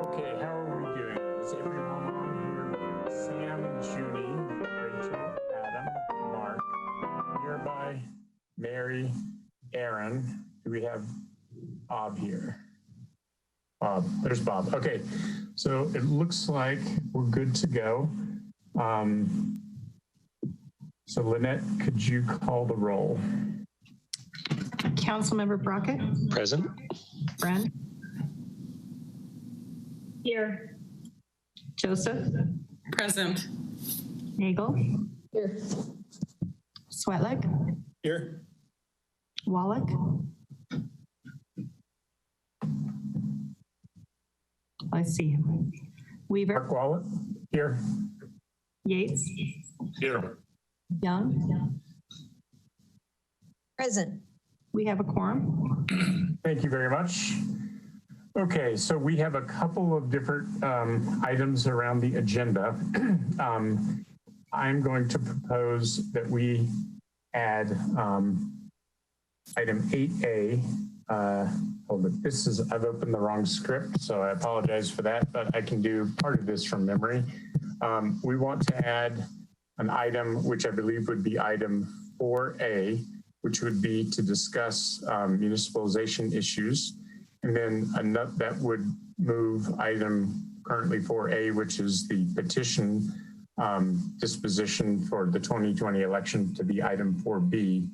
Okay, how are we doing? Is everyone on here? Sam, Junie, Rachel, Adam, Mark, Nearby, Mary, Aaron. Do we have Bob here? Bob, there's Bob. Okay, so it looks like we're good to go. So Lynette, could you call the roll? Councilmember Brockett. Present. Friend. Here. Joseph. Present. Nagel. Here. Swetlick. Here. Wallach. I see him. Weaver. Mark Wallet, here. Yates. Here. Young. Present. We have a quorum. Thank you very much. Okay, so we have a couple of different items around the agenda. I'm going to propose that we add item 8A. Hold it. I've opened the wrong script, so I apologize for that, but I can do part of this from memory. We want to add an item, which I believe would be item 4A, which would be to discuss municipalization issues. And then that would move item currently 4A, which is the petition disposition for the 2020 election, to be item 4B.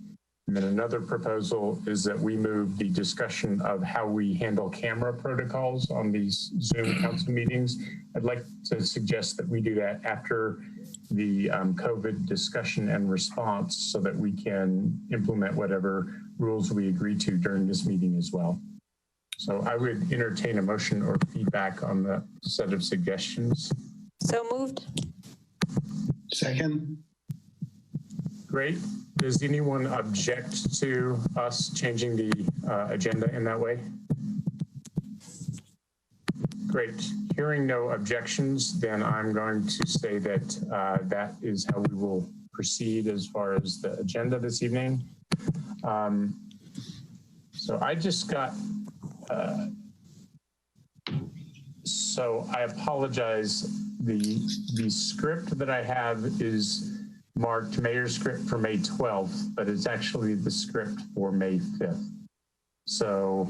And then another proposal is that we move the discussion of how we handle camera protocols on these Zoom council meetings. I'd like to suggest that we do that after the COVID discussion and response, so that we can implement whatever rules we agree to during this meeting as well. So I would entertain a motion or feedback on the set of suggestions. So moved. Second. Great. Does anyone object to us changing the agenda in that way? Great. Hearing no objections, then I'm going to say that that is how we will proceed as far as the agenda this evening. So I just got so I apologize. The script that I have is marked mayor's script for May 12th, but it's actually the script for May 5th. So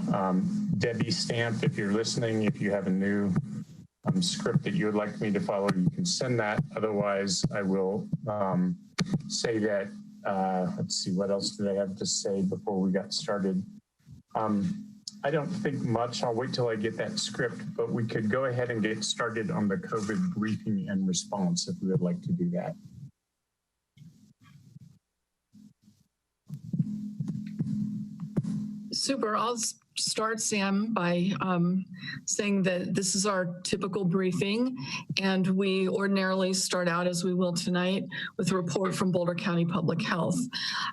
Debbie Stamp, if you're listening, if you have a new script that you would like me to follow, you can send that. Otherwise, I will say that, let's see, what else did I have to say before we got started? I don't think much. I'll wait till I get that script, but we could go ahead and get started on the COVID briefing and response if we would like to do that. Super. I'll start, Sam, by saying that this is our typical briefing, and we ordinarily start out, as we will tonight, with a report from Boulder County Public Health.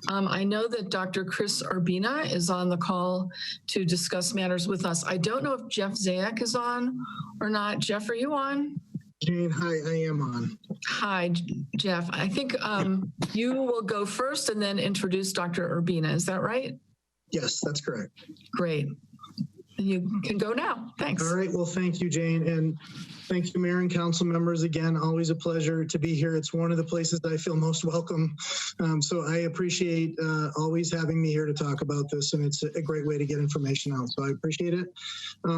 I know that Dr. Chris Urbina is on the call to discuss matters with us. I don't know if Jeff Zayak is on or not. Jeff, are you on? Jane, hi, I am on. Hi, Jeff. I think you will go first and then introduce Dr. Urbina. Is that right? Yes, that's correct. Great. You can go now. Thanks. All right, well, thank you, Jane, and thank you, Mayor and council members. Again, always a pleasure to be here. It's one of the places I feel most welcome. So I appreciate always having me here to talk about this, and it's a great way to get information out. So I appreciate it.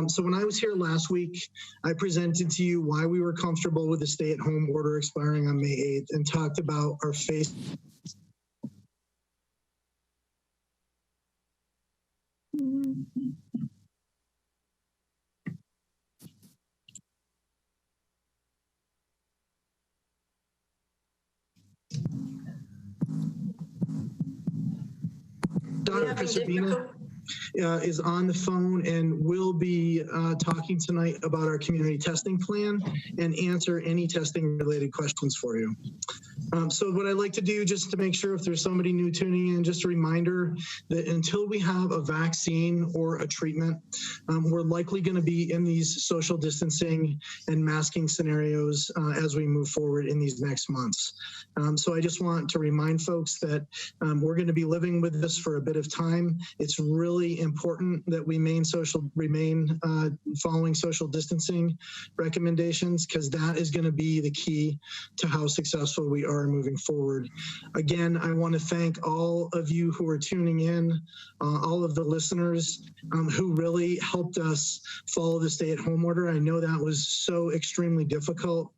So when I was here last week, I presented to you why we were comfortable with the stay-at-home order expiring on May 8th and talked about our phase. Dr. Sabina is on the phone and will be talking tonight about our community testing plan and answer any testing related questions for you. So what I'd like to do, just to make sure if there's somebody new tuning in, just a reminder that until we have a vaccine or a treatment, we're likely going to be in these social distancing and masking scenarios as we move forward in these next months. So I just want to remind folks that we're going to be living with this for a bit of time. It's really important that we remain following social distancing recommendations, because that is going to be the key to how successful we are moving forward. Again, I want to thank all of you who are tuning in, all of the listeners who really helped us follow the stay-at-home order. I know that was so extremely difficult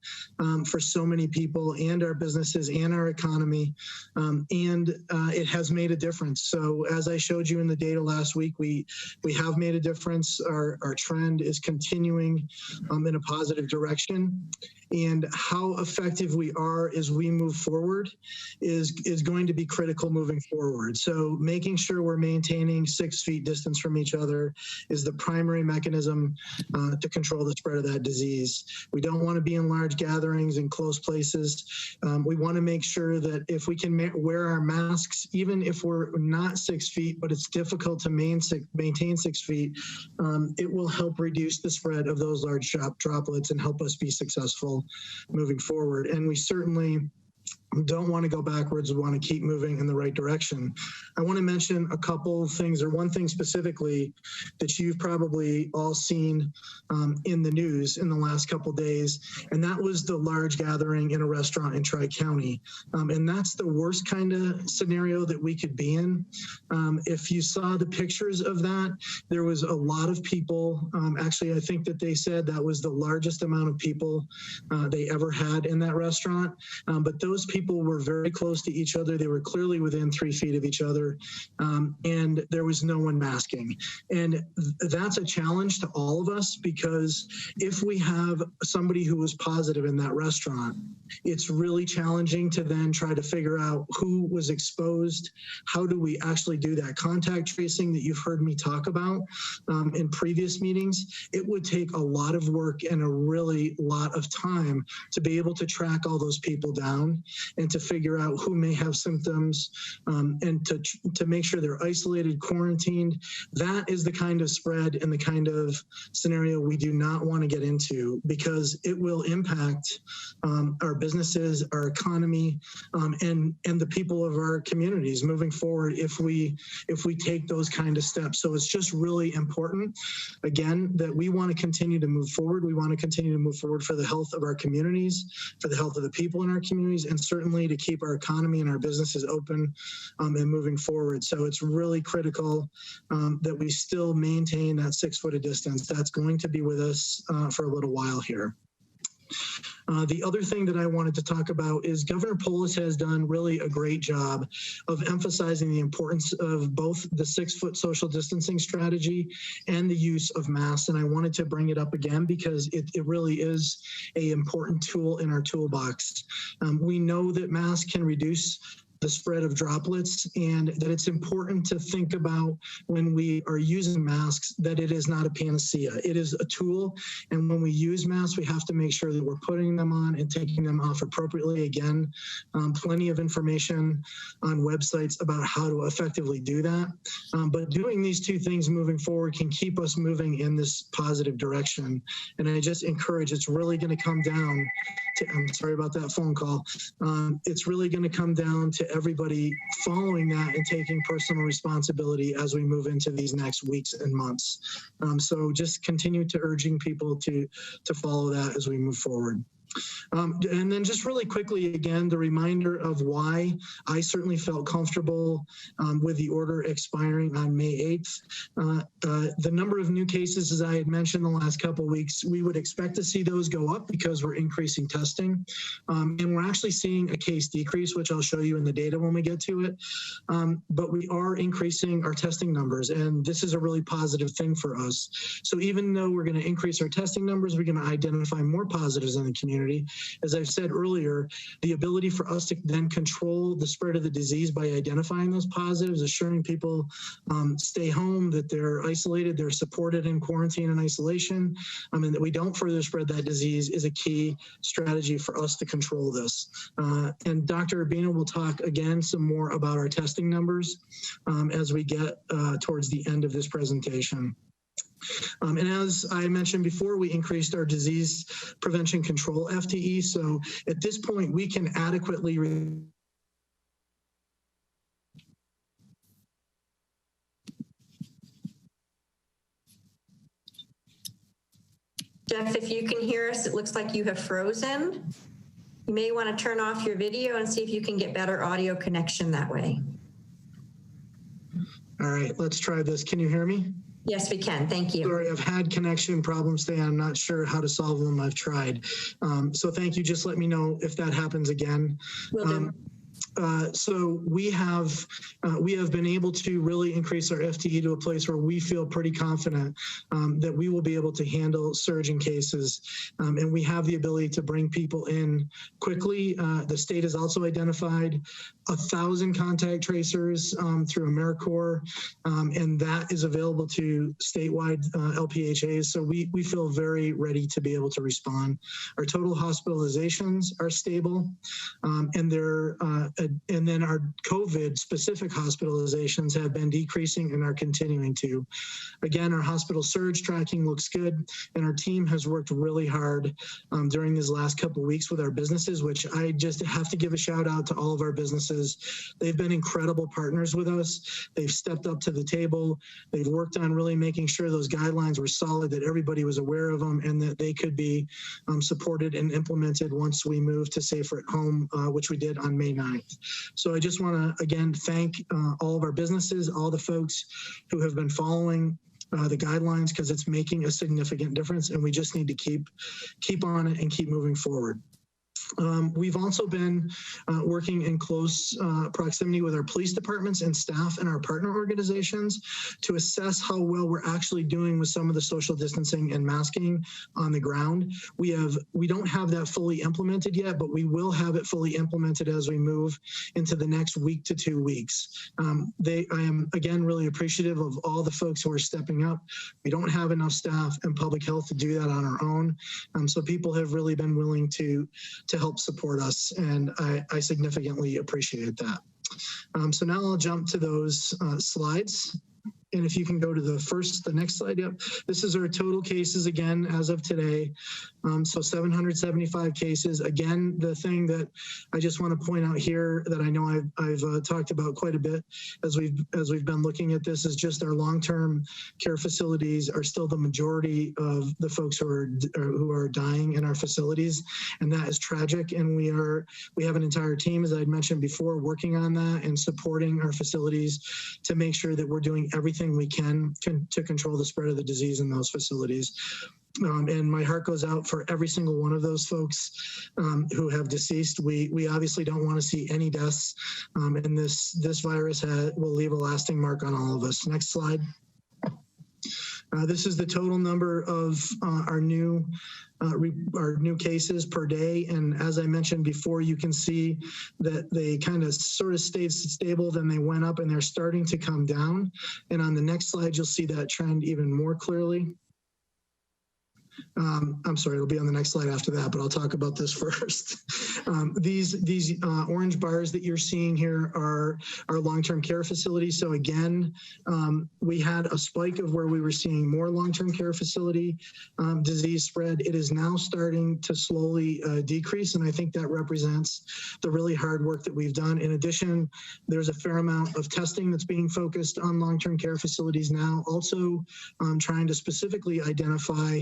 for so many people and our businesses and our economy, and it has made a difference. So as I showed you in the data last week, we have made a difference. Our trend is continuing in a positive direction. And how effective we are as we move forward is going to be critical moving forward. So making sure we're maintaining 6 feet distance from each other is the primary mechanism to control the spread of that disease. We don't want to be in large gatherings in close places. We want to make sure that if we can wear our masks, even if we're not 6 feet, but it's difficult to maintain 6 feet, it will help reduce the spread of those large droplets and help us be successful moving forward. And we certainly don't want to go backwards. We want to keep moving in the right direction. I want to mention a couple of things, or one thing specifically that you've probably all seen in the news in the last couple of days, and that was the large gathering in a restaurant in Tri-County. And that's the worst kind of scenario that we could be in. If you saw the pictures of that, there was a lot of people. Actually, I think that they said that was the largest amount of people they ever had in that restaurant. But those people were very close to each other. They were clearly within 3 feet of each other, and there was no one masking. And that's a challenge to all of us, because if we have somebody who was positive in that restaurant, it's really challenging to then try to figure out who was exposed. How do we actually do that contact tracing that you've heard me talk about in previous meetings? It would take a lot of work and a really lot of time to be able to track all those people down and to figure out who may have symptoms, and to make sure they're isolated, quarantined. That is the kind of spread and the kind of scenario we do not want to get into, because it will impact our businesses, our economy, and the people of our communities moving forward if we take those kind of steps. So it's just really important, again, that we want to continue to move forward. We want to continue to move forward for the health of our communities, for the health of the people in our communities, and certainly to keep our economy and our businesses open and moving forward. So it's really critical that we still maintain that 6 foot of distance. That's going to be with us for a little while here. The other thing that I wanted to talk about is Governor Polis has done really a great job of emphasizing the importance of both the 6 foot social distancing strategy and the use of masks. And I wanted to bring it up again because it really is an important tool in our toolbox. We know that masks can reduce the spread of droplets, and that it's important to think about when we are using masks that it is not a panacea. It is a tool, and when we use masks, we have to make sure that we're putting them on and taking them off appropriately. Again, plenty of information on websites about how to effectively do that. But doing these two things moving forward can keep us moving in this positive direction. And I just encourage, it's really going to come down I'm sorry about that phone call. It's really going to come down to everybody following that and taking personal responsibility as we move into these next weeks and months. So just continue to urging people to follow that as we move forward. And then just really quickly, again, the reminder of why I certainly felt comfortable with the order expiring on May 8th. The number of new cases, as I had mentioned the last couple of weeks, we would expect to see those go up because we're increasing testing. And we're actually seeing a case decrease, which I'll show you in the data when we get to it. But we are increasing our testing numbers, and this is a really positive thing for us. So even though we're going to increase our testing numbers, we're going to identify more positives in the community. As I've said earlier, the ability for us to then control the spread of the disease by identifying those positives, assuring people stay home, that they're isolated, they're supported in quarantine and isolation, and that we don't further spread that disease is a key strategy for us to control this. And Dr. Urbina will talk again some more about our testing numbers as we get towards the end of this presentation. And as I mentioned before, we increased our disease prevention control FTE. So at this point, we can adequately Jeff, if you can hear us, it looks like you have frozen. You may want to turn off your video and see if you can get better audio connection that way. All right, let's try this. Can you hear me? Yes, we can. Thank you. Sorry, I've had connection problems today. I'm not sure how to solve them. I've tried. So thank you. Just let me know if that happens again. Will do. So we have been able to really increase our FTE to a place where we feel pretty confident that we will be able to handle surging cases, and we have the ability to bring people in quickly. The state has also identified 1,000 contact tracers through AmeriCorps, and that is available to statewide LPHAs. So we feel very ready to be able to respond. Our total hospitalizations are stable, and then our COVID specific hospitalizations have been decreasing and are continuing to. Again, our hospital surge tracking looks good, and our team has worked really hard during these last couple of weeks with our businesses, which I just have to give a shout out to all of our businesses. They've been incredible partners with us. They've stepped up to the table. They've worked on really making sure those guidelines were solid, that everybody was aware of them, and that they could be supported and implemented once we moved to Safer at Home, which we did on May 9th. So I just want to, again, thank all of our businesses, all the folks who have been following the guidelines, because it's making a significant difference, and we just need to keep on it and keep moving forward. We've also been working in close proximity with our police departments and staff and our partner organizations to assess how well we're actually doing with some of the social distancing and masking on the ground. We don't have that fully implemented yet, but we will have it fully implemented as we move into the next week to 2 weeks. I am, again, really appreciative of all the folks who are stepping up. We don't have enough staff and public health to do that on our own. So people have really been willing to help support us, and I significantly appreciate that. So now I'll jump to those slides. And if you can go to the next slide. Yep. This is our total cases again as of today. So 775 cases. Again, the thing that I just want to point out here that I know I've talked about quite a bit as we've been looking at this is just our long-term care facilities are still the majority of the folks who are dying in our facilities, and that is tragic. And we have an entire team, as I'd mentioned before, working on that and supporting our facilities to make sure that we're doing everything we can to control the spread of the disease in those facilities. And my heart goes out for every single one of those folks who have deceased. We obviously don't want to see any deaths, and this virus will leave a lasting mark on all of us. Next slide. This is the total number of our new cases per day, and as I mentioned before, you can see that they kind of sort of stayed stable, then they went up, and they're starting to come down. And on the next slide, you'll see that trend even more clearly. I'm sorry, it'll be on the next slide after that, but I'll talk about this first. These orange bars that you're seeing here are our long-term care facilities. So again, we had a spike of where we were seeing more long-term care facility disease spread. It is now starting to slowly decrease, and I think that represents the really hard work that we've done. In addition, there's a fair amount of testing that's being focused on long-term care facilities now, also trying to specifically identify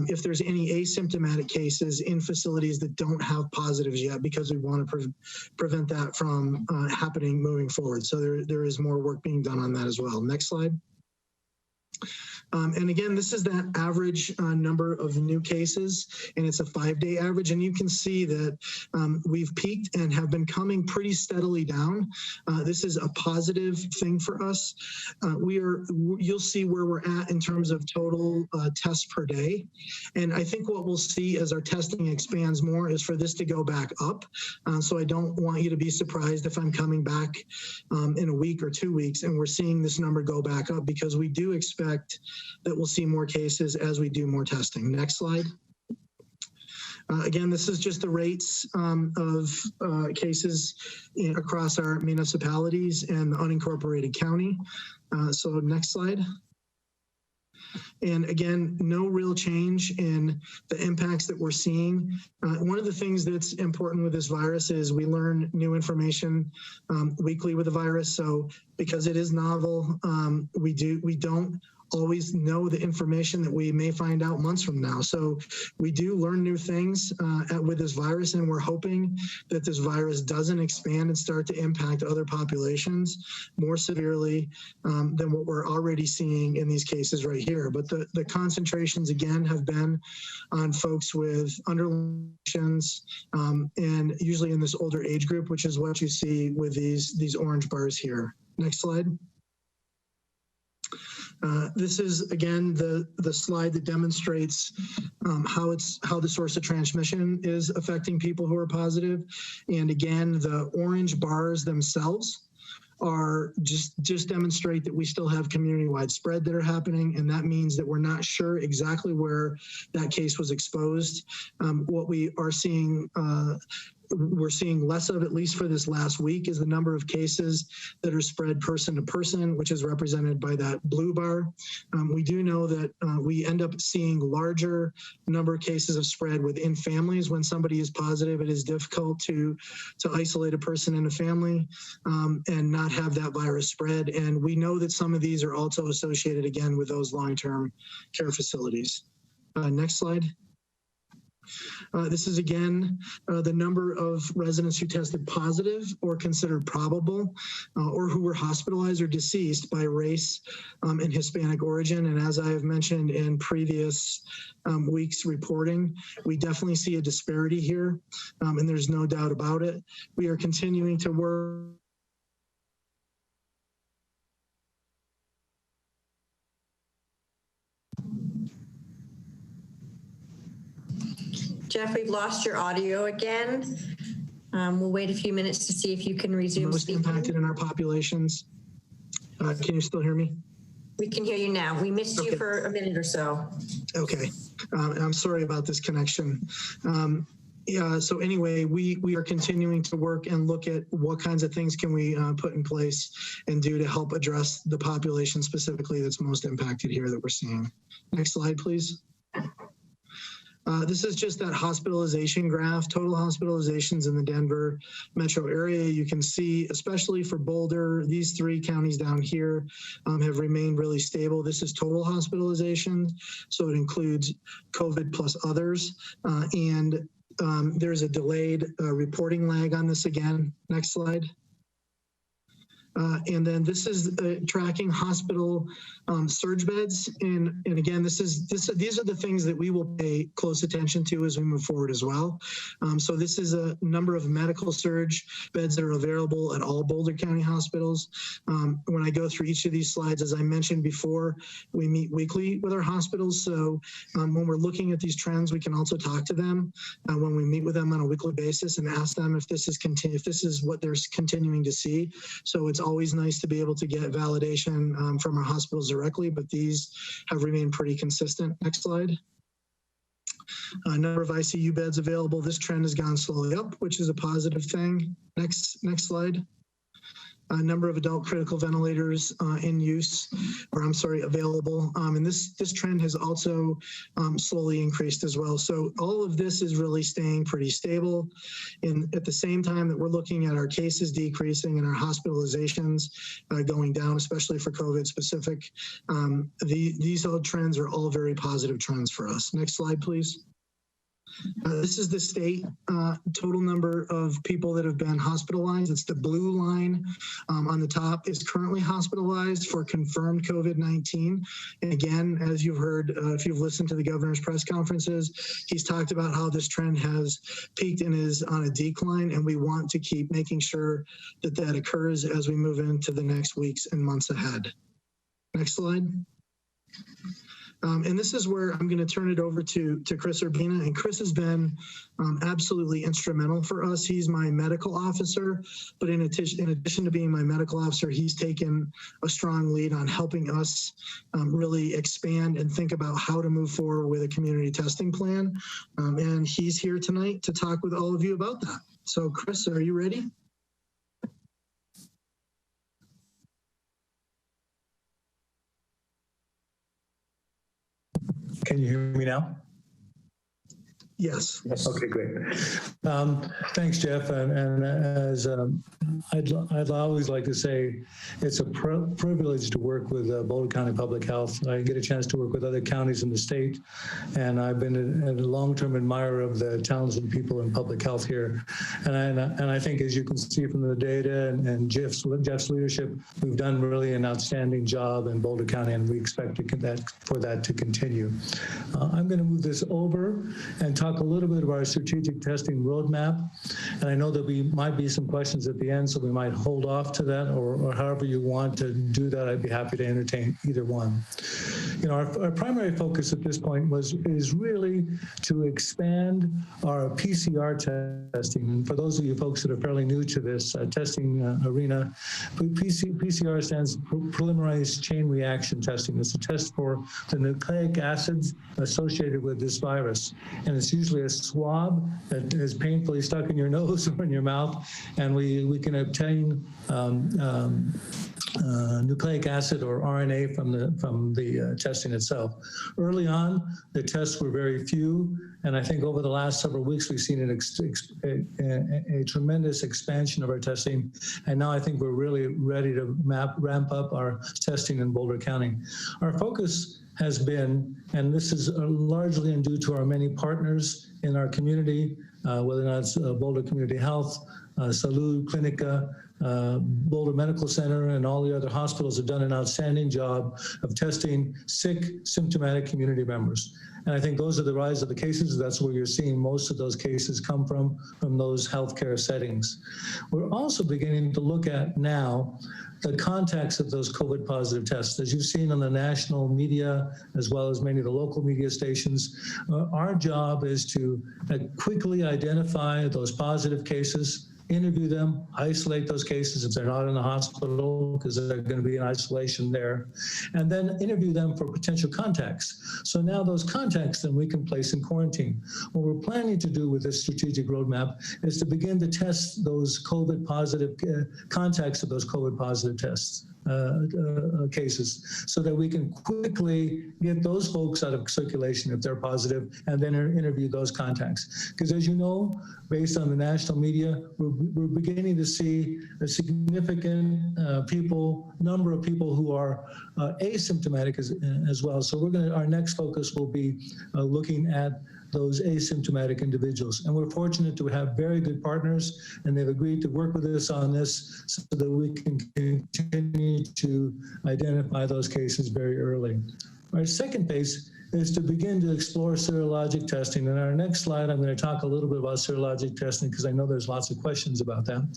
if there's any asymptomatic cases in facilities that don't have positives yet, because we want to prevent that from happening moving forward. So there is more work being done on that as well. Next slide. And again, this is that average number of new cases, and it's a 5-day average. And you can see that we've peaked and have been coming pretty steadily down. This is a positive thing for us. You'll see where we're at in terms of total tests per day. And I think what we'll see as our testing expands more is for this to go back up. So I don't want you to be surprised if I'm coming back in a week or 2 weeks and we're seeing this number go back up, because we do expect that we'll see more cases as we do more testing. Next slide. Again, this is just the rates of cases across our municipalities and the unincorporated county. So next slide. And again, no real change in the impacts that we're seeing. One of the things that's important with this virus is we learn new information weekly with the virus. So because it is novel, we don't always know the information that we may find out months from now. So we do learn new things with this virus, and we're hoping that this virus doesn't expand and start to impact other populations more severely than what we're already seeing in these cases right here. But the concentrations, again, have been on folks with underlying conditions, and usually in this older age group, which is what you see with these orange bars here. Next slide. This is, again, the slide that demonstrates how the source of transmission is affecting people who are positive. And again, the orange bars themselves are just demonstrate that we still have community-wide spread that are happening, and that means that we're not sure exactly where that case was exposed. What we are seeing we're seeing less of, at least for this last week, is the number of cases that are spread person to person, which is represented by that blue bar. We do know that we end up seeing larger number of cases of spread within families. When somebody is positive, it is difficult to isolate a person in a family and not have that virus spread. And we know that some of these are also associated, again, with those long-term care facilities. Next slide. This is, again, the number of residents who tested positive or considered probable or who were hospitalized or deceased by race and Hispanic origin. And as I have mentioned in previous weeks' reporting, we definitely see a disparity here, and there's no doubt about it. We are continuing to work Jeff, we've lost your audio again. We'll wait a few minutes to see if you can resume most speaking. impacted in our populations. Can you still hear me? We can hear you now. We missed you Okay. for a minute or so. Okay, I'm sorry about this connection. Yeah, so anyway, we are continuing to work and look at what kinds of things can we put in place and do to help address the population specifically that's most impacted here that we're seeing. Next slide, please. This is just that hospitalization graph, total hospitalizations in the Denver metro area. You can see, especially for Boulder, these 3 counties down here have remained really stable. This is total hospitalization, so it includes COVID plus others. And there's a delayed reporting lag on this again. Next slide. And then this is tracking hospital surge beds, and again, these are the things that we will pay close attention to as we move forward as well. So this is a number of medical surge beds that are available at all Boulder County hospitals. When I go through each of these slides, as I mentioned before, we meet weekly with our hospitals. So when we're looking at these trends, we can also talk to them when we meet with them on a weekly basis and ask them if this is what they're continuing to see. So it's always nice to be able to get validation from our hospitals directly, but these have remained pretty consistent. Next slide. Number of ICU beds available. This trend has gone slowly up, which is a positive thing. Next slide. Number of adult critical ventilators in use, available. And this trend has also slowly increased as well. So all of this is really staying pretty stable. And at the same time that we're looking at our cases decreasing and our hospitalizations going down, especially for COVID specific, these all trends are all very positive trends for us. Next slide, please. This is the state total number of people that have been hospitalized. It's the blue line on the top is currently hospitalized for confirmed COVID-19. And again, as you've heard, if you've listened to the governor's press conferences, he's talked about how this trend has peaked and is on a decline. And we want to keep making sure that that occurs as we move into the next weeks and months ahead. Next slide. And this is where I'm going to turn it over to Chris Urbina. And Chris has been absolutely instrumental for us. He's my medical officer, but in addition to being my medical officer, he's taken a strong lead on helping us really expand and think about how to move forward with a community testing plan. And he's here tonight to talk with all of you about that. So Chris, are you ready? Can you hear me now? Yes. Okay, great. Thanks, Jeff. And as I'd always like to say, it's a privilege to work with Boulder County Public Health. I get a chance to work with other counties in the state, and I've been a long-term admirer of the talented people in public health here. And I think, as you can see from the data and Jeff's leadership, we've done really an outstanding job in Boulder County, and we expect for that to continue. I'm going to move this over and talk a little bit about our strategic testing roadmap. And I know that we might be some questions at the end, so we might hold off to that, or however you want to do that. I'd be happy to entertain either one. You know, our primary focus at this point is really to expand our PCR testing. And for those of you folks that are fairly new to this testing arena, PCR stands for polymerase chain reaction testing. It's a test for the nucleic acids associated with this virus. And it's usually a swab that is painfully stuck in your nose or in your mouth, and we can obtain nucleic acid or RNA from the testing itself. Early on, the tests were very few, and I think over the last several weeks we've seen a tremendous expansion of our testing, and now I think we're really ready to ramp up our testing in Boulder County. Our focus has been, and this is largely due to our many partners in our community, whether or not it's Boulder Community Health, Salud Clinica, Boulder Medical Center, and all the other hospitals have done an outstanding job of testing sick, symptomatic community members. And I think those are the rise of the cases. That's where you're seeing most of those cases come from those healthcare settings. We're also beginning to look at now the context of those COVID positive tests. As you've seen on the national media, as well as many of the local media stations, our job is to quickly identify those positive cases, interview them, isolate those cases if they're not in the hospital, because they're going to be in isolation there, and then interview them for potential contacts. So now those contacts then we can place in quarantine. What we're planning to do with this strategic roadmap is to begin to test those COVID positive contacts of those COVID positive tests. Cases, so that we can quickly get those folks out of circulation if they're positive, and then interview those contacts. Because as you know, based on the national media, we're beginning to see a significant number of people who are asymptomatic as well. So our next focus will be looking at those asymptomatic individuals. And we're fortunate to have very good partners, and they've agreed to work with us on this so that we can continue to identify those cases very early. Our second phase is to begin to explore serologic testing. In our next slide, I'm going to talk a little bit about serologic testing because I know there's lots of questions about that.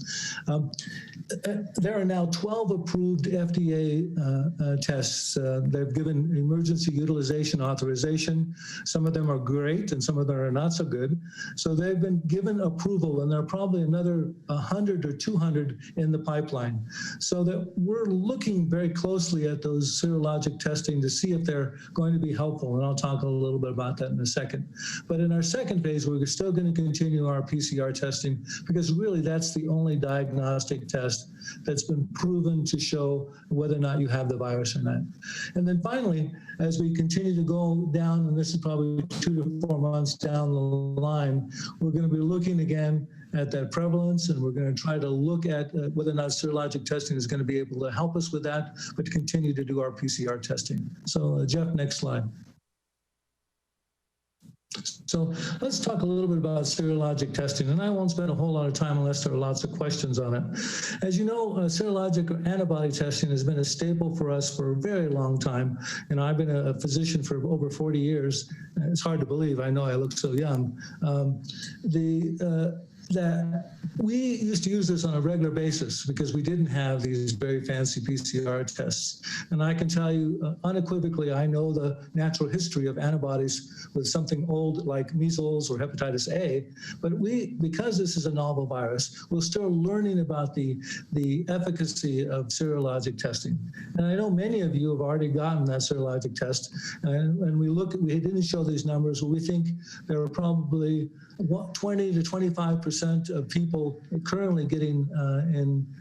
There are now 12 approved FDA tests. They've given emergency utilization authorization. Some of them are great and some of them are not so good. So they've been given approval, and there are probably another 100 or 200 in the pipeline. So that we're looking very closely at those serologic testing to see if they're going to be helpful. And I'll talk a little bit about that in a second. But in our second phase, we're still going to continue our PCR testing because really that's the only diagnostic test that's been proven to show whether or not you have the virus or not. And then finally, as we continue to go down, and this is probably 2 to 4 months down the line, we're going to be looking again at that prevalence, and we're going to try to look at whether or not serologic testing is going to be able to help us with that, but to continue to do our PCR testing. So Jeff, next slide. So let's talk a little bit about serologic testing, and I won't spend a whole lot of time unless there are lots of questions on it. As you know, serologic antibody testing has been a staple for us for a very long time. And I've been a physician for over 40 years. It's hard to believe. I know I look so young. That we used to use this on a regular basis because we didn't have these very fancy PCR tests. And I can tell you unequivocally, I know the natural history of antibodies with something old like measles or hepatitis A, but because this is a novel virus, we're still learning about the efficacy of serologic testing. And I know many of you have already gotten that serologic test, and we didn't show these numbers, but we think there are probably 20 to 25% of people currently getting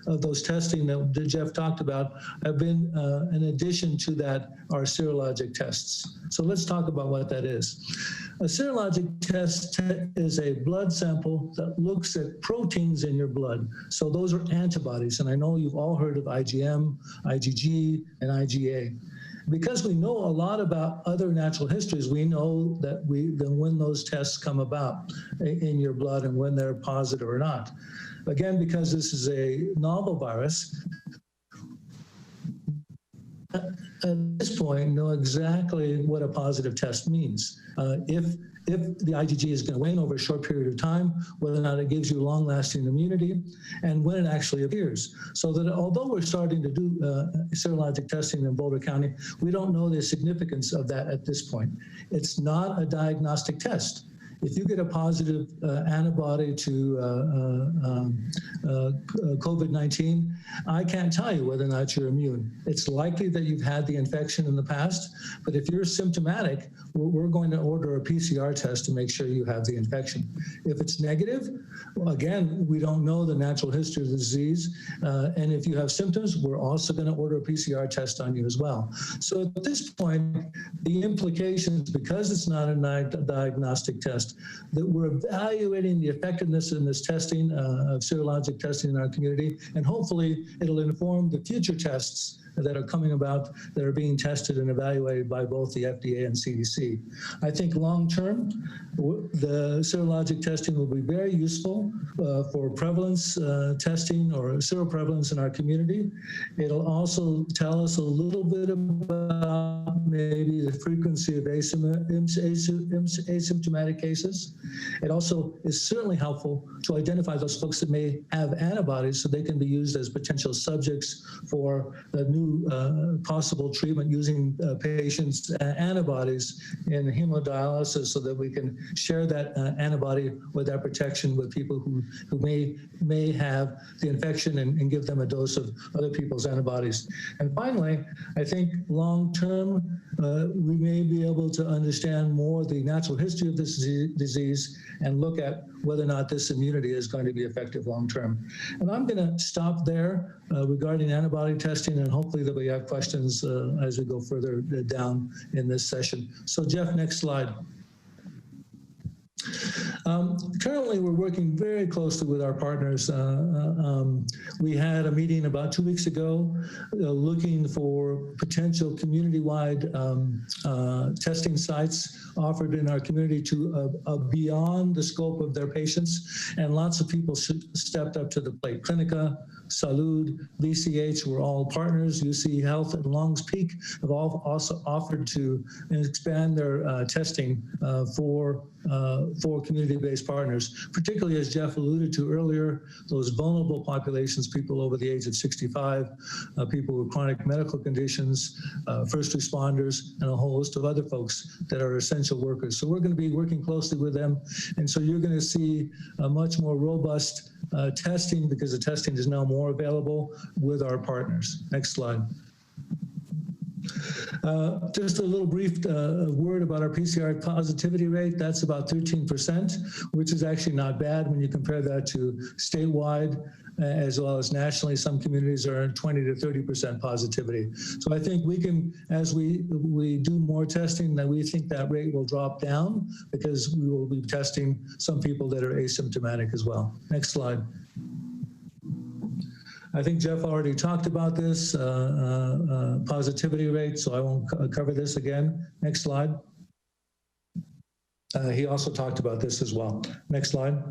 of those testing that Jeff talked about have been, in addition to that, are serologic tests. So let's talk about what that is. A serologic test is a blood sample that looks at proteins in your blood. So those are antibodies, and I know you've all heard of IgM, IgG, and IgA. Because we know a lot about other natural histories, we know that when those tests come about in your blood and when they're positive or not. Again, because this is a novel virus, at this point, know exactly what a positive test means. If the IgG is going to wane over a short period of time, whether or not it gives you long-lasting immunity, and when it actually appears. So that although we're starting to do serologic testing in Boulder County, we don't know the significance of that at this point. It's not a diagnostic test. If you get a positive antibody to COVID-19, I can't tell you whether or not you're immune. It's likely that you've had the infection in the past, but if you're symptomatic, we're going to order a PCR test to make sure you have the infection. If it's negative, well, again, we don't know the natural history of the disease. And if you have symptoms, we're also going to order a PCR test on you as well. So at this point, the implications, because it's not a diagnostic test, that we're evaluating the effectiveness in this testing of serologic testing in our community, and hopefully it'll inform the future tests that are coming about that are being tested and evaluated by both the FDA and CDC. I think long-term, the serologic testing will be very useful for prevalence testing or seroprevalence in our community. It'll also tell us a little bit about maybe the frequency of asymptomatic cases. It also is certainly helpful to identify those folks that may have antibodies so they can be used as potential subjects for the new possible treatment using patients' antibodies in hemodialysis so that we can share that antibody with that protection with people who may have the infection and give them a dose of other people's antibodies. And finally, I think long-term, we may be able to understand more the natural history of this disease and look at whether or not this immunity is going to be effective long-term. And I'm going to stop there regarding antibody testing, and hopefully that we have questions as we go further down in this session. So Jeff, next slide. Currently, we're working very closely with our partners. We had a meeting about 2 weeks ago looking for potential community-wide testing sites offered in our community to beyond the scope of their patients, and lots of people stepped up to the plate. Clinica, Salud, VCH were all partners. UC Health and Longs Peak have all also offered to expand their testing for community-based partners, particularly as Jeff alluded to earlier, those vulnerable populations, people over the age of 65, people with chronic medical conditions, first responders, and a whole host of other folks that are essential workers. So we're going to be working closely with them. And so you're going to see a much more robust testing, because the testing is now more available with our partners. Next slide. Just a little brief word about our PCR positivity rate. That's about 13%, which is actually not bad when you compare that to statewide as well as nationally. Some communities are at 20 to 30% positivity. So I think we can, as we do more testing, that we think that rate will drop down because we will be testing some people that are asymptomatic as well. Next slide. I think Jeff already talked about this positivity rate, so I won't cover this again. Next slide. He also talked about this as well. Next slide.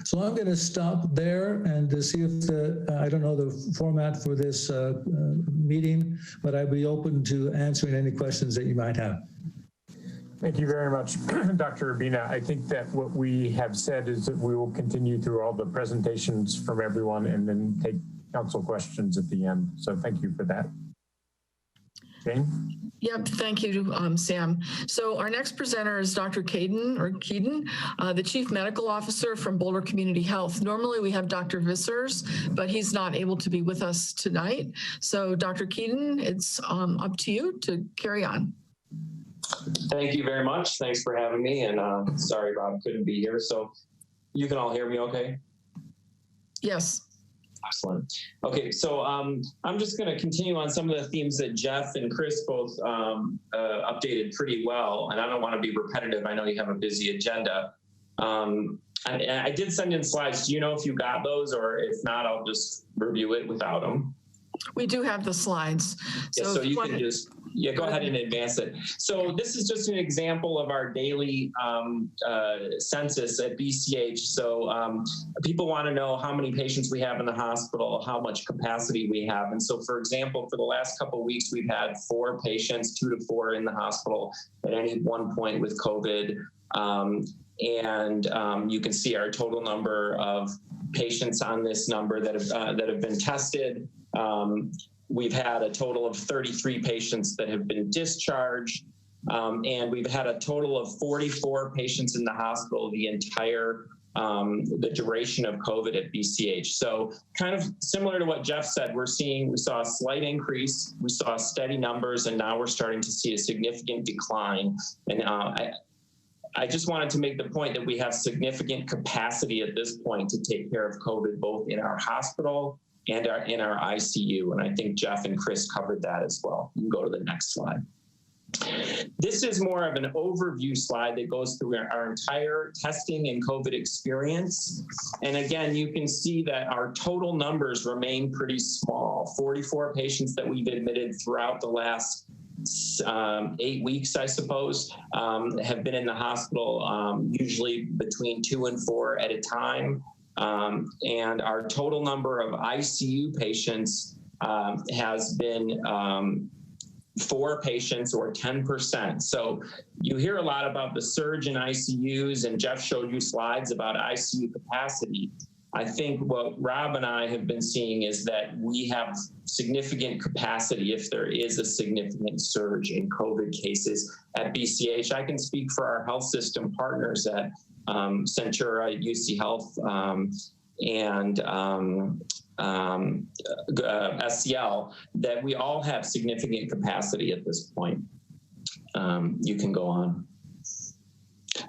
So I'm going to stop there and to see if I don't know the format for this meeting, but I'd be open to answering any questions that you might have. Thank you very much, Dr. Urbina. I think that what we have said is that we will continue through all the presentations from everyone and then take council questions at the end. So thank you for that. Jane? Yep, thank you, Sam. So our next presenter is Dr. Keaton, the Chief Medical Officer from Boulder Community Health. Normally we have Dr. Vissers, but he's not able to be with us tonight. So Dr. Keaton, it's up to you to carry on. Thank you very much. Thanks for having me. And sorry, Rob couldn't be here. So you can all hear me okay? Yes. Excellent. Okay, so I'm just going to continue on some of the themes that Jeff and Chris both updated pretty well. And I don't want to be repetitive. I know you have a busy agenda. I did send in slides. Do you know if you got those, or if not, I'll just review it without them? We do have the slides. So you can just, go ahead and advance it. So this is just an example of our daily census at BCH. So people want to know how many patients we have in the hospital, how much capacity we have. And so, for example, for the last couple of weeks, we've had 4 patients, 2 to 4 in the hospital at any one point with COVID. You can see our total number of patients on this number that have been tested. We've had a total of 33 patients that have been discharged, and we've had a total of 44 patients in the hospital the entire the duration of COVID at BCH. So kind of similar to what Jeff said, we saw a slight increase, we saw steady numbers, and now we're starting to see a significant decline. And I just wanted to make the point that we have significant capacity at this point to take care of COVID, both in our hospital and in our ICU. And I think Jeff and Chris covered that as well. You can go to the next slide. This is more of an overview slide that goes through our entire testing and COVID experience. And again, you can see that our total numbers remain pretty small. 44 patients that we've admitted throughout the last 8 weeks, I suppose, have been in the hospital, usually between 2 and 4 at a time. And our total number of ICU patients has been 4 patients, or 10%. So you hear a lot about the surge in ICUs, and Jeff showed you slides about ICU capacity. I think what Rob and I have been seeing is that we have significant capacity if there is a significant surge in COVID cases at BCH. I can speak for our health system partners at Centura, UC Health, and SCL, that we all have significant capacity at this point. You can go on.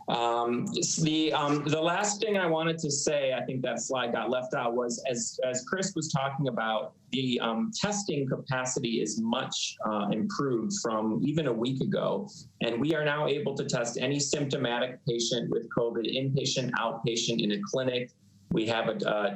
The last thing I wanted to say, I think that slide got left out, was as Chris was talking about, the testing capacity is much improved from even a week ago. And we are now able to test any symptomatic patient with COVID, inpatient, outpatient, in a clinic. We have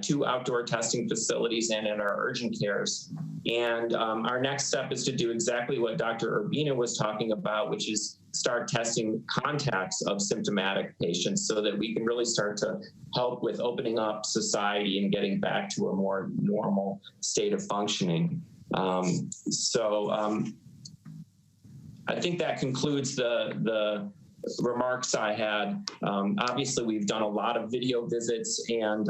2 outdoor testing facilities and in our urgent cares. And our next step is to do exactly what Dr. Urbina was talking about, which is start testing contacts of symptomatic patients so that we can really start to help with opening up society and getting back to a more normal state of functioning. I think that concludes the remarks I had. Obviously, we've done a lot of video visits, and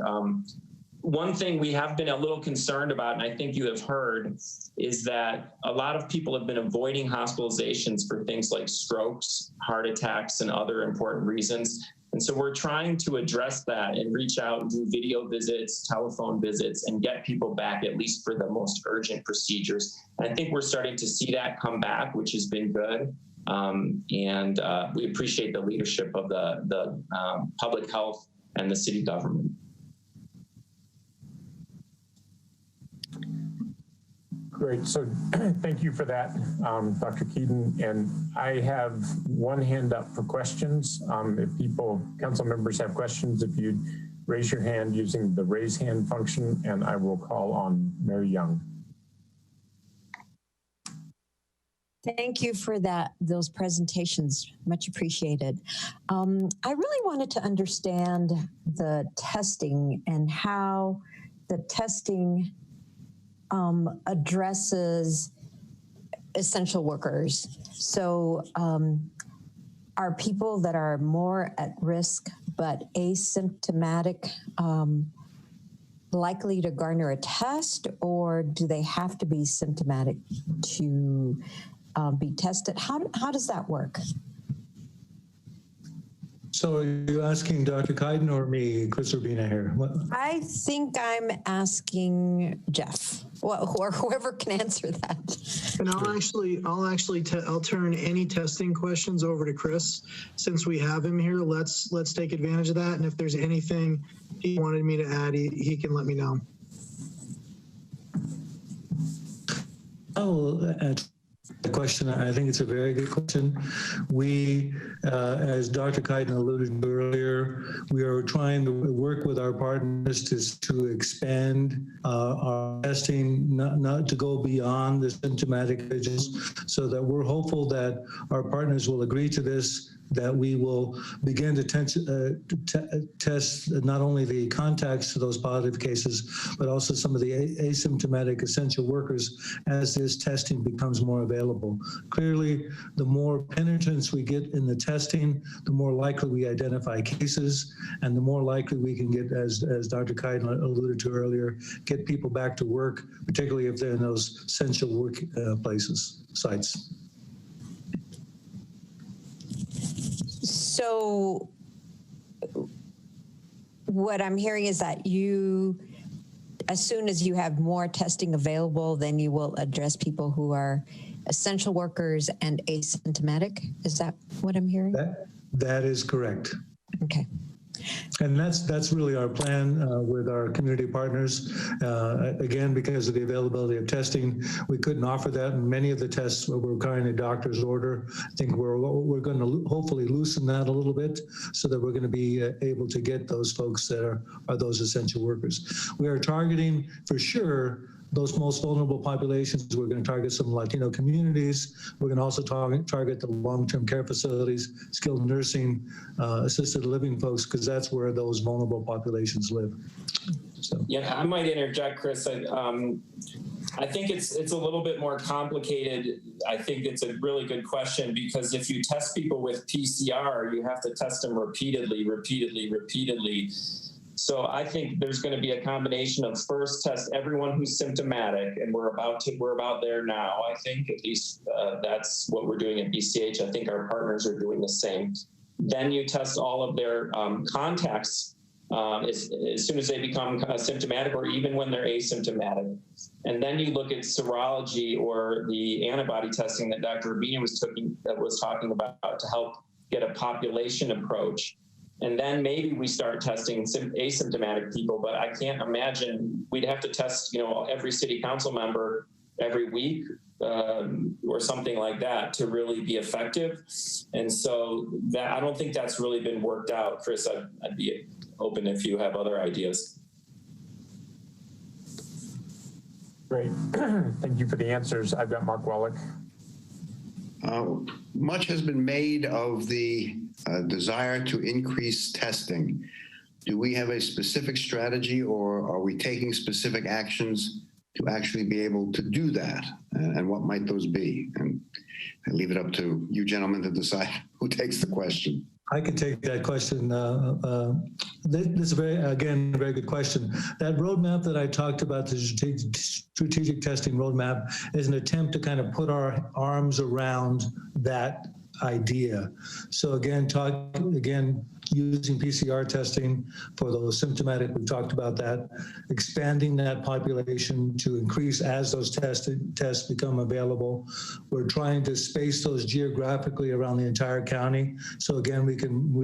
one thing we have been a little concerned about, and I think you have heard, is that a lot of people have been avoiding hospitalizations for things like strokes, heart attacks, and other important reasons. And so we're trying to address that and reach out and do video visits, telephone visits, and get people back at least for the most urgent procedures. And I think we're starting to see that come back, which has been good. We appreciate the leadership of the public health and the city government. Great. So thank you for that, Dr. Keaton. And I have one hand up for questions. If council members have questions, if you'd raise your hand using the raise hand function, and I will call on Mary Young. Thank you for those presentations, much appreciated. I really wanted to understand the testing and how the testing addresses essential workers. So are people that are more at risk but asymptomatic likely to garner a test, or do they have to be symptomatic to be tested? How does that work? So are you asking Dr. Keiden or me, Chris Urbina here? I think I'm asking Jeff, or whoever can answer that. And I'll turn any testing questions over to Chris. Since we have him here, let's take advantage of that. And if there's anything he wanted me to add, he can let me know. The question, I think it's a very good question. We, as Dr. Keiden alluded to earlier, we are trying to work with our partners to expand our testing, not to go beyond the symptomatic individuals, so that we're hopeful that our partners will agree to this, that we will begin to test not only the contacts to those positive cases, but also some of the asymptomatic essential workers as this testing becomes more available. Clearly, the more penetrance we get in the testing, the more likely we identify cases, and the more likely we can get, as Dr. Keiden alluded to earlier, get people back to work, particularly if they're in those essential work sites. So what I'm hearing is that as soon as you have more testing available, then you will address people who are essential workers and asymptomatic. Is that what I'm hearing? That is correct. Okay. And that's really our plan with our community partners. Again, because of the availability of testing, we couldn't offer that. And many of the tests were requiring a doctor's order. I think we're going to hopefully loosen that a little bit so that we're going to be able to get those folks that are those essential workers. We are targeting for sure those most vulnerable populations. We're going to target some Latino communities. We're going to also target the long-term care facilities, skilled nursing, assisted living folks, because that's where those vulnerable populations live. So. Yeah, I might interject, Chris. I think it's a little bit more complicated. I think it's a really good question, because if you test people with PCR, you have to test them repeatedly. So I think there's going to be a combination of first test everyone who's symptomatic, and we're about there now. I think at least that's what we're doing at BCH. I think our partners are doing the same. Then you test all of their contacts as soon as they become symptomatic, or even when they're asymptomatic. And then you look at serology or the antibody testing that Dr. Urbina was talking about to help get a population approach. And then maybe we start testing asymptomatic people, but I can't imagine we'd have to test, every city council member every week or something like that to really be effective. And so I don't think that's really been worked out. Chris, I'd be open if you have other ideas. Great. Thank you for the answers. I've got Mark Wallach. Much has been made of the desire to increase testing. Do we have a specific strategy, or are we taking specific actions to actually be able to do that? And what might those be? And I leave it up to you gentlemen to decide who takes the question. I can take that question. This is a very good question. That roadmap that I talked about, the strategic testing roadmap, is an attempt to kind of put our arms around that idea. So again, using PCR testing for those symptomatic, we've talked about that, expanding that population to increase as those tests become available. We're trying to space those geographically around the entire county. So again, we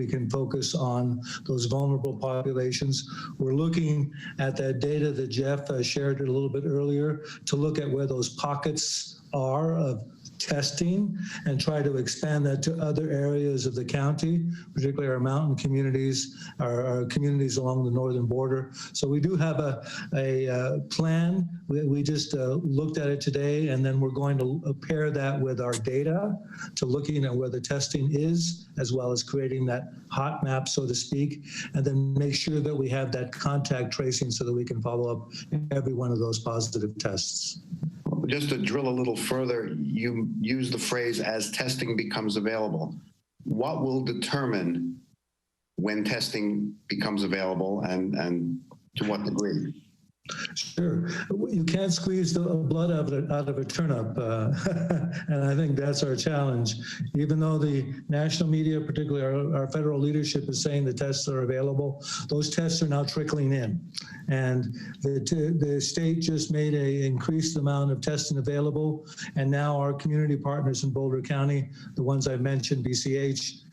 can focus on those vulnerable populations. We're looking at that data that Jeff shared a little bit earlier to look at where those pockets are of testing and try to expand that to other areas of the county, particularly our mountain communities, our communities along the northern border. So we do have a plan. We just looked at it today, and then we're going to pair that with our data to looking at where the testing is, as well as creating that hot map, so to speak, and then make sure that we have that contact tracing so that we can follow up every one of those positive tests. Just to drill a little further, you use the phrase "as testing becomes available." What will determine when testing becomes available, and to what degree? Sure. You can't squeeze the blood out of a turnip, and I think that's our challenge. Even though the national media, particularly our federal leadership, is saying the tests are available, those tests are now trickling in. And the state just made an increased amount of testing available, and now our community partners in Boulder County, the ones I've mentioned, BCH,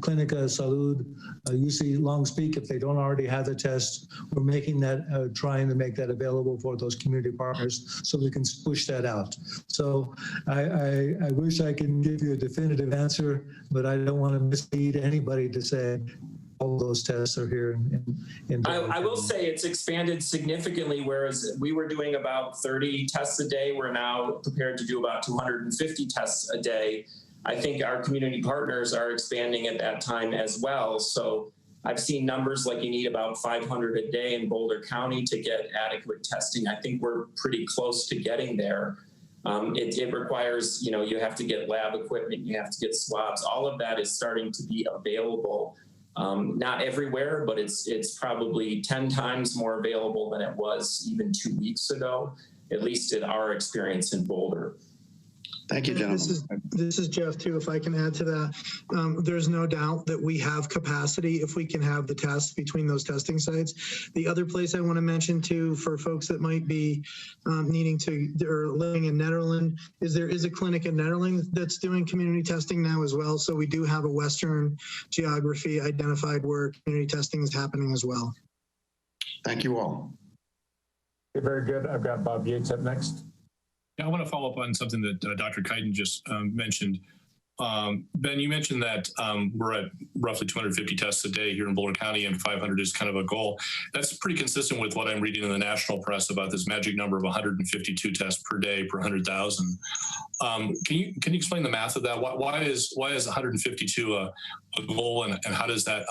Clinica Salud, UC Long Speak, if they don't already have the test, we're making that, trying to make that available for those community partners so we can push that out. So I wish I could give you a definitive answer, but I don't want to mislead anybody to say all those tests are here. I will say it's expanded significantly, whereas we were doing about 30 tests a day. We're now prepared to do about 250 tests a day. I think our community partners are expanding at that time as well. So I've seen numbers like you need about 500 a day in Boulder County to get adequate testing. I think we're pretty close to getting there. It requires, you have to get lab equipment, you have to get swabs. All of that is starting to be available. Not everywhere, but it's probably 10 times more available than it was even 2 weeks ago, at least in our experience in Boulder. Thank you, gentlemen. This is Jeff, too, if I can add to that. There's no doubt that we have capacity if we can have the tests between those testing sites. The other place I want to mention, too, for folks that might be needing to or living in Nederland, is there is a clinic in Nederland that's doing community testing now as well. So we do have a Western geography identified where community testing is happening as well. Thank you all. Okay, very good. I've got Bob Yates up next. Yeah, I want to follow up on something that Dr. Kuyten just mentioned. Ben, you mentioned that we're at roughly 250 tests a day here in Boulder County, and 500 is kind of a goal. That's pretty consistent with what I'm reading in the national press about this magic number of 152 tests per day per 100,000. Can you explain the math of that? Why is 152 a goal, and how does that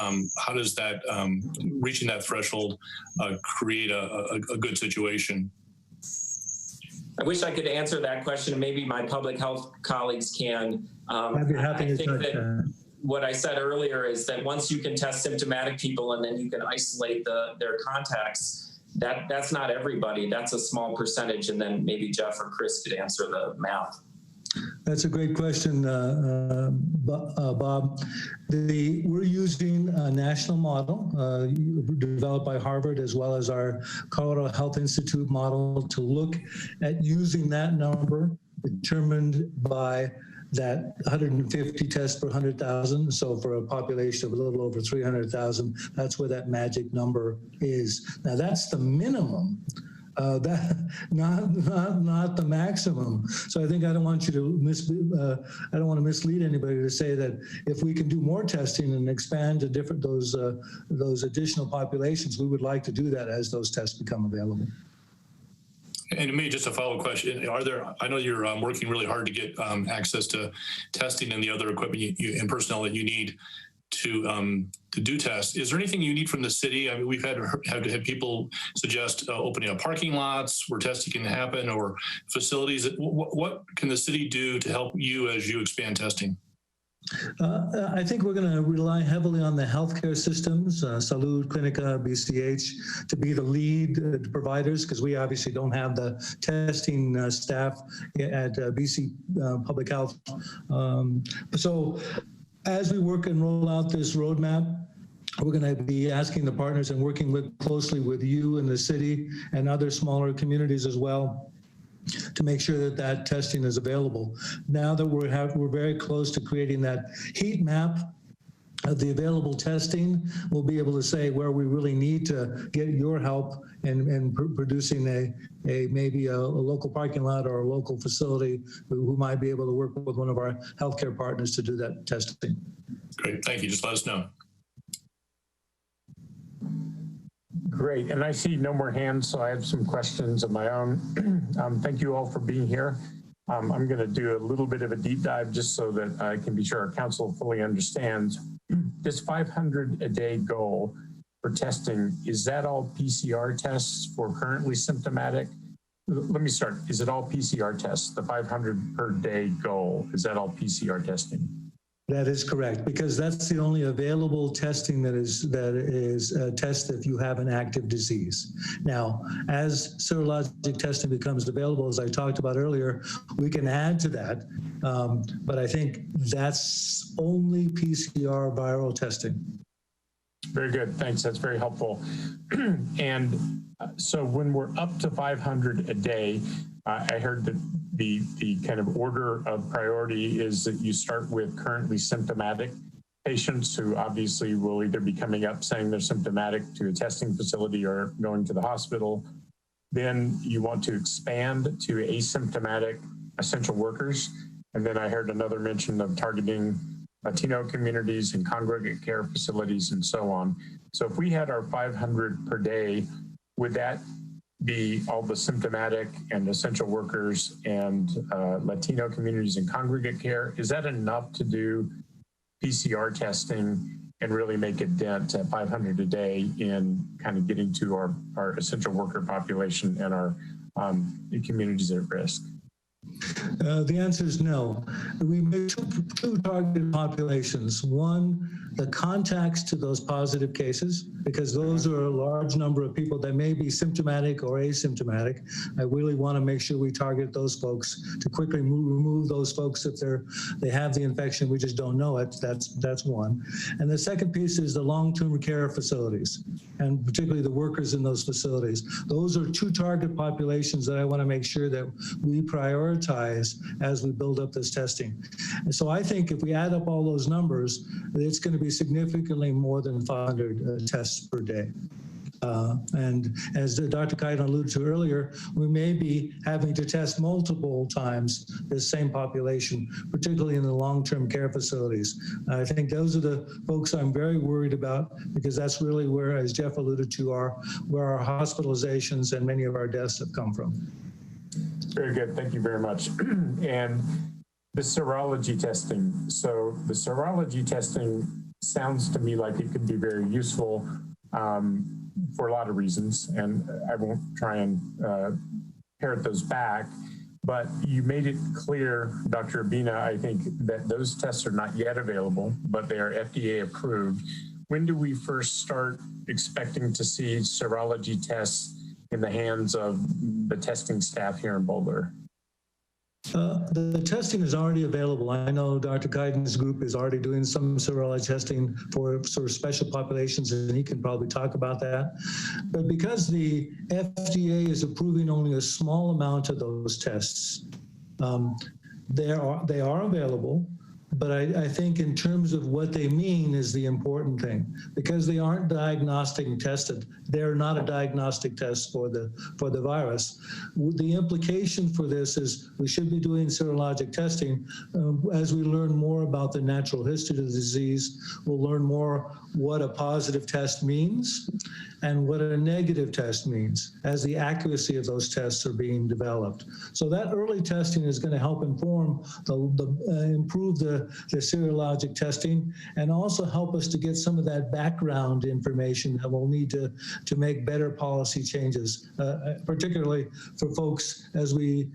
reaching that threshold create a good situation? I wish I could answer that question, and maybe my public health colleagues can. I'd be happy to think touch that. What I said earlier is that once you can test symptomatic people and then you can isolate their contacts, that's not everybody. That's a small percentage, and then maybe Jeff or Chris could answer the math. That's a great question, Bob. We're using a national model developed by Harvard, as well as our Colorado Health Institute model, to look at using that number determined by that 150 tests per 100,000. So for a population of a little over 300,000, that's where that magic number is. Now that's the minimum. That not the maximum. So I think I don't want you to I don't want to mislead anybody to say that if we can do more testing and expand to different those additional populations, we would like to do that as those tests become available. And maybe just a follow-up question: I know you're working really hard to get access to testing and the other equipment and personnel that you need to do tests. Is there anything you need from the city? I mean, we've had people suggest opening up parking lots where testing can happen, or facilities. What can the city do to help you as you expand testing? I think we're going to rely heavily on the healthcare systems, Salud, Clinica, BCH, to be the lead providers, because we obviously don't have the testing staff at BC Public Health. So as we work and roll out this roadmap, we're going to be asking the partners and working closely with you in the city and other smaller communities as well, to make sure that that testing is available. Now that we're very close to creating that heat map of the available testing, we'll be able to say where we really need to get your help in producing a maybe a local parking lot or a local facility who might be able to work with one of our healthcare partners to do that testing. Great, thank you. Just let us know. Great, and I see no more hands, so I have some questions of my own. Thank you all for being here. I'm going to do a little bit of a deep dive just so that I can be sure our council fully understands. This 500 a day goal for testing, is that all PCR tests for currently symptomatic? Let me start. Is it all PCR tests? The 500 per day goal, is that all PCR testing? That is correct, because that's the only available testing that is a test if you have an active disease. Now, as serologic testing becomes available, as I talked about earlier, we can add to that, but I think that's only PCR viral testing. Very good, thanks, that's very helpful. And so when we're up to 500 a day, I heard that the kind of order of priority is that you start with currently symptomatic patients who obviously will either be coming up saying they're symptomatic to a testing facility or going to the hospital. Then you want to expand to asymptomatic essential workers. And then I heard another mention of targeting Latino communities and congregate care facilities and so on. So if we had our 500 per day, would that be all the symptomatic and essential workers and Latino communities and congregate care? Is that enough to do PCR testing and really make a dent at 500 a day in kind of getting to our essential worker population and our communities at risk? The answer is no. We make two targeted populations. One, the contacts to those positive cases, because those are a large number of people that may be symptomatic or asymptomatic. I really want to make sure we target those folks to quickly remove those folks if they have the infection, we just don't know it. That's one. And the second piece is the long-term care facilities, and particularly the workers in those facilities. Those are two target populations that I want to make sure that we prioritize as we build up this testing. And so I think if we add up all those numbers, it's going to be significantly more than 500 tests per day. And as Dr. Kaidan alluded to earlier, we may be having to test multiple times the same population, particularly in the long-term care facilities. I think those are the folks I'm very worried about, because that's really where, as Jeff alluded to, where our hospitalizations and many of our deaths have come from. Very good, thank you very much. And the serology testing. So the serology testing sounds to me like it could be very useful for a lot of reasons, and I won't try and parrot those back, but you made it clear, Dr. Urbina, I think, that those tests are not yet available, but they are FDA approved. When do we first start expecting to see serology tests in the hands of the testing staff here in Boulder? The testing is already available. I know Dr. Kaidan's group is already doing some serology testing for sort of special populations, and he can probably talk about that. But because the FDA is approving only a small amount of those tests, they are available. But I think in terms of what they mean is the important thing, because they aren't diagnostic tested. They're not a diagnostic test for the virus. The implication for this is we should be doing serologic testing. As we learn more about the natural history of the disease, we'll learn more what a positive test means and what a negative test means as the accuracy of those tests are being developed. So that early testing is going to help inform improve the the serologic testing and also help us to get some of that background information that we'll need to make better policy changes, particularly for folks as we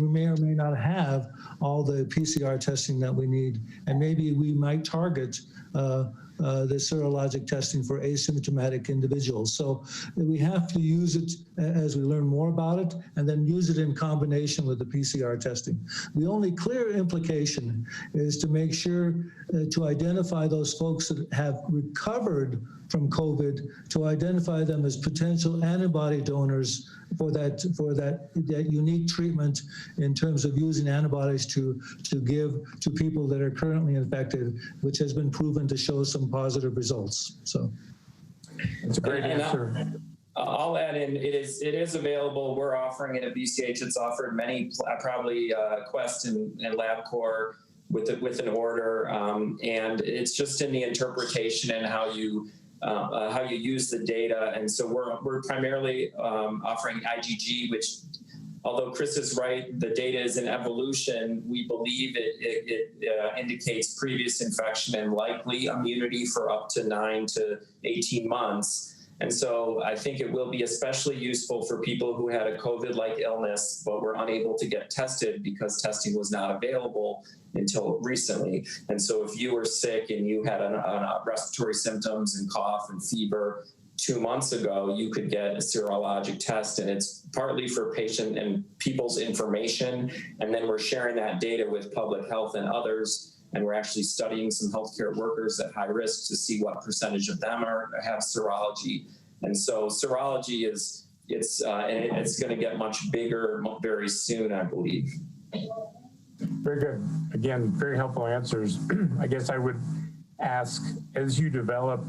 may or may not have all the PCR testing that we need. And maybe we might target the serologic testing for asymptomatic individuals. So we have to use it as we learn more about it, and then use it in combination with the PCR testing. The only clear implication is to make sure to identify those folks that have recovered from COVID, to identify them as potential antibody donors for that unique treatment in terms of using antibodies to give to people that are currently infected, which has been proven to show some positive results. So it's a great answer. I'll add in, it is available. We're offering it at BCH. It's offered many, probably Quest and LabCorp with an order, and it's just in the interpretation and how you use the data. And so we're primarily offering IgG, which, although Chris is right, the data is in evolution. We believe it indicates previous infection and likely immunity for up to 9 to 18 months. And so I think it will be especially useful for people who had a COVID-like illness but were unable to get tested because testing was not available until recently. And so if you were sick and you had respiratory symptoms and cough and fever 2 months ago, you could get a serologic test, and it's partly for patient and people's information. And then we're sharing that data with public health and others. And we're actually studying some healthcare workers at high risk to see what percentage of them have serology. And so serology it's going to get much bigger very soon, I believe. Very good. Again, very helpful answers. I guess I would ask, as you develop,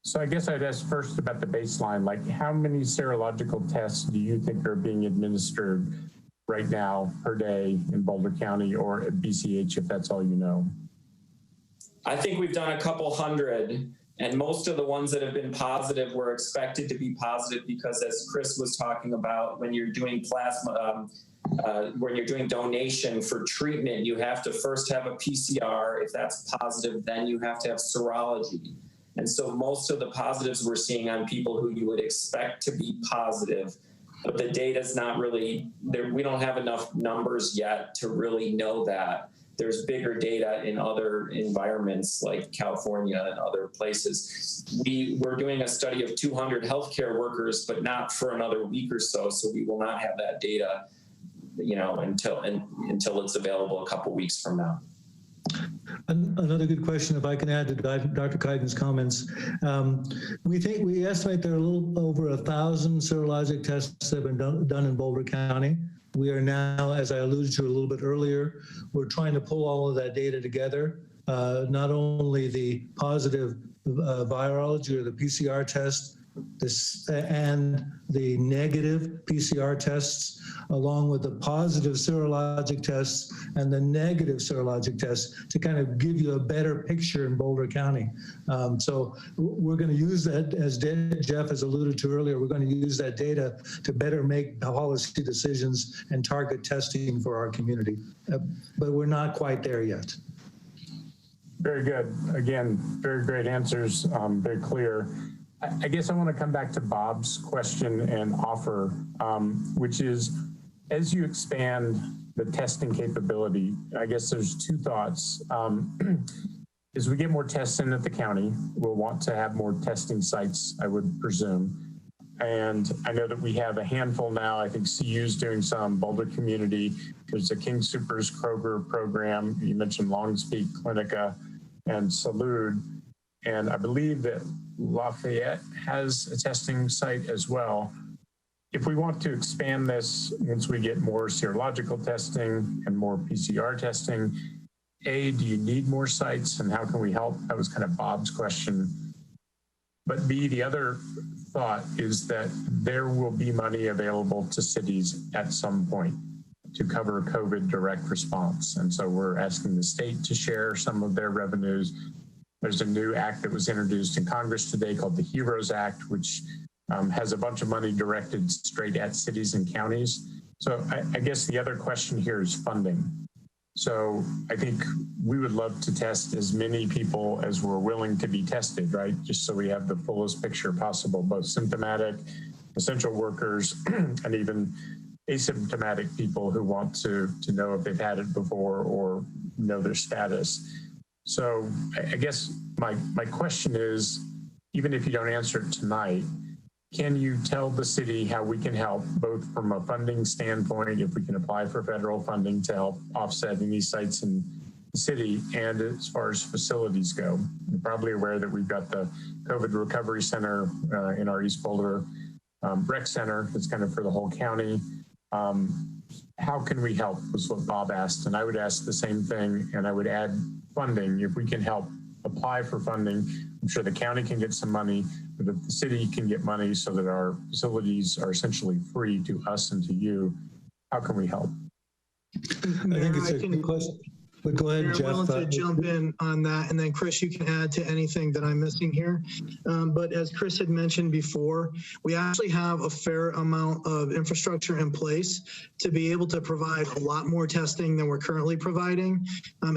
so I guess I'd ask first about the baseline, like how many serological tests do you think are being administered right now per day in Boulder County or at BCH, if that's all you know? I think we've done a couple hundred, and most of the ones that have been positive were expected to be positive because, as Chris was talking about, when you're doing plasma, when you're doing donation for treatment, you have to first have a PCR. If that's positive, then you have to have serology. And so most of the positives we're seeing on people who you would expect to be positive, but the data's not really there. We don't have enough numbers yet to really know that. There's bigger data in other environments like California and other places. We're doing a study of 200 healthcare workers, but not for another week or so. So we will not have that data, until it's available a couple weeks from now. Another good question, if I can add to Dr. Keiden's comments. We estimate there are a little over 1,000 serologic tests that have been done in Boulder County. We are now, as I alluded to a little bit earlier, we're trying to pull all of that data together, not only the positive virology or the PCR test, and the negative PCR tests, along with the positive serologic tests and the negative serologic tests, to kind of give you a better picture in Boulder County. So we're going to use that, as Jeff has alluded to earlier, we're going to use that data to better make policy decisions and target testing for our community. But we're not quite there yet. Very good. Again, very great answers, very clear. I guess I want to come back to Bob's question and offer, which is, as you expand the testing capability, I guess there's two thoughts. As we get more tests in at the county, we'll want to have more testing sites, I would presume. And I know that we have a handful now. I think CU's doing some, Boulder Community. There's the King Soopers Kroger program. You mentioned Longspeak, Clinica, and Salud. And I believe that Lafayette has a testing site as well. If we want to expand this, once we get more serological testing and more PCR testing, A, do you need more sites and how can we help? That was kind of Bob's question. But B, the other thought is that there will be money available to cities at some point to cover COVID direct response. And so we're asking the state to share some of their revenues. There's a new act that was introduced in Congress today called the HEROES Act, which has a bunch of money directed straight at cities and counties. So I guess the other question here is funding. So I think we would love to test as many people as we're willing to be tested, right? Just so we have the fullest picture possible, both symptomatic, essential workers, and even asymptomatic people who want to know if they've had it before or know their status. So I guess my question is, even if you don't answer it tonight, can you tell the city how we can help, both from a funding standpoint, if we can apply for federal funding to help offset any sites in the city, and as far as facilities go? You're probably aware that we've got the COVID Recovery Center in our East Boulder rec center. It's kind of for the whole county. How can we help was what Bob asked. And I would ask the same thing, and I would add funding. If we can help apply for funding, I'm sure the county can get some money, but if the city can get money so that our facilities are essentially free to us and to you, how can we help? I think it's a good question. But go ahead, Jeff. I'm willing to jump in on that, and then Chris, you can add to anything that I'm missing here. But as Chris had mentioned before, we actually have a fair amount of infrastructure in place to be able to provide a lot more testing than we're currently providing.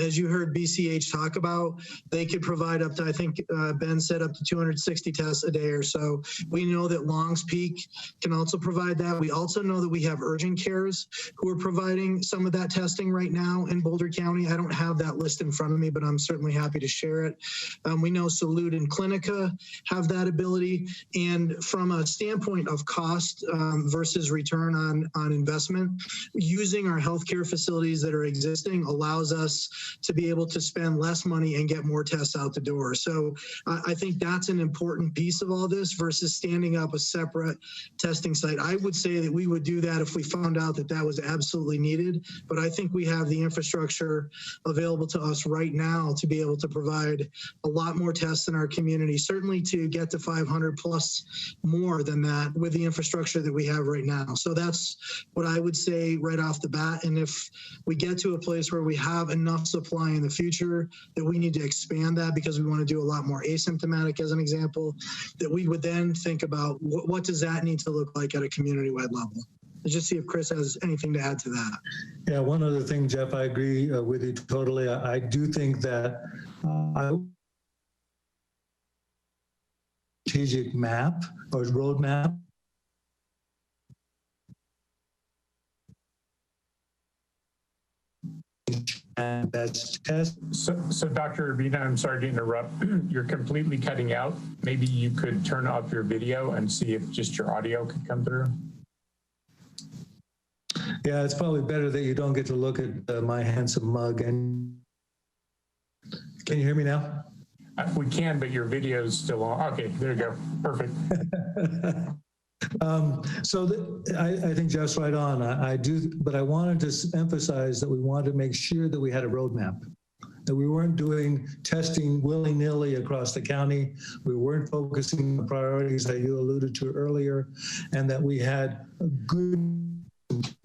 As you heard BCH talk about, they could provide up to, I think Ben said, up to 260 tests a day or so. We know that Longs Peak can also provide that. We also know that we have urgent cares who are providing some of that testing right now in Boulder County. I don't have that list in front of me, but I'm certainly happy to share it. We know Salud and Clinica have that ability. And from a standpoint of cost versus return on investment, using our healthcare facilities that are existing allows us to be able to spend less money and get more tests out the door. So I think that's an important piece of all this versus standing up a separate testing site. I would say that we would do that if we found out that that was absolutely needed, but I think we have the infrastructure available to us right now to be able to provide a lot more tests in our community, certainly to get to 500 plus more than that with the infrastructure that we have right now. So that's what I would say right off the bat. And if we get to a place where we have enough supply in the future that we need to expand that because we want to do a lot more asymptomatic, as an example, that we would then think about what does that need to look like at a community-wide level. Let's just see if Chris has anything to add to that. Yeah, one other thing, Jeff, I agree with you totally. I do think that strategic map or roadmap and that's test. So Dr. Urbina, I'm sorry to interrupt. You're completely cutting out. Maybe you could turn off your video and see if just your audio could come through. Yeah, it's probably better that you don't get to look at my handsome mug. And can you hear me now? We can, but your video is still on. Okay, there you go. Perfect. I think Jeff's right on. I do, but I wanted to emphasize that we wanted to make sure that we had a roadmap, that we weren't doing testing willy-nilly across the county. We weren't focusing on the priorities that you alluded to earlier, and that we had a good,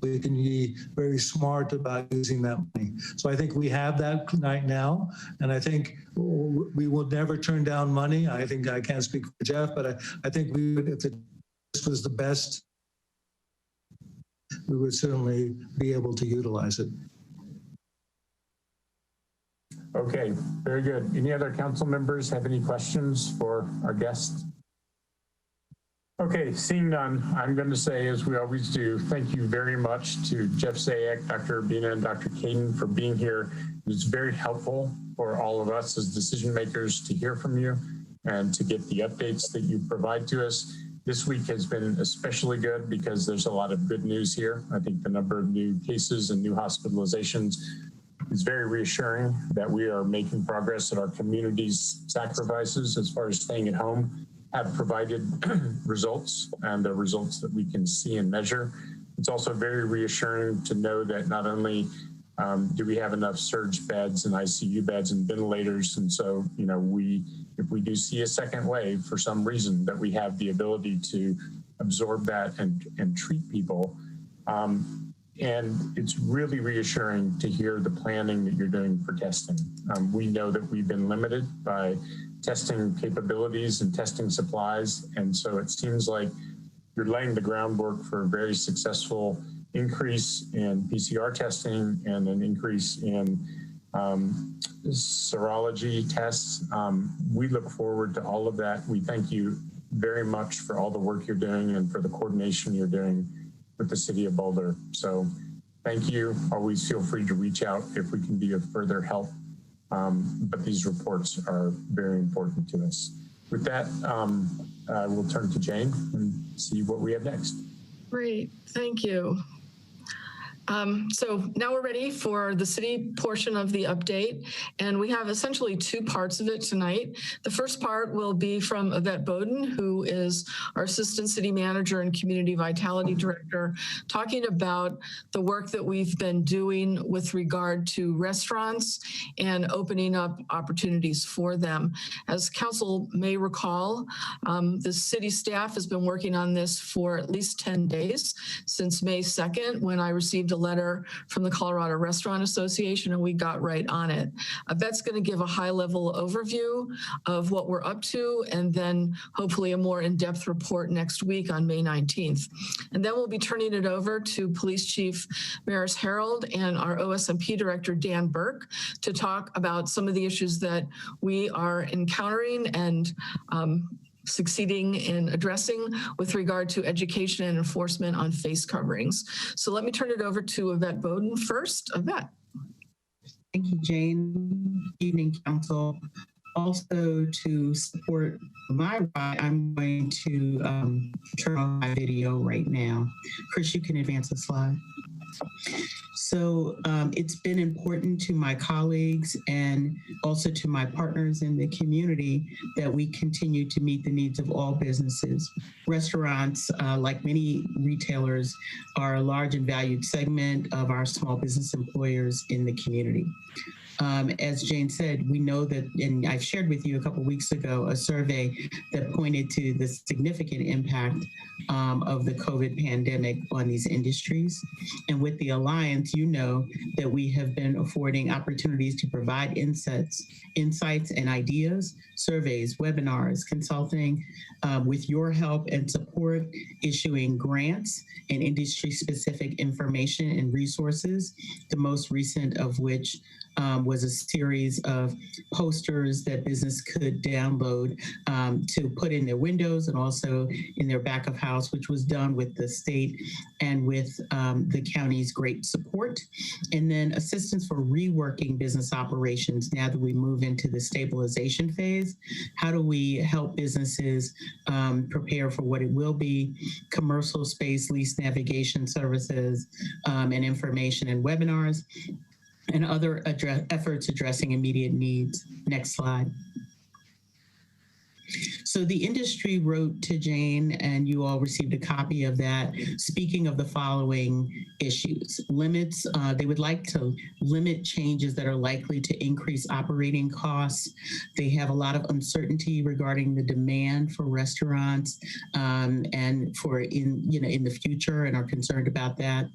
we can be very smart about using that money. So I think we have that right now, and I think we will never turn down money. I think I can't speak for Jeff, but I think we would, if this was the best, we would certainly be able to utilize it. Okay, very good. Any other council members have any questions for our guests? Okay, seeing none, I'm going to say, as we always do, thank you very much to Jeff Zayak, Dr. Urbina, and Dr. Kadin for being here. It was very helpful for all of us as decision makers to hear from you and to get the updates that you provide to us. This week has been especially good because there's a lot of good news here. I think the number of new cases and new hospitalizations is very reassuring that we are making progress, and our community's sacrifices as far as staying at home have provided results, and the results that we can see and measure. It's also very reassuring to know that not only do we have enough surge beds and ICU beds and ventilators, and so, you know, if we do see a second wave for some reason, that we have the ability to absorb that and treat people. And it's really reassuring to hear the planning that you're doing for testing. We know that we've been limited by testing capabilities and testing supplies. And so it seems like you're laying the groundwork for a very successful increase in PCR testing and an increase in serology tests. We look forward to all of that. We thank you very much for all the work you're doing and for the coordination you're doing with the City of Boulder. So thank you. Always feel free to reach out if we can be of further help. But these reports are very important to us. With that, we'll turn to Jane and see what we have next. Great, thank you. So now we're ready for the city portion of the update, and we have essentially two parts of it tonight. The first part will be from Yvette Bowden, who is our Assistant City Manager and Community Vitality Director, talking about the work that we've been doing with regard to restaurants and opening up opportunities for them. As Council may recall, the city staff has been working on this for at least 10 days since May 2nd, when I received a letter from the Colorado Restaurant Association, and we got right on it. Yvette's going to give a high-level overview of what we're up to, and then hopefully a more in-depth report next week on May 19th. And then we'll be turning it over to Police Chief Maris Harold and our OSMP Director, Dan Burke, to talk about some of the issues that we are encountering and succeeding in addressing with regard to education and enforcement on face coverings. So let me turn it over to Yvette Bowden first. Yvette. Thank you, Jane. Evening, Council. Also, to support my ride, I'm going to turn on my video right now. Chris, you can advance the slide. So it's been important to my colleagues and also to my partners in the community that we continue to meet the needs of all businesses. Restaurants, like many retailers, are a large and valued segment of our small business employers in the community. As Jane said, we know that, and I've shared with you a couple weeks ago, a survey that pointed to the significant impact of the COVID pandemic on these industries. And with the Alliance, you know that we have been affording opportunities to provide insights and ideas, surveys, webinars, consulting with your help and support, issuing grants and industry-specific information and resources, the most recent of which was a series of posters that business could download to put in their windows and also in their back of house, which was done with the state and with the county's great support. And then assistance for reworking business operations now that we move into the stabilization phase. How do we help businesses prepare for what it will be? Commercial space, lease navigation services, and information and webinars, and other efforts addressing immediate needs. Next slide. So the industry wrote to Jane, and you all received a copy of that, speaking of the following issues. Limits, they would like to limit changes that are likely to increase operating costs. They have a lot of uncertainty regarding the demand for restaurants and for in the future, and are concerned about that.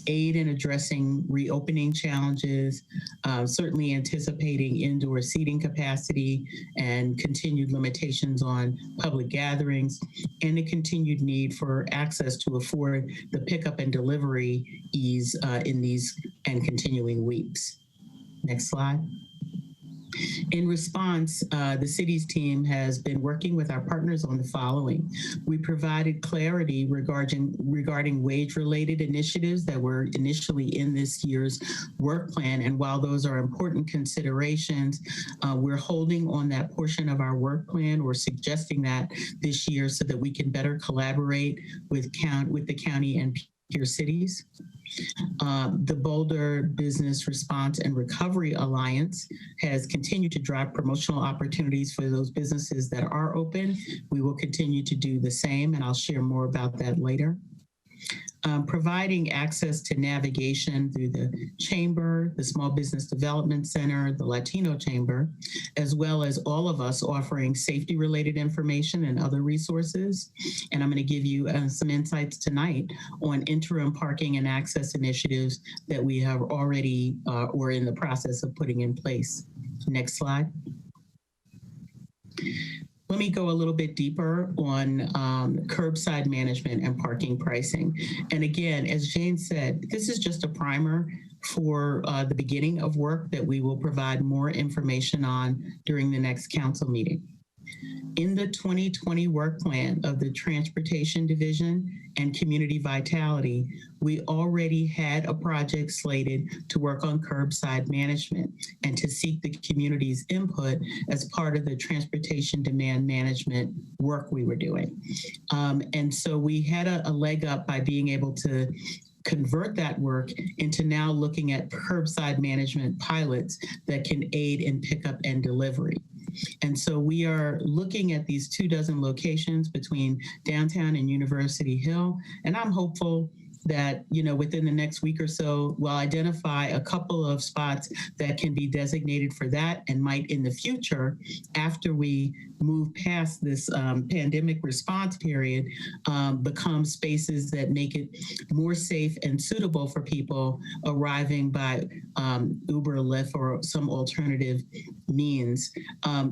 Aid in addressing reopening challenges, certainly anticipating indoor seating capacity and continued limitations on public gatherings, and a continued need for access to afford the pickup and delivery ease in these and continuing weeks. Next slide. In response, the city's team has been working with our partners on the following. We provided clarity regarding wage-related initiatives that were initially in this year's work plan. And while those are important considerations, we're holding on that portion of our work plan or suggesting that this year so that we can better collaborate with the county and peer cities. The Boulder Business Response and Recovery Alliance has continued to drive promotional opportunities for those businesses that are open. We will continue to do the same, and I'll share more about that later. Providing access to navigation through the Chamber, the Small Business Development Center, the Latino Chamber, as well as all of us offering safety-related information and other resources. And I'm going to give you some insights tonight on interim parking and access initiatives that we have already or in the process of putting in place. Next slide. Let me go a little bit deeper on curbside management and parking pricing. And again, as Jane said, this is just a primer for the beginning of work that we will provide more information on during the next council meeting. In the 2020 work plan of the Transportation Division and Community Vitality, we already had a project slated to work on curbside management and to seek the community's input as part of the transportation demand management work we were doing. And so we had a leg up by being able to convert that work into now looking at curbside management pilots that can aid in pickup and delivery. And so we are looking at these 24 locations between downtown and University Hill. And I'm hopeful that, within the next week or so, we'll identify a couple of spots that can be designated for that and might in the future, after we move past this pandemic response period, become spaces that make it more safe and suitable for people arriving by Uber, Lyft, or some alternative means.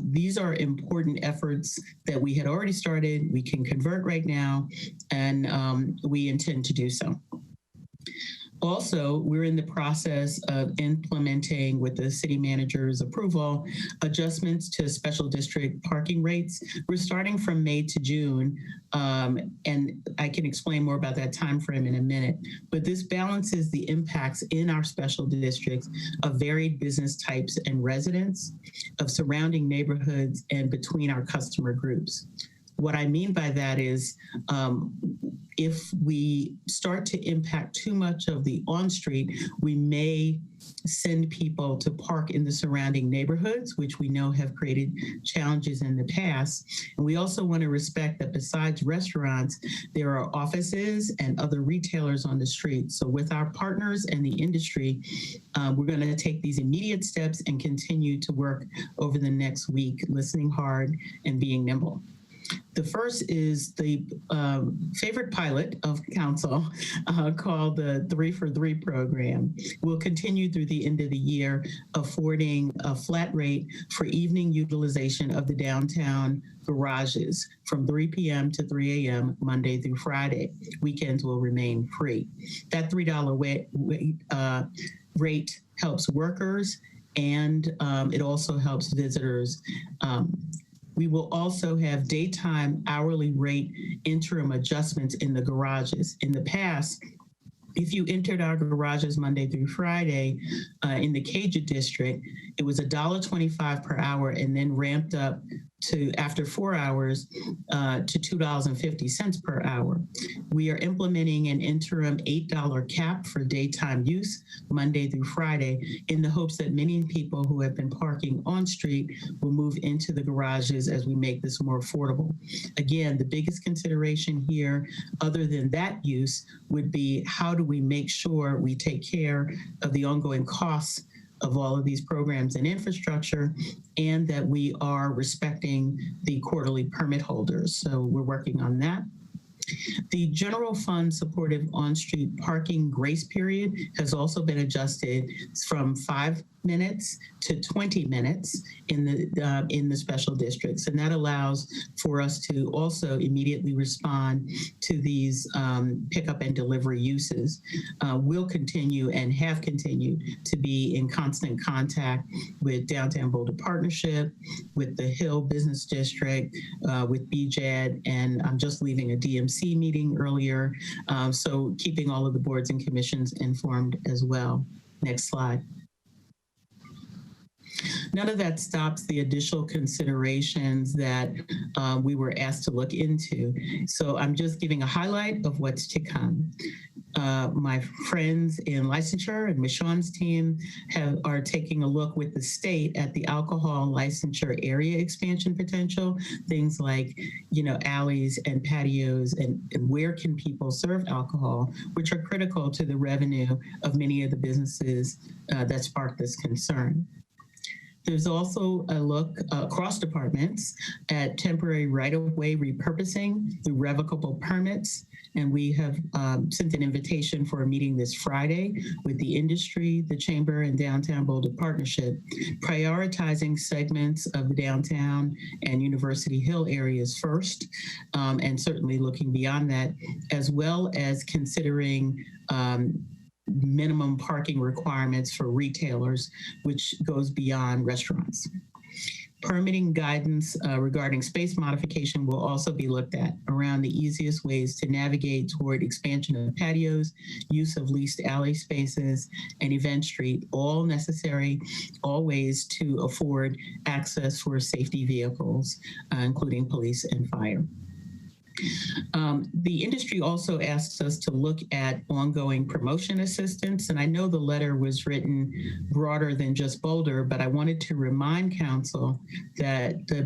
These are important efforts that we had already started. We can convert right now, and we intend to do so. Also, we're in the process of implementing, with the city manager's approval, adjustments to special district parking rates. We're starting from May to June, and I can explain more about that time frame in a minute. But this balances the impacts in our special districts of varied business types and residents, of surrounding neighborhoods, and between our customer groups. What I mean by that is, if we start to impact too much of the on-street, we may send people to park in the surrounding neighborhoods, which we know have created challenges in the past. And we also want to respect that besides restaurants, there are offices and other retailers on the street. So with our partners and the industry, we're going to take these immediate steps and continue to work over the next week, listening hard and being nimble. The first is the favorite pilot of council called the 3 for 3 program. We'll continue through the end of the year, affording a flat rate for evening utilization of the downtown garages from 3 p.m. to 3 a.m. Monday through Friday. Weekends will remain free. That $3 rate helps workers, and it also helps visitors. We will also have daytime hourly rate interim adjustments in the garages. In the past, if you entered our garages Monday through Friday in the Cajun district, it was $1.25 per hour and then ramped up to, after 4 hours, to $2.50 per hour. We are implementing an interim $8 cap for daytime use Monday through Friday in the hopes that many people who have been parking on street will move into the garages as we make this more affordable. Again, the biggest consideration here, other than that use, would be how do we make sure we take care of the ongoing costs of all of these programs and infrastructure, and that we are respecting the quarterly permit holders. So we're working on that. The general fund supportive on-street parking grace period has also been adjusted from 5 minutes to 20 minutes in the special districts. And that allows for us to also immediately respond to these pickup and delivery uses. We'll continue and have continued to be in constant contact with Downtown Boulder Partnership, with the Hill Business District, with BJAD, and I'm just leaving a DMC meeting earlier. So keeping all of the boards and commissions informed as well. Next slide. None of that stops the additional considerations that we were asked to look into. So I'm just giving a highlight of what's to come. My friends in licensure and Michonne's team are taking a look with the state at the alcohol licensure area expansion potential, things like, alleys and patios, and where can people serve alcohol, which are critical to the revenue of many of the businesses that spark this concern. There's also a look across departments at temporary right-of-way repurposing through revocable permits. And we have sent an invitation for a meeting this Friday with the industry, the Chamber, and Downtown Boulder Partnership, prioritizing segments of the downtown and University Hill areas first, and certainly looking beyond that, as well as considering minimum parking requirements for retailers, which goes beyond restaurants. Permitting guidance regarding space modification will also be looked at around the easiest ways to navigate toward expansion of patios, use of leased alley spaces, and Event Street, all necessary, all ways to afford access for safety vehicles, including police and fire. The industry also asks us to look at ongoing promotion assistance, and I know the letter was written broader than just Boulder, but I wanted to remind Council that the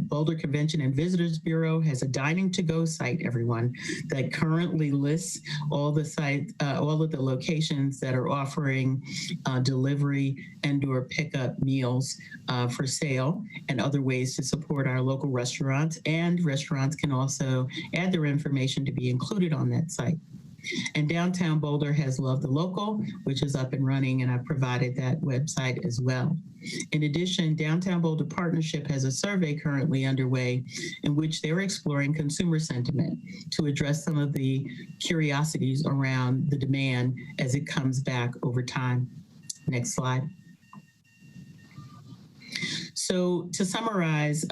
Boulder Convention and Visitors Bureau has a dining to go site, everyone, that currently lists all the sites, all of the locations that are offering delivery and/or pickup meals for sale, and other ways to support our local restaurants. And restaurants can also add their information to be included on that site. And Downtown Boulder has Love the Local, which is up and running, and I provided that website as well. In addition, Downtown Boulder Partnership has a survey currently underway in which they're exploring consumer sentiment to address some of the curiosities around the demand as it comes back over time. Next slide. So to summarize,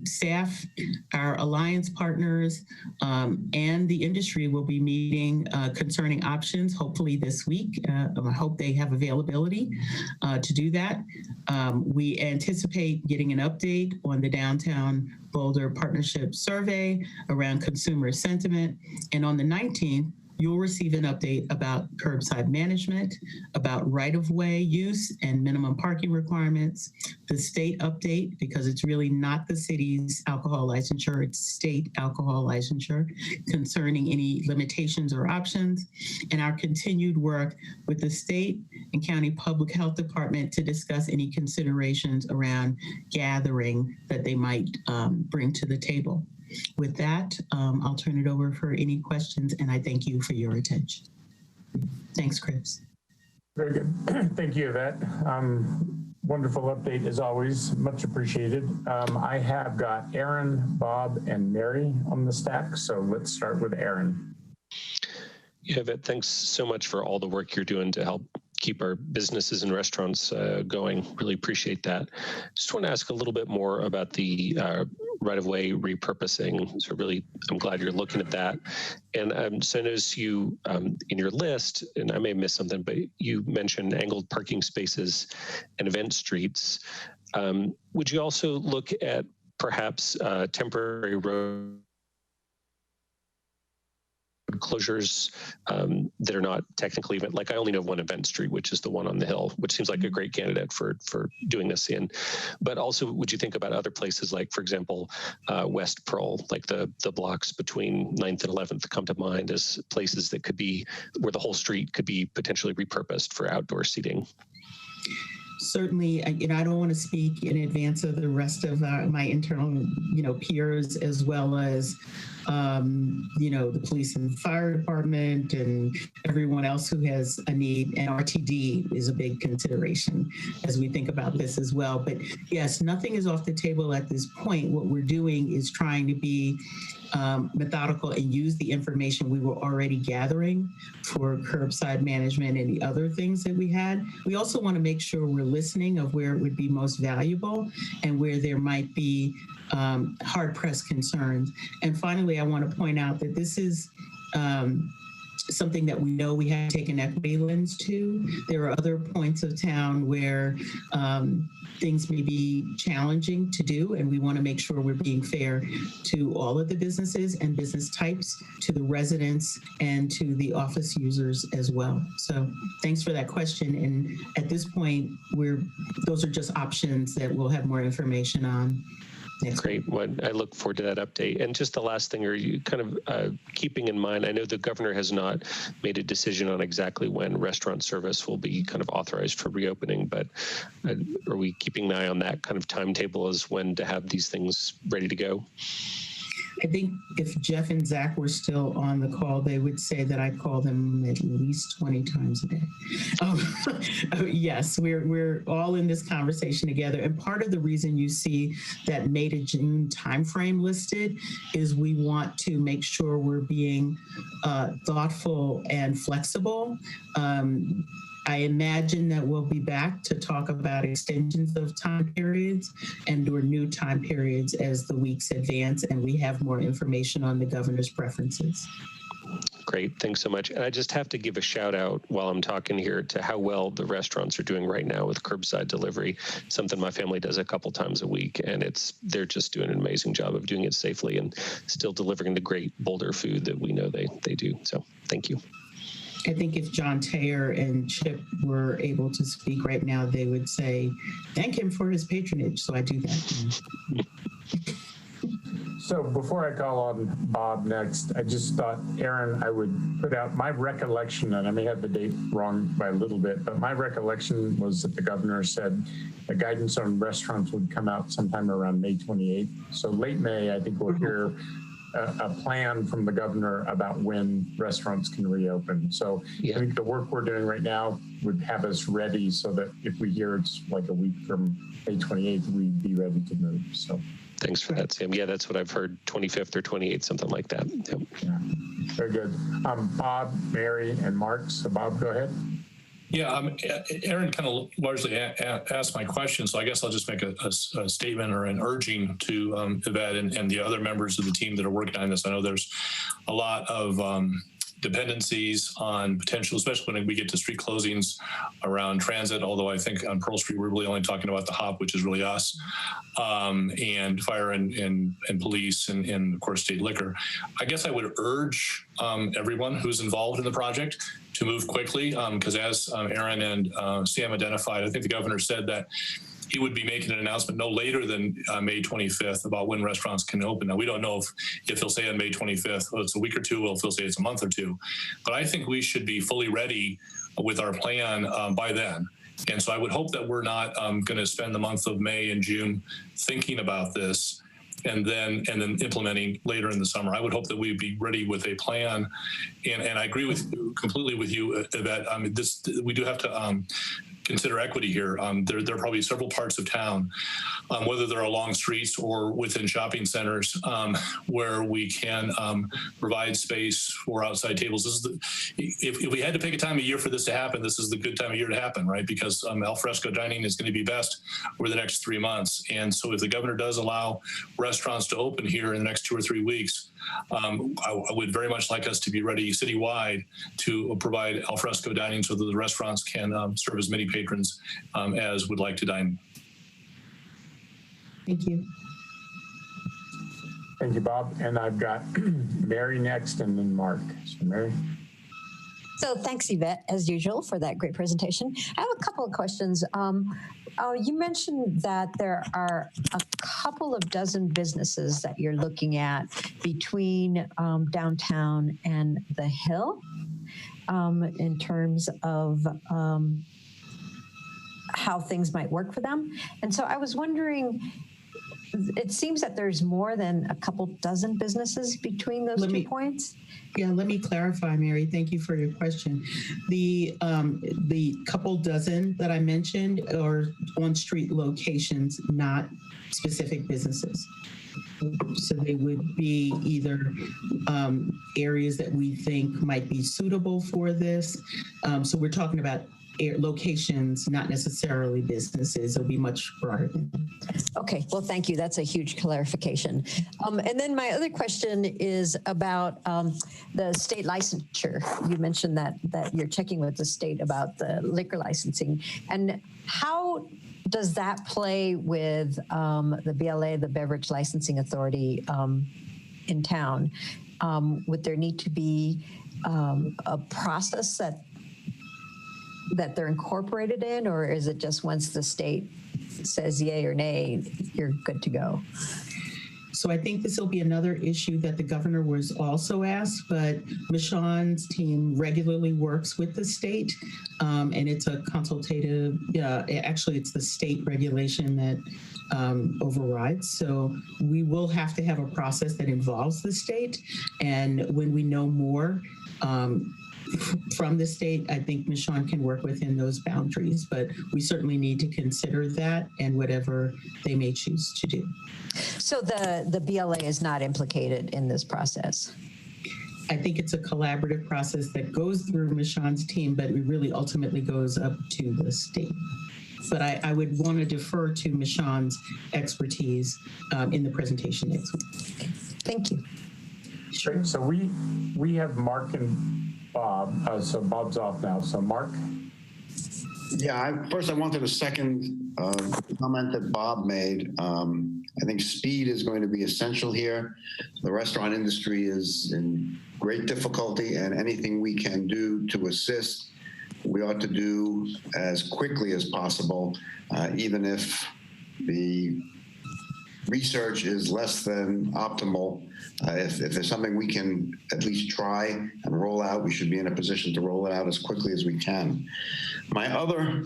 staff, our alliance partners, and the industry will be meeting concerning options, hopefully this week. I hope they have availability to do that. We anticipate getting an update on the Downtown Boulder Partnership Survey around consumer sentiment. And on the 19th, you'll receive an update about curbside management, about right-of-way use and minimum parking requirements, the state update, because it's really not the city's alcohol licensure, it's state alcohol licensure, concerning any limitations or options, and our continued work with the state and county public health department to discuss any considerations around gathering that they might bring to the table. With that, I'll turn it over for any questions, and I thank you for your attention. Thanks, Chris. Very good. Thank you, Yvette. Wonderful update as always, much appreciated. I have got Aaron, Bob, and Mary on the stack, so let's start with Aaron. Yeah, Yvette, thanks so much for all the work you're doing to help keep our businesses and restaurants going. Really appreciate that. Just want to ask a little bit more about the right-of-way repurposing. So really, I'm glad you're looking at that. And so I noticed you, in your list, and I may have missed something, but you mentioned angled parking spaces and event streets. Would you also look at perhaps temporary road closures that are not technically event, like I only know one event street, which is the one on the hill, which seems like a great candidate for doing this in. But also, would you think about other places like, for example, West Pearl, like the blocks between 9th and 11th come to mind as places that could be, where the whole street could be potentially repurposed for outdoor seating? Certainly, I don't want to speak in advance of the rest of my internal, peers, as well as, the police and fire department and everyone else who has a need. And RTD is a big consideration as we think about this as well. But yes, nothing is off the table at this point. What we're doing is trying to be methodical and use the information we were already gathering for curbside management and the other things that we had. We also want to make sure we're listening of where it would be most valuable and where there might be hard-pressed concerns. And finally, I want to point out that this is something that we know we have taken equity lens to. There are other points of town where things may be challenging to do, and we want to make sure we're being fair to all of the businesses and business types, to the residents, and to the office users as well. So thanks for that question. And at this point, those are just options that we'll have more information on Great. Well, I look forward to that update. And just the last thing, are you kind of keeping in mind, I know the governor has not made a decision on exactly when restaurant service will be kind of authorized for reopening, but are we keeping an eye on that kind of timetable as when to have these things ready to go? I think if Jeff and Zach were still on the call, they would say that I call them at least 20 times a day. Yes, we're all in this conversation together. And part of the reason you see that May to June timeframe listed is we want to make sure we're being thoughtful and flexible. I imagine that we'll be back to talk about extensions of time periods and/or new time periods as the weeks advance and we have more information on the governor's preferences. Great, thanks so much. And I just have to give a shout out while I'm talking here to how well the restaurants are doing right now with curbside delivery, something my family does a couple times a week, and they're just doing an amazing job of doing it safely and still delivering the great Boulder food that we know they do. So thank you. I think if John Taylor and Chip were able to speak right now, they would say, thank him for his patronage. So I do that. So before I call on Bob next, I just thought, Aaron, I would put out my recollection, and I may have the date wrong by a little bit, but my recollection was that the governor said the guidance on restaurants would come out sometime around May 28th. So late May, I think we'll hear a plan from the governor about when restaurants can reopen. So I think the work we're doing right now would have us ready so that if we hear it's like a week from May 28th, we'd be ready to move. So thanks for that, Sam. Yeah, that's what I've heard, 25th or 28th, something like that. Yep. Yeah, very good. Bob, Mary, and Mark. So Bob, go ahead. Yeah, Aaron kind of largely asked my question, so I guess I'll just make a statement or an urging to Yvette and the other members of the team that are working on this. I know there's a lot of dependencies on potential, especially when we get to street closings around transit, although I think on Pearl Street, we're really only talking about the HOP, which is really us, and fire and police and of course, state liquor. I guess I would urge everyone who's involved in the project to move quickly, because as Aaron and Sam identified, I think the governor said that he would be making an announcement no later than May 25th about when restaurants can open. Now, we don't know if he'll say on May 25th, well, it's a week or two, or if he'll say it's a month or two. But I think we should be fully ready with our plan by then. And so I would hope that we're not going to spend the month of May and June thinking about this and then implementing later in the summer. I would hope that we'd be ready with a plan. And I agree completely with you, Yvette. We do have to consider equity here. There are probably several parts of town, whether they're along streets or within shopping centers, where we can provide space for outside tables. This is if we had to pick a time of year for this to happen, this is the good time of year to happen, right? Because alfresco dining is going to be best over the next 3 months. And so if the governor does allow restaurants to open here in the next 2 or 3 weeks, I would very much like us to be ready citywide to provide alfresco dining so that the restaurants can serve as many patrons as would like to dine. Thank you. Thank you, Bob. And I've got Mary next and then Mark. So Mary. So thanks, Yvette, as usual, for that great presentation. I have a couple of questions. You mentioned that there are a couple of dozen businesses that you're looking at between downtown and the Hill in terms of how things might work for them. And so I was wondering, it seems that there's more than a couple dozen businesses between those 2 points. Yeah, let me clarify, Mary. Thank you for your question. The couple dozen that I mentioned are on-street locations, not specific businesses. So they would be either areas that we think might be suitable for this. So we're talking about locations, not necessarily businesses. It'll be much broader than that. Okay, well, thank you. That's a huge clarification. And then my other question is about the state licensure. You mentioned that you're checking with the state about the liquor licensing. And how does that play with the BLA, the Beverage Licensing Authority in town? Would there need to be a process that they're incorporated in, or is it just once the state says yay or nay, you're good to go? So I think this will be another issue that the governor was also asked, but Michonne's team regularly works with the state, and it's a consultative, actually it's the state regulation that overrides. So we will have to have a process that involves the state. And when we know more from the state, I think Michonne can work within those boundaries, but we certainly need to consider that and whatever they may choose to do. So the BLA is not implicated in this process? I think it's a collaborative process that goes through Michonne's team, but it really ultimately goes up to the state. But I would want to defer to Michonne's expertise in the presentation next week. Thank you. Sure. So we have Mark and Bob. So Bob's off now. So Mark. Yeah, first I wanted to second comment that Bob made. I think speed is going to be essential here. The restaurant industry is in great difficulty, and anything we can do to assist, we ought to do as quickly as possible, even if the research is less than optimal. If there's something we can at least try and roll out, we should be in a position to roll it out as quickly as we can. My other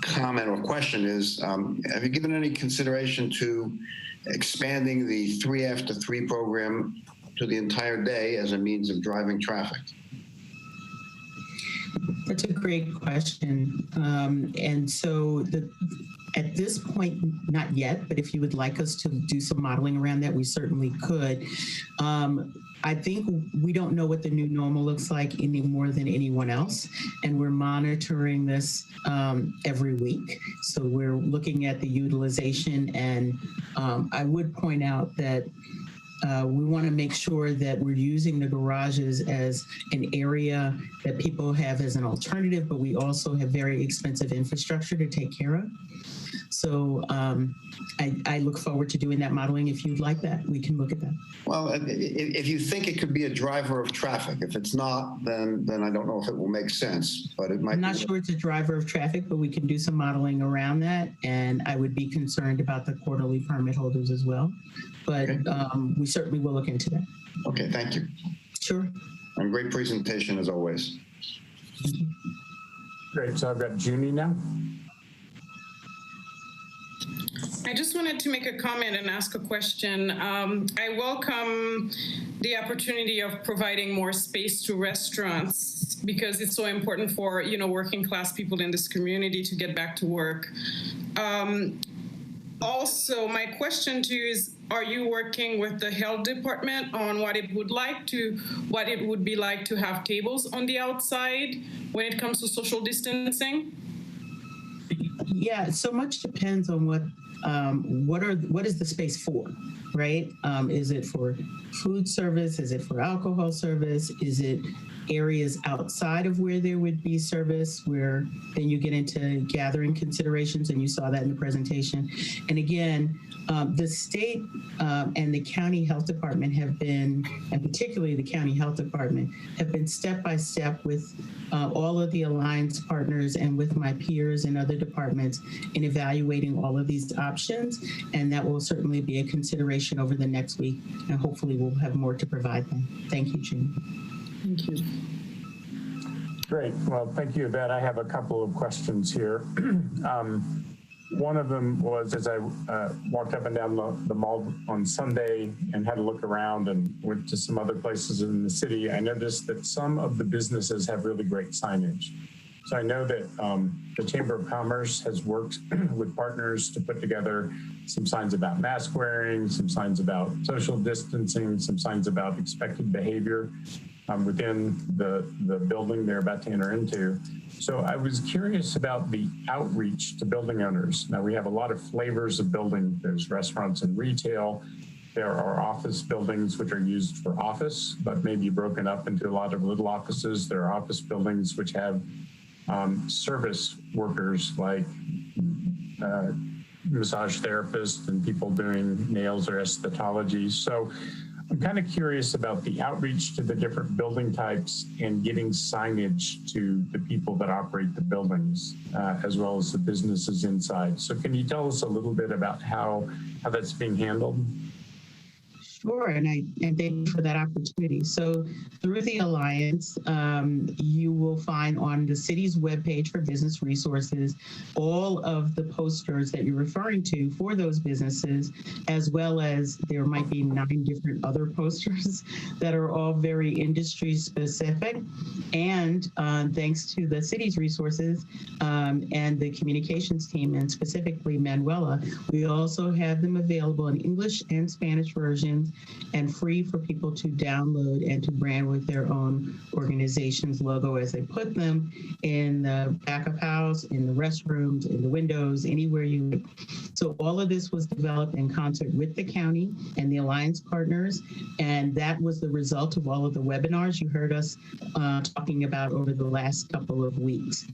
comment or question is, have you given any consideration to expanding the 3 after 3 program to the entire day as a means of driving traffic? That's a great question. And so at this point, not yet, but if you would like us to do some modeling around that, we certainly could. I think we don't know what the new normal looks like any more than anyone else, and we're monitoring this every week. So we're looking at the utilization, and I would point out that we want to make sure that we're using the garages as an area that people have as an alternative, but we also have very expensive infrastructure to take care of. So I look forward to doing that modeling. If you'd like that, we can look at that. Well, if you think it could be a driver of traffic, if it's not, then I don't know if it will make sense, but it might. I'm not sure it's a driver of traffic, but we can do some modeling around that. And I would be concerned about the quarterly permit holders as well. But we certainly will look into that. Okay, thank you. Sure. And great presentation as always. Thank you. Great. So I've got Junie now. I just wanted to make a comment and ask a question. I welcome the opportunity of providing more space to restaurants because it's so important for, working class people in this community to get back to work. Also, my question to you is, are you working with the health department on what it would be like to have tables on the outside when it comes to social distancing? Yeah, so much depends on what is the space for, right? Is it for food service? Is it for alcohol service? Is it areas outside of where there would be service, where then you get into gathering considerations, and you saw that in the presentation. And again, the state and the county health department have been, and particularly the county health department, have been step by step with all of the alliance partners and with my peers and other departments in evaluating all of these options. And that will certainly be a consideration over the next week. And hopefully we'll have more to provide them. Thank you, June. Thank you. Great. Well, thank you, Yvette. I have a couple of questions here. One of them was, as I walked up and down the mall on Sunday and had a look around and went to some other places in the city, I noticed that some of the businesses have really great signage. So I know that the Chamber of Commerce has worked with partners to put together some signs about mask wearing, some signs about social distancing, some signs about expected behavior within the building they're about to enter into. So I was curious about the outreach to building owners. Now we have a lot of flavors of building. There's restaurants and retail. There are office buildings which are used for office, but maybe broken up into a lot of little offices. There are office buildings which have service workers like massage therapists and people doing nails or aesthetiology. So I'm kind of curious about the outreach to the different building types and getting signage to the people that operate the buildings, as well as the businesses inside. So can you tell us a little bit about how that's being handled? Sure, and thank you for that opportunity. So through the Alliance, you will find on the city's webpage for business resources all of the posters that you're referring to for those businesses, as well as there might be 9 different other posters that are all very industry specific. And thanks to the city's resources and the communications team, and specifically Manuela, we also have them available in English and Spanish versions and free for people to download and to brand with their own organization's logo as they put them in the back of house, in the restrooms, in the windows, anywhere you. So all of this was developed in concert with the county and the Alliance partners, and that was the result of all of the webinars you heard us talking about over the last couple of weeks.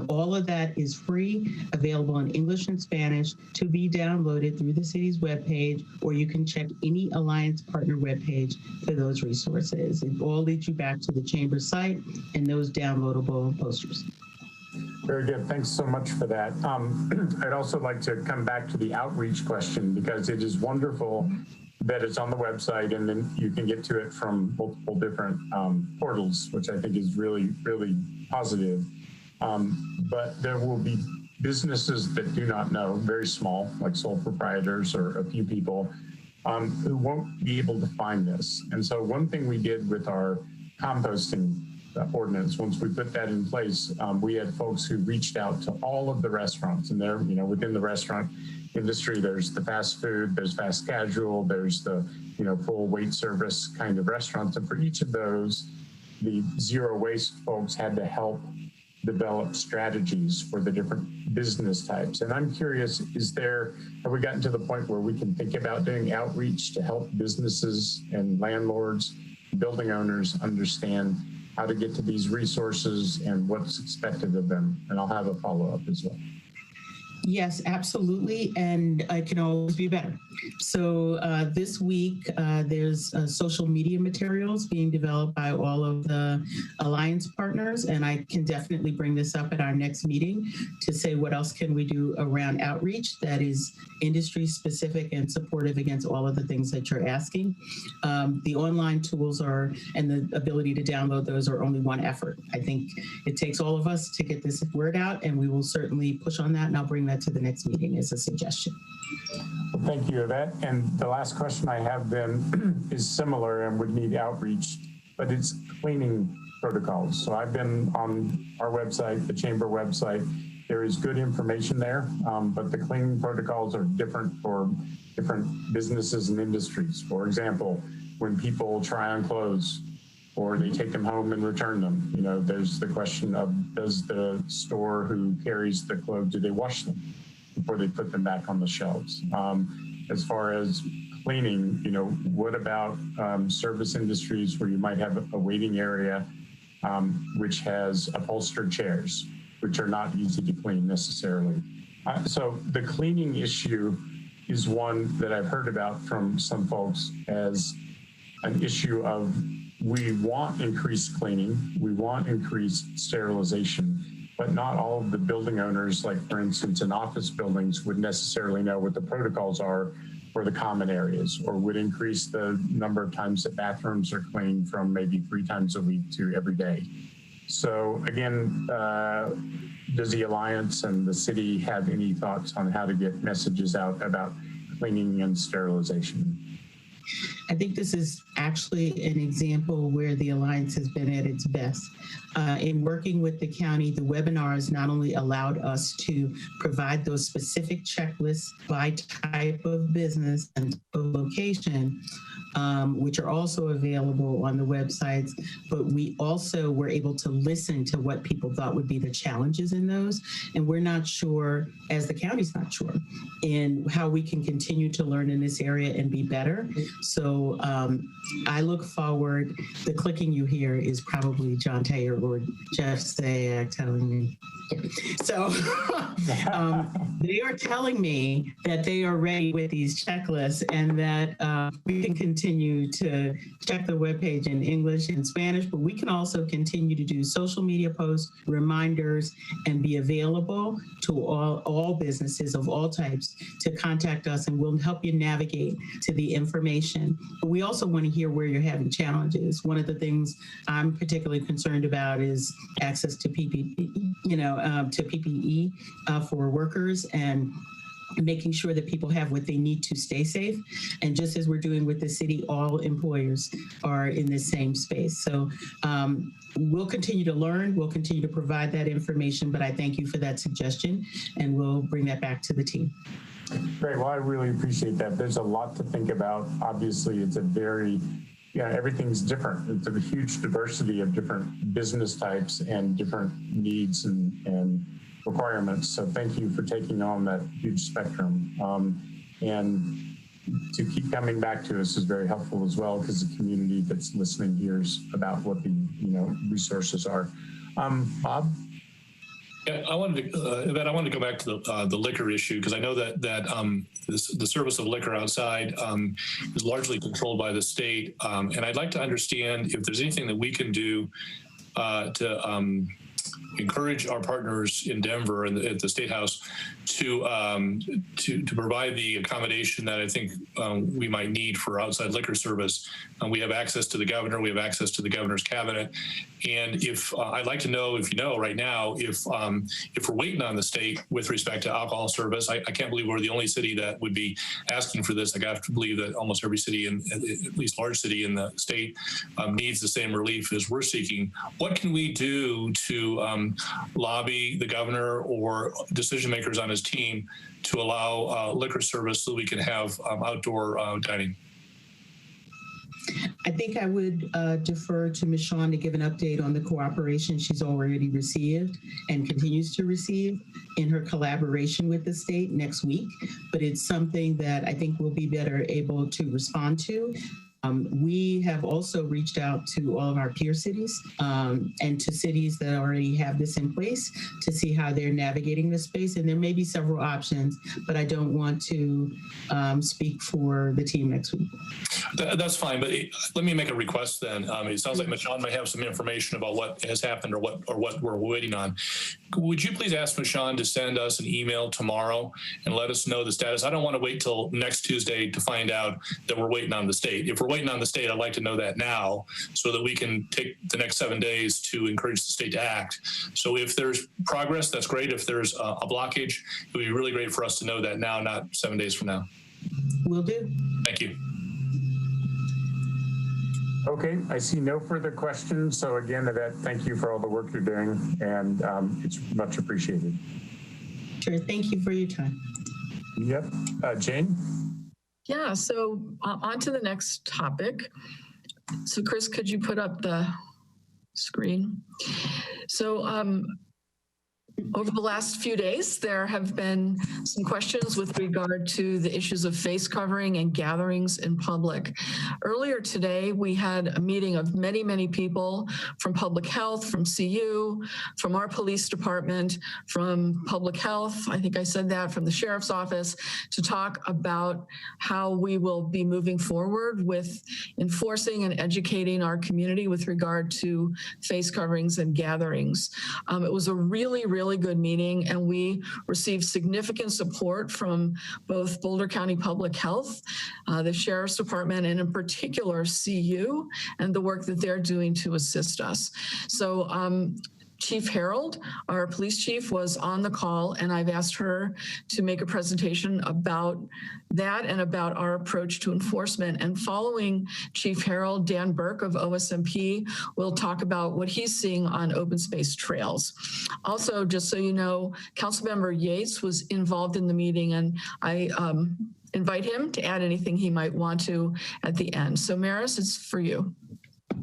All of that is free, available in English and Spanish to be downloaded through the city's webpage, or you can check any Alliance partner webpage for those resources. It all leads you back to the chamber site and those downloadable posters. Very good. Thanks so much for that. I'd also like to come back to the outreach question, because it is wonderful that it's on the website and then you can get to it from multiple different portals, which I think is really, really positive. But there will be businesses that do not know, very small, like sole proprietors or a few people, who won't be able to find this. And so one thing we did with our composting ordinance, once we put that in place, we had folks who reached out to all of the restaurants, and there, within the restaurant industry, there's the fast food, there's fast casual, there's the, full wait service kind of restaurants. And for each of those, the zero waste folks had to help develop strategies for the different business types. And I'm curious, have we gotten to the point where we can think about doing outreach to help businesses and landlords, building owners understand how to get to these resources and what's expected of them? And I'll have a follow-up as well. Yes, absolutely. And it can always be better. So this week, there's social media materials being developed by all of the Alliance partners. And I can definitely bring this up at our next meeting to say what else can we do around outreach that is industry specific and supportive against all of the things that you're asking. The online tools and the ability to download those are only one effort. I think it takes all of us to get this word out, and we will certainly push on that. And I'll bring that to the next meeting as a suggestion. Well, thank you, Yvette. And the last question I have then is similar and would need outreach, but it's cleaning protocols. So I've been on our website, the chamber website. There is good information there, but the cleaning protocols are different for different businesses and industries. For example, when people try on clothes or they take them home and return them, there's the question of, does the store who carries the clothes, do they wash them before they put them back on the shelves? As far as cleaning, what about service industries where you might have a waiting area which has upholstered chairs, which are not easy to clean necessarily? So the cleaning issue is one that I've heard about from some folks as an issue of, we want increased cleaning, we want increased sterilization, but not all of the building owners, like for instance in office buildings, would necessarily know what the protocols are for the common areas, or would increase the number of times that bathrooms are cleaned from maybe 3 times a week to every day. So again, does the Alliance and the city have any thoughts on how to get messages out about cleaning and sterilization? I think this is actually an example where the Alliance has been at its best. In working with the county, the webinars not only allowed us to provide those specific checklists by type of business and location, which are also available on the websites, but we also were able to listen to what people thought would be the challenges in those. And we're not sure, as the county's not sure, in how we can continue to learn in this area and be better. So I look forward, the clicking you hear is probably John Taylor or Jeff Zayak telling me. So they are telling me that they are ready with these checklists and that we can continue continue to check the webpage in English and Spanish, but we can also continue to do social media posts, reminders, and be available to all businesses of all types to contact us, and we'll help you navigate to the information. But we also want to hear where you're having challenges. One of the things I'm particularly concerned about is access to PPE, to PPE for workers, and making sure that people have what they need to stay safe. And just as we're doing with the city, all employers are in the same space. So we'll continue to learn, we'll continue to provide that information, but I thank you for that suggestion, and we'll bring that back to the team. Great. Well, I really appreciate that. There's a lot to think about. Obviously, it's a very, everything's different. It's a huge diversity of different business types and different needs and requirements. So thank you for taking on that huge spectrum. And to keep coming back to us is very helpful as well, because the community that's listening hears about what the resources are. Bob? Yeah, I wanted to go back to the liquor issue, because I know that the service of liquor outside is largely controlled by the state, and I'd like to understand if there's anything that we can do to encourage our partners in Denver and at the State House to provide the accommodation that I think we might need for outside liquor service. We have access to the governor, we have access to the governor's cabinet, and if I'd like to know, if right now, if we're waiting on the state with respect to alcohol service. I can't believe we're the only city that would be asking for this. I have to believe that almost every city, at least large city in the state, needs the same relief as we're seeking. What can we do to lobby the governor or decision makers on his team to allow liquor service so we can have outdoor dining? I think I would defer to Ms. Shawn to give an update on the cooperation she's already received and continues to receive in her collaboration with the state next week. But it's something that I think we'll be better able to respond to. We have also reached out to all of our peer cities and to cities that already have this in place to see how they're navigating this space. And there may be several options, but I don't want to speak for the team next week. That's fine, but let me make a request then. It sounds like Michonne might have some information about what has happened or what we're waiting on. Would you please ask Michonne to send us an email tomorrow and let us know the status? I don't want to wait till next Tuesday to find out that we're waiting on the state. If we're waiting on the state, I'd like to know that now so that we can take the next 7 days to encourage the state to act. So if there's progress, that's great. If there's a blockage, it would be really great for us to know that now, not 7 days from now. Will do. Thank you. Okay, I see no further questions. So again, Yvette, thank you for all the work you're doing, and it's much appreciated. Sure, thank you for your time. Yep. Jane? Yeah, so on to the next topic. So Chris, could you put up the screen? So over the last few days, there have been some questions with regard to the issues of face covering and gatherings in public. Earlier today, we had a meeting of many, many people from public health, from CU, from our police department, from public health, I think I said that, from the sheriff's office, to talk about how we will be moving forward with enforcing and educating our community with regard to face coverings and gatherings. It was a really, really good meeting, and we received significant support from both Boulder County Public Health, the Sheriff's Department, and in particular CU, and the work that they're doing to assist us. So Chief Harold, our police chief, was on the call, and I've asked her to make a presentation about that and about our approach to enforcement. And following Chief Harold, Dan Burke of OSMP will talk about what he's seeing on open space trails. Also, just so you know, Councilmember Yates was involved in the meeting, and I invite him to add anything he might want to at the end. So Maris, it's for you.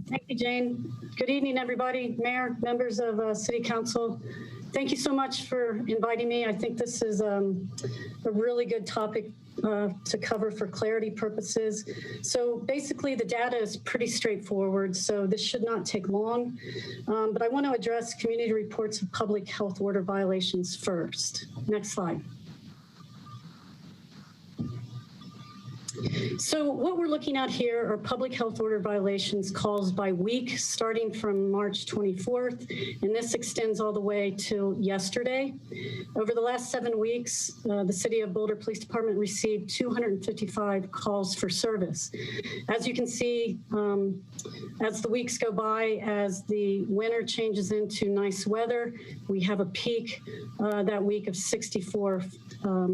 Thank you, Jane. Good evening, everybody, Mayor, members of City Council. Thank you so much for inviting me. I think this is a really good topic to cover for clarity purposes. So basically, the data is pretty straightforward, so this should not take long. But I want to address community reports of public health order violations first. Next slide. So what we're looking at here are public health order violations calls by week, starting from March 24th, and this extends all the way till yesterday. Over the last 7 weeks, the City of Boulder Police Department received 255 calls for service. As you can see, as the weeks go by, as the winter changes into nice weather, we have a peak that week of 64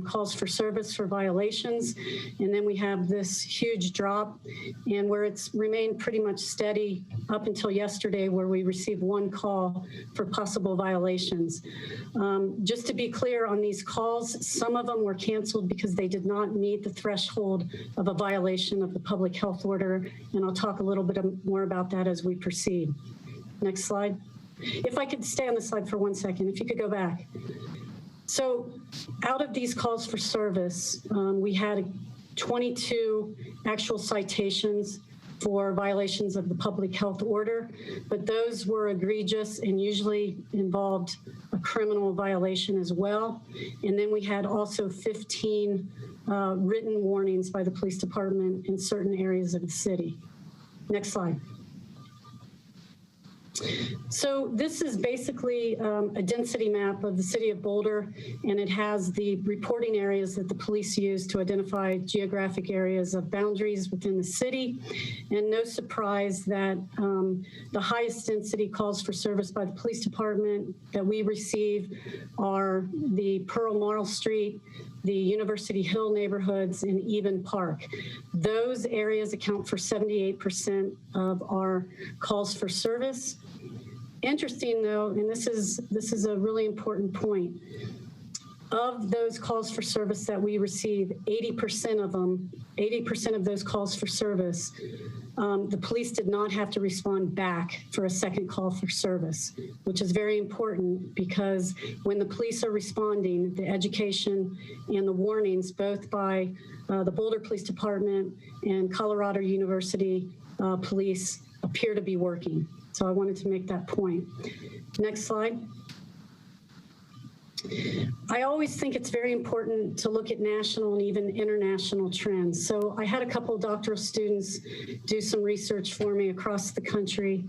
calls for service for violations, and then we have this huge drop, and where it's remained pretty much steady up until yesterday, where we received 1 call for possible violations. Just to be clear on these calls, some of them were canceled because they did not meet the threshold of a violation of the public health order, and I'll talk a little bit more about that as we proceed. Next slide. If I could stay on the slide for 1 second, if you could go back. So out of these calls for service, we had 22 actual citations for violations of the public health order, but those were egregious and usually involved a criminal violation as well. And then we had also 15 written warnings by the police department in certain areas of the city. Next slide. So this is basically a density map of the city of Boulder, and it has the reporting areas that the police use to identify geographic areas of boundaries within the city. And no surprise that the highest density calls for service by the police department that we receive are the Pearl Marl Street, the University Hill neighborhoods, and Even Park. Those areas account for 78% of our calls for service. Interesting though, and this is a really important point, of those calls for service that we receive, 80% of them, 80% of those calls for service, the police did not have to respond back for a second call for service, which is very important because when the police are responding, the education and the warnings, both by the Boulder Police Department and Colorado University Police, appear to be working. So I wanted to make that point. Next slide. I always think it's very important to look at national and even international trends. So I had a couple of doctoral students do some research for me across the country,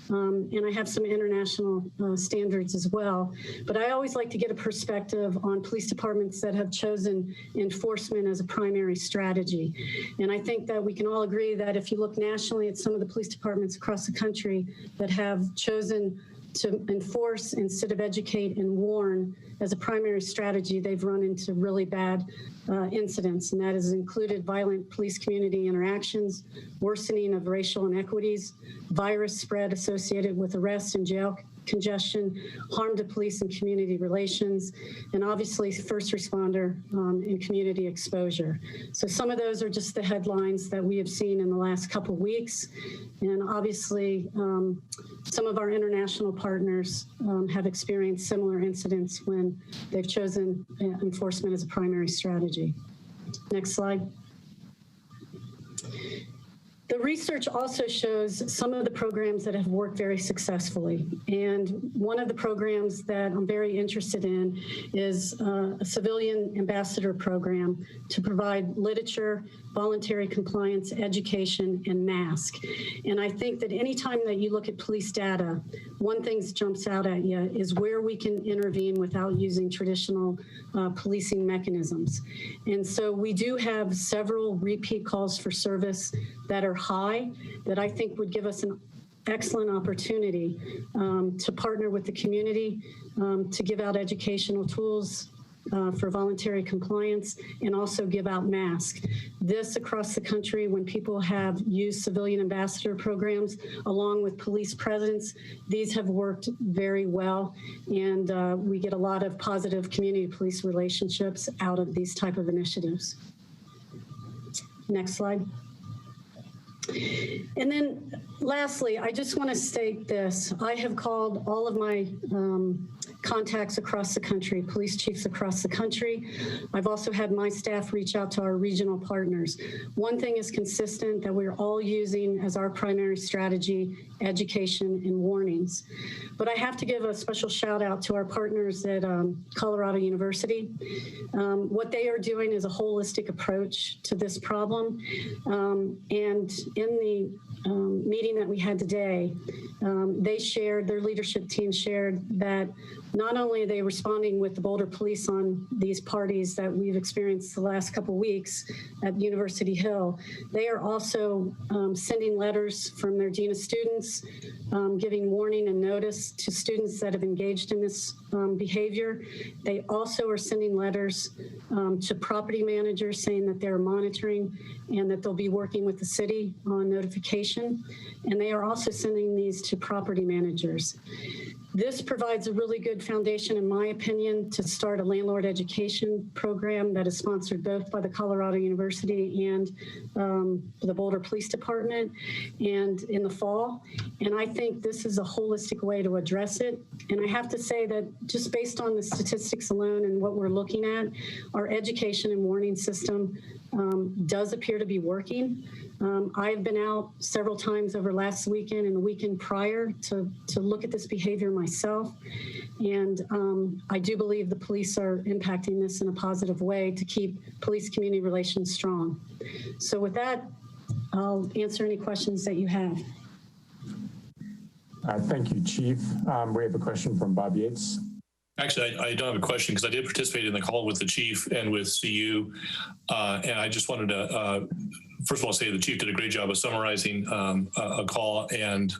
and I have some international standards as well. But I always like to get a perspective on police departments that have chosen enforcement as a primary strategy. And I think that we can all agree that if you look nationally at some of the police departments across the country that have chosen to enforce instead of educate and warn as a primary strategy, they've run into really bad incidents, and that has included violent police community interactions, worsening of racial inequities, virus spread associated with arrest and jail congestion, harm to police and community relations, and obviously first responder and community exposure. So some of those are just the headlines that we have seen in the last couple of weeks. And obviously some of our international partners have experienced similar incidents when they've chosen enforcement as a primary strategy. Next slide. The research also shows some of the programs that have worked very successfully. And one of the programs that I'm very interested in is a civilian ambassador program to provide literature, voluntary compliance, education, and mask. And I think that anytime that you look at police data, one thing that jumps out at you is where we can intervene without using traditional policing mechanisms. And so we do have several repeat calls for service that are high that I think would give us an excellent opportunity to partner with the community to give out educational tools for voluntary compliance and also give out masks. This across the country, when people have used civilian ambassador programs along with police presence, these have worked very well, and we get a lot of positive community police relationships out of these type of initiatives. Next slide. And then lastly, I just want to state this. I have called all of my contacts across the country, police chiefs across the country. I've also had my staff reach out to our regional partners. One thing is consistent that we're all using as our primary strategy, education and warnings. But I have to give a special shout out to our partners at Colorado University. What they are doing is a holistic approach to this problem. And in the meeting that we had today, their leadership team shared that not only are they responding with the Boulder Police on these parties that we've experienced the last couple of weeks at University Hill, they are also sending letters from their Dean of Students, giving warning and notice to students that have engaged in this behavior. They also are sending letters to property managers saying that they're monitoring and that they'll be working with the city on notification. And they are also sending these to property managers. This provides a really good foundation, in my opinion, to start a landlord education program that is sponsored both by the Colorado University and the Boulder Police Department and in the fall. And I think this is a holistic way to address it. And I have to say that just based on the statistics alone and what we're looking at, our education and warning system does appear to be working. I've been out several times over last weekend and the weekend prior to look at this behavior myself. And I do believe the police are impacting this in a positive way to keep police-community relations strong. So with that, I'll answer any questions that you have. Thank you, Chief. We have a question from Bob Yates. Actually, I don't have a question because I did participate in the call with the chief and with CU. And I just wanted to, first of all, say the chief did a great job of summarizing a call. And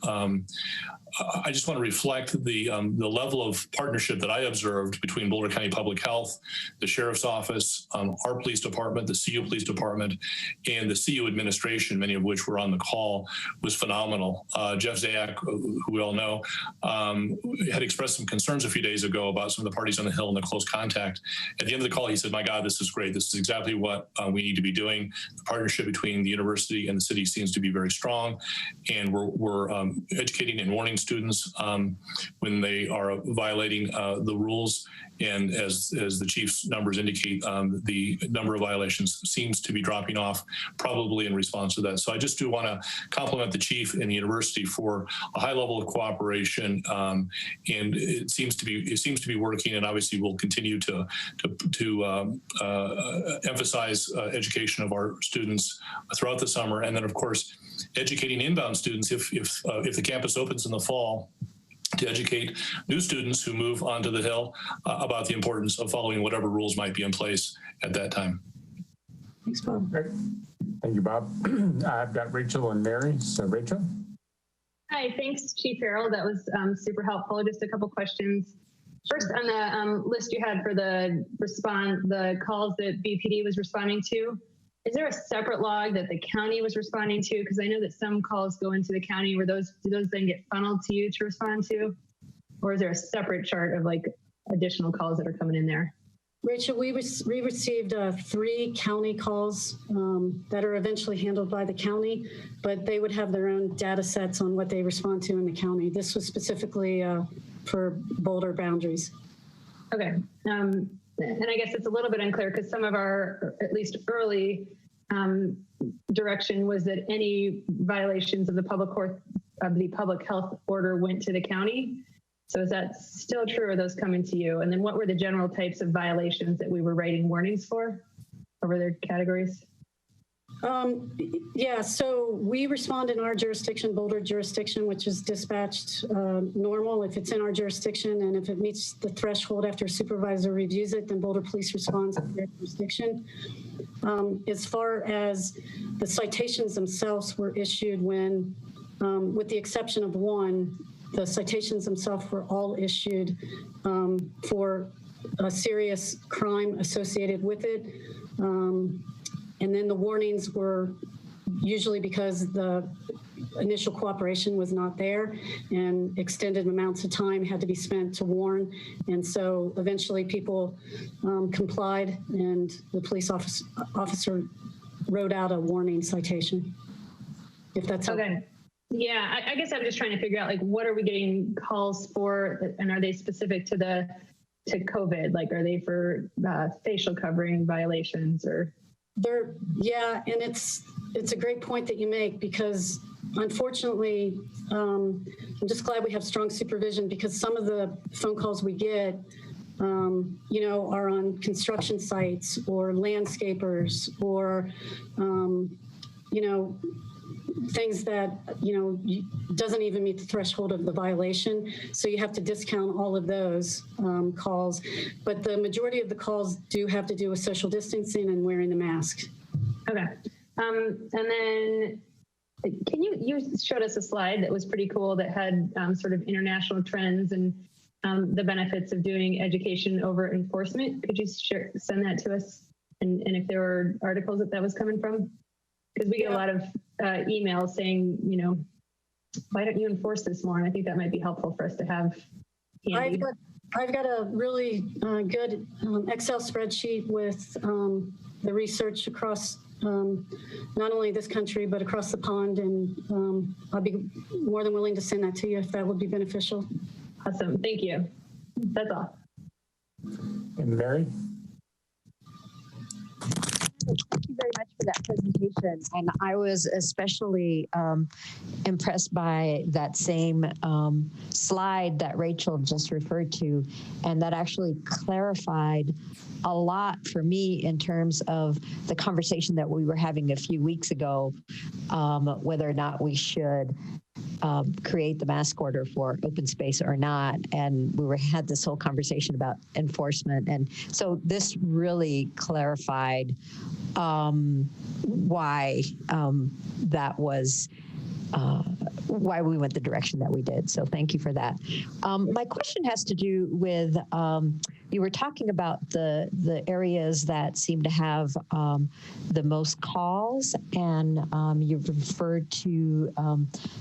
I just want to reflect the level of partnership that I observed between Boulder County Public Health, the Sheriff's Office, our police department, the CU Police Department, and the CU administration, many of which were on the call, was phenomenal. Jeff Zayak, who we all know, had expressed some concerns a few days ago about some of the parties on the Hill and the close contact. At the end of the call, he said, "My God, this is great. This is exactly what we need to be doing." The partnership between the university and the city seems to be very strong, and we're educating and warning students when they are violating the rules. And as the chief's numbers indicate, the number of violations seems to be dropping off, probably in response to that. So I just do want to compliment the chief and the university for a high level of cooperation, and it seems to be working. And obviously, we'll continue to emphasize education of our students throughout the summer, and then of course, educating inbound students if the campus opens in the fall, to educate new students who move onto the Hill about the importance of following whatever rules might be in place at that time. Thanks, Bob. Great. Thank you, Bob. I've got Rachel and Mary. So Rachel. Hi, thanks, Chief Farrell. That was super helpful. Just a couple questions. First, on the list you had for the calls that BPD was responding to, is there a separate log that the county was responding to? Because I know that some calls go into the county. Do those then get funneled to you to respond to? Or is there a separate chart of like additional calls that are coming in there? Rachel, we received 3 county calls that are eventually handled by the county, but they would have their own data sets on what they respond to in the county. This was specifically for Boulder boundaries. Okay. And I guess it's a little bit unclear because some of our, at least early direction was that any violations of the public health order went to the county. So is that still true, or are those coming to you? And then what were the general types of violations that we were writing warnings for? What were their categories? Yeah, so we respond in our jurisdiction, Boulder jurisdiction, which is dispatched normal if it's in our jurisdiction, and if it meets the threshold after a supervisor reviews it, then Boulder Police responds in their jurisdiction. As far as the citations themselves were issued when, with the exception of one, the citations themselves were all issued for a serious crime associated with it. And then the warnings were usually because the initial cooperation was not there and extended amounts of time had to be spent to warn. And so eventually people complied and the police officer wrote out a warning citation, if that's okay. helpful. Yeah, I guess I'm just trying to figure out, like, what are we getting calls for, and are they specific to COVID? Like, are they for facial covering violations or? Yeah, and it's a great point that you make, because unfortunately, I'm just glad we have strong supervision, because some of the phone calls we get, you know, are on construction sites or landscapers or, you know, things that, you know, doesn't even meet the threshold of the violation. So you have to discount all of those calls. But the majority of the calls do have to do with social distancing and wearing the mask. Okay. And then you showed us a slide that was pretty cool that had sort of international trends and the benefits of doing education over enforcement. Could you send that to us? And if there were articles that was coming from? Because we get a lot of emails saying, you know, why don't you enforce this more? And I think that might be helpful for us to have handy. I've got a really good Excel spreadsheet with the research across not only this country, but across the pond. And I'll be more than willing to send that to you if that would be beneficial. Awesome. Thank you. That's all. And Mary? Thank you very much for that presentation. And I was especially impressed by that same slide that Rachel just referred to, and that actually clarified a lot for me in terms of the conversation that we were having a few weeks ago, whether or not we should create the mask order for open space or not. And had this whole conversation about enforcement. And so this really clarified why that was why we went the direction that we did. So thank you for that. My question has to do with, you were talking about the areas that seem to have the most calls, and you referred to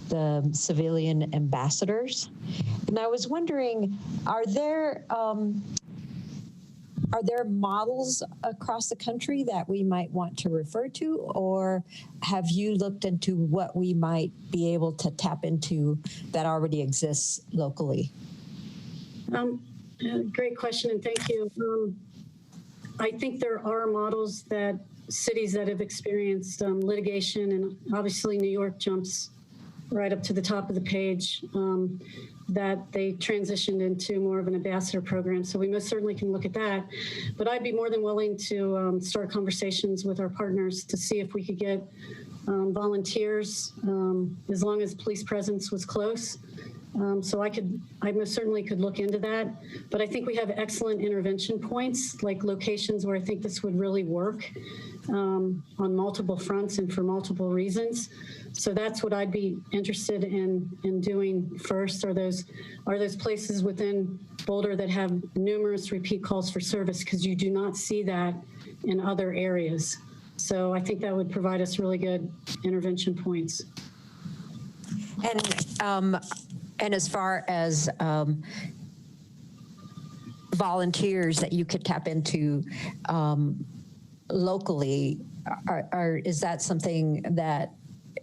the civilian ambassadors. And I was wondering, are there models across the country that we might want to refer to, or have you looked into what we might be able to tap into that already exists locally? Great question, and thank you. I think there are models that cities that have experienced litigation, and obviously New York jumps right up to the top of the page, that they transitioned into more of an ambassador program. So we most certainly can look at that. But I'd be more than willing to start conversations with our partners to see if we could get volunteers, as long as police presence was close. So I most certainly could look into that. But I think we have excellent intervention points, like locations where I think this would really work on multiple fronts and for multiple reasons. So that's what I'd be interested in doing first. Are those places within Boulder that have numerous repeat calls for service? Because you do not see that in other areas. So I think that would provide us really good intervention points. And as far as volunteers that you could tap into locally, is that something that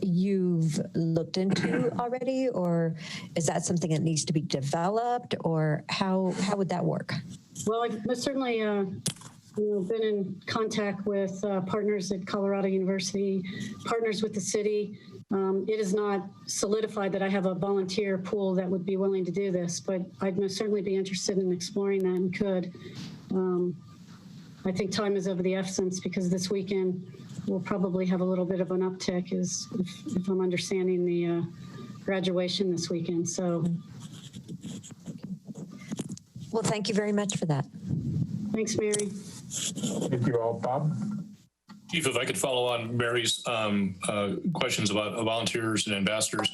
you've looked into already, or is that something that needs to be developed, or how would that work? Well, I've most certainly been in contact with partners at Colorado University, partners with the city. It is not solidified that I have a volunteer pool that would be willing to do this, but I'd most certainly be interested in exploring that and could. I think time is of the essence, because this weekend we'll probably have a little bit of an uptick, if I'm understanding the graduation this weekend. So, well, thank you very much for that. Thanks, Mary. Thank you all. Bob? Chief, if I could follow on Mary's questions about volunteers and ambassadors.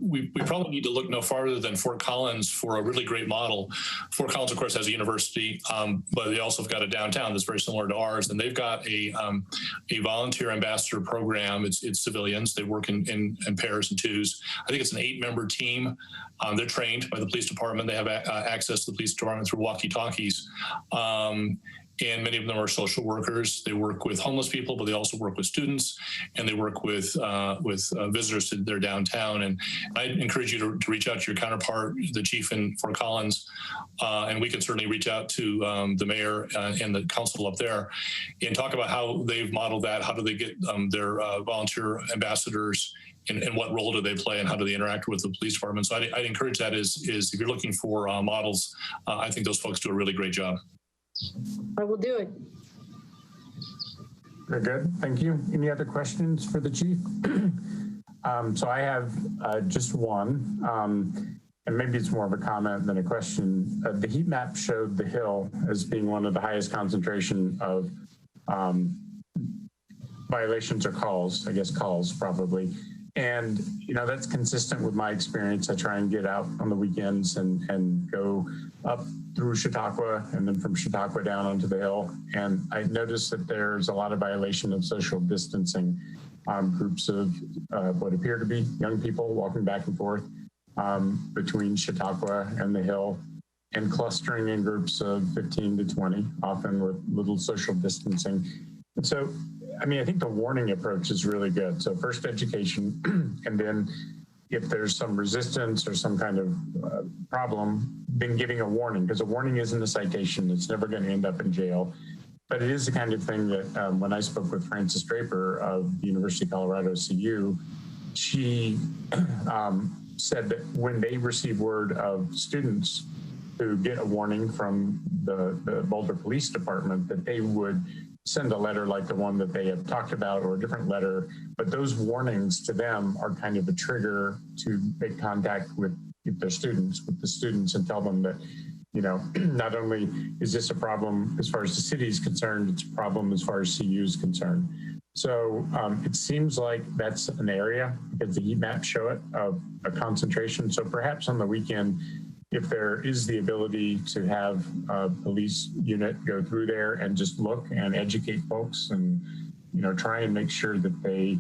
We probably need to look no farther than Fort Collins for a really great model. Fort Collins, of course, has a university, but they also have got a downtown that's very similar to ours, and they've got a volunteer ambassador program. It's civilians. They work in pairs and twos. I think it's an 8-member team. They're trained by the police department. They have access to the police department through walkie-talkies. and many of them are social workers. They work with homeless people, but they also work with students, and they work with visitors to their downtown. And I encourage you to reach out to your counterpart, the chief in Fort Collins, and we can certainly reach out to the mayor and the council up there and talk about how they've modeled that. How do they get their volunteer ambassadors, and what role do they play, and how do they interact with the police department? So I'd encourage that is if you're looking for models, I think those folks do a really great job. I will do it. Very good. Thank you. Any other questions for the chief? So I have just one, and maybe it's more of a comment than a question. The heat map showed the Hill as being one of the highest concentration of violations or calls, I guess calls probably. And, you know, that's consistent with my experience. I try and get out on the weekends and go up through Chautauqua and then from Chautauqua down onto the Hill. And I noticed that there's a lot of violation of social distancing. Groups of what appear to be young people walking back and forth between Chautauqua and the Hill, and clustering in groups of 15 to 20, often with little social distancing. And so, I mean, I think the warning approach is really good. So first education, and then if there's some resistance or some kind of problem, then giving a warning, because a warning isn't a citation. It's never going to end up in jail. But it is the kind of thing that when I spoke with Frances Draper of the University of Colorado CU, she said that when they receive word of students who get a warning from the Boulder Police Department, that they would send a letter like the one that they have talked about, or a different letter. But those warnings to them are kind of a trigger to make contact with the students, and tell them that, you know, not only is this a problem as far as the city is concerned, it's a problem as far as CU is concerned. So it seems like that's an area, because the heat maps show it, of a concentration. So perhaps on the weekend, if there is the ability to have a police unit go through there and just look and educate folks, and, you know, try and make sure that they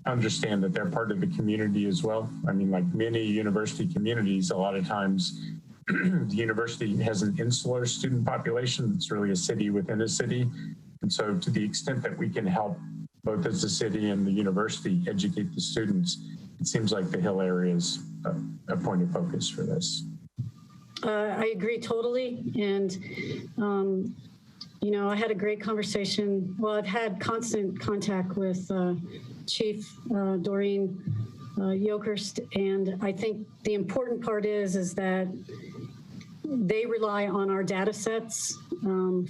understand that they're part of the community as well. I mean, like many university communities, a lot of times the university has an insular student population that's really a city within a city. And so to the extent that we can help both as the city and the university educate the students, it seems like the Hill area is a point of focus for this. I agree totally. And, you know, I had a great conversation. Well, I've had constant contact with Chief Doreen Yokerst, and I think the important part is that they rely on our data sets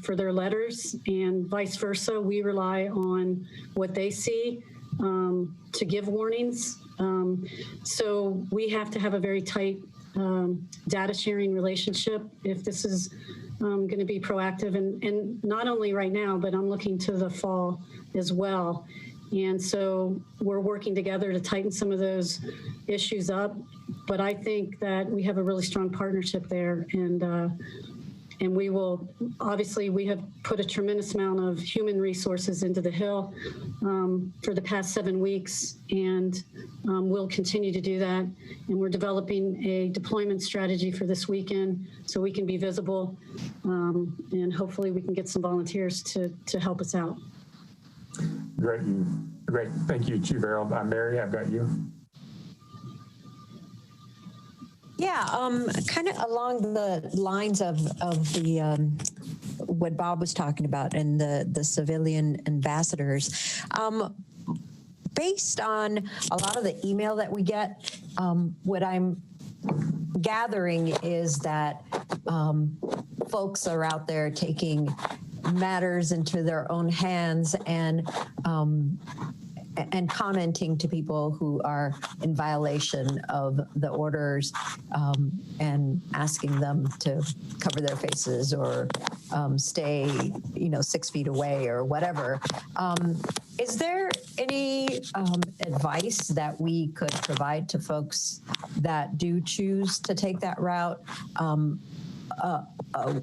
for their letters, and vice versa. We rely on what they see to give warnings. So we have to have a very tight data sharing relationship if this is going to be proactive, and not only right now, but I'm looking to the fall as well. And so we're working together to tighten some of those issues up. But I think that we have a really strong partnership there, and we will, obviously, we have put a tremendous amount of human resources into the Hill for the past 7 weeks, and we'll continue to do that. And we're developing a deployment strategy for this weekend so we can be visible, and hopefully we can get some volunteers to help us out. Great. Thank you, Chief Harold. Mary, I've got you. Yeah, kind of along the lines of the what Bob was talking about and the civilian ambassadors. Based on a lot of the email that we get, what I'm gathering is that folks are out there taking matters into their own hands and commenting to people who are in violation of the orders, and asking them to cover their faces or stay, 6 feet away or whatever. Is there any advice that we could provide to folks that do choose to take that route?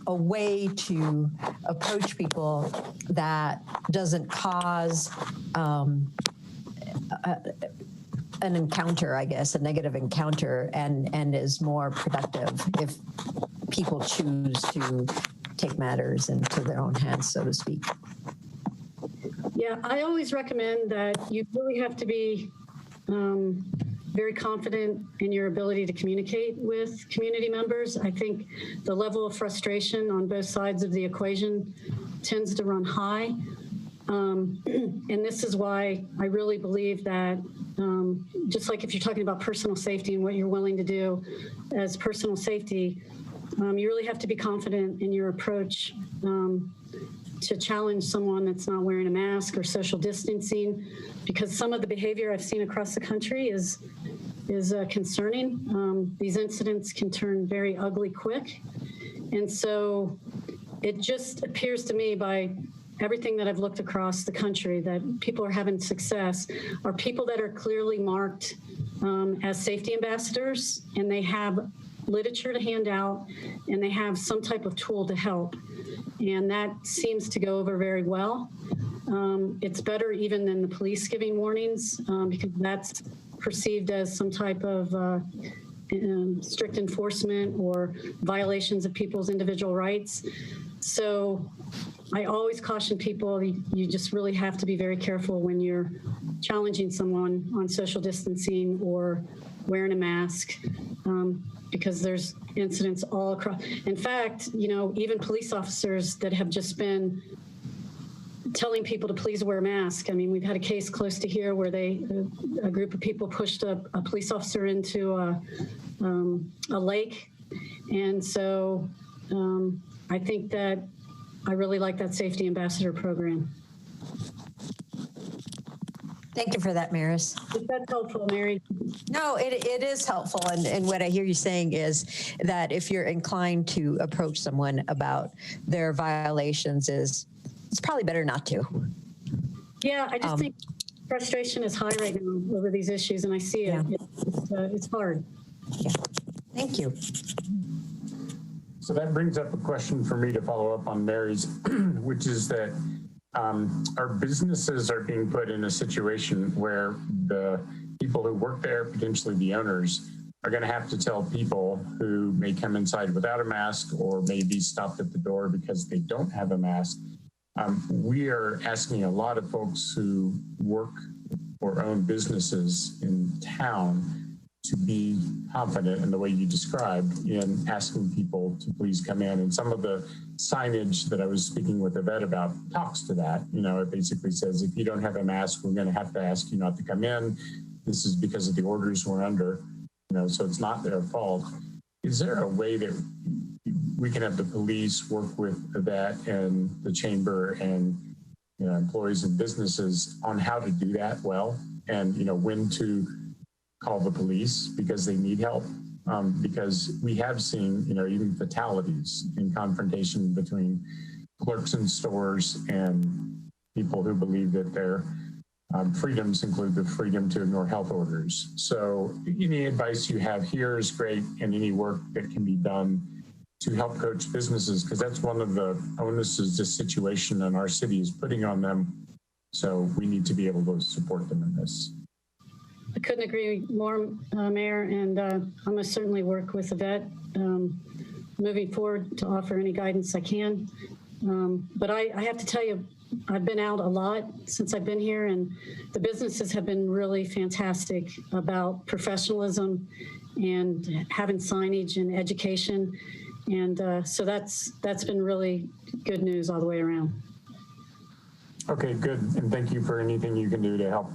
A way to approach people that doesn't cause an encounter, I guess, a negative encounter, and is more productive if people choose to take matters into their own hands, so to speak. Yeah, I always recommend that you really have to be very confident in your ability to communicate with community members. I think the level of frustration on both sides of the equation tends to run high. And this is why I really believe that just like if you're talking about personal safety and what you're willing to do as personal safety, you really have to be confident in your approach to challenge someone that's not wearing a mask or social distancing, because some of the behavior I've seen across the country is concerning. These incidents can turn very ugly quick. And so it just appears to me by everything that I've looked across the country that people are having success are people that are clearly marked as safety ambassadors, and they have literature to hand out, and they have some type of tool to help. And that seems to go over very well. It's better even than the police giving warnings because that's perceived as some type of strict enforcement or violations of people's individual rights. So I always caution people, you just really have to be very careful when you're challenging someone on social distancing or wearing a mask, because there's incidents all across. In fact, you know, even police officers that have just been telling people to please wear a mask. I mean, we've had a case close to here where a group of people pushed a police officer into a lake. And so I think that I really like that Safety Ambassador program. Thank you for that, Maris. Is that helpful, Mary? No, it is helpful. And what I hear you saying is that if you're inclined to approach someone about their violations, it's probably better not to. Yeah, I just think frustration is high right now over these issues, and I see it. Yeah. It's hard. Yeah. Thank you. So that brings up a question for me to follow up on Mary's, which is that our businesses are being put in a situation where the people who work there, potentially the owners, are going to have to tell people who may come inside without a mask or may be stopped at the door because they don't have a mask. We are asking a lot of folks who work or own businesses in town to be confident in the way you described in asking people to please come in. And some of the signage that I was speaking with Yvette about talks to that. You know, it basically says, if you don't have a mask, we're going to have to ask you not to come in. This is because of the orders we're under, you know, so it's not their fault. Is there a way that we can have the police work with Yvette and the chamber and, you know, employees and businesses on how to do that well, and, you know, when to call the police because they need help? Because we have seen, you know, even fatalities in confrontation between clerks in stores and people who believe that their freedoms include the freedom to ignore health orders. So any advice you have here is great, and any work that can be done to help coach businesses, because that's one of the onuses this situation in our city is putting on them. So we need to be able to support them in this. I couldn't agree more, Mayor, and I'm going to certainly work with Yvette moving forward to offer any guidance I can. But I have to tell you, I've been out a lot since I've been here, and the businesses have been really fantastic about professionalism and having signage and education. And so that's been really good news all the way around. Okay, good. And thank you for anything you can do to help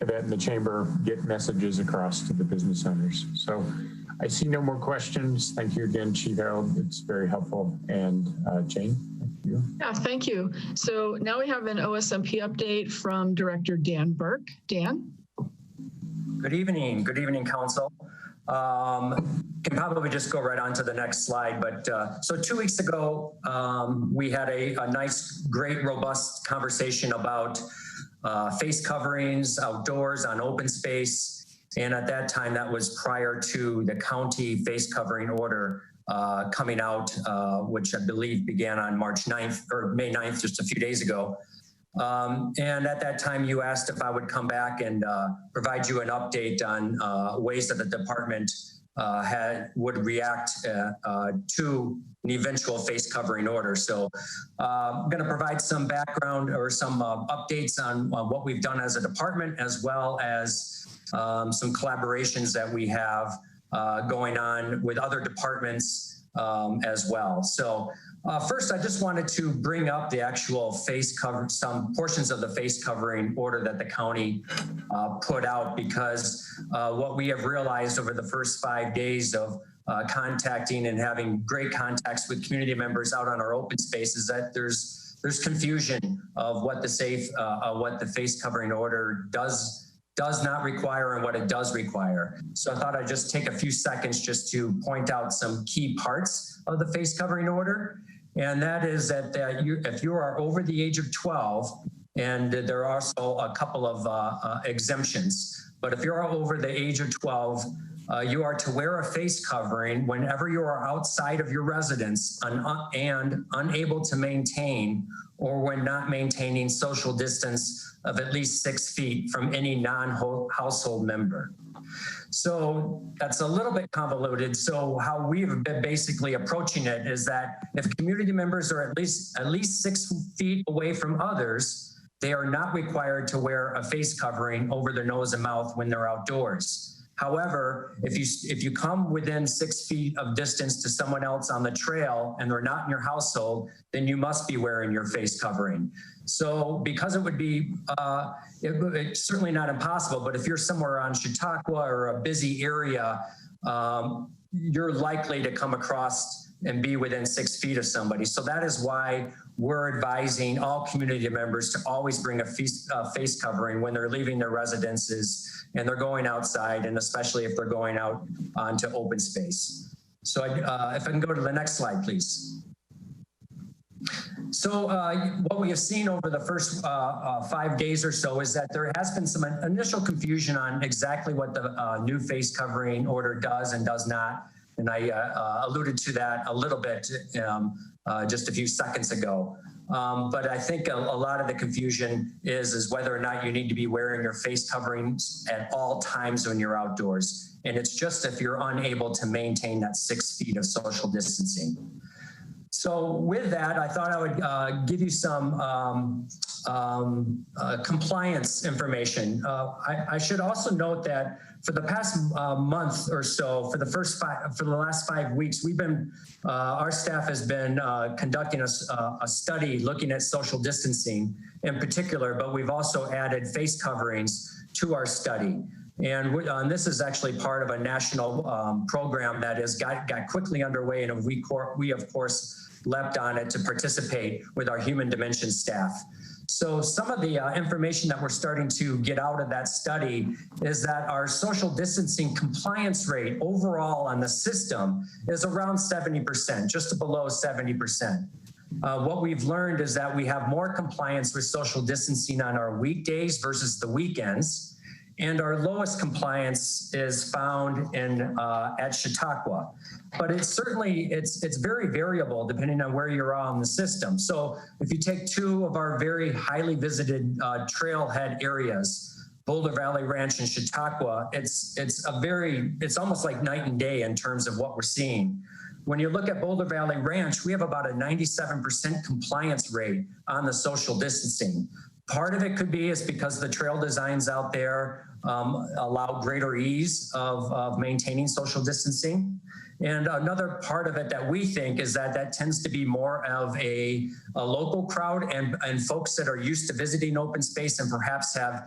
Yvette and the chamber get messages across to the business owners. So I see no more questions. Thank you again, Chief Harold. It's very helpful. And Jane, thank you. Yeah, thank you. So now we have an OSMP update from Director Dan Burke. Dan? Good evening. Good evening, Council. Can probably just go right on to the next slide. But so 2 weeks ago, we had a nice, great, robust conversation about face coverings outdoors on open space. And at that time, that was prior to the county face covering order coming out, which I believe began on March 9th or May 9th, just a few days ago. And at that time, you asked if I would come back and provide you an update on ways that the department would react to an eventual face covering order. So I'm going to provide some background or some updates on what we've done as a department, as well as some collaborations that we have going on with other departments as well. So first, I just wanted to bring up the actual face cover, some portions of the face covering order that the county put out, because what we have realized over the first 5 days of contacting and having great contacts with community members out on our open space is that there's confusion of what the face covering order does not require and what it does require. So I thought I'd just take a few seconds just to point out some key parts of the face covering order. And that is that if you are over the age of 12, and there are also a couple of exemptions, but if you're over the age of 12, you are to wear a face covering whenever you are outside of your residence and unable to maintain, or when not maintaining, social distance of at least 6 feet from any non-household member. So that's a little bit convoluted. So how we've been basically approaching it is that if community members are at least 6 feet away from others, they are not required to wear a face covering over their nose and mouth when they're outdoors. However, if you come within 6 feet of distance to someone else on the trail and they're not in your household, then you must be wearing your face covering. So because it would be, it's certainly not impossible, but if you're somewhere on Chautauqua or a busy area, you're likely to come across and be within 6 feet of somebody. So that is why we're advising all community members to always bring a face covering when they're leaving their residences and they're going outside, and especially if they're going out onto open space. So if I can go to the next slide, please. So what we have seen over the first 5 days or so is that there has been some initial confusion on exactly what the new face covering order does and does not. And I alluded to that a little bit just a few seconds ago. But I think a lot of the confusion is whether or not you need to be wearing your face coverings at all times when you're outdoors. And it's just if you're unable to maintain that 6 feet of social distancing. So with that, I thought I would give you some compliance information. I should also note that for the past month or so, for the last 5 weeks, we've been, our staff has been conducting a study looking at social distancing in particular, but we've also added face coverings to our study. And this is actually part of a national program that has got quickly underway, and we of course leapt on it to participate with our human dimension staff. So some of the information that we're starting to get out of that study is that our social distancing compliance rate overall on the system is around 70%, just below 70%. What we've learned is that we have more compliance with social distancing on our weekdays versus the weekends. And our lowest compliance is found at Chautauqua. But it's very variable depending on where you're on the system. So if you take two of our very highly visited trailhead areas, Boulder Valley Ranch and Chautauqua, it's almost like night and day in terms of what we're seeing. When you look at Boulder Valley Ranch, we have about a 97% compliance rate on the social distancing. Part of it could be is because the trail designs out there allow greater ease of maintaining social distancing. And another part of it that we think is that tends to be more of a local crowd and folks that are used to visiting open space and perhaps have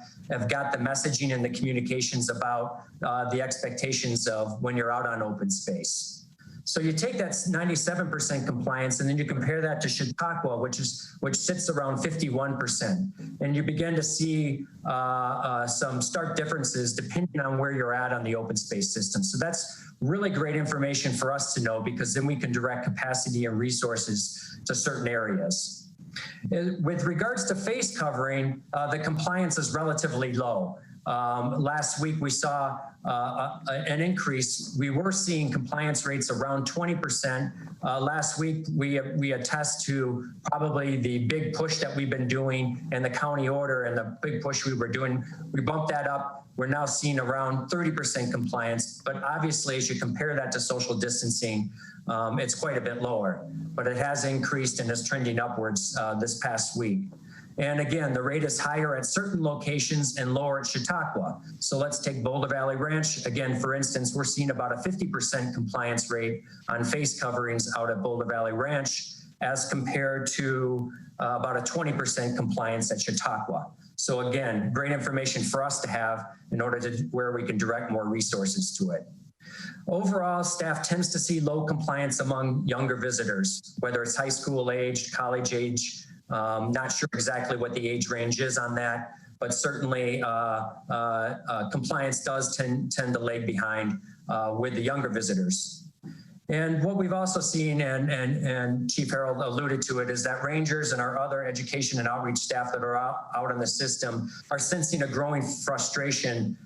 got the messaging and the communications about the expectations of when you're out on open space. So you take that 97% compliance and then you compare that to Chautauqua, which sits around 51%. And you begin to see some stark differences depending on where you're at on the open space system. So that's really great information for us to know, because then we can direct capacity and resources to certain areas. With regards to face covering, the compliance is relatively low. Last week, we saw an increase. We were seeing compliance rates around 20%. Last week, we attest to probably the big push that we've been doing in the county order and the big push we were doing. We bumped that up. We're now seeing around 30% compliance. But obviously, as you compare that to social distancing, it's quite a bit lower. But it has increased and is trending upwards this past week. And again, the rate is higher at certain locations and lower at Chautauqua. So let's take Boulder Valley Ranch. Again, for instance, we're seeing about a 50% compliance rate on face coverings out at Boulder Valley Ranch as compared to about a 20% compliance at Chautauqua. So again, great information for us to have in order to where we can direct more resources to it. Overall, staff tends to see low compliance among younger visitors, whether it's high school age, college age. Not sure exactly what the age range is on that, but certainly compliance does tend to lag behind with the younger visitors. And what we've also seen, and Chief Harold alluded to it, is that rangers and our other education and outreach staff that are out in the system are sensing a growing frustration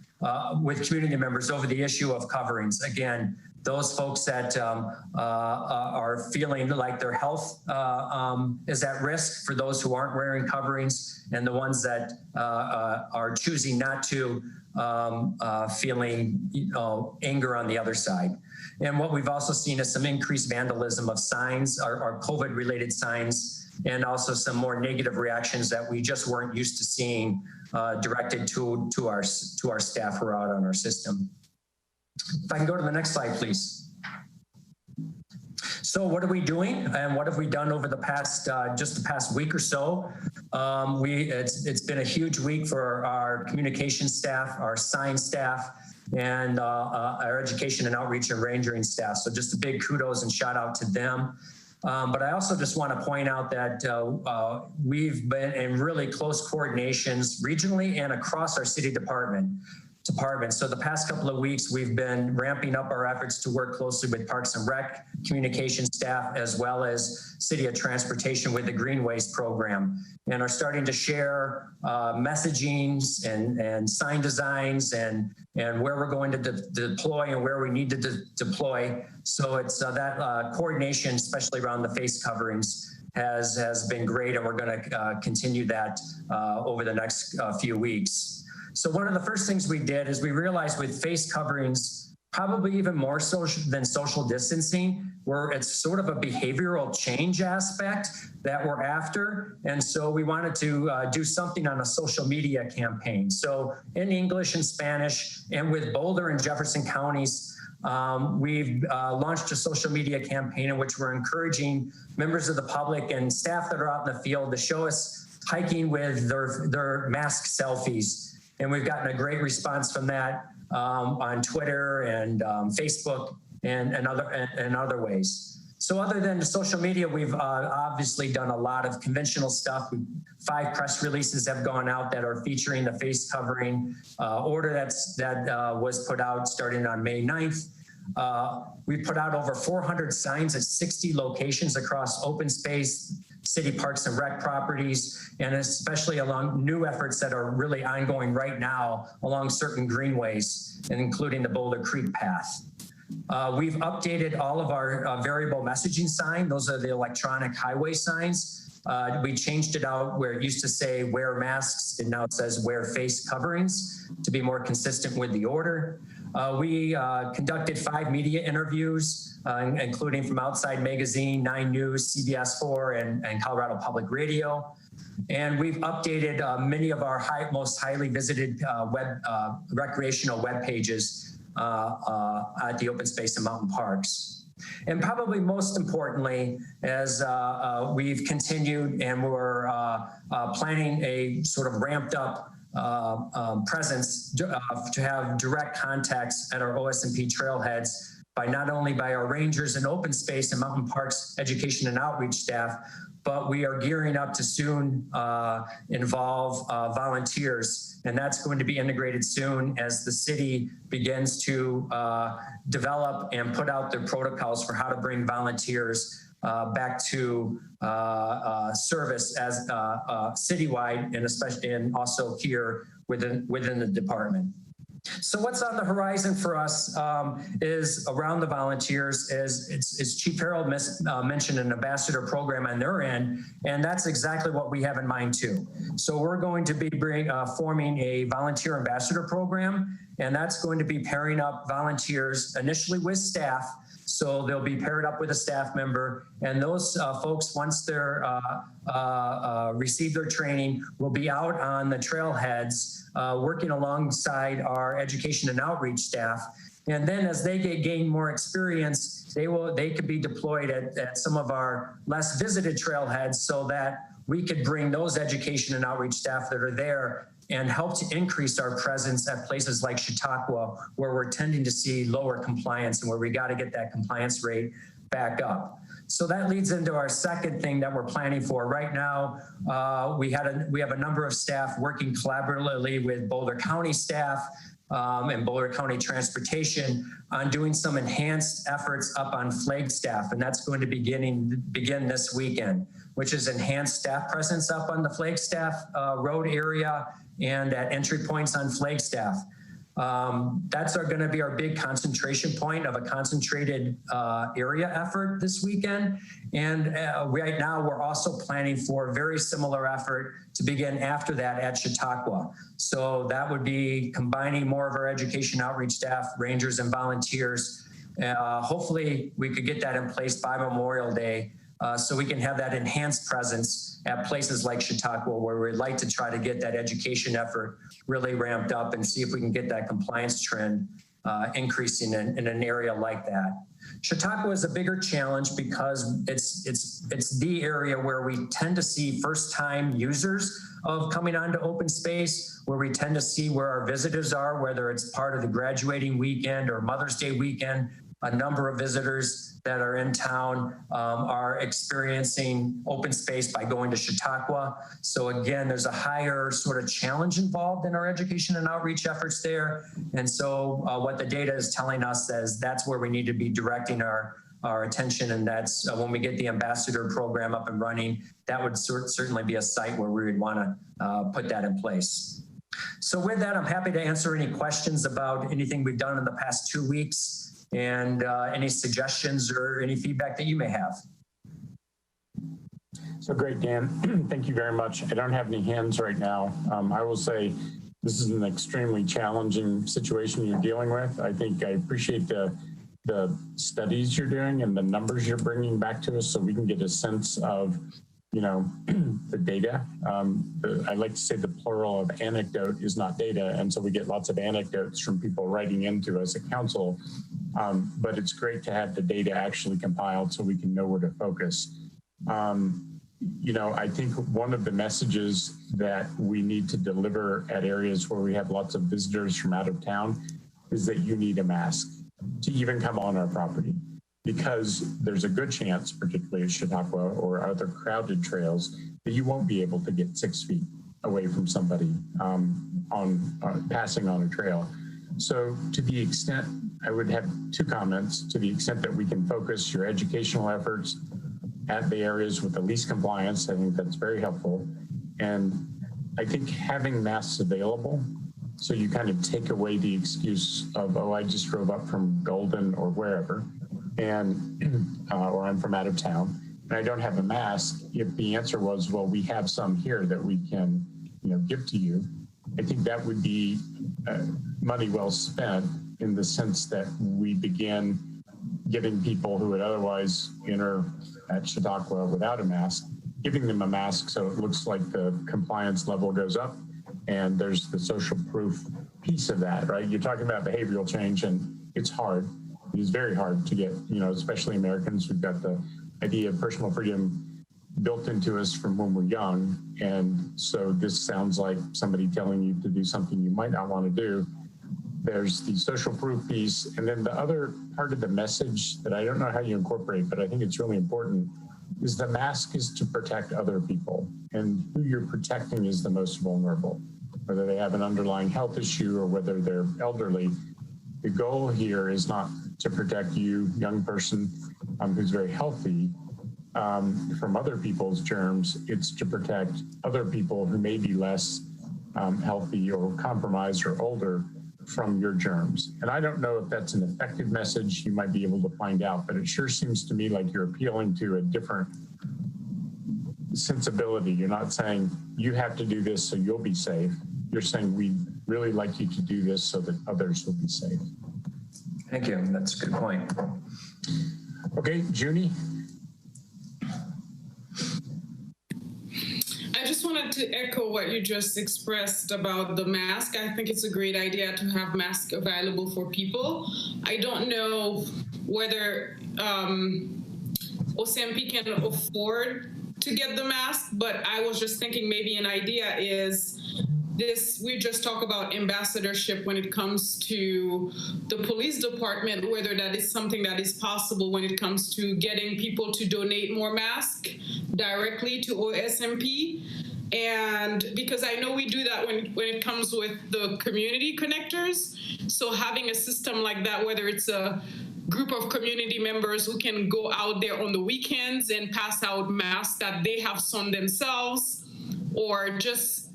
with community members over the issue of coverings. Again, those folks that are feeling like their health is at risk for those who aren't wearing coverings, and the ones that are choosing not to, feeling anger on the other side. And what we've also seen is some increased vandalism of signs, our COVID-related signs, and also some more negative reactions that we just weren't used to seeing directed to our staff who are out on our system. If I can go to the next slide, please. So what are we doing, and what have we done over the past, just the past week or so? It's been a huge week for our communication staff, our sign staff, and our education and outreach and rangering staff. So just a big kudos and shout out to them. But I also just want to point out that we've been in really close coordinations regionally and across our city department. So the past couple of weeks, we've been ramping up our efforts to work closely with Parks and Rec, communication staff, as well as City of Transportation with the Greenways program, and are starting to share messagings and sign designs and where we're going to deploy and where we need to deploy. So it's that coordination, especially around the face coverings, has been great, and we're going to continue that over the next few weeks. So one of the first things we did is we realized with face coverings, probably even more than social distancing, where it's sort of a behavioral change aspect that we're after. And so we wanted to do something on a social media campaign. So in English and Spanish, and with Boulder and Jefferson counties, we've launched a social media campaign in which we're encouraging members of the public and staff that are out in the field to show us hiking with their mask selfies. And we've gotten a great response from that on Twitter and Facebook and other ways. So other than social media, we've obviously done a lot of conventional stuff. 5 press releases have gone out that are featuring the face covering order that was put out starting on May 9th. We put out over 400 signs at 60 locations across open space, city parks and rec properties, and especially along new efforts that are really ongoing right now along certain greenways, and including the Boulder Creek Path. We've updated all of our variable messaging sign. Those are the electronic highway signs. We changed it out where it used to say wear masks, and now it says wear face coverings to be more consistent with the order. We conducted 5 media interviews, including from Outside Magazine, 9 News, CBS 4, and Colorado Public Radio. And we've updated many of our most highly visited recreational web pages at the open space and mountain parks. And probably most importantly, as we've continued and we're planning a sort of ramped up presence to have direct contacts at our OS&P trailheads by not only by our rangers and open space and mountain parks education and outreach staff, but we are gearing up to soon involve volunteers, and that's going to be integrated soon as the city begins to develop and put out their protocols for how to bring volunteers back to service as citywide, and especially and also here within the department. So what's on the horizon for us is around the volunteers, as Chief Harold mentioned, an ambassador program on their end, and that's exactly what we have in mind too. So we're going to be forming a volunteer ambassador program, and that's going to be pairing up volunteers initially with staff. So they'll be paired up with a staff member, and those folks, once they're receive their training, will be out on the trailheads, working alongside our education and outreach staff. And then as they gain more experience, they could be deployed at some of our less visited trailheads, so that we could bring those education and outreach staff that are there and help to increase our presence at places like Chautauqua, where we're tending to see lower compliance and where we got to get that compliance rate back up. So that leads into our second thing that we're planning for. Right now, we have a number of staff working collaboratively with Boulder County staff and Boulder County Transportation on doing some enhanced efforts up on Flagstaff, and that's going to begin this weekend, which is enhanced staff presence up on the Flagstaff road area and at entry points on Flagstaff. That's going to be our big concentration point of a concentrated area effort this weekend. And right now we're also planning for a very similar effort to begin after that at Chautauqua. So that would be combining more of our education outreach staff, rangers and volunteers. Hopefully we could get that in place by Memorial Day, so we can have that enhanced presence at places like Chautauqua, where we'd like to try to get that education effort really ramped up and see if we can get that compliance trend increasing in an area like that. Chautauqua is a bigger challenge because it's the area where we tend to see first-time users of coming onto open space, where we tend to see where our visitors are, whether it's part of the graduating weekend or Mother's Day weekend. A number of visitors that are in town are experiencing open space by going to Chautauqua. So again, there's a higher sort of challenge involved in our education and outreach efforts there. And so what the data is telling us is that's where we need to be directing our attention. And that's when we get the ambassador program up and running, that would certainly be a site where we would want to put that in place. So with that, I'm happy to answer any questions about anything we've done in the past 2 weeks. And any suggestions or any feedback that you may have. So great, Dan. Thank you very much. I don't have any hands right now. I will say this is an extremely challenging situation you're dealing with. I think I appreciate the studies you're doing and the numbers you're bringing back to us so we can get a sense of, you know, the data. I like to say the plural of anecdote is not data. And so we get lots of anecdotes from people writing into us at council. But it's great to have the data actually compiled so we can know where to focus. You know, I think one of the messages that we need to deliver at areas where we have lots of visitors from out of town is that you need a mask to even come on our property, because there's a good chance, particularly at Chautauqua or other crowded trails, that you won't be able to get 6 feet away from somebody passing on a trail. So to the extent, I would have 2 comments. To the extent that we can focus your educational efforts at the areas with the least compliance, I think that's very helpful. And I think having masks available, so you kind of take away the excuse of, oh, I just drove up from Golden or wherever, and or I'm from out of town, and I don't have a mask. If the answer was, well, we have some here that we can, you know, give to you, I think that would be money well spent, in the sense that we begin giving people who would otherwise enter at Chautauqua without a mask, giving them a mask so it looks like the compliance level goes up, and there's the social proof piece of that, right? You're talking about behavioral change, and it's hard. It is very hard to get, you know, especially Americans. We've got the idea of personal freedom built into us from when we're young. And so this sounds like somebody telling you to do something you might not want to do. There's the social proof piece. And then the other part of the message that I don't know how you incorporate, but I think it's really important, is the mask is to protect other people. And who you're protecting is the most vulnerable, whether they have an underlying health issue or whether they're elderly. The goal here is not to protect you, young person who's very healthy. from other people's germs. It's to protect other people who may be less healthy or compromised or older from your germs. And I don't know if that's an effective message. You might be able to find out, but it sure seems to me like you're appealing to a different sensibility. You're not saying you have to do this so you'll be safe. You're saying we really like you to do this so that others will be safe. Thank you. That's a good point. Okay, Junie. I just wanted to echo what you just expressed about the mask. I think it's a great idea to have masks available for people. I don't know whether OCMP can afford to get the mask, but I was just thinking maybe an idea is this, we just talk about ambassadorship when it comes to the police department, whether that is something that is possible when it comes to getting people to donate more masks directly to OSMP. And because I know we do that when it comes with the community connectors. So having a system like that, whether it's a group of community members who can go out there on the weekends and pass out masks that they have sewn themselves, or just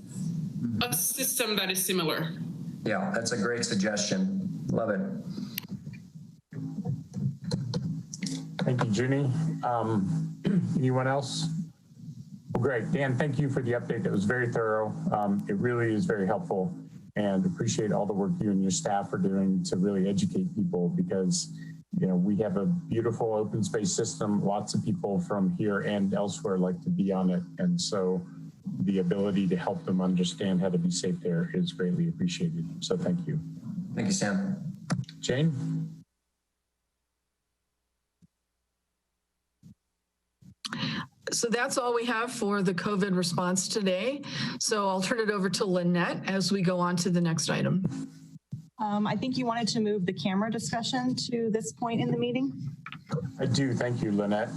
a system that is similar. Yeah, that's a great suggestion. Love it. Thank you, Junie. Anyone else? Well, great. Dan, thank you for the update. That was very thorough. It really is very helpful, and appreciate all the work you and your staff are doing to really educate people, because you know, we have a beautiful open space system. Lots of people from here and elsewhere like to be on it. And so the ability to help them understand how to be safe there is greatly appreciated. So thank you. Thank you, Sam. Jane? So that's all we have for the COVID response today. So I'll turn it over to Lynette as we go on to the next item. I think you wanted to move the camera discussion to this point in the meeting. I do. Thank you, Lynette.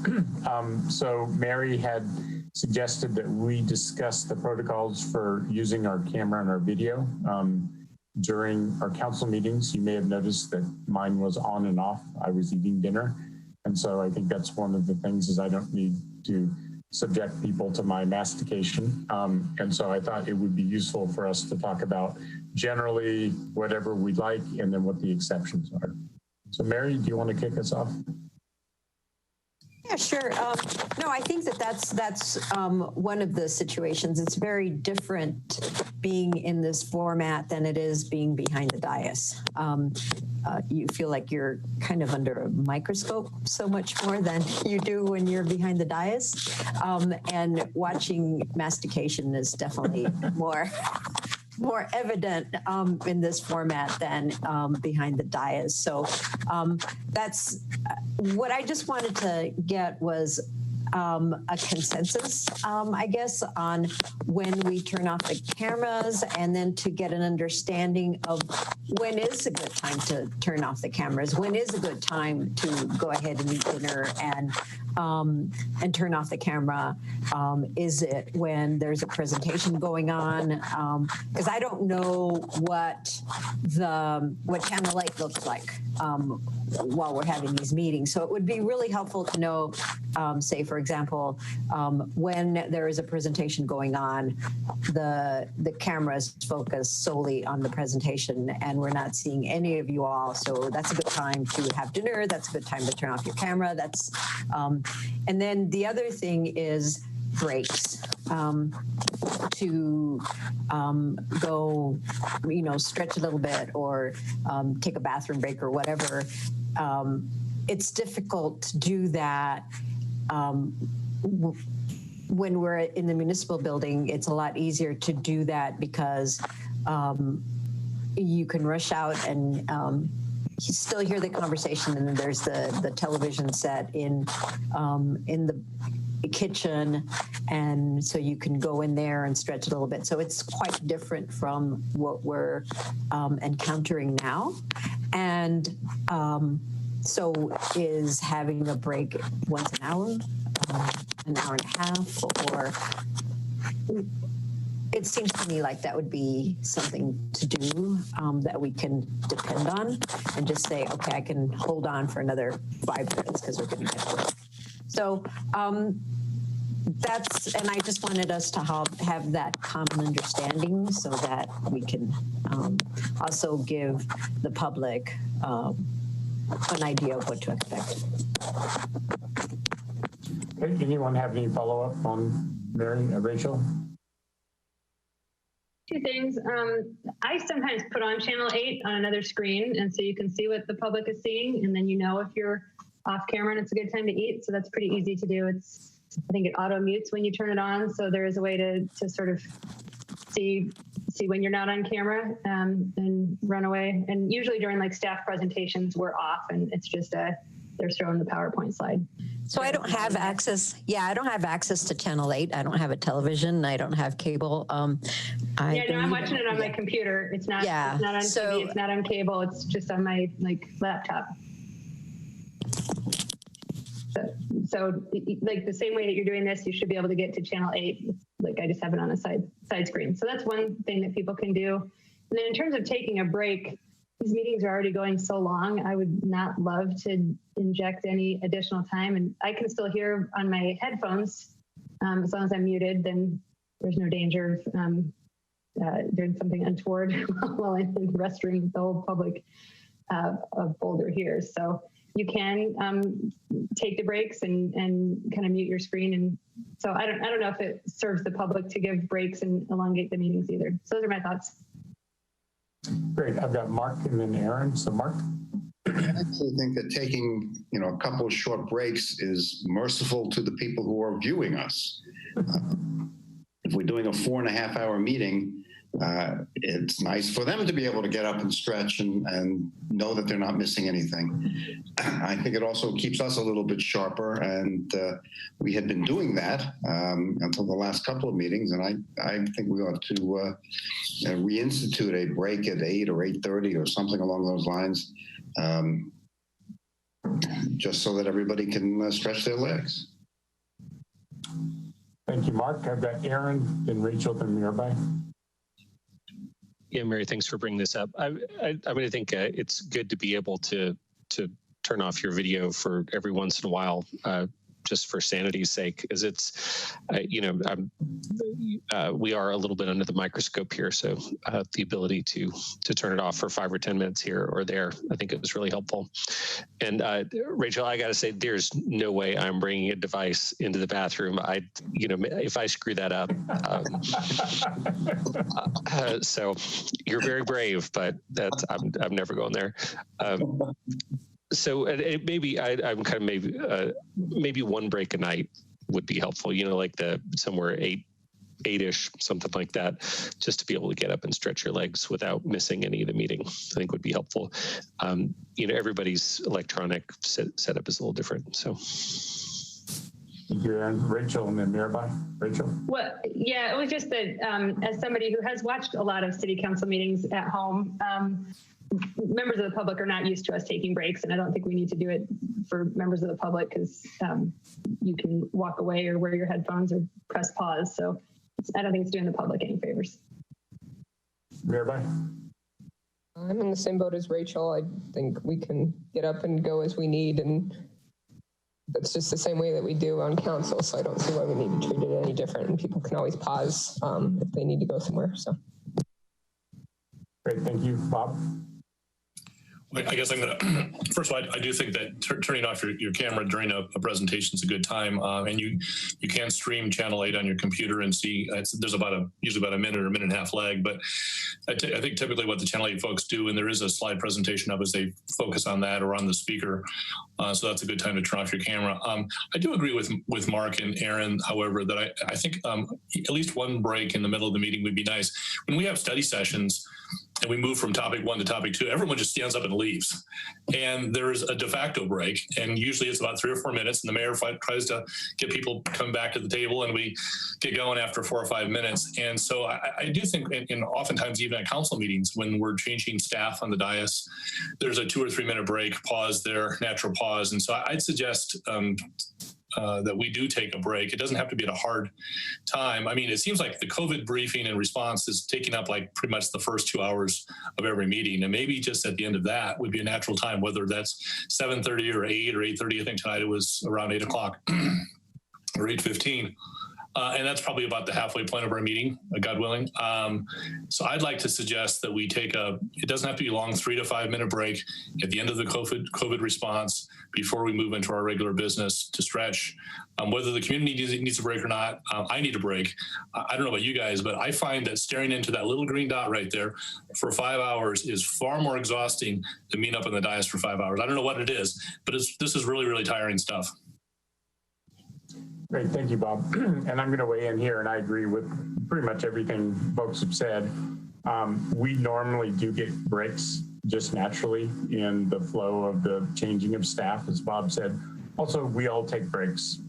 So Mary had suggested that we discuss the protocols for using our camera and our video during our council meetings. You may have noticed that mine was on and off. I was eating dinner. And so I think that's one of the things is I don't need to subject people to my mastication. And so I thought it would be useful for us to talk about generally whatever we'd like and then what the exceptions are. So Mary, do you want to kick us off? Yeah, sure. No, I think that's one of the situations. It's very different being in this format than it is being behind the dais. You feel like you're kind of under a microscope so much more than you do when you're behind the dais. And watching mastication is definitely more evident in this format than behind the dais. So that's what I just wanted to get was a consensus, I guess, on when we turn off the cameras, and then to get an understanding of when is a good time to turn off the cameras, when is a good time to go ahead and eat dinner and turn off the camera. Is it when there's a presentation going on? Because I don't know what Channel 8 looks like while we're having these meetings. So it would be really helpful to know, say, for example, when there is a presentation going on, the cameras focus solely on the presentation and we're not seeing any of you all. So that's a good time to have dinner. That's a good time to turn off your camera. That's and then the other thing is breaks, to go, stretch a little bit or take a bathroom break or whatever. It's difficult to do that when we're in the municipal building. It's a lot easier to do that because you can rush out and you still hear the conversation, and then there's the television set in the kitchen, and so you can go in there and stretch a little bit. So it's quite different from what we're encountering now. And so is having a break once an hour, an hour and a half, or it seems to me like that would be something to do that we can depend on and just say, okay, I can hold on for another 5 minutes because we're going to get to it. So that's, and I just wanted us to have that common understanding so that we can also give the public an idea of what to expect. Okay, anyone have any follow-up on Mary, Rachel? Two things. I sometimes put on channel 8 on another screen, and so you can see what the public is seeing, and then you know if you're off camera and it's a good time to eat. So that's pretty easy to do. I think it auto mutes when you turn it on, so there is a way to sort of see when you're not on camera and run away. And usually during like staff presentations, we're off, and it's just they're showing the PowerPoint slide. So I don't have access. Yeah, I don't have access to Channel 8. I don't have a television. I don't have cable. I'm watching it on my computer. It's not. Yeah. It's not on TV. It's not on cable. It's just on my laptop. So like the same way that you're doing this, you should be able to get to Channel 8. It's like I just have it on a side screen. So that's one thing that people can do. And then in terms of taking a break, these meetings are already going so long. I would not love to inject any additional time, and I can still hear on my headphones. As long as I'm muted, then there's no danger of doing something untoward while I'm in the restroom. The whole public of Boulder here, so you can take the breaks and kind of mute your screen. And so I don't know if it serves the public to give breaks and elongate the meetings either. So those are my thoughts. Great. I've got Mark and then Aaron. So Mark. I actually think that taking, a couple of short breaks is merciful to the people who are viewing us. If we're doing a 4.5-hour meeting, it's nice for them to be able to get up and stretch and know that they're not missing anything. I think it also keeps us a little bit sharper, and we had been doing that until the last couple of meetings, and I think we ought to reinstitute a break at 8 or 8:30 or something along those lines, just so that everybody can stretch their legs. Thank you, Mark. I've got Aaron, then Rachel, then Mirabai. Yeah, Mary, thanks for bringing this up. I think it's good to be able to turn off your video for every once in a while, just for sanity's sake, because it's, we are a little bit under the microscope here. So the ability to turn it off for 5 or 10 minutes here or there, I think it was really helpful. And Rachel, I got to say, there's no way I'm bringing a device into the bathroom. If I screw that up, so you're very brave, but I'm never going there. So maybe I'm kind of maybe one break a night would be helpful. Like somewhere 8-ish, something like that, just to be able to get up and stretch your legs without missing any of the meeting. I think would be helpful. Everybody's electronic setup is a little different. So. Thank you, Aaron. Rachel, and then Mirabai. Rachel? Well, yeah, it was just that as somebody who has watched a lot of city council meetings at home, members of the public are not used to us taking breaks, and I don't think we need to do it for members of the public because you can walk away or wear your headphones or press pause. So I don't think it's doing the public any favors. Mirabai? I'm in the same boat as Rachel. I think we can get up and go as we need, and that's just the same way that we do on council. So I don't see why we need to treat it any different, and people can always pause if they need to go somewhere. So. Great, thank you. Bob? I guess I'm going to, first of all, I do think that turning off your camera during a presentation is a good time. And you can stream Channel 8 on your computer and see, there's usually about a minute or a minute and a half lag. But I think typically what the Channel 8 folks do, and there is a slide presentation of, is they focus on that or on the speaker. So that's a good time to turn off your camera. I do agree with Mark and Aaron, however, that I think at least one break in the middle of the meeting would be nice. When we have study sessions, and we move from topic 1 to topic 2, everyone just stands up and leaves. And there's a de facto break. And usually it's about 3 or 4 minutes. And the mayor tries to get people to come back to the table, and we get going after 4 or 5 minutes. And so I do think, and oftentimes even at council meetings, when we're changing staff on the dais, there's a 2 or 3 minute break, pause there, natural pause. And so I'd suggest that we do take a break. It doesn't have to be at a hard time. I mean, it seems like the COVID briefing and response is taking up like pretty much the first 2 hours of every meeting, and maybe just at the end of that would be a natural time, whether that's 7:30 or 8 or 8:30. I think tonight it was around 8 o'clock or 8:15. And that's probably about the halfway point of our meeting, God willing. So I'd like to suggest that we take it doesn't have to be a long 3 to 5 minute break at the end of the COVID response before we move into our regular business to stretch. Whether the community needs a break or not, I need a break. I don't know about you guys, but I find that staring into that little green dot right there for 5 hours is far more exhausting than being up on the dais for 5 hours. I don't know what it is, but this is really, really tiring stuff. Great, thank you, Bob. And I'm going to weigh in here, and I agree with pretty much everything folks have said. We normally do get breaks just naturally in the flow of the changing of staff, as Bob said. Also, we all take breaks,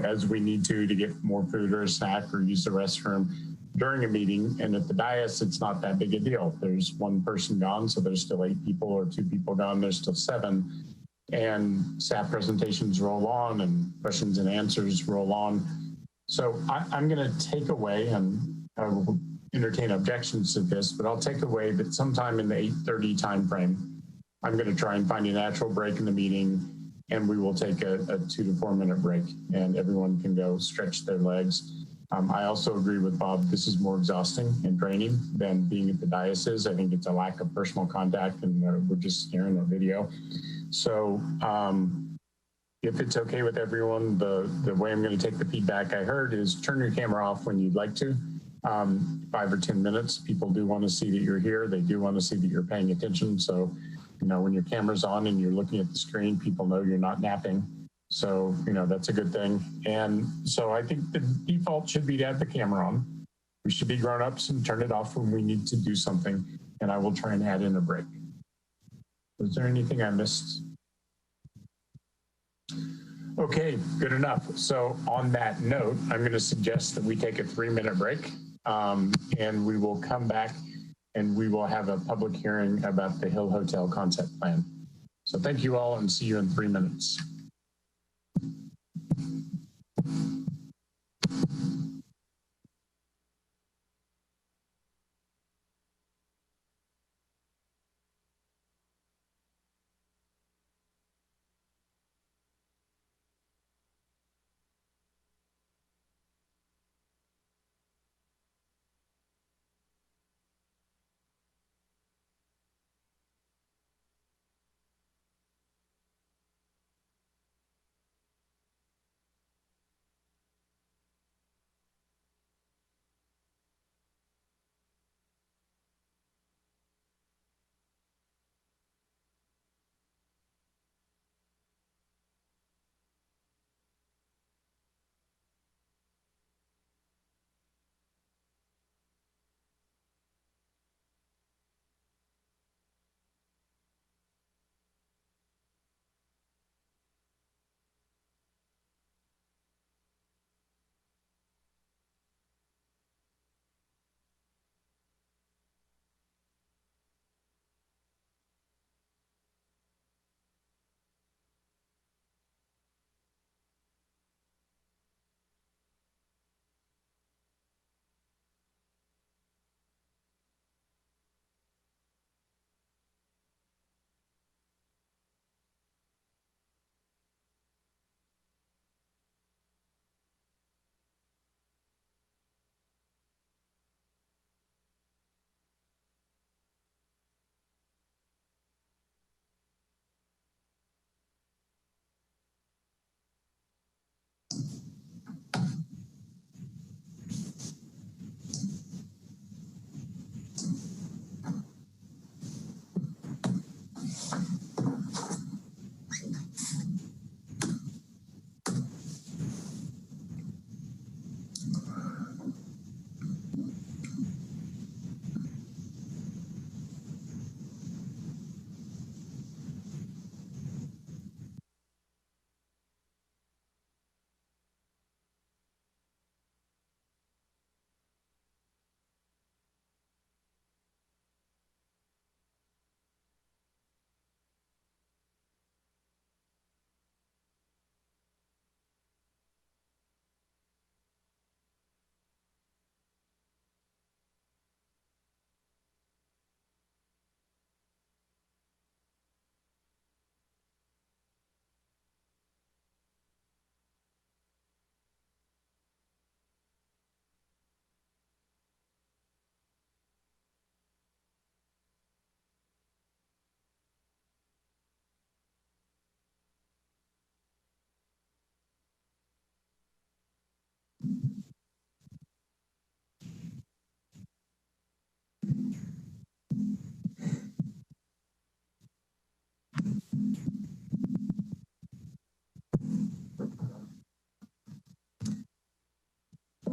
as we need to get more food or a snack or use the restroom during a meeting. And at the dais, it's not that big a deal. There's one person gone, so there's still 8 people, or 2 people gone, there's still 7. And staff presentations roll on and questions and answers roll on. So I'm going to take away, and I will entertain objections to this, but I'll take away that sometime in the 8:30 timeframe, I'm going to try and find a natural break in the meeting, and we will take a 2 to 4 minute break, and everyone can go stretch their legs. I also agree with Bob. This is more exhausting and draining than being at the dais is. I think it's a lack of personal contact, and we're just hearing a video. So if it's okay with everyone, the way I'm going to take the feedback I heard is turn your camera off when you'd like to. 5 or 10 minutes. People do want to see that you're here. They do want to see that you're paying attention. So, when your camera's on and you're looking at the screen, people know you're not napping. So, that's a good thing. And so I think the default should be to have the camera on. We should be grown-ups and turn it off when we need to do something. And I will try and add in a break. Was there anything I missed? Okay, good enough. So on that note, I'm going to suggest that we take a 3 minute break, and we will come back and we will have a public hearing about the Hill Hotel concept plan. So thank you all, and see you in 3 minutes.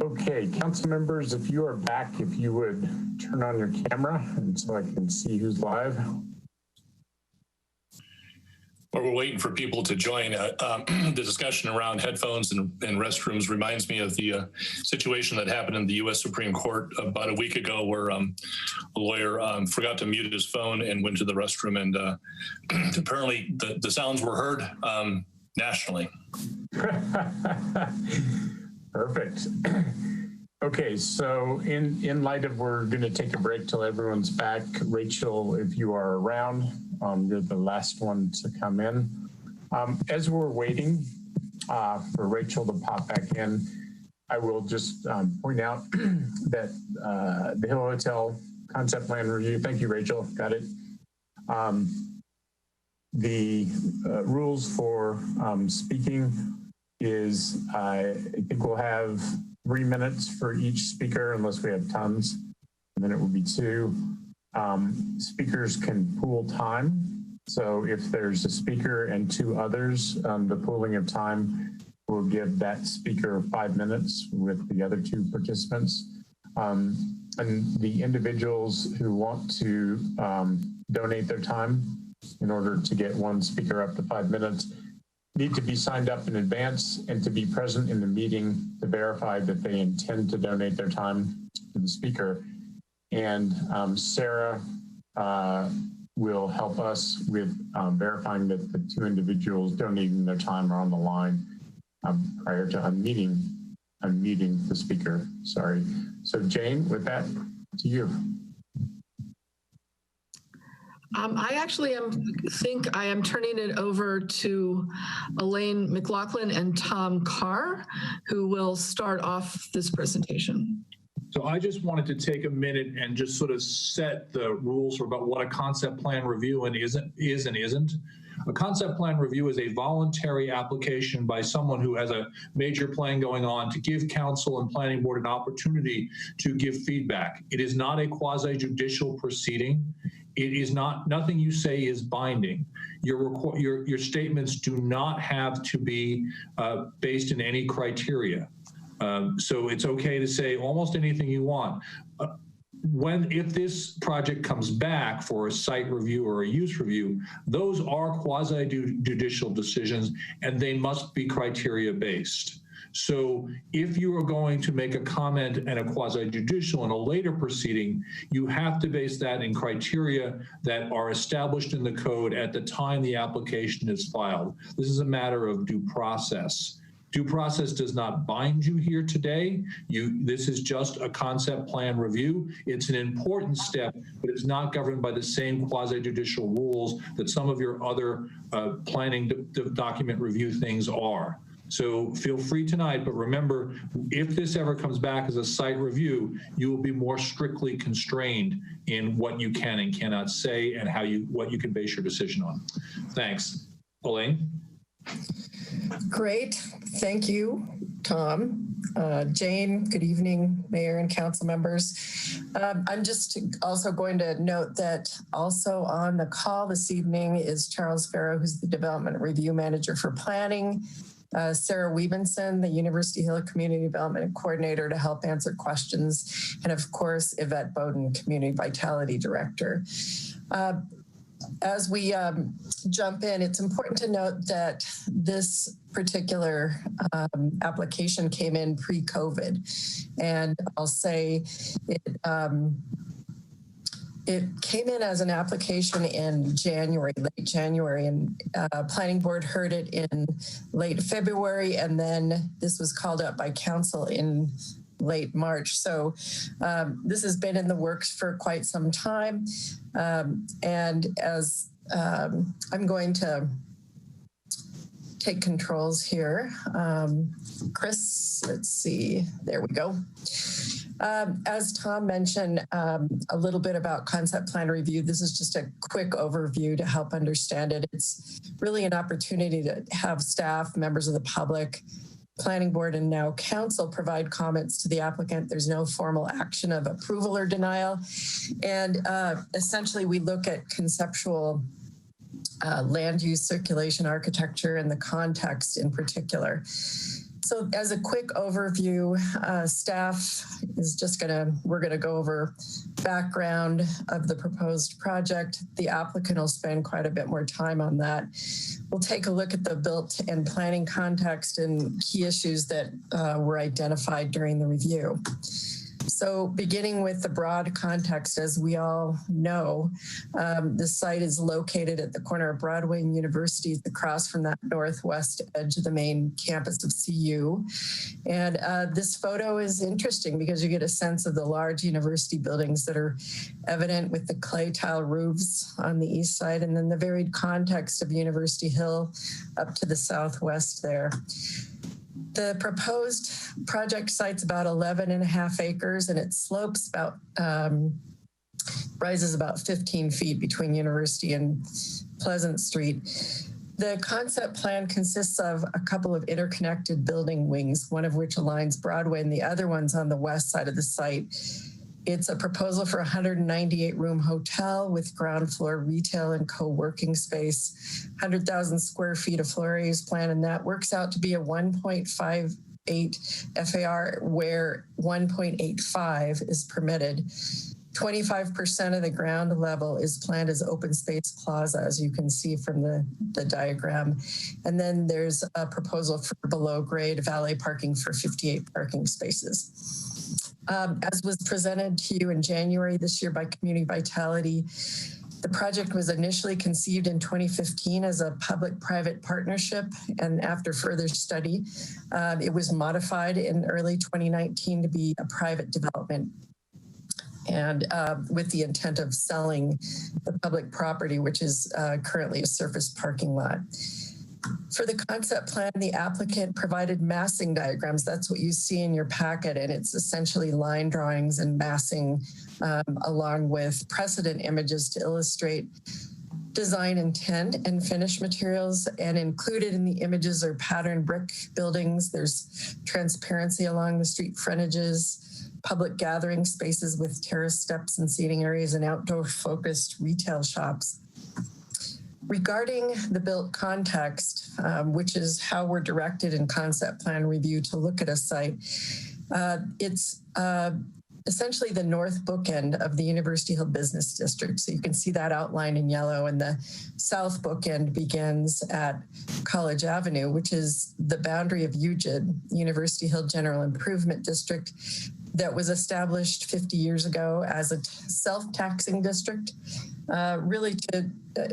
Okay, council members, if you are back, if you would turn on your camera and so I can see who's live. While we're waiting for people to join, the discussion around headphones and restrooms reminds me of the situation that happened in the U.S. Supreme Court about a week ago where a lawyer forgot to mute his phone and went to the restroom, and apparently the sounds were heard nationally. Perfect. Okay, so in light of we're going to take a break till everyone's back, Rachel, if you are around, you're the last one to come in. As we're waiting for Rachel to pop back in, I will just point out that the Hill Hotel concept plan review, thank you, Rachel, got it. The rules for speaking is, I think we'll have 3 minutes for each speaker unless we have tons, and then it will be 2. Speakers can pool time. So if there's a speaker and 2 others, the pooling of time will give that speaker 5 minutes with the other 2 participants. And the individuals who want to donate their time in order to get one speaker up to 5 minutes need to be signed up in advance and to be present in the meeting to verify that they intend to donate their time to the speaker. And Sarah will help us with verifying that the 2 individuals donating their time are on the line prior to unmuting the speaker. Sorry. So Jane, with that, to you. I actually think I am turning it over to Elaine McLaughlin and Tom Carr, who will start off this presentation. So I just wanted to take a minute and just sort of set the rules for about what a concept plan review is and isn't. A concept plan review is a voluntary application by someone who has a major plan going on to give council and planning board an opportunity to give feedback. It is not a quasi-judicial proceeding. It is not, nothing you say is binding. Your statements do not have to be based in any criteria. So it's okay to say almost anything you want. If this project comes back for a site review or a use review, those are quasi-judicial decisions and they must be criteria based. So if you are going to make a comment and a quasi-judicial in a later proceeding, you have to base that in criteria that are established in the code at the time the application is filed. This is a matter of due process. Due process does not bind you here today. This is just a concept plan review. It's an important step, but it's not governed by the same quasi-judicial rules that some of your other planning document review things are. So feel free tonight, but remember, if this ever comes back as a site review, you will be more strictly constrained in what you can and cannot say and what you can base your decision on. Thanks. Elaine? Great. Thank you, Tom. Jane, good evening, Mayor and council members. I'm just also going to note that also on the call this evening is Charles Farrow, who's the Development Review Manager for Planning, Sarah Webenson, the University Hill Community Development Coordinator to help answer questions, and of course, Yvette Bowden, Community Vitality Director. As we jump in, it's important to note that this particular application came in pre-COVID, and I'll say it came in as an application in January, late January, and Planning Board heard it in late February, and then this was called up by Council in late March. So this has been in the works for quite some time. And as I'm going to take controls here. Chris, let's see, there we go. As Tom mentioned, a little bit about concept plan review. This is just a quick overview to help understand it. It's really an opportunity to have staff, members of the public, planning board, and now council provide comments to the applicant. There's no formal action of approval or denial. And essentially we look at conceptual land use, circulation, architecture, and the context in particular. So as a quick overview, staff is we're gonna go over background of the proposed project. The applicant will spend quite a bit more time on that. We'll take a look at the built and planning context and key issues that were identified during the review. So beginning with the broad context, as we all know, the site is located at the corner of Broadway and University, across from that northwest edge of the main campus of CU. And this photo is interesting because you get a sense of the large university buildings that are evident with the clay tile roofs on the east side, and then the varied context of University Hill up to the southwest there. The proposed project site's about 11.5 acres, and it slopes about, rises about 15 feet between University and Pleasant Street. The concept plan consists of a couple of interconnected building wings, one of which aligns Broadway and the other one's on the west side of the site. It's a proposal for a 198-room hotel with ground floor retail and co-working space, 100,000 square feet of floor area is planned, and that works out to be a 1.58 FAR, where 1.85 is permitted. 25% of the ground level is planned as open space plaza, as you can see from the diagram. And then there's a proposal for below grade valet parking for 58 parking spaces. As was presented to you in January this year by Community Vitality, the project was initially conceived in 2015 as a public-private partnership, and after further study, it was modified in early 2019 to be a private development, and with the intent of selling the public property, which is currently a surface parking lot. For the concept plan, the applicant provided massing diagrams. That's what you see in your packet, and it's essentially line drawings and massing along with precedent images to illustrate design intent and finish materials. And included in the images are patterned brick buildings. There's transparency along the street frontages, public gathering spaces with terrace steps and seating areas, and outdoor focused retail shops. Regarding the built context, which is how we're directed in concept plan review to look at a site, it's essentially the north bookend of the University Hill Business District. So you can see that outlined in yellow, and the south bookend begins at College Avenue, which is the boundary of UGID, University Hill General Improvement District, that was established 50 years ago as a self-taxing district, really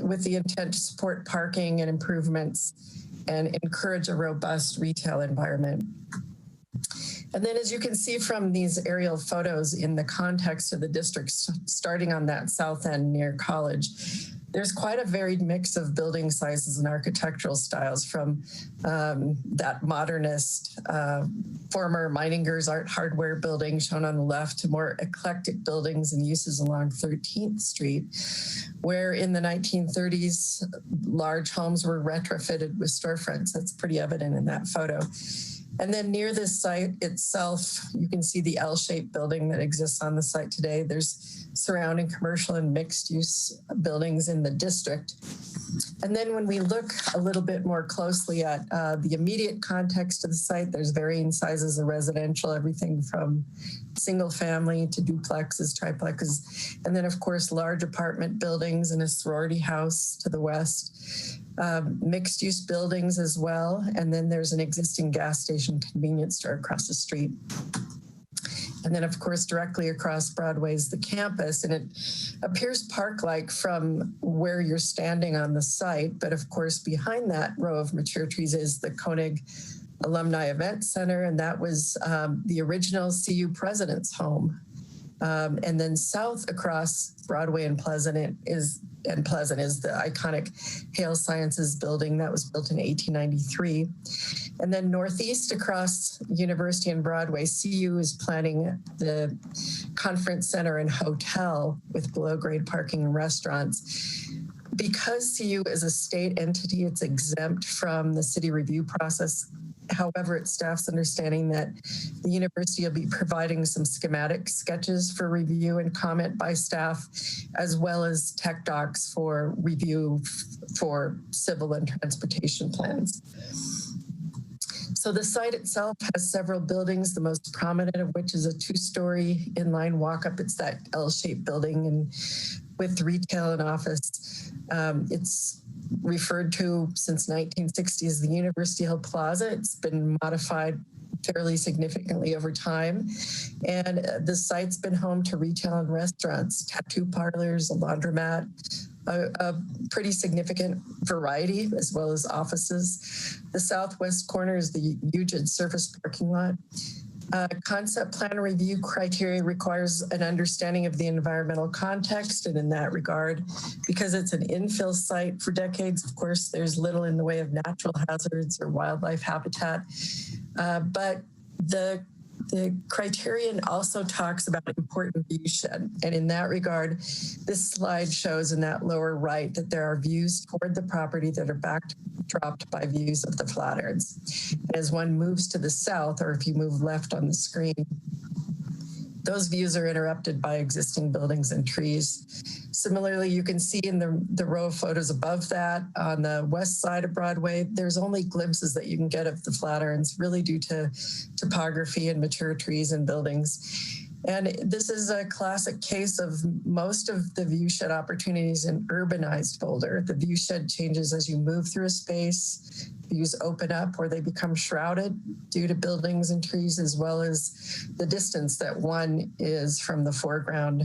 with the intent to support parking and improvements and encourage a robust retail environment. And then, as you can see from these aerial photos in the context of the district, starting on that south end near College, there's quite a varied mix of building sizes and architectural styles, from that modernist former Meininger's Art Hardware building shown on the left to more eclectic buildings and uses along 13th Street, where in the 1930s, large homes were retrofitted with storefronts. That's pretty evident in that photo. And then near this site itself, you can see the L-shaped building that exists on the site today. There's surrounding commercial and mixed use buildings in the district. And then when we look a little bit more closely at the immediate context of the site, there's varying sizes of residential, everything from single family to duplexes, triplexes, and then of course large apartment buildings and a sorority house to the west. Mixed use buildings as well. And then there's an existing gas station convenience store across the street. And then of course, directly across Broadway is the campus, and it appears park-like from where you're standing on the site. But of course, behind that row of mature trees is the Koenig Alumni Event Center, and that was the original CU president's home. And then south across Broadway and Pleasant is the iconic Hale Sciences building that was built in 1893. And then northeast across University and Broadway, CU is planning the conference center and hotel with below grade parking and restaurants. Because CU is a state entity, it's exempt from the city review process. However, it's staff's understanding that the university will be providing some schematic sketches for review and comment by staff, as well as tech docs for review for civil and transportation plans. So the site itself has several buildings, the most prominent of which is a 2-story inline walk-up. It's that L-shaped building and with retail and office. It's referred to since 1960 as the University Hill Plaza. It's been modified fairly significantly over time. And the site's been home to retail and restaurants, tattoo parlors, a laundromat, a pretty significant variety, as well as offices. The southwest corner is the UGID surface parking lot. Concept plan review criteria requires an understanding of the environmental context, and in that regard, because it's an infill site for decades, of course, there's little in the way of natural hazards or wildlife habitat. But the criterion also talks about important view shed. And in that regard, this slide shows in that lower right that there are views toward the property that are backdropped by views of the Flatirons. As one moves to the south, or if you move left on the screen, those views are interrupted by existing buildings and trees. Similarly, you can see in the row of photos above that on the west side of Broadway, there's only glimpses that you can get of the Flatirons, really due to topography and mature trees and buildings. And this is a classic case of most of the view shed opportunities in urbanized Boulder. The view shed changes as you move through a space. Views open up or they become shrouded due to buildings and trees, as well as the distance that one is from the foreground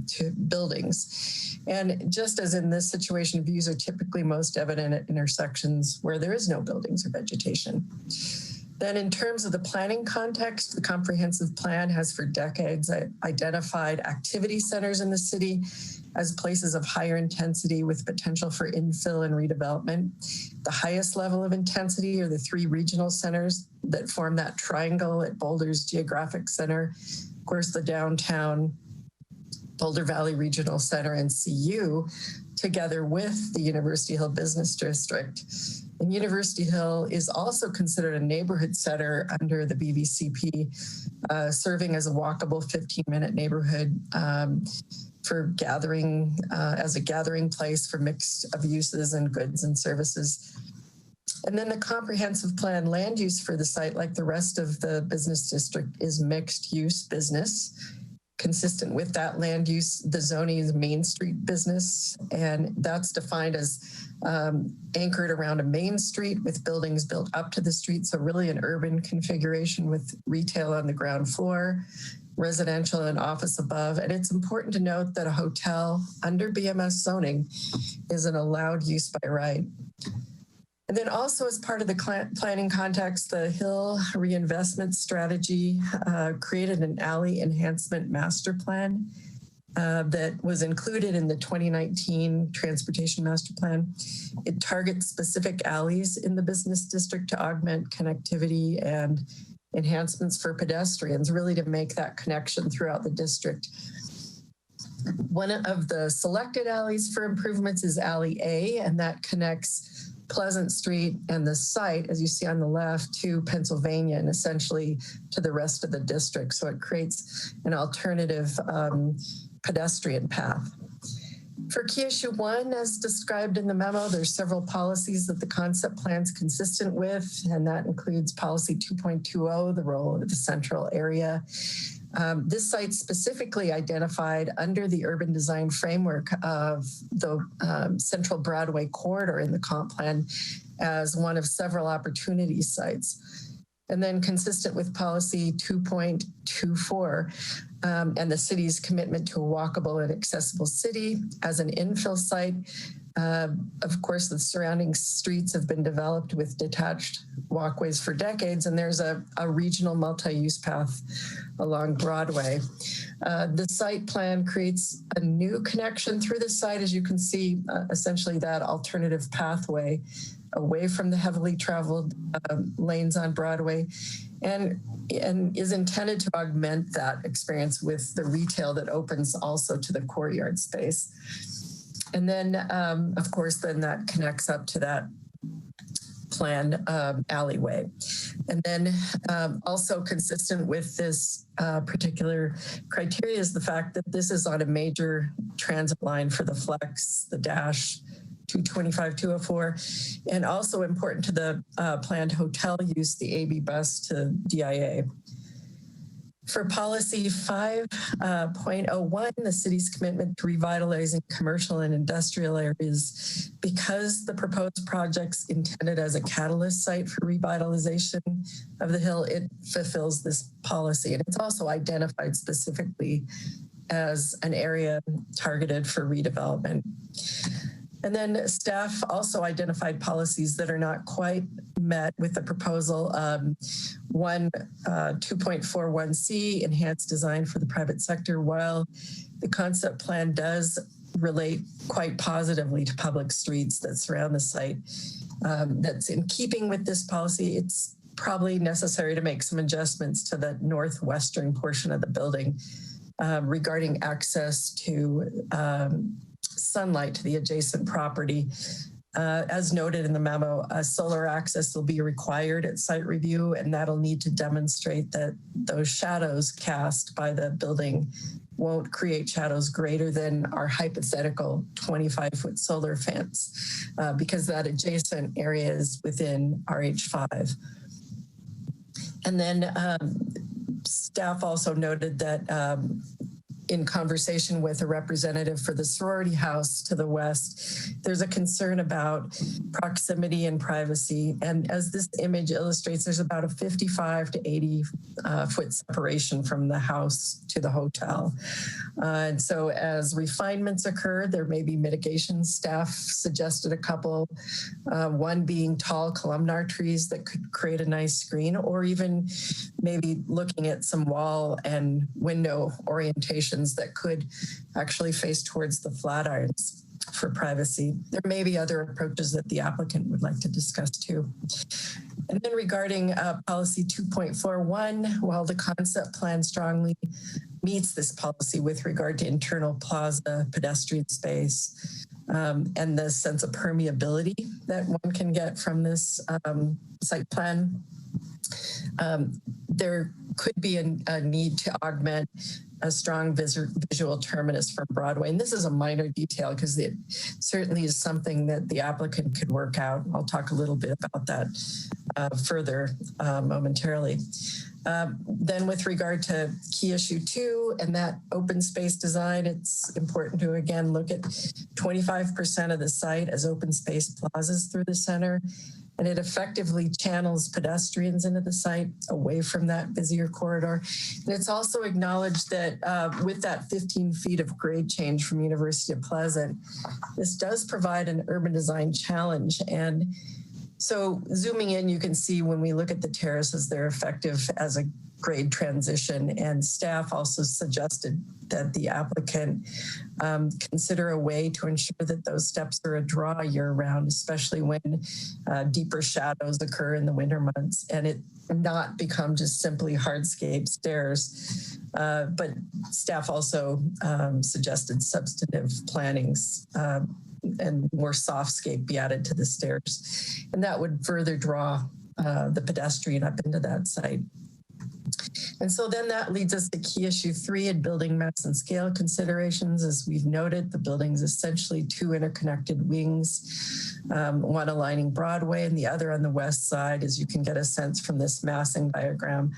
to buildings. And just as in this situation, views are typically most evident at intersections where there is no buildings or vegetation. Then in terms of the planning context, the comprehensive plan has for decades identified activity centers in the city as places of higher intensity with potential for infill and redevelopment. The highest level of intensity are the 3 regional centers that form that triangle at Boulder's geographic center. Of course, the downtown Boulder Valley Regional Center and CU, together with the University Hill Business District. And University Hill is also considered a neighborhood center under the BVCP, serving as a walkable 15-minute neighborhood for gathering, as a gathering place for mix of uses and goods and services. And then the comprehensive plan land use for the site, like the rest of the business district, is mixed use business. Consistent with that land use, the zoning is Main Street business, and that's defined as anchored around a main street with buildings built up to the street. So really an urban configuration with retail on the ground floor, residential and office above. And it's important to note that a hotel under BMS zoning is an allowed use by right. And then also as part of the planning context, the Hill Reinvestment Strategy created an alley enhancement master plan that was included in the 2019 Transportation Master Plan. It targets specific alleys in the business district to augment connectivity and enhancements for pedestrians, really to make that connection throughout the district. One of the selected alleys for improvements is Alley A, and that connects Pleasant Street and the site, as you see on the left, to Pennsylvania and essentially to the rest of the district. So it creates an alternative pedestrian path. For key issue 1, as described in the memo, there's several policies that the concept plan's consistent with, and that includes policy 2.20, the role of the central area. This site specifically identified under the urban design framework of the Central Broadway corridor in the comp plan as one of several opportunity sites. And then consistent with policy 2.24 and the city's commitment to a walkable and accessible city as an infill site. Of course, the surrounding streets have been developed with detached walkways for decades, and there's a regional multi-use path along Broadway. The site plan creates a new connection through the site, as you can see, essentially that alternative pathway away from the heavily traveled lanes on Broadway, and is intended to augment that experience with the retail that opens also to the courtyard space. And then, of course, then that connects up to that planned alleyway. And then also consistent with this particular criteria is the fact that this is on a major transit line for the Flex, the Dash, 225-204, and also important to the planned hotel use, the AB bus to DIA. For policy 5.01, the city's commitment to revitalizing commercial and industrial areas, because the proposed project's intended as a catalyst site for revitalization of the Hill, it fulfills this policy. And it's also identified specifically as an area targeted for redevelopment. And then staff also identified policies that are not quite met with the proposal. 2.41C, enhanced design for the private sector. While the concept plan does relate quite positively to public streets that surround the site, that's in keeping with this policy, it's probably necessary to make some adjustments to the northwestern portion of the building regarding access to sunlight to the adjacent property. As noted in the memo, solar access will be required at site review, and that'll need to demonstrate that those shadows cast by the building won't create shadows greater than our hypothetical 25-foot solar fence, because that adjacent area is within RH5. And then staff also noted that in conversation with a representative for the sorority house to the west, there's a concern about proximity and privacy. And as this image illustrates, there's about a 55 to 80 foot separation from the house to the hotel. And so as refinements occur, there may be mitigation. Staff suggested a couple, one being tall columnar trees that could create a nice screen, or even maybe looking at some wall and window orientation that could actually face towards the Flatirons for privacy. There may be other approaches that the applicant would like to discuss too. And then regarding policy 2.41, while the concept plan strongly meets this policy with regard to internal plaza, pedestrian space, and the sense of permeability that one can get from this site plan, there could be a need to augment a strong visual terminus from Broadway. And this is a minor detail because it certainly is something that the applicant could work out. I'll talk a little bit about that further momentarily. Then with regard to key issue 2 and that open space design, it's important to again look at 25% of the site as open space plazas through the center. And it effectively channels pedestrians into the site away from that busier corridor. And it's also acknowledged that with that 15 feet of grade change from University of Pleasant, this does provide an urban design challenge. And so zooming in, you can see when we look at the terraces, they're effective as a grade transition, and staff also suggested that the applicant consider a way to ensure that those steps are a draw year round, especially when deeper shadows occur in the winter months, and it not become just simply hardscape stairs. But staff also suggested substantive plannings and more softscape be added to the stairs. And that would further draw the pedestrian up into that site. And so then that leads us to key issue 3 in building mass and scale considerations. As we've noted, the building's essentially 2 interconnected wings, one aligning Broadway and the other on the west side, as you can get a sense from this massing diagram.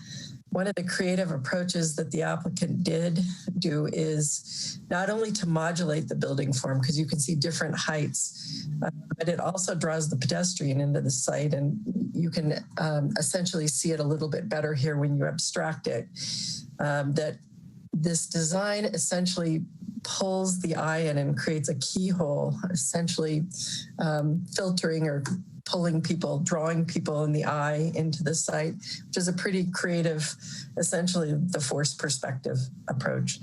One of the creative approaches that the applicant did do is not only to modulate the building form, because you can see different heights, but it also draws the pedestrian into the site. And you can essentially see it a little bit better here when you abstract it, that this design essentially pulls the eye in and creates a keyhole, essentially filtering or pulling people, drawing people in the eye into the site, which is a pretty creative, essentially the forced perspective approach.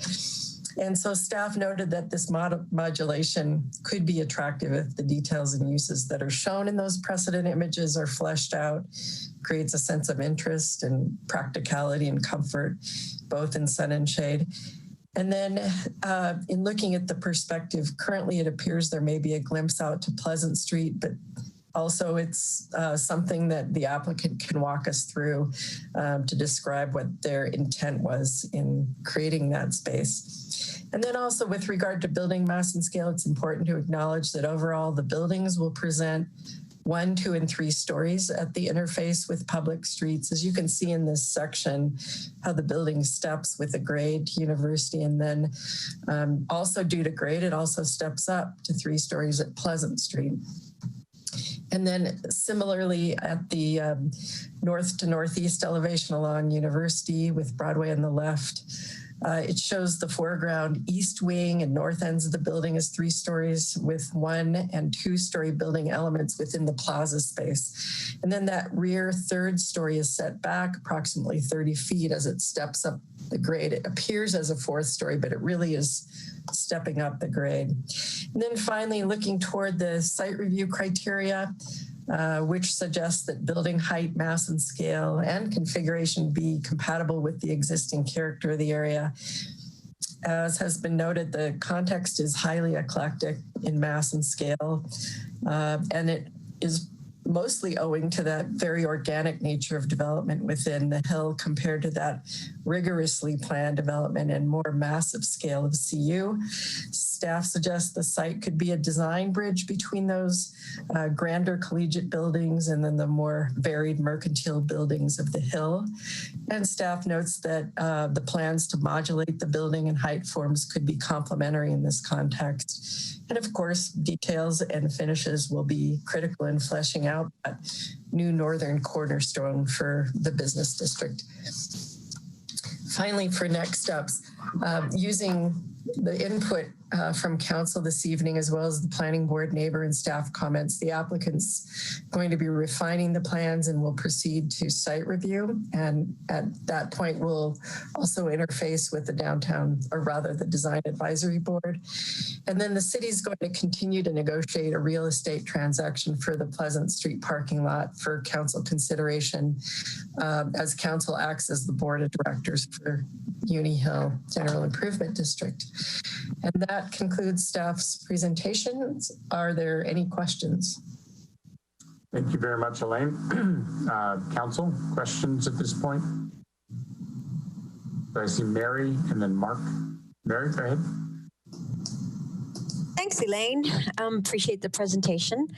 And so staff noted that this modulation could be attractive if the details and uses that are shown in those precedent images are fleshed out, creates a sense of interest and practicality and comfort, both in sun and shade. And then in looking at the perspective, currently it appears there may be a glimpse out to Pleasant Street, but also it's something that the applicant can walk us through to describe what their intent was in creating that space. And then also with regard to building mass and scale, it's important to acknowledge that overall the buildings will present 1, 2, and 3 stories at the interface with public streets. As you can see in this section, how the building steps with the grade to University, and then also due to grade, it also steps up to 3 stories at Pleasant Street. And then similarly at the north to northeast elevation along University with Broadway on the left, it shows the foreground east wing and north ends of the building as 3 stories with 1- and 2-story building elements within the plaza space. And then that rear 3rd story is set back approximately 30 feet as it steps up the grade. It appears as a 4th story, but it really is stepping up the grade. And then finally, looking toward the site review criteria, which suggests that building height, mass, and scale and configuration be compatible with the existing character of the area. As has been noted, the context is highly eclectic in mass and scale, and it is mostly owing to that very organic nature of development within the Hill compared to that rigorously planned development and more massive scale of CU. Staff suggests the site could be a design bridge between those grander collegiate buildings and then the more varied mercantile buildings of the Hill. And staff notes that the plans to modulate the building and height forms could be complementary in this context. And of course, details and finishes will be critical in fleshing out that new northern cornerstone for the business district. Finally, for next steps, using the input from council this evening, as well as the planning board, neighbor, and staff comments, the applicant's going to be refining the plans and will proceed to site review. And at that point, we'll also interface with the downtown, or rather the design advisory board. And then the city's going to continue to negotiate a real estate transaction for the Pleasant Street parking lot for council consideration as council acts as the board of directors for Uni Hill General Improvement District. And that concludes staff's presentations. Are there any questions? Thank you very much, Elaine. Council, questions at this point? So I see Mary and then Mark. Mary, go ahead. Thanks, Elaine. Appreciate the presentation.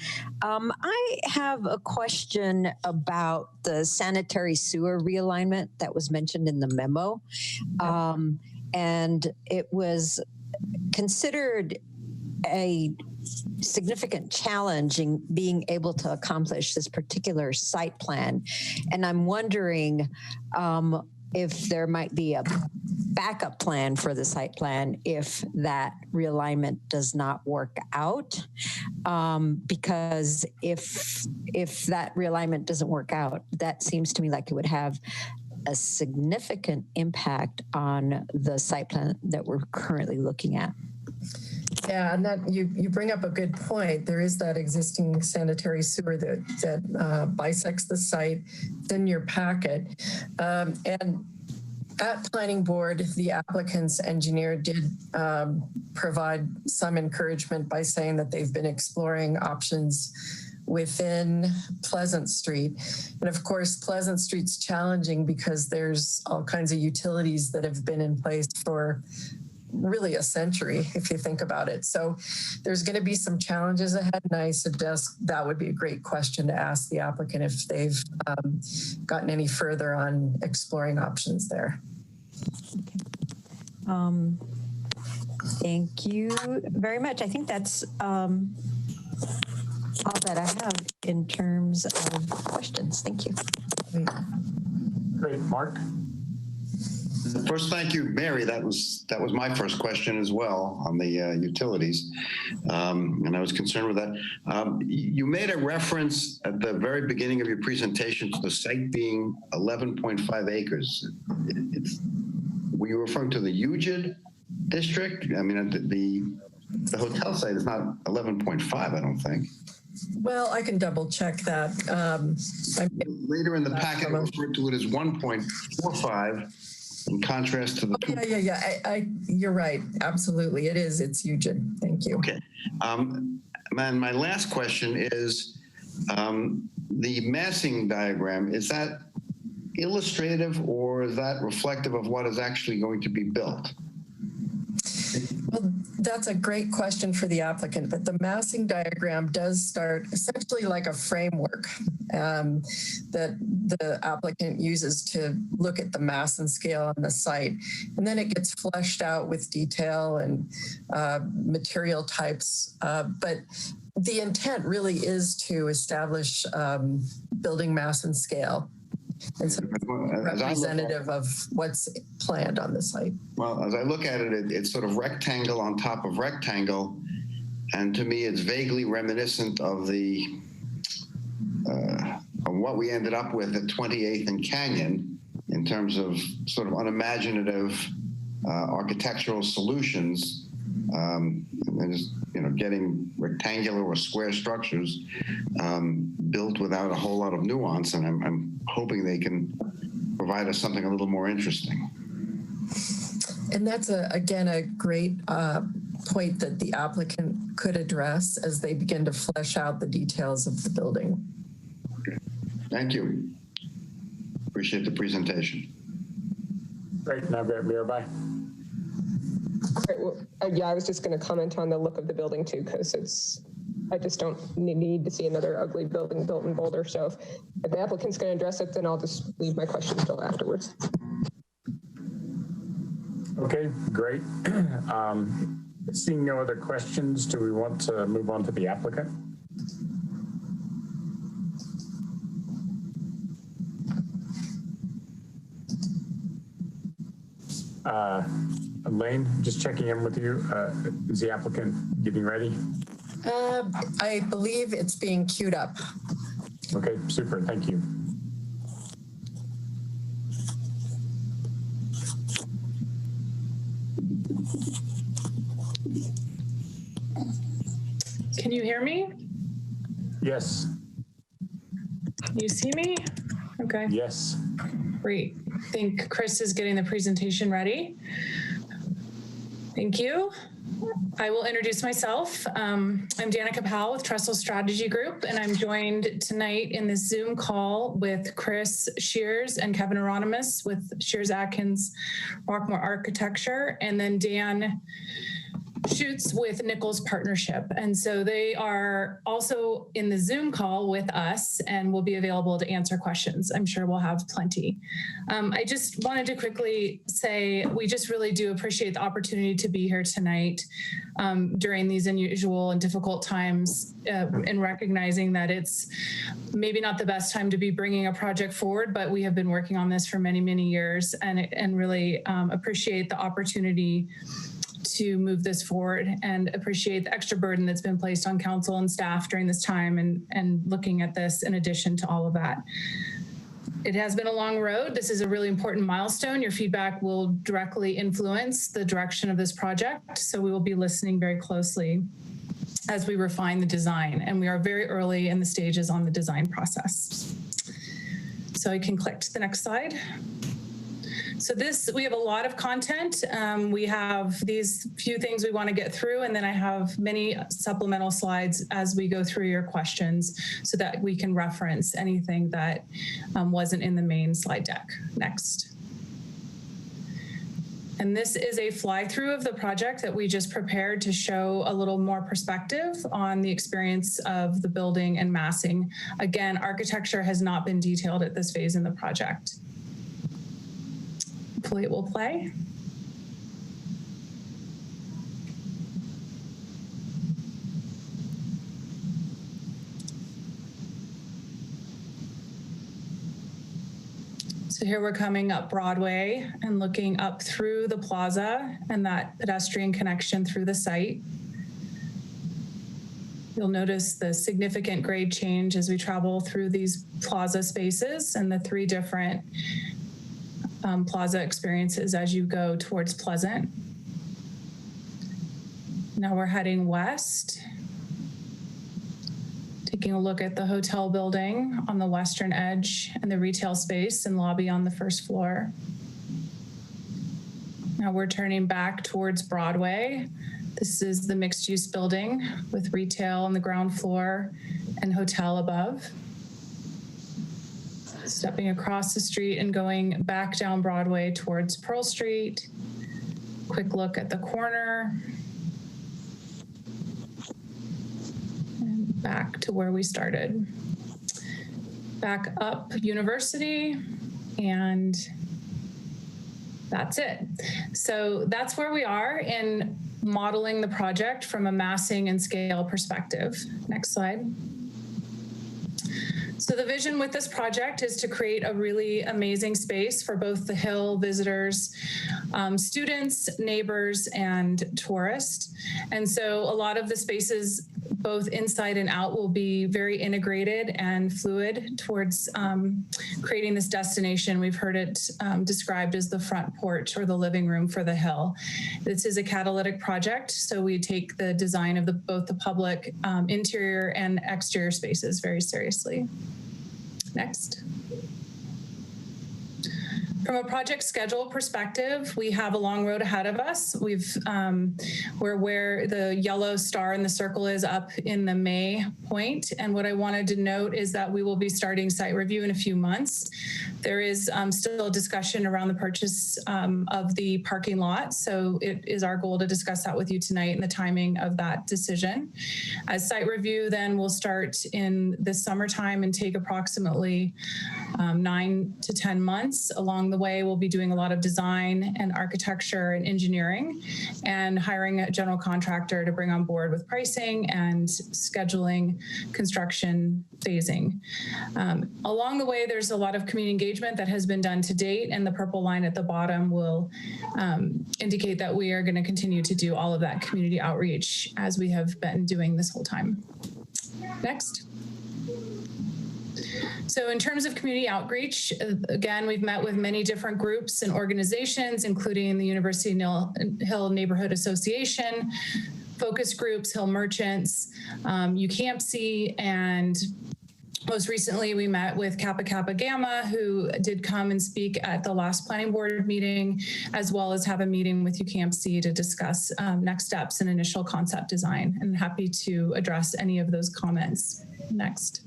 I have a question about the sanitary sewer realignment that was mentioned in the memo. And it was considered a significant challenge in being able to accomplish this particular site plan. And I'm wondering if there might be a backup plan for the site plan if that realignment does not work out. Because if that realignment doesn't work out, that seems to me like it would have a significant impact on the site plan that we're currently looking at. Yeah, and that you bring up a good point. There is that existing sanitary sewer that bisects the site. It's in your packet. And at planning board, the applicant's engineer did provide some encouragement by saying that they've been exploring options within Pleasant Street. And of course, Pleasant Street's challenging because there's all kinds of utilities that have been in place for really a century, if you think about it. So there's going to be some challenges ahead, and I suggest that would be a great question to ask the applicant if they've gotten any further on exploring options there. Thank you very much. I think that's all that I have in terms of questions. Thank you. Great, Mark. First, thank you, Mary. That was my first question as well on the utilities, and I was concerned with that. You made a reference at the very beginning of your presentation to the site being 11.5 acres. Were you referring to the UGID district? I mean, the hotel site is not 11.5, I don't think. Well, I can double check that. Later in the packet, I referred to it as 1.45 in contrast to the Yeah. You're right. Absolutely. It is. It's UGID. Thank you. Okay. And my last question is, The massing diagram, is that illustrative or is that reflective of what is actually going to be built? Well, that's a great question for the applicant, but the massing diagram does start essentially like a framework that the applicant uses to look at the mass and scale on the site. And then it gets fleshed out with detail and material types. But the intent really is to establish building mass and scale. And so representative of what's planned on the site. Well, as I look at it, it's sort of rectangle on top of rectangle. And to me, it's vaguely reminiscent of the of what we ended up with at 28th and Canyon in terms of sort of unimaginative architectural solutions. And just, getting rectangular or square structures built without a whole lot of nuance. And I'm hoping they can provide us something a little more interesting. And that's, again, a great point that the applicant could address as they begin to flesh out the details of the building. Okay. Thank you. Appreciate the presentation. Great. Now, Mirabai. Great. Well, yeah, I was just going to comment on the look of the building too, because I just don't need to see another ugly building built in Boulder. So if the applicant's going to address it, then I'll just leave my questions till afterwards. Okay, great. Seeing no other questions, do we want to move on to the applicant? Elaine, just checking in with you. Is the applicant getting ready? I believe it's being queued up. Okay, super. Thank you. Can you hear me? Yes. You see me? Okay. Yes. Great. I think Chris is getting the presentation ready. Thank you. I will introduce myself. I'm Danica Powell with Trestle Strategy Group, and I'm joined tonight in this Zoom call with Chris Shears and Kevin Aronimus with Shears Atkins Rockmore Architecture, and then Dan Schutz with Nichols Partnership. And so they are also in the Zoom call with us and will be available to answer questions. I'm sure we'll have plenty. I just wanted to quickly say, we just really do appreciate the opportunity to be here tonight during these unusual and difficult times, and recognizing that it's maybe not the best time to be bringing a project forward, but we have been working on this for many, many years, and really appreciate the opportunity to move this forward, and appreciate the extra burden that's been placed on council and staff during this time, and looking at this in addition to all of that. It has been a long road. This is a really important milestone. Your feedback will directly influence the direction of this project, so we will be listening very closely as we refine the design, and we are very early in the stages on the design process. So I can click to the next slide. So we have a lot of content. We have these few things we want to get through, and then I have many supplemental slides as we go through your questions so that we can reference anything that wasn't in the main slide deck. Next. And this is a fly-through of the project that we just prepared to show a little more perspective on the experience of the building and massing. Again, architecture has not been detailed at this phase in the project. Hopefully it will play. So here we're coming up Broadway and looking up through the plaza and that pedestrian connection through the site. You'll notice the significant grade change as we travel through these plaza spaces and the three different plaza experiences as you go towards Pleasant. Now we're heading west, taking a look at the hotel building on the western edge and the retail space and lobby on the first floor. Now we're turning back towards Broadway. This is the mixed-use building with retail on the ground floor and hotel above. Stepping across the street and going back down Broadway towards Pearl Street. Quick look at the corner. And back to where we started. Back up University, and that's it. So that's where we are in modeling the project from a massing and scale perspective. Next slide. So the vision with this project is to create a really amazing space for both the Hill visitors, students, neighbors, and tourists. And so a lot of the spaces, both inside and out, will be very integrated and fluid towards creating this destination. We've heard it described as the front porch or the living room for the Hill. This is a catalytic project, so we take the design of both the public interior and exterior spaces very seriously. Next. From a project schedule perspective, we have a long road ahead of us. We're where the yellow star in the circle is up in the May point. And what I wanted to note is that we will be starting site review in a few months. There is still a discussion around the purchase of the parking lot. So it is our goal to discuss that with you tonight and the timing of that decision. As site review then will start in the summertime and take approximately 9 to 10 months. Along the way, we'll be doing a lot of design and architecture and engineering and hiring a general contractor to bring on board with pricing and scheduling, construction, phasing. Along the way, there's a lot of community engagement that has been done to date, and the purple line at the bottom will indicate that we are going to continue to do all of that community outreach as we have been doing this whole time. Next. So in terms of community outreach, again, we've met with many different groups and organizations, including the University Hill Neighborhood Association, focus groups, Hill Merchants, UCAMC, and most recently we met with Kappa Kappa Gamma, who did come and speak at the last planning board meeting, as well as have a meeting with UCAMC to discuss next steps and initial concept design. And happy to address any of those comments. Next.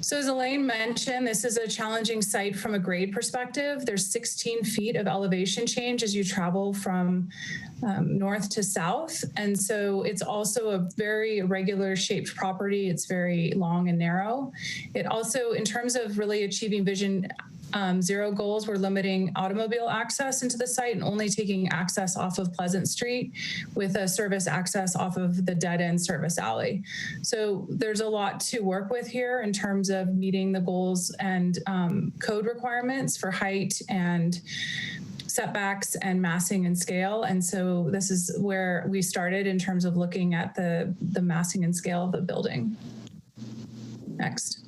So as Elaine mentioned, this is a challenging site from a grade perspective. There's 16 feet of elevation change as you travel from north to south. And so it's also a very irregular shaped property. It's very long and narrow. It also, in terms of really achieving Vision Zero goals, we're limiting automobile access into the site and only taking access off of Pleasant Street with a service access off of the dead end service alley. So there's a lot to work with here in terms of meeting the goals and code requirements for height and setbacks and massing and scale. And so this is where we started in terms of looking at the massing and scale of the building. Next.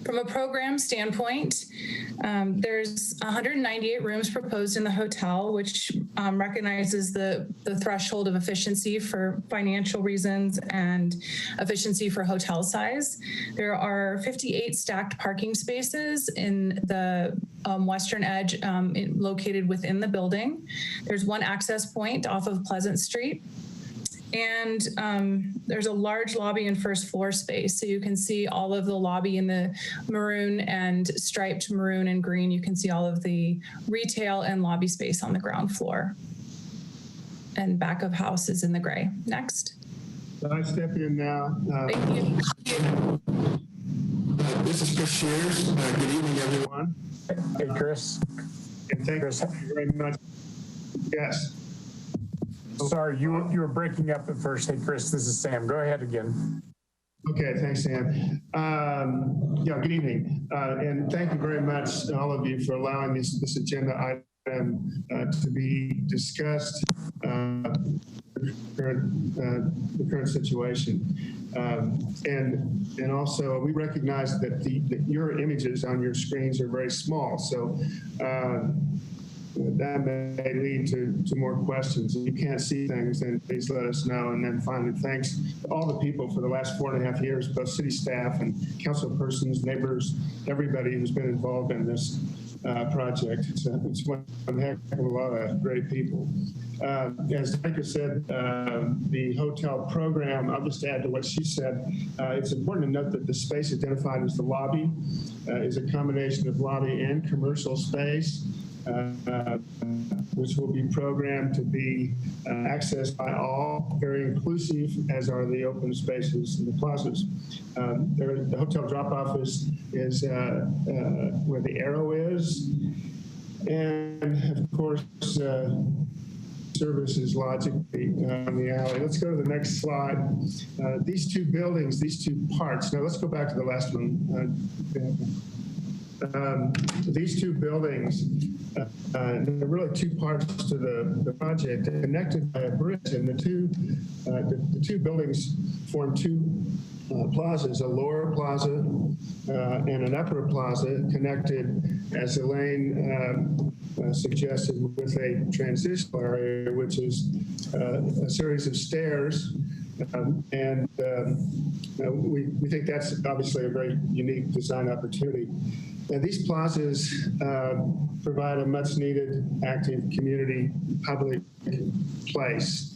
From a program standpoint, there's 198 rooms proposed in the hotel, which recognizes the threshold of efficiency for financial reasons and efficiency for hotel size. There are 58 stacked parking spaces in the western edge located within the building. There's one access point off of Pleasant Street. And there's a large lobby and first floor space. So you can see all of the lobby in the maroon and striped maroon and green. You can see all of the retail and lobby space on the ground floor. And back of house is in the gray. Next. Can I step in now? Thank you. This is Chris Shears. Good evening, everyone. Hey, Chris. And thank you very much. Yes. Sorry, you were breaking up at first. Hey, Chris, this is Sam. Go ahead again. Okay, thanks, Sam. Yeah, good evening. And thank you very much, all of you, for allowing this agenda item to be discussed, the current situation. And also, we recognize that your images on your screens are very small. So that may lead to more questions. If you can't see things, then please let us know. And then finally, thanks to all the people for the last 4.5 years, both city staff and council persons, neighbors, everybody who's been involved in this project. It's one heck of a lot of great people. As Micah said, the hotel program, I'll just add to what she said. It's important to note that the space identified as the lobby is a combination of lobby and commercial space, which will be programmed to be accessed by all, very inclusive, as are the open spaces in the plazas. The hotel drop-off is where the arrow is. And of course, services logically on the alley. Let's go to the next slide. These two buildings, these two parts. Now let's go back to the last one. These two buildings, there are really two parts to the project, connected by a bridge, and the two buildings form two plazas, a lower plaza and an upper plaza, connected, as Elaine suggested, with a transitional area, which is a series of stairs. We think that's obviously a very unique design opportunity. And these plazas provide a much needed active community public place.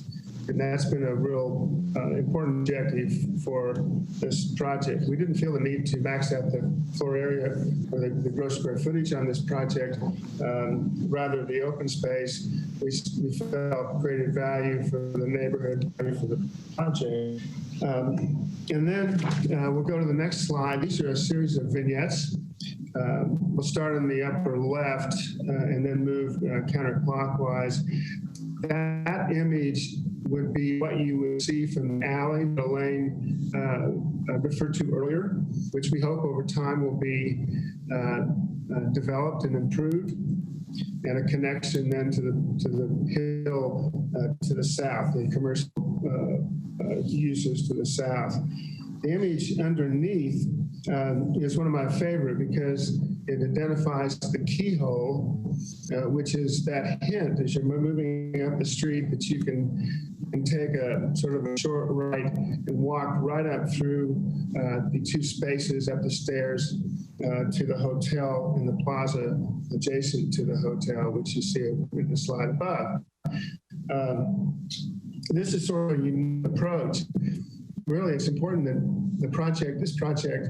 And that's been a real important objective for this project. We didn't feel the need to max out the floor area or the gross square footage on this project. Rather, the open space we felt created value for the neighborhood and for the project. And then we'll go to the next slide. These are a series of vignettes. We'll start in the upper left and then move counterclockwise. That image would be what you would see from the alley that Elaine referred to earlier, which we hope over time will be developed and improved, and a connection then to the hill to the south, the commercial uses to the south. The image underneath is one of my favorite because it identifies the keyhole, which is that hint as you're moving up the street that you can take a sort of a short right and walk right up through the two spaces up the stairs to the hotel in the plaza adjacent to the hotel, which you see in the slide above. This is sort of a unique approach. Really, it's important that this project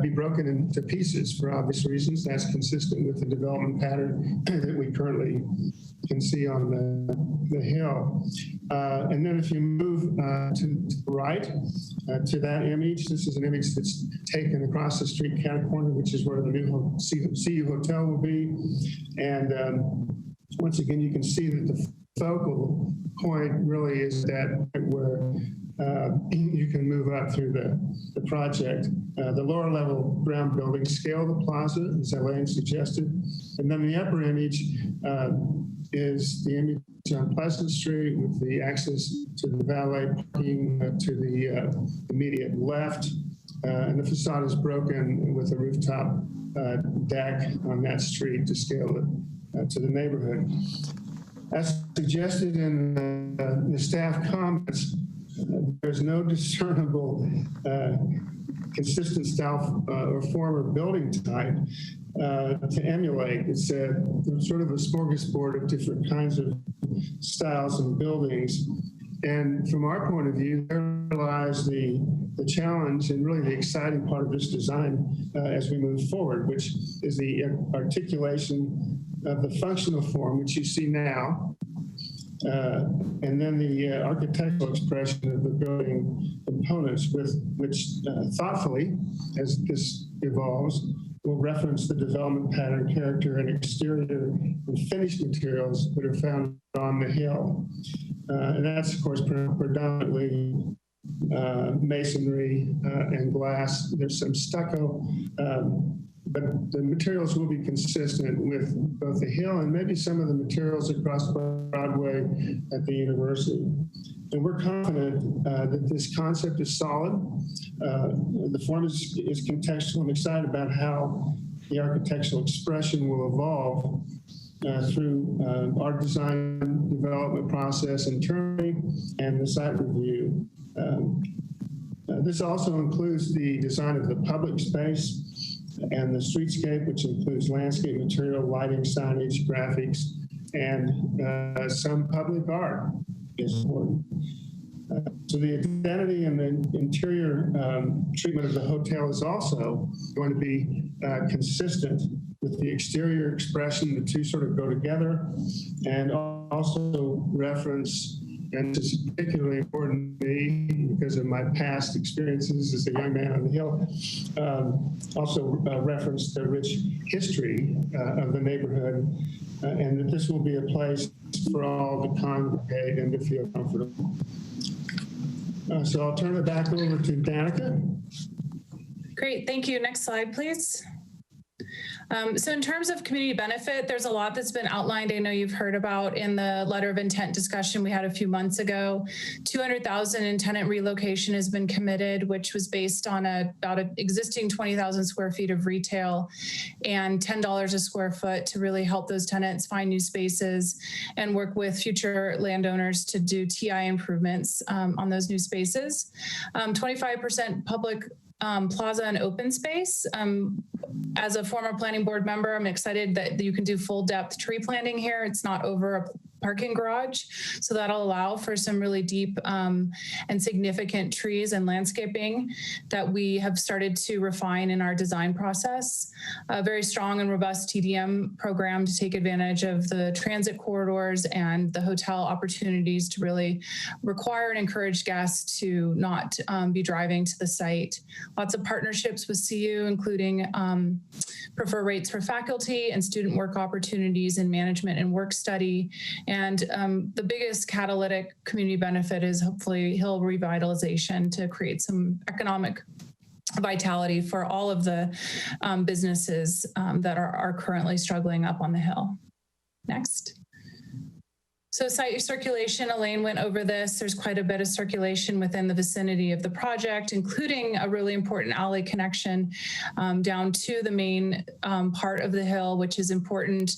be broken into pieces for obvious reasons. That's consistent with the development pattern that we currently can see on the hill. And then if you move to the right to that image, this is an image that's taken across the street catty corner, which is where the new CU Hotel will be. And once again, you can see that the focal point really is that where you can move up through the project. The lower level ground building scale the plaza, as Elaine suggested. And then the upper image is the image on Pleasant Street with the access to the valet parking to the immediate left. And the facade is broken with a rooftop deck on that street to scale it to the neighborhood. As suggested in the staff comments, there's no discernible consistent style or form of building type to emulate. It's sort of a smorgasbord of different kinds of styles and buildings. And from our point of view, there lies the challenge and really the exciting part of this design as we move forward, which is the articulation of the functional form, which you see now, and then the architectural expression of the building components, with which thoughtfully, as this evolves, will reference the development pattern, character, and exterior and finished materials that are found on the hill. And that's, of course, predominantly masonry and glass. There's some stucco, but the materials will be consistent with both the hill and maybe some of the materials across Broadway at the university. And we're confident that this concept is solid. The form is contextual. I'm excited about how the architectural expression will evolve through our design development process internally and the site review. This also includes the design of the public space. and the streetscape, which includes landscape material, lighting, signage, graphics, and some public art is important. So the identity and the interior treatment of the hotel is also going to be consistent with the exterior expression. The two sort of go together, and also reference, and this is particularly important to me because of my past experiences as a young man on the Hill, also reference the rich history of the neighborhood, and that this will be a place for all to congregate and to feel comfortable. So I'll turn it back over to Danica. Great, thank you. Next slide, please. So in terms of community benefit, there's a lot that's been outlined. I know you've heard about in the letter of intent discussion we had a few months ago. $200,000 in tenant relocation has been committed, which was based on about an existing 20,000 square feet of retail and $10 a square foot to really help those tenants find new spaces and work with future landowners to do TI improvements on those new spaces. 25% public plaza and open space. As a former planning board member, I'm excited that you can do full depth tree planting here. It's not over a parking garage. So that'll allow for some really deep and significant trees and landscaping that we have started to refine in our design process. A very strong and robust TDM program to take advantage of the transit corridors and the hotel opportunities to really require and encourage guests to not be driving to the site. Lots of partnerships with CU, including prefer rates for faculty and student work opportunities in management and work study. And the biggest catalytic community benefit is hopefully Hill revitalization to create some economic vitality for all of the businesses that are currently struggling up on the Hill. Next. So site circulation, Elaine went over this. There's quite a bit of circulation within the vicinity of the project, including a really important alley connection down to the main part of the Hill, which is important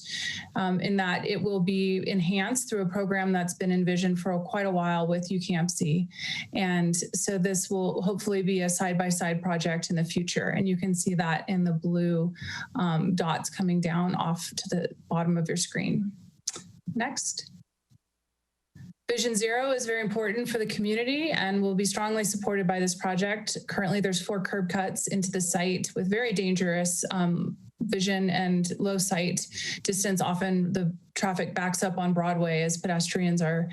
in that it will be enhanced through a program that's been envisioned for quite a while with UCAMC. And so this will hopefully be a side-by-side project in the future. And you can see that in the blue dots coming down off to the bottom of your screen. Next. Vision Zero is very important for the community and will be strongly supported by this project. Currently, there's 4 curb cuts into the site with very dangerous vision and low sight distance. Often the traffic backs up on Broadway as pedestrians are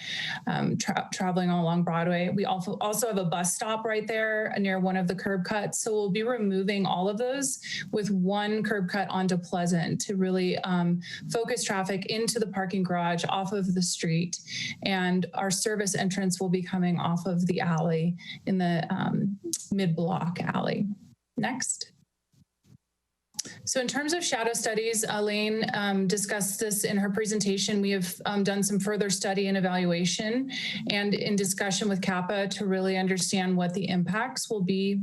traveling along Broadway. We also have a bus stop right there near one of the curb cuts. So we'll be removing all of those with one curb cut onto Pleasant to really focus traffic into the parking garage off of the street. And our service entrance will be coming off of the alley in the mid-block alley. Next. So in terms of shadow studies, Elaine discussed this in her presentation. We have done some further study and evaluation and in discussion with CAPA to really understand what the impacts will be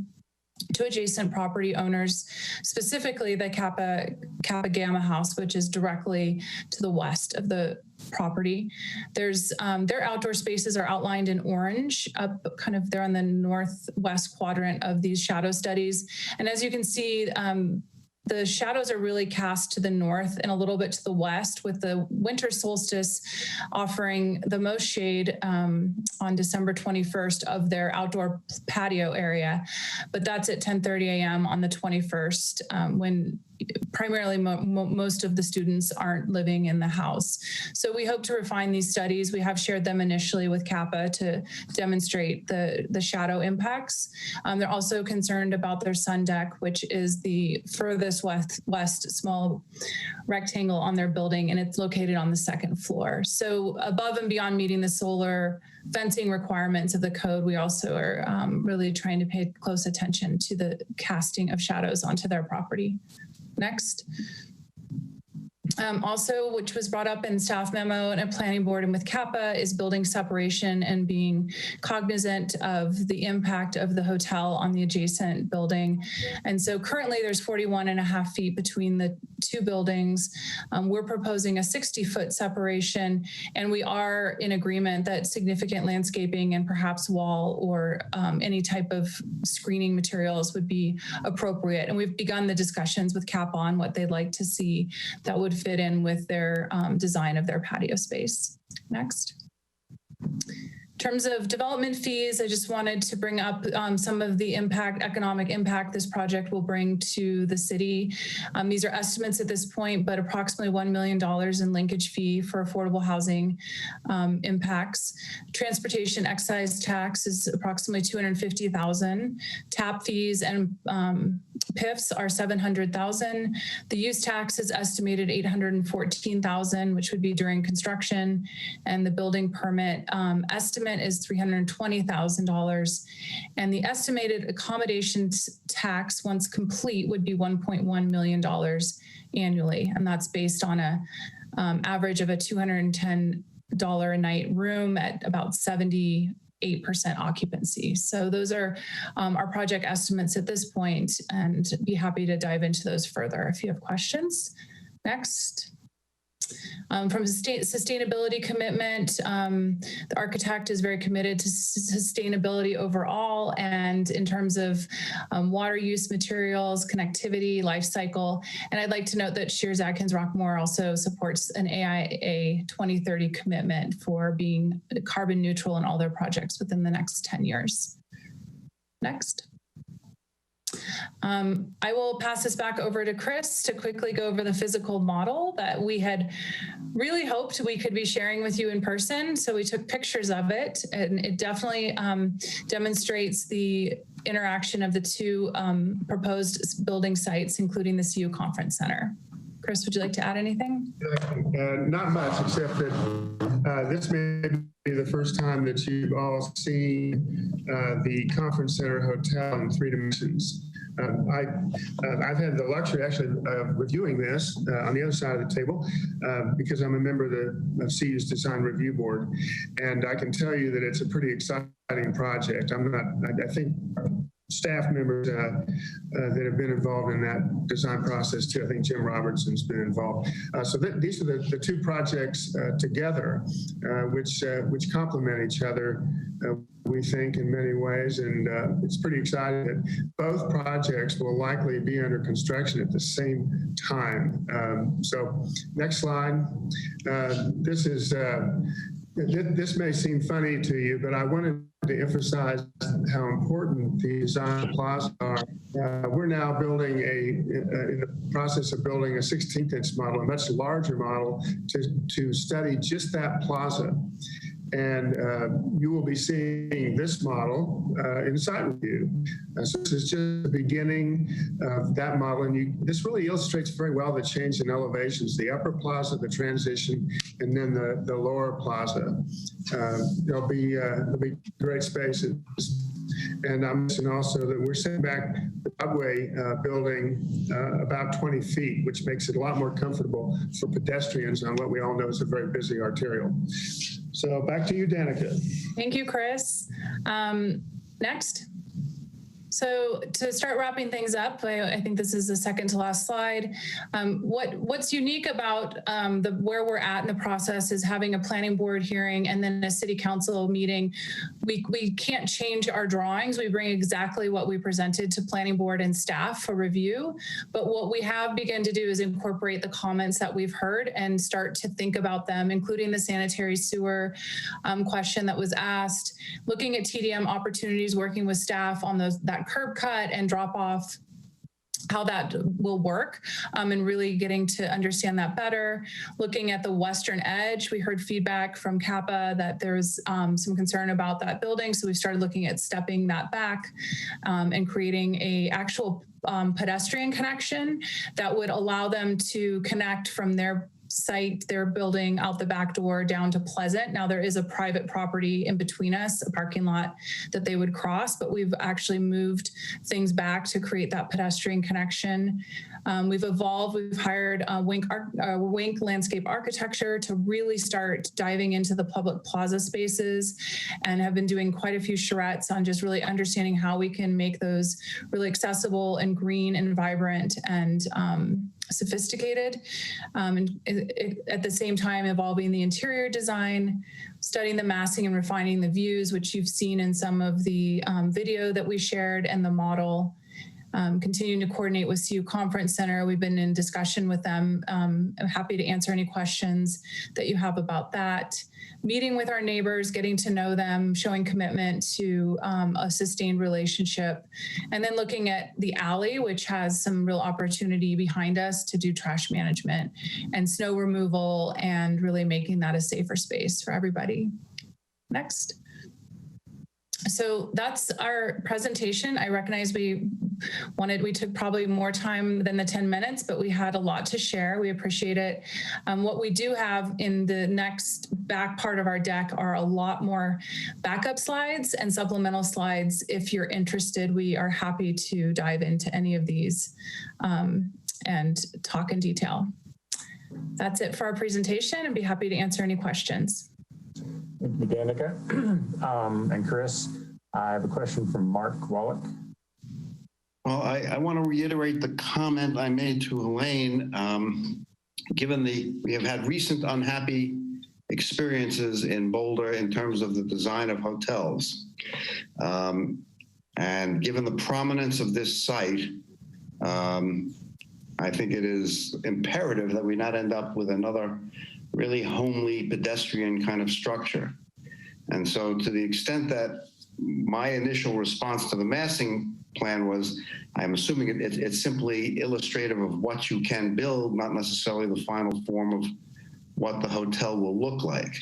to adjacent property owners, specifically the Kappa Gamma House, which is directly to the west of the property. There's their outdoor spaces are outlined in orange, up kind of there on the northwest quadrant of these shadow studies. And as you can see, the shadows are really cast to the north and a little bit to the west, with the winter solstice offering the most shade on December 21st of their outdoor patio area. But that's at 10:30 a.m. on the 21st when primarily most of the students aren't living in the house. So we hope to refine these studies. We have shared them initially with CAPA to demonstrate the shadow impacts. They're also concerned about their sun deck, which is the furthest west small rectangle on their building, and it's located on the 2nd floor. So above and beyond meeting the solar fencing requirements of the code, we also are really trying to pay close attention to the casting of shadows onto their property. Next. Also, which was brought up in staff memo and a planning board and with CAPA, is building separation and being cognizant of the impact of the hotel on the adjacent building. And so currently there's 41.5 feet between the two buildings. We're proposing a 60-foot separation, and we are in agreement that significant landscaping and perhaps wall or any type of screening materials would be appropriate. And we've begun the discussions with CAPA on what they'd like to see that would fit in with their design of their patio space. Next. In terms of development fees, I just wanted to bring up some of the economic impact this project will bring to the city. These are estimates at this point, but approximately $1 million in linkage fee for affordable housing impacts. Transportation excise tax is approximately $250,000. TAP fees and PIFs are $700,000. The use tax is estimated $814,000, which would be during construction, and the building permit estimate is $320,000. And the estimated accommodations tax, once complete, would be $1.1 million annually, and that's based on a average of a $210 a night room at about 78% occupancy. So those are our project estimates at this point, and be happy to dive into those further if you have questions. Next. From a sustainability commitment, the architect is very committed to sustainability overall, and in terms of water use, materials, connectivity, life cycle. And I'd like to note that Shears Adkins Rockmore also supports an AIA 2030 commitment for being carbon neutral in all their projects within the next 10 years. Next. I will pass this back over to Chris to quickly go over the physical model that we had really hoped we could be sharing with you in person. So we took pictures of it, and it definitely demonstrates the interaction of the two proposed building sites, including the CU Conference Center. Chris, would you like to add anything? Not much, except that this may be the first time that you've all seen the Conference Center Hotel in 3 dimensions. I've had the luxury actually of reviewing this on the other side of the table because I'm a member of CU's Design Review Board, and I can tell you that it's a pretty exciting project. I think staff members that have been involved in that design process too. I think Jim Robertson's been involved. So these are the two projects together, which complement each other, we think, in many ways. And it's pretty exciting that both projects will likely be under construction at the same time. So next slide. This may seem funny to you, but I wanted to emphasize how important the design plazas are. We're now building in the process of building a 16th-inch model, a much larger model to study just that plaza. And you will be seeing this model in site review. So this is just the beginning of that model. And this really illustrates very well the change in elevations, the upper plaza, the transition, and then the lower plaza. There'll be great spaces. And I'm mentioning also that we're setting back the Broadway building about 20 feet, which makes it a lot more comfortable for pedestrians on what we all know is a very busy arterial. So back to you, Danica. Thank you, Chris. Next. So to start wrapping things up, I think this is the second to last slide. What's unique about where we're at in the process is having a planning board hearing and then a city council meeting. We can't change our drawings. We bring exactly what we presented to planning board and staff for review. But what we have begun to do is incorporate the comments that we've heard and start to think about them, including the sanitary sewer question that was asked, looking at TDM opportunities, working with staff on that curb cut and drop off, how that will work, and really getting to understand that better. Looking at the western edge, we heard feedback from CAPA that there's some concern about that building. So we started looking at stepping that back and creating a actual pedestrian connection that would allow them to connect from their site, they're building out the back door down to Pleasant. Now there is a private property in between us, a parking lot that they would cross, but we've actually moved things back to create that pedestrian connection. We've evolved, we've hired Wink Landscape Architecture to really start diving into the public plaza spaces, and have been doing quite a few charrettes on just really understanding how we can make those really accessible and green and vibrant and sophisticated. And at the same time, evolving the interior design, studying the massing and refining the views, which you've seen in some of the video that we shared, and the model. Continuing to coordinate with CU Conference Center. We've been in discussion with them. I'm happy to answer any questions that you have about that. Meeting with our neighbors, getting to know them, showing commitment to a sustained relationship. And then looking at the alley, which has some real opportunity behind us to do trash management and snow removal, and really making that a safer space for everybody. Next. So that's our presentation. I recognize we took probably more time than the 10 minutes, but we had a lot to share. We appreciate it. What we do have in the next back part of our deck are a lot more backup slides and supplemental slides. If you're interested, we are happy to dive into any of these and talk in detail. That's it for our presentation, and be happy to answer any questions. Thank you, Danica. And Chris, I have a question from Mark Wallach. Well, I want to reiterate the comment I made to Elaine. Given we have had recent unhappy experiences in Boulder in terms of the design of hotels. And given the prominence of this site, I think it is imperative that we not end up with another really homely pedestrian kind of structure. And so to the extent that my initial response to the massing plan was, I'm assuming it's simply illustrative of what you can build, not necessarily the final form of what the hotel will look like.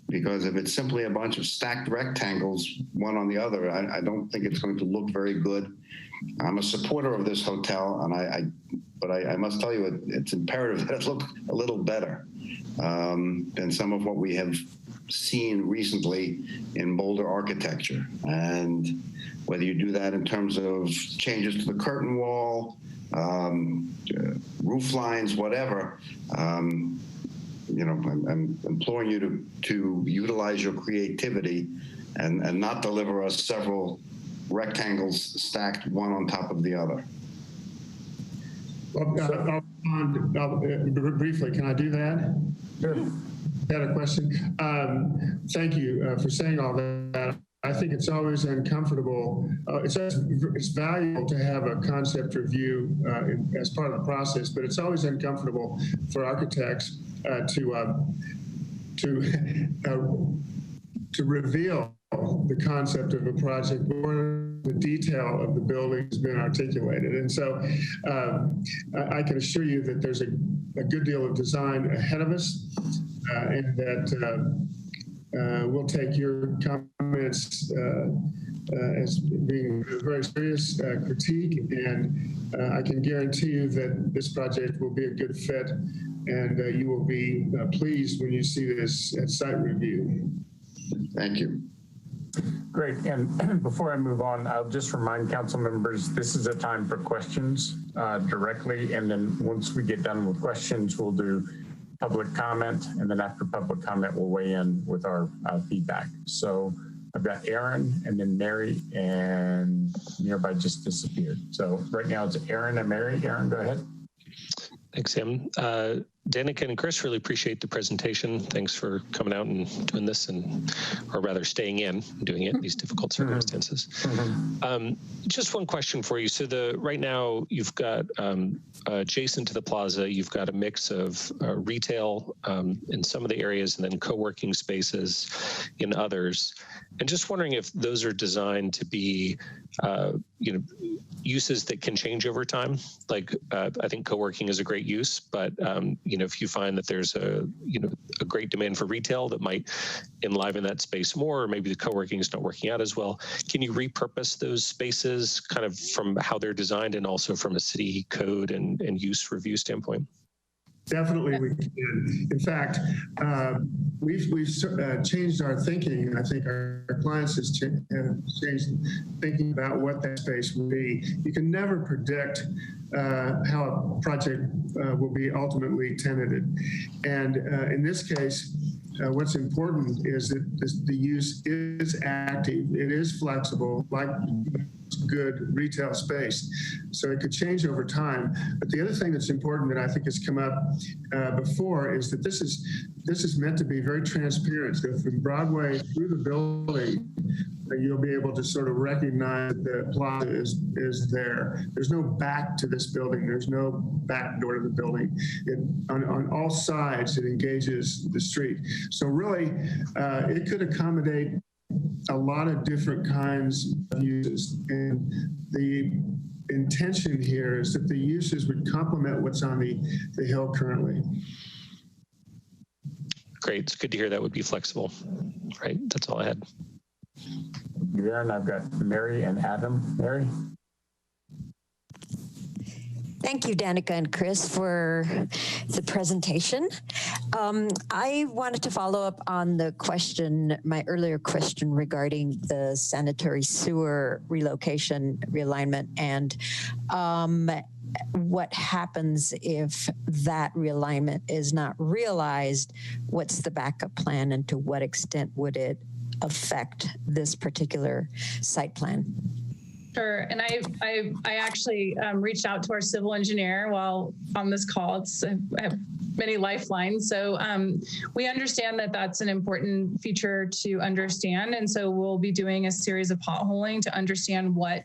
Because if it's simply a bunch of stacked rectangles, one on the other, I don't think it's going to look very good. I'm a supporter of this hotel, but I must tell you, it's imperative that it look a little better than some of what we have seen recently in Boulder architecture. And whether you do that in terms of changes to the curtain wall, roof lines, whatever, you know, I'm imploring you to utilize your creativity and not deliver us several rectangles stacked one on top of the other. Well, briefly, can I do that? Sure. I had a question. Thank you for saying all that. I think it's always uncomfortable. It's valuable to have a concept review as part of the process, but it's always uncomfortable for architects to reveal the concept of a project or the detail of the building has been articulated. And so I can assure you that there's a good deal of design ahead of us, and that we'll take your comments as being a very serious critique, and I can guarantee you that this project will be a good fit, and you will be pleased when you see this at site review. Thank you. Great. And before I move on, I'll just remind council members, this is a time for questions directly. And then once we get done with questions, we'll do public comment. And then after public comment, we'll weigh in with our feedback. So I've got Aaron and then Mary, and Nearby just disappeared. So right now it's Aaron and Mary. Aaron, go ahead. Thanks, Sam. Danica and Chris, really appreciate the presentation. Thanks for coming out and doing this, or rather staying in and doing it in these difficult circumstances. Just one question for you. So right now you've got adjacent to the plaza, you've got a mix of retail in some of the areas and then co-working spaces in others. And just wondering if those are designed to be, uses that can change over time. Like I think co-working is a great use, but if you find that there's a great demand for retail that might enliven that space more, or maybe the co-working is not working out as well, can you repurpose those spaces kind of from how they're designed and also from a city code and use review standpoint? Definitely we can. In fact, we've changed our thinking. I think our clients have changed thinking about what that space will be. You can never predict how a project will be ultimately tenanted. And in this case, what's important is that the use is active, it is flexible, like good retail space. So it could change over time. But the other thing that's important that I think has come up before is that this is meant to be very transparent. So from Broadway through the building, you'll be able to sort of recognize that the plaza is there. There's no back to this building. There's no back door to the building. On all sides, it engages the street. So really, it could accommodate a lot of different kinds of uses. And the intention here is that the uses would complement what's on the hill currently. Great. It's good to hear that would be flexible. Right. That's all I had. Aaron, I've got Mary and Adam. Mary? Thank you, Danica and Chris, for the presentation. I wanted to follow up on the question, my earlier question regarding the sanitary sewer relocation, realignment, and what happens if that realignment is not realized? What's the backup plan, and to what extent would it affect this particular site plan? Sure, and I actually reached out to our civil engineer while on this call. I have many lifelines, so we understand that that's an important feature to understand, and so we'll be doing a series of potholing to understand what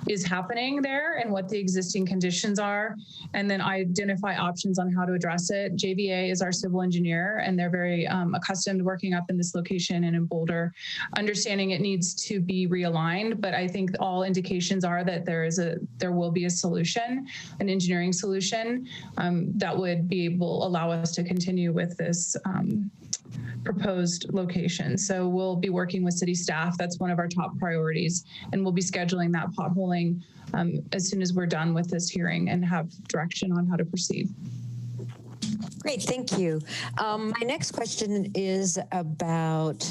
is happening there and what the existing conditions are, and then identify options on how to address it. JVA is our civil engineer, and they're very accustomed to working up in this location and in Boulder, understanding it needs to be realigned. But I think all indications are that there will be a solution, an engineering solution that would be able allow us to continue with this proposed location. So we'll be working with city staff. That's one of our top priorities, and we'll be scheduling that potholing as soon as we're done with this hearing and have direction on how to proceed. Great, thank you. My next question is about,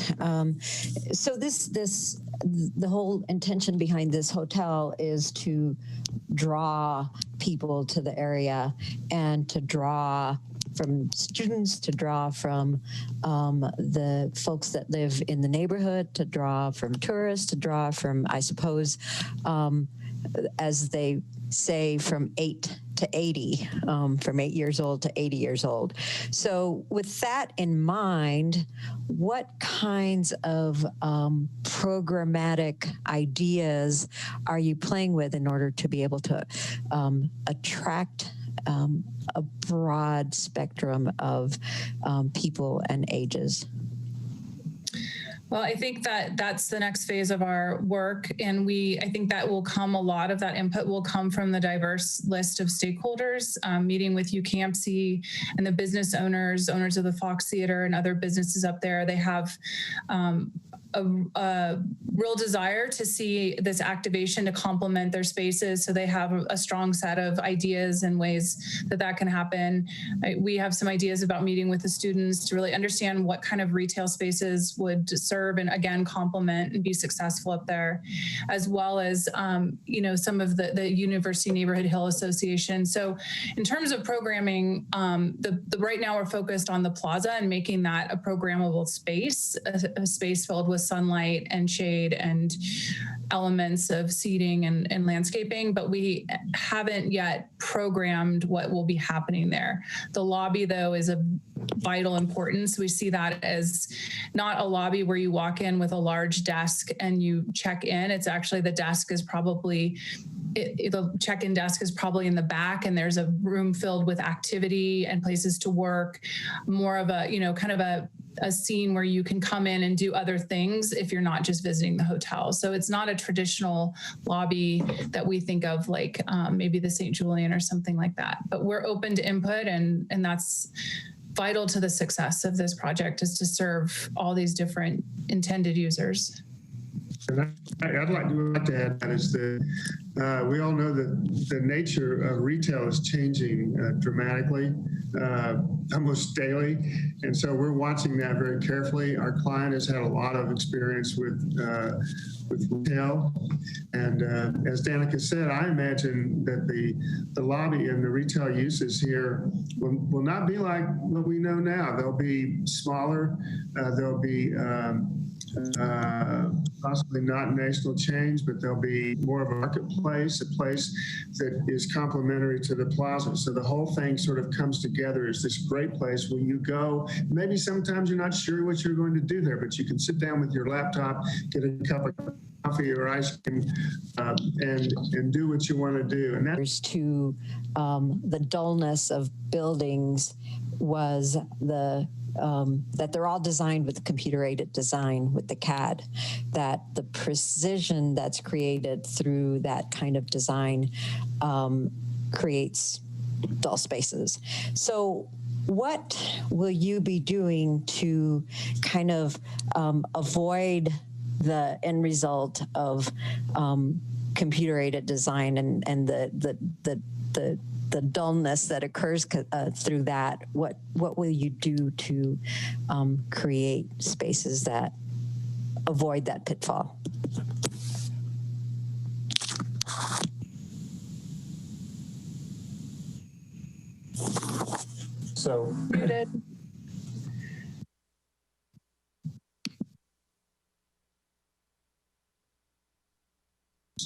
so the whole intention behind this hotel is to draw people to the area and to draw from students, to draw from the folks that live in the neighborhood, to draw from tourists, to draw from, I suppose, as they say, from 8 to 80, from 8 years old to 80 years old. So with that in mind, what kinds of programmatic ideas are you playing with in order to be able to attract a broad spectrum of people and ages? Well, I think that that's the next phase of our work. And I think that will come, a lot of that input will come from the diverse list of stakeholders, meeting with UCAMC and the business owners of the Fox Theater and other businesses up there. They have a real desire to see this activation to complement their spaces. So they have a strong set of ideas and ways that can happen. We have some ideas about meeting with the students to really understand what kind of retail spaces would serve and again, complement and be successful up there, as well as, some of the University Neighborhood Hill Association. So in terms of programming, right now we're focused on the plaza and making that a programmable space, a space filled with sunlight and shade and elements of seating and landscaping, but we haven't yet programmed what will be happening there. The lobby, though, is of vital importance. We see that as not a lobby where you walk in with a large desk and you check in. It's actually the desk is probably the check-in desk is probably in the back, and there's a room filled with activity and places to work, more of a, kind of a scene where you can come in and do other things if you're not just visiting the hotel. So it's not a traditional lobby that we think of like maybe the St. Julian or something like that. But we're open to input, and that's vital to the success of this project, is to serve all these different intended users. And I'd like to add that is We all know that the nature of retail is changing dramatically, almost daily. And so we're watching that very carefully. Our client has had a lot of experience with retail. And as Danica said, I imagine that the lobby and the retail uses here will not be like what we know now. They'll be smaller. They'll be possibly not national chains, but there'll be more of a marketplace, a place that is complementary to the plaza. So the whole thing sort of comes together as this great place where you go. Maybe sometimes you're not sure what you're going to do there, but you can sit down with your laptop, get a cup of coffee or ice cream, and do what you want to do. And that's to the dullness of buildings was that they're all designed with computer-aided design with the CAD, that the precision that's created through that kind of design creates dull spaces. So what will you be doing to kind of avoid the end result of computer-aided design and the dullness that occurs through that? What will you do to create spaces that avoid that pitfall? So muted.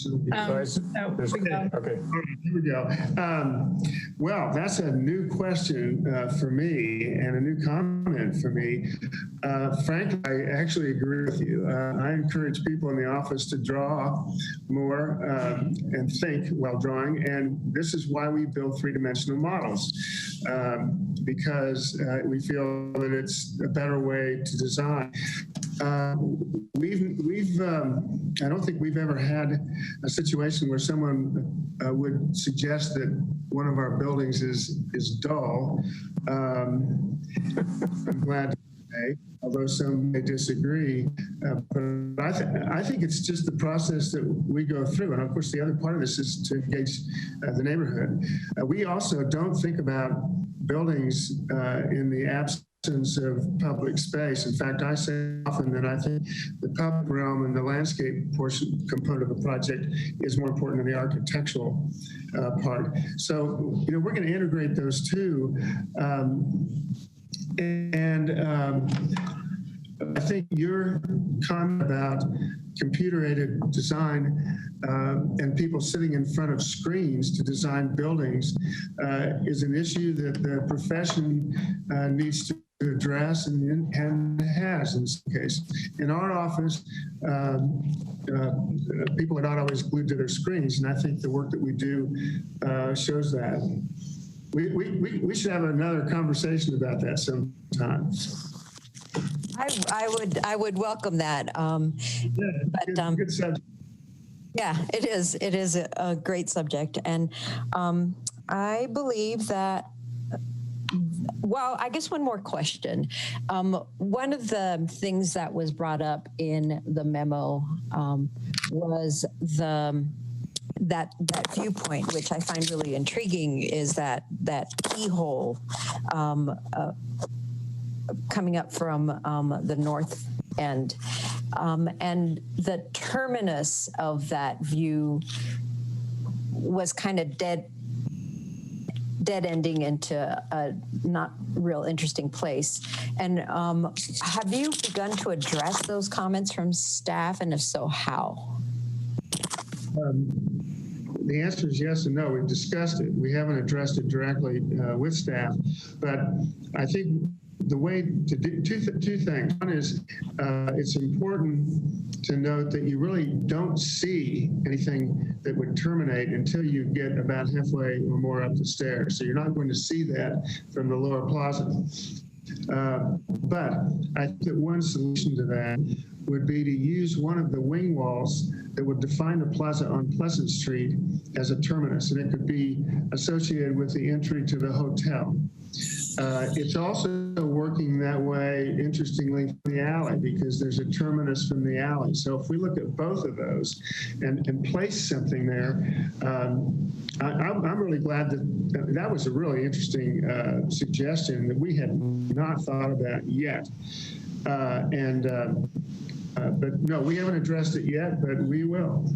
Okay, here we go. Well, that's a new question for me and a new comment for me. Frankly, I actually agree with you. I encourage people in the office to draw more and think while drawing. And this is why we build three-dimensional models, because we feel that it's a better way to design. I don't think we've ever had a situation where someone would suggest that one of our buildings is dull. I'm glad to say, although some may disagree. But I think it's just the process that we go through. And of course, the other part of this is to engage the neighborhood. We also don't think about buildings in the absence of public space. In fact, I say often that I think the public realm and the landscape portion component of a project is more important than the architectural part. So, you know, we're going to integrate those two. I think your comment about computer-aided design and people sitting in front of screens to design buildings is an issue that the profession needs to address and has in some cases. In our office, people are not always glued to their screens, and I think the work that we do shows that. We should have another conversation about that sometime. I would welcome that. Good subject. Yeah, it is. It is a great subject, and I believe that. Well, I guess one more question. One of the things that was brought up in the memo was that viewpoint, which I find really intriguing, is that keyhole coming up from the north end, and the terminus of that view was kind of dead ending into a not real interesting place. And have you begun to address those comments from staff, and if so, how? The answer is yes and no. We've discussed it. We haven't addressed it directly with staff, but I think the way to do two things. One is it's important to note that you really don't see anything that would terminate until you get about halfway or more up the stairs. So you're not going to see that from the lower plaza. But I think that one solution to that would be to use one of the wing walls that would define the plaza on Pleasant Street as a terminus, and it could be associated with the entry to the hotel. It's also working that way, interestingly, from the alley, because there's a terminus from the alley. So if we look at both of those and place something there, I'm really glad that was a really interesting suggestion that we had not thought about yet. But no, we haven't addressed it yet, but we will.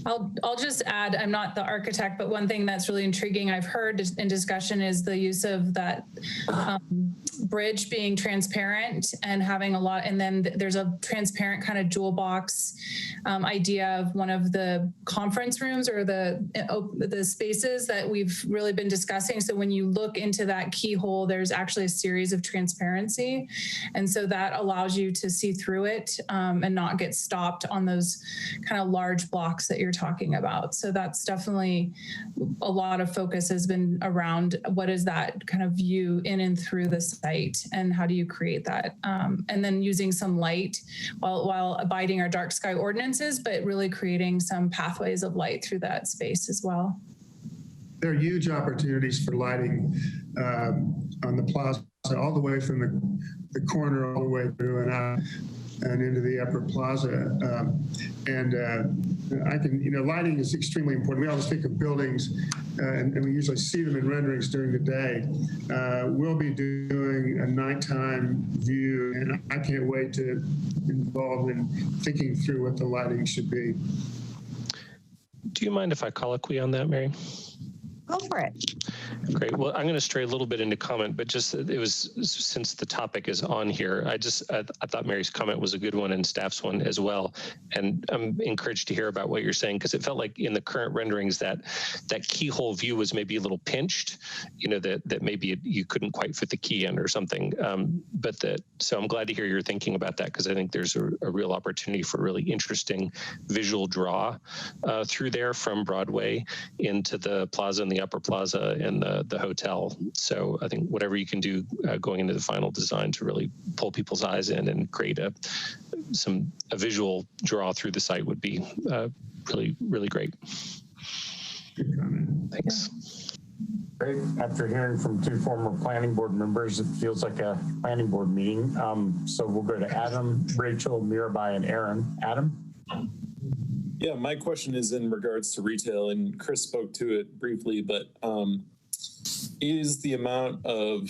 I'll just add, I'm not the architect, but one thing that's really intriguing I've heard in discussion is the use of that bridge being transparent and having a lot, and then there's a transparent kind of jewel box idea of one of the conference rooms or the spaces that we've really been discussing. So when you look into that keyhole, there's actually a series of transparency. And so that allows you to see through it and not get stopped on those kind of large blocks that you're talking about. So that's definitely a lot of focus has been around what is that kind of view in and through the site and how do you create that? And then using some light while abiding our dark sky ordinances, but really creating some pathways of light through that space as well. There are huge opportunities for lighting on the plaza, all the way from the corner all the way through and out and into the upper plaza. Lighting is extremely important. We always think of buildings and we usually see them in renderings during the day. We'll be doing a nighttime view, and I can't wait to be involved in thinking through what the lighting should be. Do you mind if I colloquy on that, Mary? Go for it. Great. Well, I'm going to stray a little bit into comment, but just it was since the topic is on here, I thought Mary's comment was a good one and staff's one as well. And I'm encouraged to hear about what you're saying, because it felt like in the current renderings that keyhole view was maybe a little pinched, that maybe you couldn't quite fit the key in or something. So I'm glad to hear you're thinking about that, because I think there's a real opportunity for a really interesting visual draw through there from Broadway into the plaza and the upper plaza and the hotel. So I think whatever you can do going into the final design to really pull people's eyes in and create a visual draw through the site would be really, really great. Good comment. Thanks. Great. After hearing from two former planning board members, it feels like a planning board meeting. So we'll go to Adam, Rachel, Mirabai, and Aaron. Adam? Yeah, my question is in regards to retail, and Chris spoke to it briefly, but is the amount of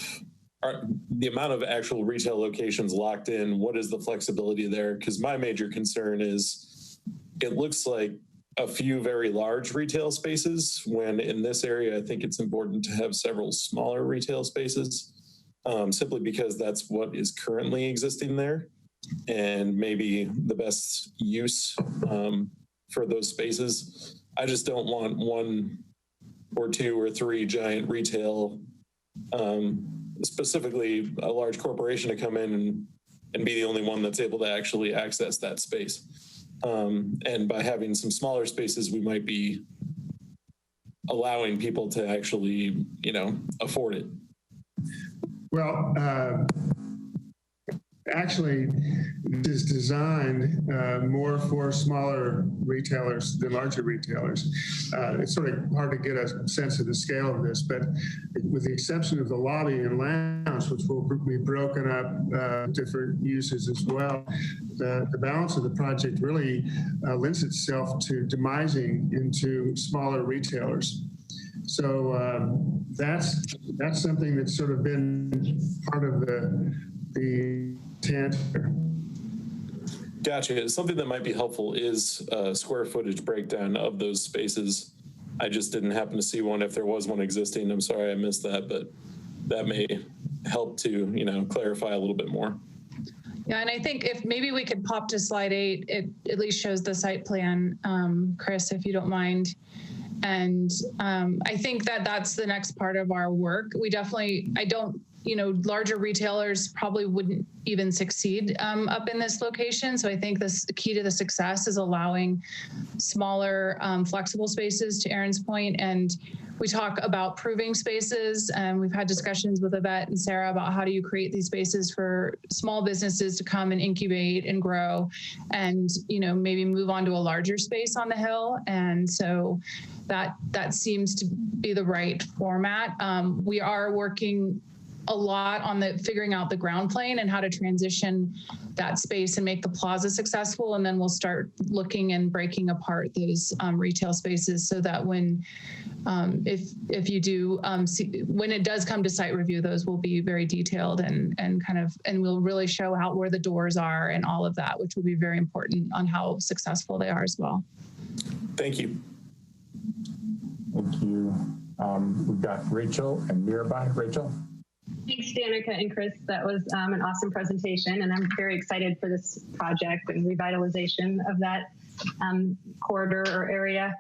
actual retail locations locked in? What is the flexibility there? Because my major concern is it looks like a few very large retail spaces, when in this area, I think it's important to have several smaller retail spaces, simply because that's what is currently existing there, and maybe the best use for those spaces. I just don't want one or two or three giant retail, specifically a large corporation, to come in and be the only one that's able to actually access that space. And by having some smaller spaces, we might be allowing people to actually, afford it. Well, actually, it is designed more for smaller retailers than larger retailers. It's sort of hard to get a sense of the scale of this, but with the exception of the lobby and lounge, which will be broken up different uses as well, the balance of the project really lends itself to demising into smaller retailers. So that's something that's sort of been part of the intent. Gotcha. Something that might be helpful is a square footage breakdown of those spaces. I just didn't happen to see one. If there was one existing, I'm sorry I missed that, but that may help to, clarify a little bit more. Yeah, and I think if maybe we could pop to slide 8, it at least shows the site plan, Chris, if you don't mind. And I think that's the next part of our work. Larger retailers probably wouldn't even succeed up in this location. So I think the key to the success is allowing smaller, flexible spaces, to Aaron's point. And we talk about proving spaces, and we've had discussions with Yvette and Sarah about how do you create these spaces for small businesses to come and incubate and grow and, maybe move on to a larger space on the hill. And so that seems to be the right format. We are working a lot on the figuring out the ground plane and how to transition that space and make the plaza successful. And then we'll start looking and breaking apart those retail spaces so that when, if you do, when it does come to site review, those will be very detailed and we'll really show out where the doors are and all of that, which will be very important on how successful they are as well. Thank you. Thank you. We've got Rachel and Mirabai. Rachel. Thanks, Danica and Chris. That was an awesome presentation, and I'm very excited for this project and revitalization of that corridor or area.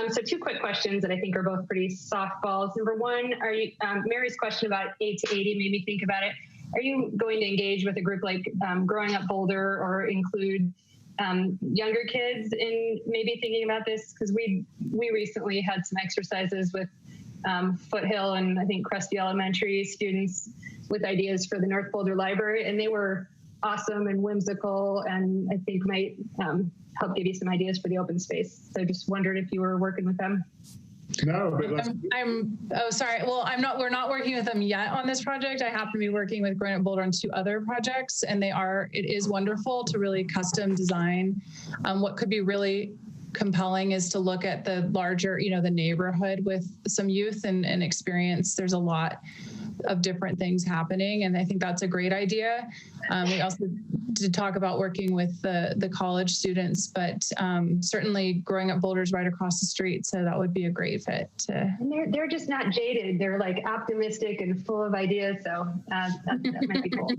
So 2 quick questions that I think are both pretty softballs. Number one, are you, Mary's question about 8 to 80 made me think about it. Are you going to engage with a group like Growing Up Boulder or include younger kids in maybe thinking about this? Because we recently had some exercises with Foothill and I think Crestview Elementary students with ideas for the North Boulder Library, and they were awesome and whimsical, and I think might help give you some ideas for the open space. So just wondered if you were working with them. No, oh, sorry. Well, we're not working with them yet on this project. I happen to be working with Growing Up Boulder on 2 other projects, and it is wonderful to really custom design. What could be really compelling is to look at the larger, the neighborhood with some youth and experience. There's a lot of different things happening, and I think that's a great idea. We also did talk about working with the college students, but certainly Growing Up Boulder is right across the street, so that would be a great fit. And they're just not jaded. They're like optimistic and full of ideas, so that might be cool.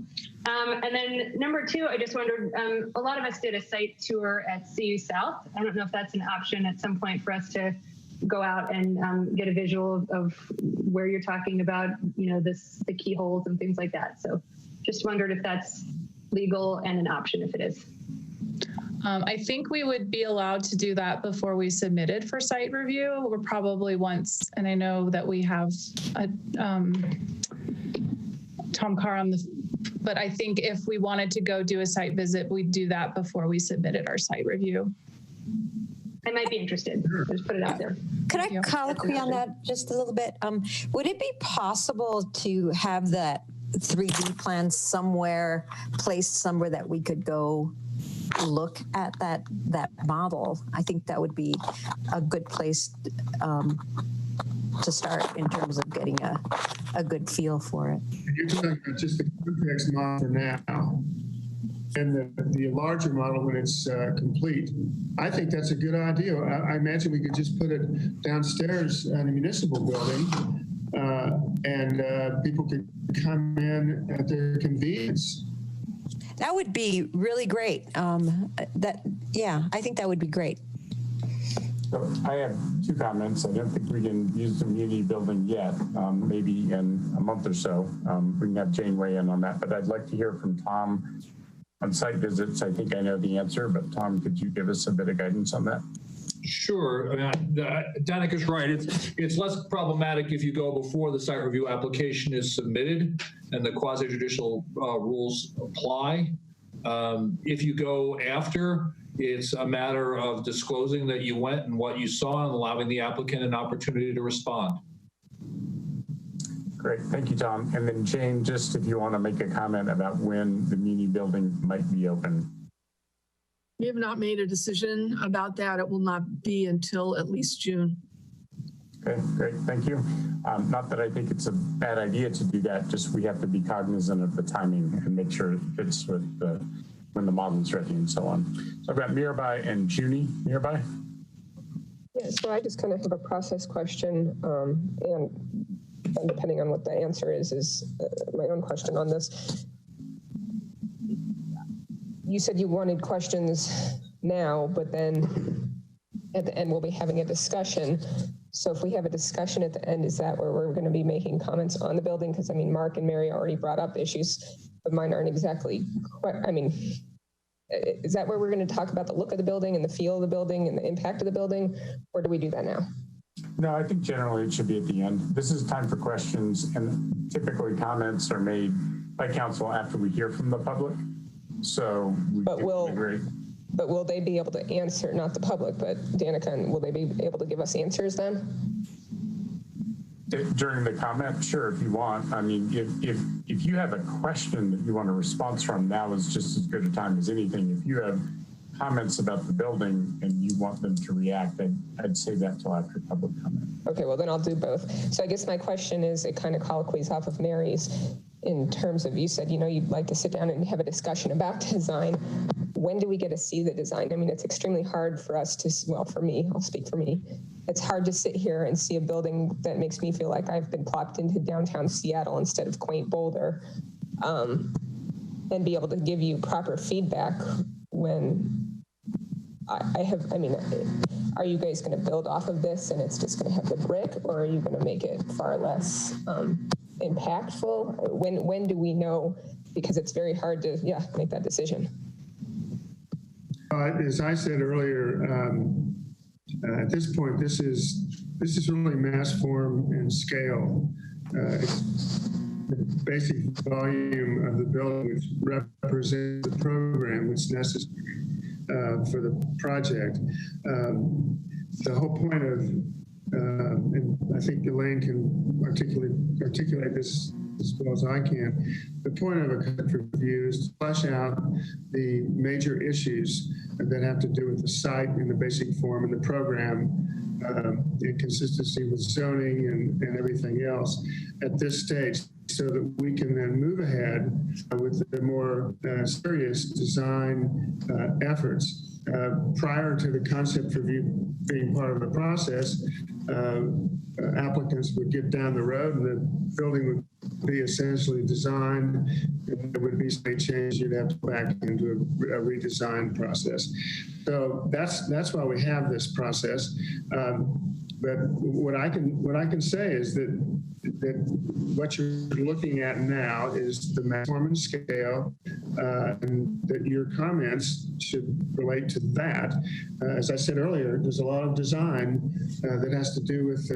And then number 2, I just wondered, a lot of us did a site tour at CU South. I don't know if that's an option at some point for us to go out and get a visual of where you're talking about, the keyholes and things like that. So just wondered if that's legal and an option if it is. I think we would be allowed to do that before we submitted for site review. We're probably once, and I know that we have a, Tom Carr on but I think if we wanted to go do a site visit, we'd do that before we submitted our site review. I might be interested. Just put it out there. Could I colloquy on that just a little bit? Would it be possible to have that 3D plan somewhere, placed somewhere that we could go look at that model? I think that would be a good place to start in terms of getting a good feel for it. You're talking about just the context model for now. And the larger model when it's complete. I think that's a good idea. I imagine we could just put it downstairs in the municipal building and people could come in at their convenience. That would be really great. I think that would be great. So I have 2 comments. I don't think we can use the community building yet. Maybe in a month or so, we can have Jane weigh in on that. But I'd like to hear from Tom on site visits. I think I know the answer, but Tom, could you give us a bit of guidance on that? Sure. I mean, Danica's right. It's less problematic if you go before the site review application is submitted and the quasi-judicial rules apply. If you go after, it's a matter of disclosing that you went and what you saw and allowing the applicant an opportunity to respond. Great, thank you, Tom. And then Jane, just if you want to make a comment about when the muni building might be open. We have not made a decision about that. It will not be until at least June. Okay, great, thank you. Not that I think it's a bad idea to do that, just we have to be cognizant of the timing and make sure it fits with when the model's ready and so on. So I've got Mirabai and Junie. Mirabai? Yeah, so I just kind of have a process question, and depending on what the answer is my own question on this. You said you wanted questions now, but then at the end we'll be having a discussion. So if we have a discussion at the end, is that where we're going to be making comments on the building? Because I mean, Mark and Mary already brought up issues, but mine aren't exactly, I mean, is that where we're going to talk about the look of the building and the feel of the building and the impact of the building? Or do we do that now? No, I think generally it should be at the end. This is time for questions, and typically comments are made by council after we hear from the public. So But will they be able to answer, not the public, but Danica, will they be able to give us answers then? during the comment? Sure, if you want. I mean, if you have a question that you want a response from, now is just as good a time as anything. If you have comments about the building and you want them to react, I'd say that till after public comment. Okay, well then I'll do both. So I guess my question is, it kind of colloquies off of Mary's in terms of, you said, you'd like to sit down and have a discussion about design. When do we get to see the design? I mean, it's extremely hard for us to, well, for me, I'll speak for me. It's hard to sit here and see a building that makes me feel like I've been plopped into downtown Seattle instead of quaint Boulder, and be able to give you proper feedback when are you guys going to build off of this and it's just going to have the brick, or are you going to make it far less impactful? When do we know? Because it's very hard to, make that decision. As I said earlier, at this point, this is really mass form and scale. The basic volume of the building, which represents the program, which is necessary for the project. The whole point of, and I think Elaine can articulate this as well as I can, the point of a concept review is to flesh out the major issues that have to do with the site and the basic form and the program, in consistency with zoning and everything else at this stage, so that we can then move ahead with the more serious design efforts. Prior to the concept review being part of the process, applicants would get down the road and the building would be essentially designed, and there would be some change. You'd have to go back into a redesign process. So that's why we have this process. But what I can say is that what you're looking at now is the maximum scale, and that your comments should relate to that. As I said earlier, there's a lot of design that has to do with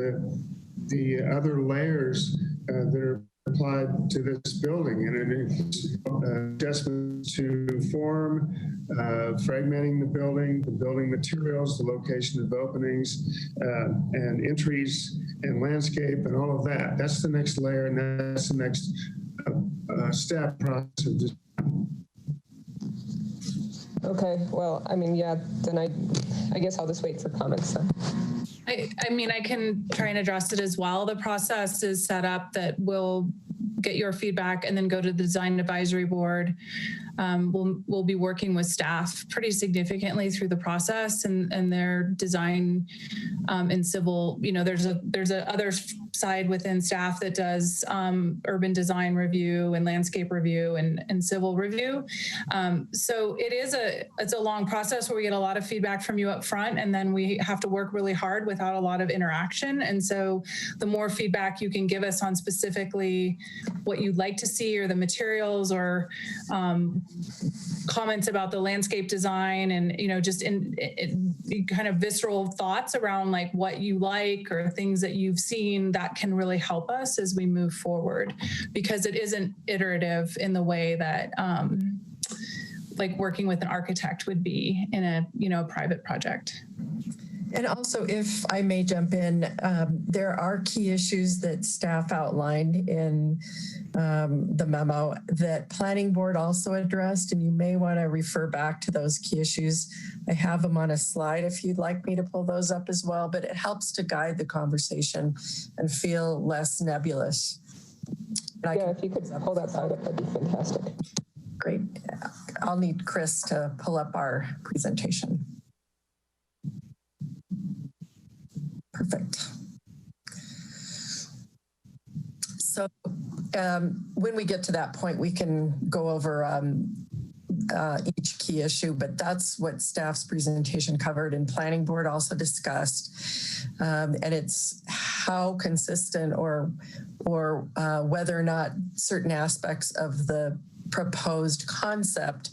the other layers that are applied to this building, and it includes adjustments to form, fragmenting the building materials, the location of openings, and entries, and landscape, and all of that. That's the next layer, and that's the next step process of design. Okay, well, I mean, then I guess I'll just wait for comments then. I mean, I can try and address it as well. The process is set up that we'll get your feedback and then go to the design advisory board. We'll be working with staff pretty significantly through the process and their design and civil. There's a other side within staff that does urban design review and landscape review and civil review. So it's a long process where we get a lot of feedback from you up front, and then we have to work really hard without a lot of interaction. And so the more feedback you can give us on specifically what you'd like to see, or the materials, or comments about the landscape design, and just in kind of visceral thoughts around like what you like or things that you've seen, that can really help us as we move forward, because it isn't iterative in the way that like working with an architect would be in a private project. And also, if I may jump in, there are key issues that staff outlined in the memo that Planning Board also addressed, and you may want to refer back to those key issues. I have them on a slide if you'd like me to pull those up as well, but it helps to guide the conversation and feel less nebulous. If you could pull that slide up, that'd be fantastic. Great. I'll need Chris to pull up our presentation. Perfect. So when we get to that point, we can go over each key issue, but that's what staff's presentation covered, and Planning Board also discussed. And it's how consistent or whether or not certain aspects of the proposed concept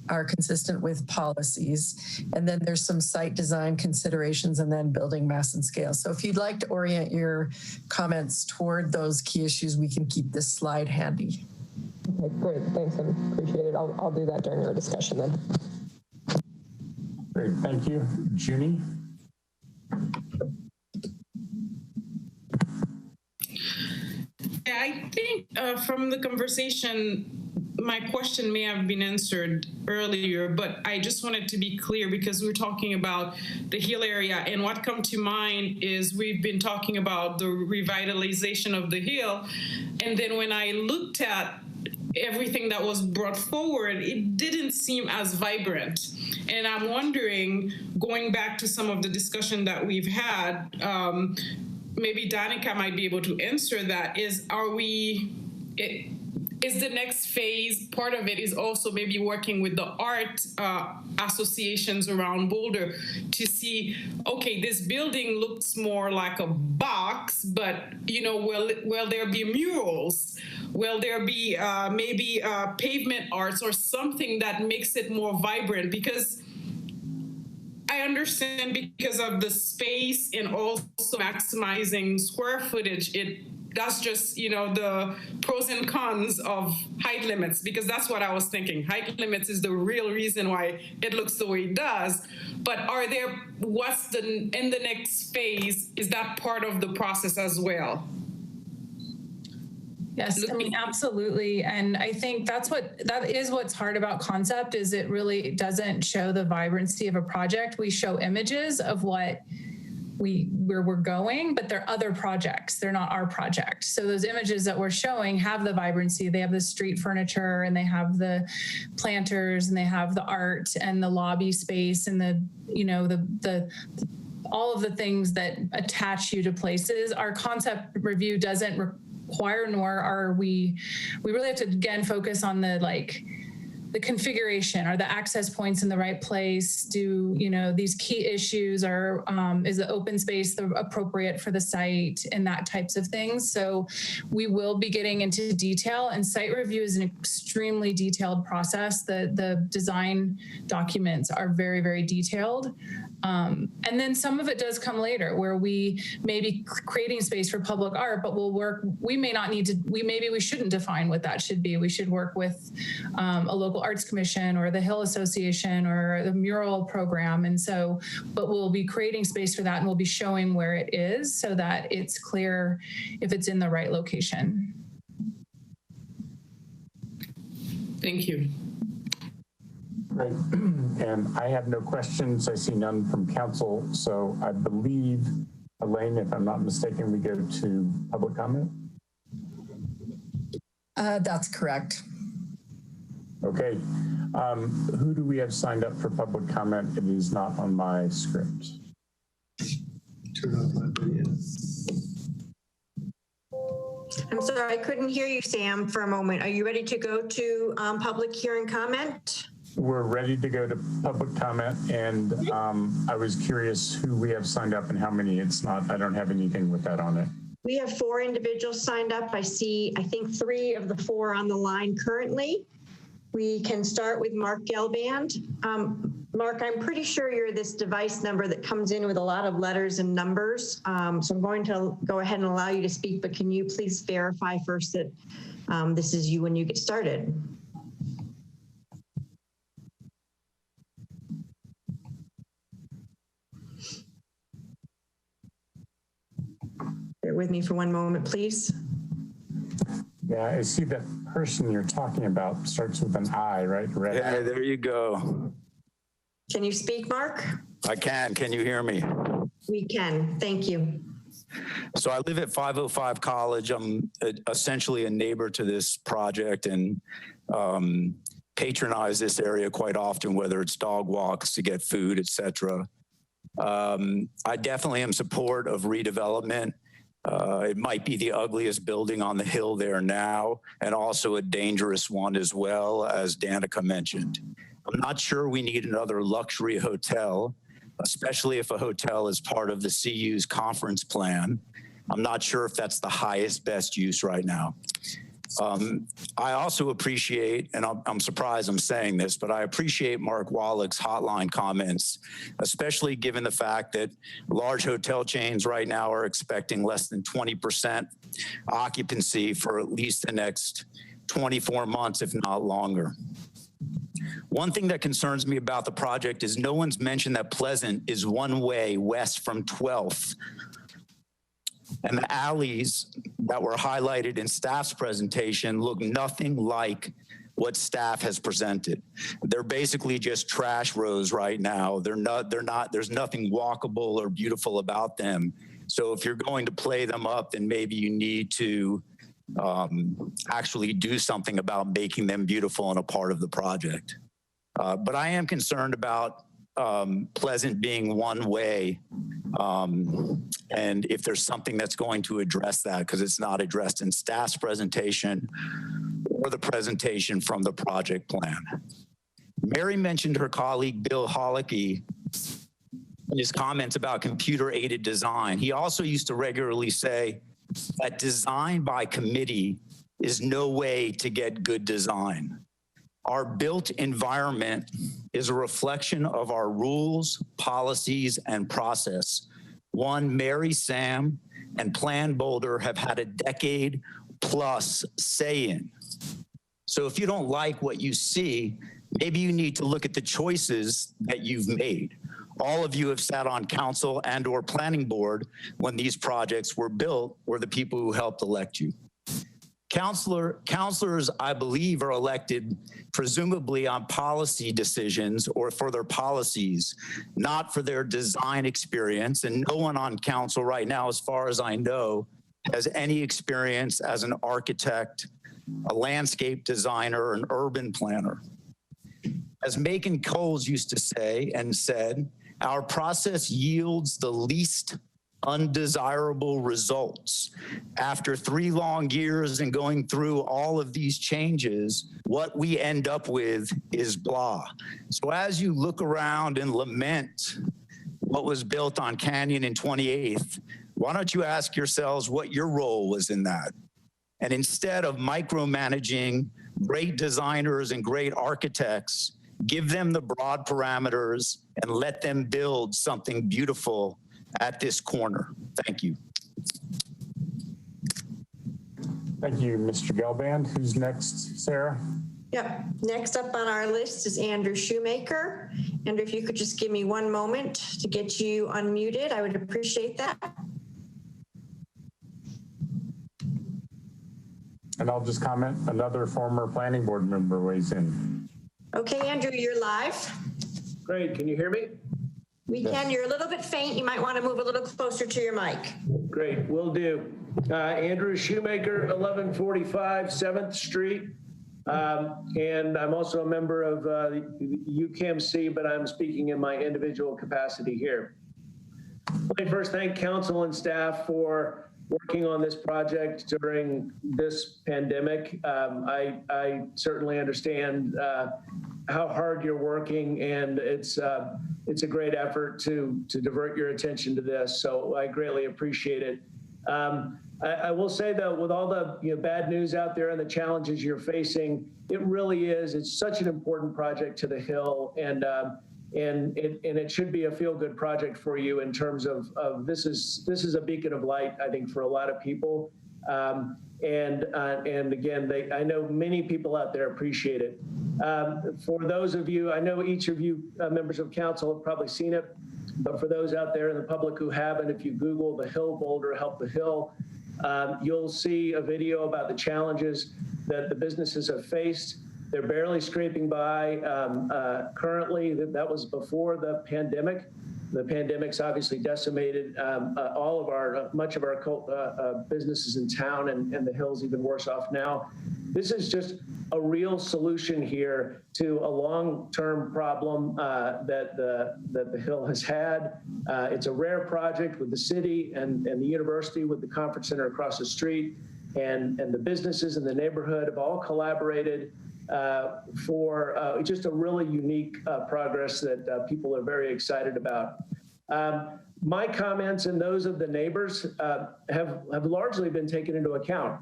are consistent with policies. And then there's some site design considerations, and then building mass and scale. So if you'd like to orient your comments toward those key issues, we can keep this slide handy. Okay, great. Thanks. I appreciate it. I'll do that during our discussion then. Great. Thank you. Junie? I think from the conversation, my question may have been answered earlier, but I just wanted to be clear because we're talking about the Hill area, and what come to mind is we've been talking about the revitalization of the Hill, and then when I looked at everything that was brought forward, it didn't seem as vibrant. And I'm wondering, going back to some of the discussion that we've had, maybe Danica might be able to answer that, is the next phase, part of it is also maybe working with the art associations around Boulder to see, okay, this building looks more like a box, but, you know, will there be murals? Will there be maybe pavement arts or something that makes it more vibrant? Because I understand because of the space and also maximizing square footage, that's just, you know, the pros and cons of height limits, because that's what I was thinking. Height limits is the real reason why it looks the way it does. But in the next phase, is that part of the process as well? Yes, I mean, absolutely. And I think that is what's hard about concept, is it really doesn't show the vibrancy of a project. We show images of where we're going, but they're other projects. They're not our project. So those images that we're showing have the vibrancy. They have the street furniture, and they have the planters, and they have the art and the lobby space, and all of the things that attach you to places. Our concept review doesn't require, nor are we really have to again focus on the configuration. Are the access points in the right place? Do, you know, these key issues is the open space appropriate for the site, and that types of things. So we will be getting into detail, and site review is an extremely detailed process. The design documents are very, very detailed. And then some of it does come later, where we may be creating space for public art, but maybe we shouldn't define what that should be. We should work with a local arts commission or the Hill Association or the mural program. And so, but we'll be creating space for that, and we'll be showing where it is so that it's clear if it's in the right location. Thank you. Great. And I have no questions. I see none from council. So I believe, Elaine, if I'm not mistaken, we go to public comment. That's correct. Okay. Who do we have signed up for public comment? It is not on my script. Turn off my video. I'm sorry, I couldn't hear you, Sam, for a moment. Are you ready to go to public hearing comment? We're ready to go to public comment, and I was curious who we have signed up and how many. I don't have anything with that on it. We have 4 individuals signed up. I think 3 of the 4 on the line currently. We can start with Mark Gelband. Mark, I'm pretty sure you're this device number that comes in with a lot of letters and numbers. So I'm going to go ahead and allow you to speak, but can you please verify first that this is you when you get started? Bear with me for one moment, please. Yeah, I see that person you're talking about starts with an I, right? Yeah, there you go. Can you speak, Mark? I can. Can you hear me? We can. Thank you. So I live at 505 College. I'm essentially a neighbor to this project and patronize this area quite often, whether it's dog walks to get food, etc. I definitely am support of redevelopment. It might be the ugliest building on the hill there now, and also a dangerous one as well, as Danica mentioned. I'm not sure we need another luxury hotel, especially if a hotel is part of the CU's conference plan. I'm not sure if that's the highest best use right now. I also appreciate, and I'm surprised I'm saying this, but I appreciate Mark Wallach's hotline comments, especially given the fact that large hotel chains right now are expecting less than 20% occupancy for at least the next 24 months, if not longer. One thing that concerns me about the project is no one's mentioned that Pleasant is one way west from 12th. And the alleys that were highlighted in staff's presentation look nothing like what staff has presented. They're basically just trash rows right now. They're not, there's nothing walkable or beautiful about them. So if you're going to play them up, then maybe you need to actually do something about making them beautiful and a part of the project. But I am concerned about Pleasant being one way. And if there's something that's going to address that, because it's not addressed in staff's presentation or the presentation from the project plan. Mary mentioned her colleague, Bill Holicky, in his comments about computer-aided design. He also used to regularly say that design by committee is no way to get good design. Our built environment is a reflection of our rules, policies, and process. One Mary, Sam, and Plan Boulder have had a decade plus say in. So if you don't like what you see, maybe you need to look at the choices that you've made. All of you have sat on council and or planning board when these projects were built, or the people who helped elect you. Counselors, I believe, are elected presumably on policy decisions or for their policies, not for their design experience. And no one on council right now, as far as I know, has any experience as an architect, a landscape designer, an urban planner. As Macon Coles used to say and said, our process yields the least undesirable results. After 3 long years and going through all of these changes, what we end up with is blah. So as you look around and lament what was built on Canyon and 28th, why don't you ask yourselves what your role was in that? And instead of micromanaging great designers and great architects, give them the broad parameters and let them build something beautiful at this corner. Thank you. Thank you, Mr. Gelband. Who's next, Sarah? Yep. Next up on our list is Andrew Shoemaker. Andrew, if you could just give me one moment to get you unmuted, I would appreciate that. And I'll just comment, another former planning board member weighs in. Okay, Andrew, you're live. Great. Can you hear me? We can. You're a little bit faint. You might want to move a little closer to your mic. Great. Will do. Andrew Shoemaker, 1145 7th Street. And I'm also a member of UCAMC, but I'm speaking in my individual capacity here. Let me first thank council and staff for working on this project during this pandemic. I certainly understand how hard you're working, and it's a great effort to divert your attention to this. So I greatly appreciate it. I will say though, with all the bad news out there and the challenges you're facing, it really is. It's such an important project to the Hill, and it should be a feel-good project for you in terms of this is a beacon of light, I think, for a lot of people. And again, I know many people out there appreciate it. For those of you, I know each of you members of council have probably seen it, but for those out there in the public who haven't, if you Google the Hill Boulder Help the Hill, you'll see a video about the challenges that the businesses have faced. They're barely scraping by currently. That was before the pandemic. The pandemic's obviously decimated all of our, much of our businesses in town, and the Hill's even worse off now. This is just a real solution here to a long-term problem that the Hill has had. It's a rare project with the city and the university, with the conference center across the street, and the businesses in the neighborhood have all collaborated for just a really unique progress that people are very excited about. My comments and those of the neighbors have largely been taken into account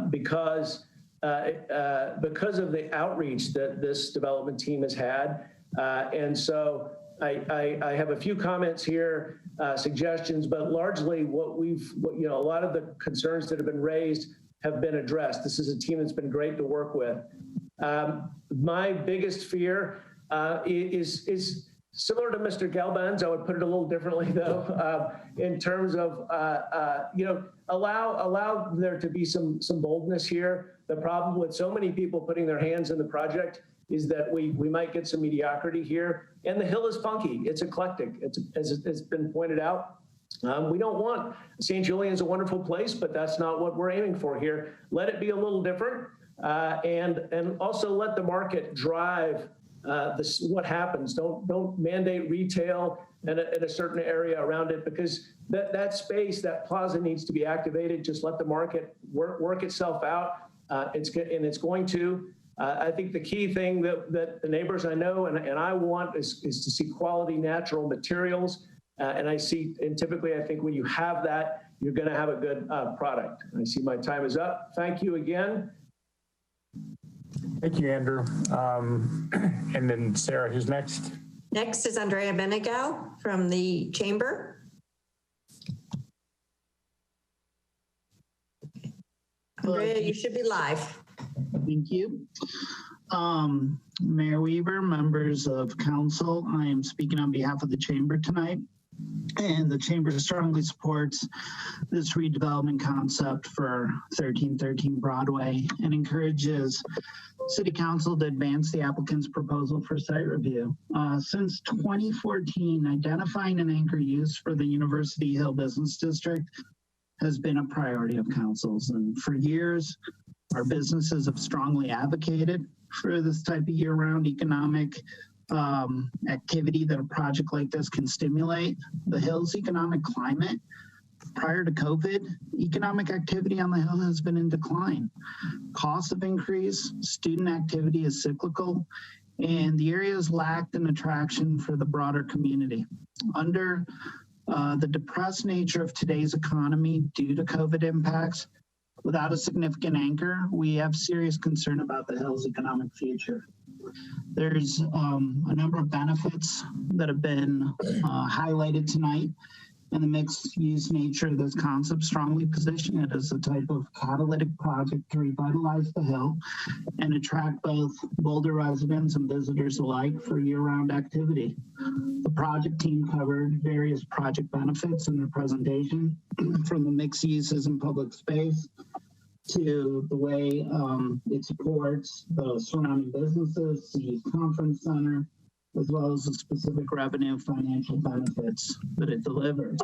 because of the outreach that this development team has had. And so I have a few comments here, suggestions, but largely a lot of the concerns that have been raised have been addressed. This is a team that's been great to work with. My biggest fear is Similar to Mr. Galban's, I would put it a little differently though, in terms of, allow there to be some boldness here. The problem with so many people putting their hands in the project is that we might get some mediocrity here. And the Hill is funky, it's eclectic, as it's been pointed out. We don't want, St. Julian's a wonderful place, but that's not what we're aiming for here. Let it be a little different, and also let the market drive what happens. Don't mandate retail in a certain area around it, because that space, that plaza needs to be activated. Just let the market work itself out. It's going to. I think the key thing that the neighbors I know and I want is to see quality natural materials. And typically I think when you have that, you're going to have a good product. I see my time is up. Thank you again. Thank you, Andrew. And then Sarah, who's next? Next is Andrea Benegal from the Chamber. Andrea, you should be live. Thank you. Mayor Weaver, members of council, I am speaking on behalf of the Chamber tonight. And the Chamber strongly supports this redevelopment concept for 1313 Broadway and encourages City Council to advance the applicant's proposal for site review. Since 2014, identifying an anchor use for the University Hill Business District has been a priority of councils. And for years, our businesses have strongly advocated for this type of year-round economic activity that a project like this can stimulate. The Hill's economic climate prior to COVID, economic activity on the Hill has been in decline. Costs have increased, student activity is cyclical, and the area has lacked an attraction for the broader community. Under the depressed nature of today's economy due to COVID impacts, without a significant anchor, we have serious concern about the Hill's economic future. There's a number of benefits that have been highlighted tonight, and the mixed-use nature of this concept strongly position it as a type of catalytic project to revitalize the Hill and attract both Boulder residents and visitors alike for year-round activity. The project team covered various project benefits in their presentation, from the mixed uses in public space to the way it supports the surrounding businesses, the conference center, as well as the specific revenue financial benefits that it delivers.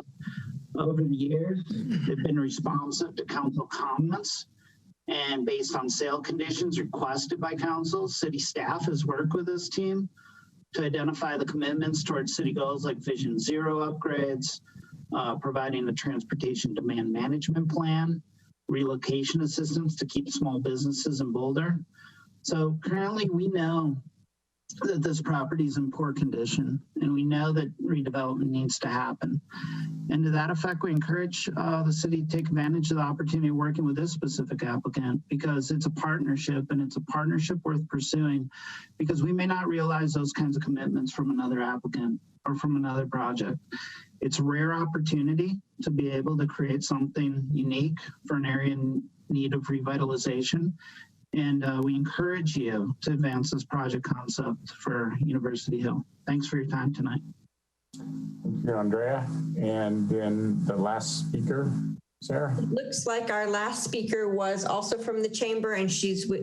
Over the years, they've been responsive to council comments, and based on sale conditions requested by council, city staff has worked with this team to identify the commitments towards city goals like Vision Zero upgrades, providing a transportation demand management plan, relocation assistance to keep small businesses in Boulder. So currently we know that this property is in poor condition, and we know that redevelopment needs to happen. And to that effect, we encourage the city to take advantage of the opportunity of working with this specific applicant, because it's a partnership, and it's a partnership worth pursuing, because we may not realize those kinds of commitments from another applicant or from another project. It's a rare opportunity to be able to create something unique for an area in need of revitalization. And we encourage you to advance this project concept for University Hill. Thanks for your time tonight. Thank you, Andrea. And then the last speaker, Sarah. It looks like our last speaker was also from the Chamber, and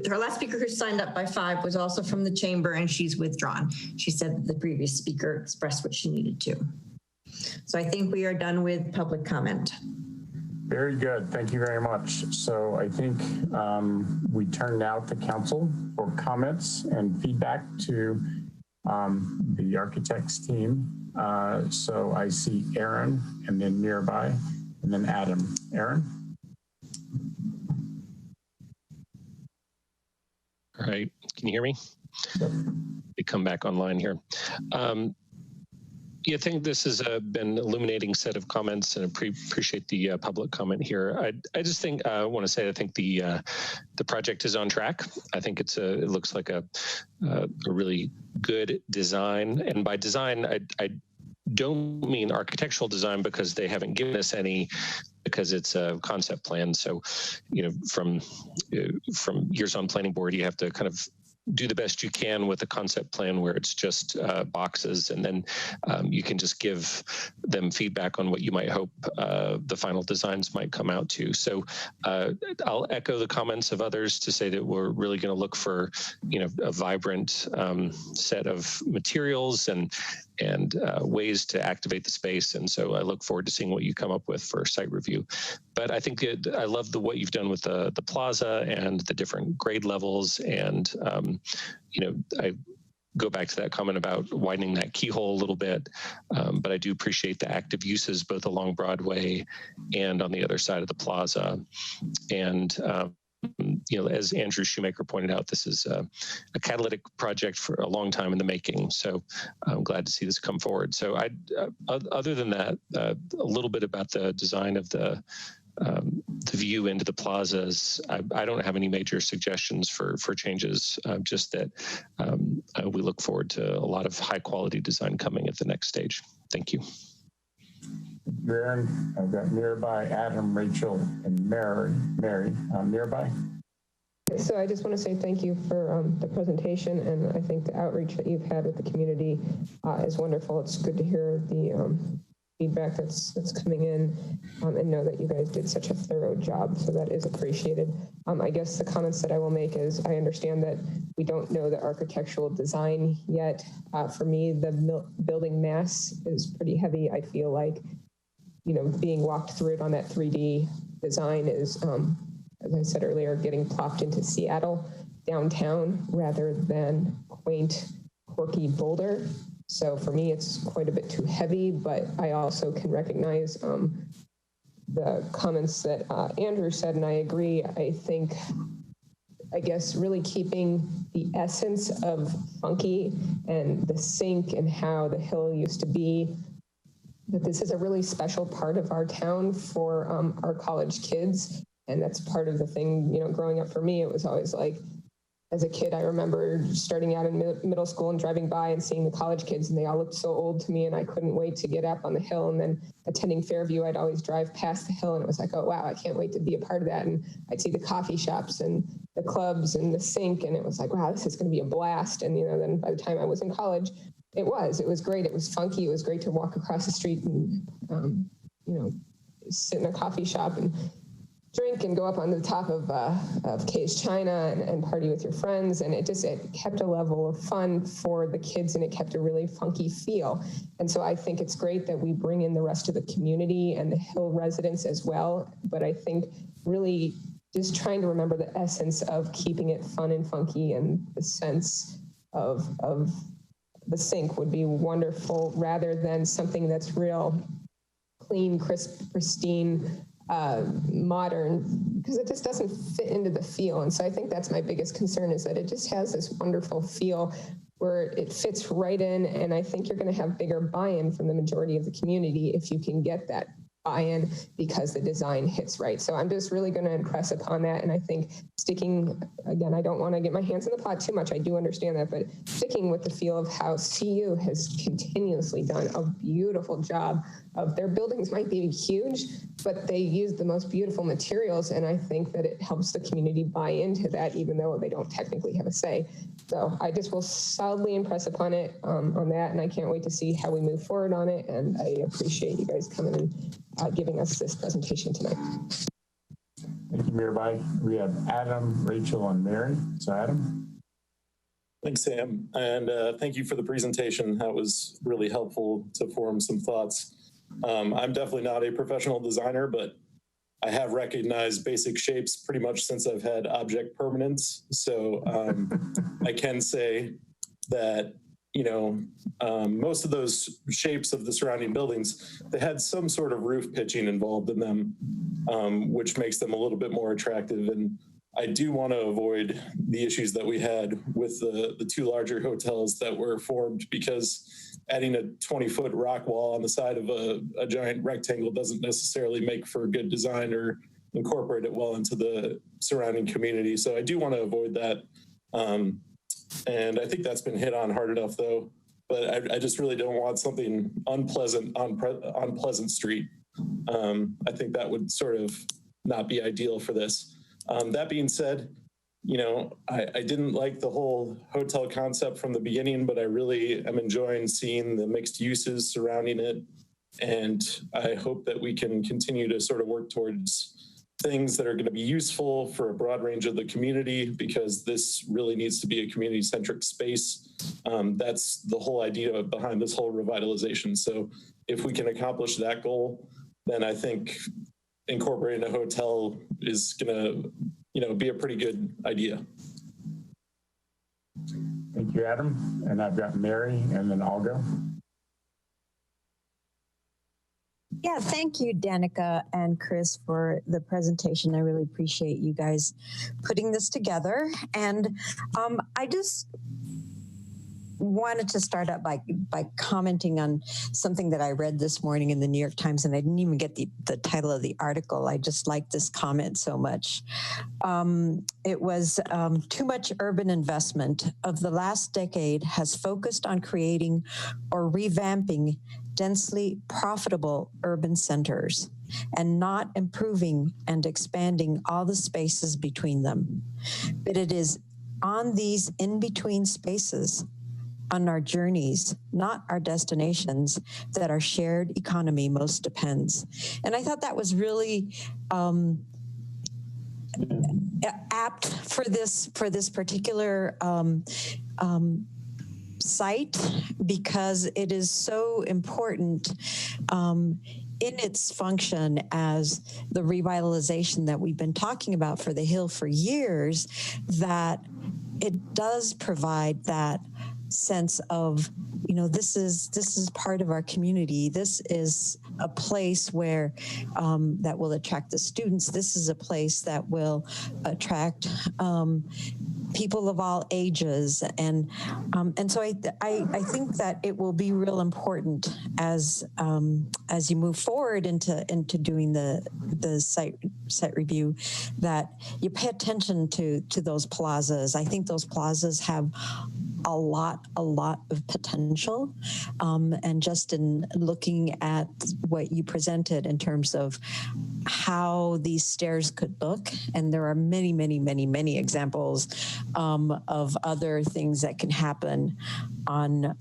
her last speaker who signed up by 5 was also from the Chamber, and she's withdrawn. She said that the previous speaker expressed what she needed to. So I think we are done with public comment. Very good. Thank you very much. So I think we turn now to council for comments and feedback to the architects team. So I see Aaron, and then Mirabai, and then Adam. Aaron? All right. Can you hear me? Yep. We come back online here. Yeah, I think this has been an illuminating set of comments, and appreciate the public comment here. I just think I want to say I think the project is on track. I think it looks like a really good design, and by design I don't mean architectural design, because they haven't given us any, because it's a concept plan. So, you know, from years on planning board, you have to kind of do the best you can with a concept plan where it's just boxes, and then you can just give them feedback on what you might hope the final designs might come out to. So I'll echo the comments of others to say that we're really going to look for, a vibrant set of materials and ways to activate the space. And so I look forward to seeing what you come up with for site review. But I think I love what you've done with the plaza and the different grade levels. And, I go back to that comment about widening that keyhole a little bit. But I do appreciate the active uses both along Broadway and on the other side of the plaza. And, as Andrew Shoemaker pointed out, this is a catalytic project for a long time in the making. So I'm glad to see this come forward. So other than that, a little bit about the design of the view into the plazas. I don't have any major suggestions for changes, just that we look forward to a lot of high quality design coming at the next stage. Thank you. Aaron, I've got Mirabai, Adam, Rachel, and Mary. Mirabai. So I just want to say thank you for the presentation, and I think the outreach that you've had with the community is wonderful. It's good to hear the feedback that's coming in, and know that you guys did such a thorough job, so that is appreciated. I guess the comments that I will make is I understand that we don't know the architectural design yet. For me, the building mass is pretty heavy. I feel like, being walked through it on that 3D design is, as I said earlier, getting plopped into Seattle downtown rather than quaint, quirky Boulder. So for me, it's quite a bit too heavy, but I also can recognize the comments that Andrew said, and I agree. I guess really keeping the essence of funky and the sink and how the hill used to be, that this is a really special part of our town for our college kids. And that's part of the thing, growing up for me, it was always like, as a kid, I remember starting out in middle school and driving by and seeing the college kids, and they all looked so old to me, and I couldn't wait to get up on the hill. And then attending Fairview, I'd always drive past the hill, and it was like, oh, wow, I can't wait to be a part of that. And I'd see the coffee shops and the clubs and the sink, and it was like, wow, this is going to be a blast. And, then by the time I was in college, it was great. It was funky. It was great to walk across the street and, sit in a coffee shop and drink and go up on the top of Kay's China and party with your friends. And it kept a level of fun for the kids, and it kept a really funky feel. And so I think it's great that we bring in the rest of the community and the Hill residents as well. But I think really just trying to remember the essence of keeping it fun and funky, and the sense of the sink would be wonderful, rather than something that's real clean, crisp, pristine, modern, because it just doesn't fit into the feel. And so I think that's my biggest concern, is that it just has this wonderful feel where it fits right in. And I think you're going to have bigger buy-in from the majority of the community if you can get that buy-in, because the design hits right. So I'm just really going to impress upon that. And I think sticking, again, I don't want to get my hands in the pot too much. I do understand that, but sticking with the feel of how CU has continuously done a beautiful job of, their buildings might be huge, but they use the most beautiful materials. And I think that it helps the community buy into that, even though they don't technically have a say. So I just will solidly impress upon it on that. And I can't wait to see how we move forward on it. And I appreciate you guys coming and giving us this presentation tonight. Thank you, Mirabai. We have Adam, Rachel, and Mary. So Adam. Thanks, Sam. And thank you for the presentation. That was really helpful to form some thoughts. I'm definitely not a professional designer, but I have recognized basic shapes pretty much since I've had object permanence. So I can say that, most of those shapes of the surrounding buildings, they had some sort of roof pitching involved in them, which makes them a little bit more attractive. And I do want to avoid the issues that we had with the two larger hotels that were formed, because adding a 20-foot rock wall on the side of a giant rectangle doesn't necessarily make for good design or incorporate it well into the surrounding community. So I do want to avoid that. And I think that's been hit on hard enough, though. But I just really don't want something unpleasant on Pleasant Street. I think that would sort of not be ideal for this. That being said, I didn't like the whole hotel concept from the beginning, but I really am enjoying seeing the mixed uses surrounding it. And I hope that we can continue to sort of work towards things that are going to be useful for a broad range of the community, because this really needs to be a community-centric space. That's the whole idea behind this whole revitalization. So if we can accomplish that goal, then I think incorporating a hotel is going to, be a pretty good idea. Thank you, Adam. And I've got Mary, and then I'll go. Yeah, thank you, Danica and Chris, for the presentation. I really appreciate you guys putting this together. And I just wanted to start out by commenting on something that I read this morning in the New York Times, and I didn't even get the title of the article. I just liked this comment so much. It was too much urban investment of the last decade has focused on creating or revamping densely profitable urban centers and not improving and expanding all the spaces between them. But it is on these in-between spaces, on our journeys, not our destinations, that our shared economy most depends. And I thought that was really apt for this particular site, because it is so important in its function as the revitalization that we've been talking about for the Hill for years, that it does provide that sense of, this is part of our community. This is a place where that will attract the students. This is a place that will attract people of all ages, and so I think that it will be real important as you move forward into doing the site review, that you pay attention to those plazas. I think those plazas have a lot of potential, and just in looking at what you presented in terms of how these stairs could look, and there are many examples of other things that can happen on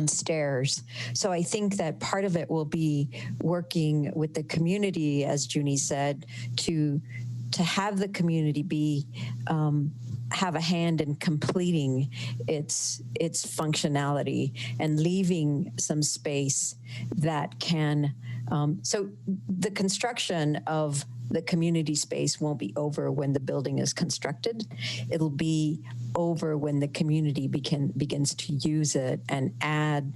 stairs. So I think that part of it will be working with the community, as Junie said, to have the community be have a hand in completing its functionality and leaving some space that can. So the construction of the community space won't be over when the building is constructed. It'll be over when the community begins to use it and add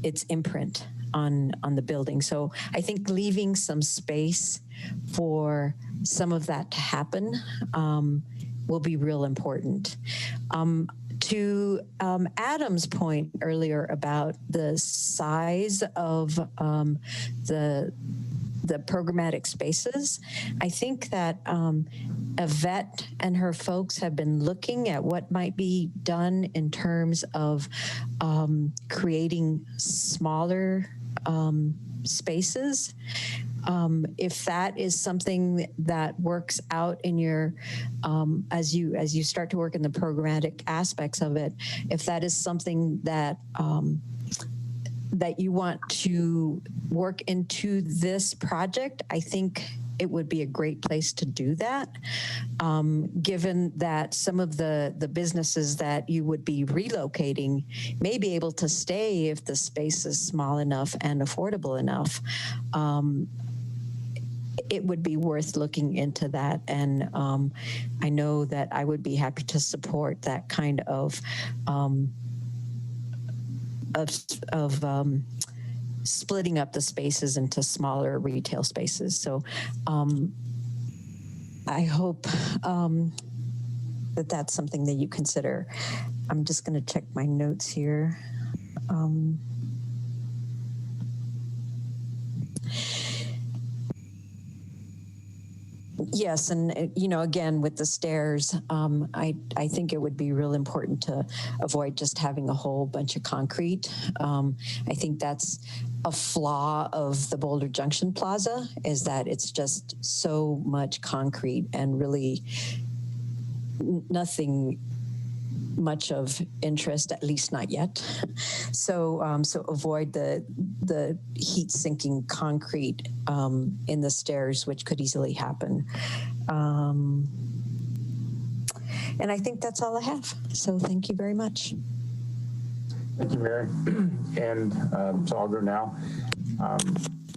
its imprint on the building. So I think leaving some space for some of that to happen will be real important. To Adam's point earlier about the size of the programmatic spaces, I think that Yvette and her folks have been looking at what might be done in terms of creating smaller spaces. If that is something that works out in your, as you start to work in the programmatic aspects of it, if that is something that that you want to work into this project, I think it would be a great place to do that, given that some of the businesses that you would be relocating may be able to stay if the space is small enough and affordable enough. It would be worth looking into that. And I know that I would be happy to support that kind of splitting up the spaces into smaller retail spaces. So I hope that that's something that you consider. I'm just going to check my notes here. Yes, and you know, again, with the stairs, I think it would be real important to avoid just having a whole bunch of concrete. I think that's a flaw of the Boulder Junction Plaza, is that it's just so much concrete and really nothing much of interest, at least not yet. So so avoid the heat sinking concrete in the stairs, which could easily happen. And I think that's all I have. So thank you very much. Thank you, Mary. And so I'll go now.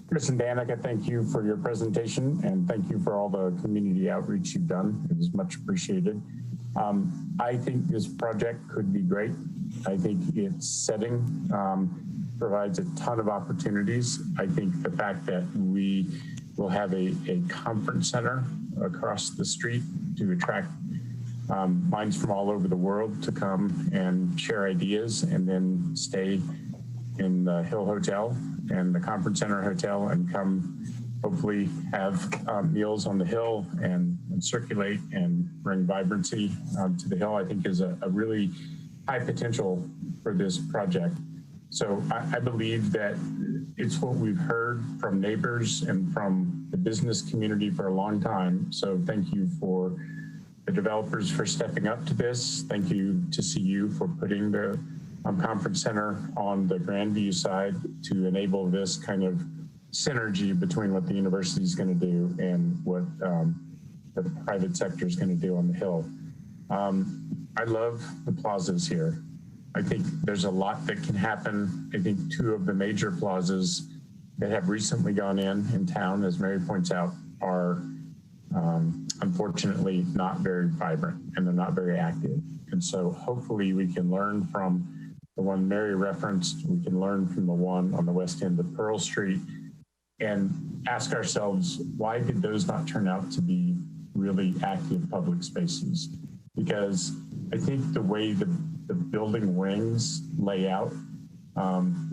Chris and Danica, thank you for your presentation, and thank you for all the community outreach you've done. It was much appreciated. I think this project could be great. I think its setting provides a ton of opportunities. I think the fact that we will have a conference center across the street to attract minds from all over the world to come and share ideas and then stay in the Hill Hotel and the Conference Center Hotel and come hopefully have meals on the Hill and circulate and bring vibrancy to the Hill, I think is a really high potential for this project. So I believe that it's what we've heard from neighbors and from the business community for a long time. So thank you for the developers for stepping up to this. Thank you to CU for putting the conference center on the Grandview side to enable this kind of synergy between what the university is going to do and what the private sector is going to do on the Hill. I love the plazas here. I think there's a lot that can happen. I think two of the major plazas that have recently gone in town, as Mary points out, are unfortunately not very vibrant and they're not very active. And so hopefully we can learn from the one Mary referenced, we can learn from the one on the west end of Pearl Street and ask ourselves, why did those not turn out to be really active public spaces? Because I think the way the building wings lay out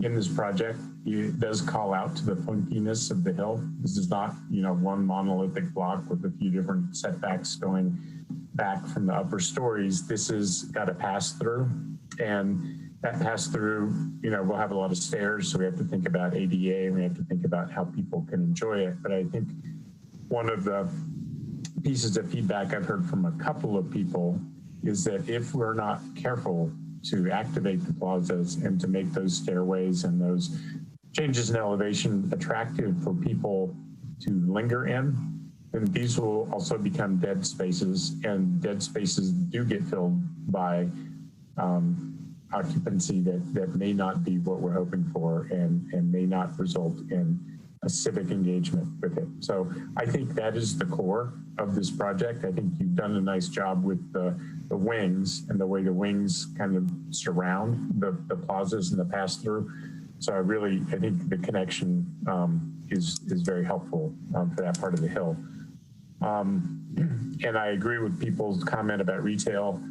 in this project, it does call out to the funkiness of the Hill. This is not, you know, one monolithic block with a few different setbacks going back from the upper stories. This has got a pass through, and that pass through, you know, we'll have a lot of stairs, so we have to think about ADA, and we have to think about how people can enjoy it. But I think one of the pieces of feedback I've heard from a couple of people is that if we're not careful to activate the plazas and to make those stairways and those changes in elevation attractive for people to linger in, then these will also become dead spaces, and dead spaces do get filled by occupancy that may not be what we're hoping for and may not result in a civic engagement with it. So I think that is the core of this project. I think you've done a nice job with the wings and the way the wings kind of surround the plazas and the pass through. So I think the connection is very helpful for that part of the Hill. And I agree with people's comment about retail.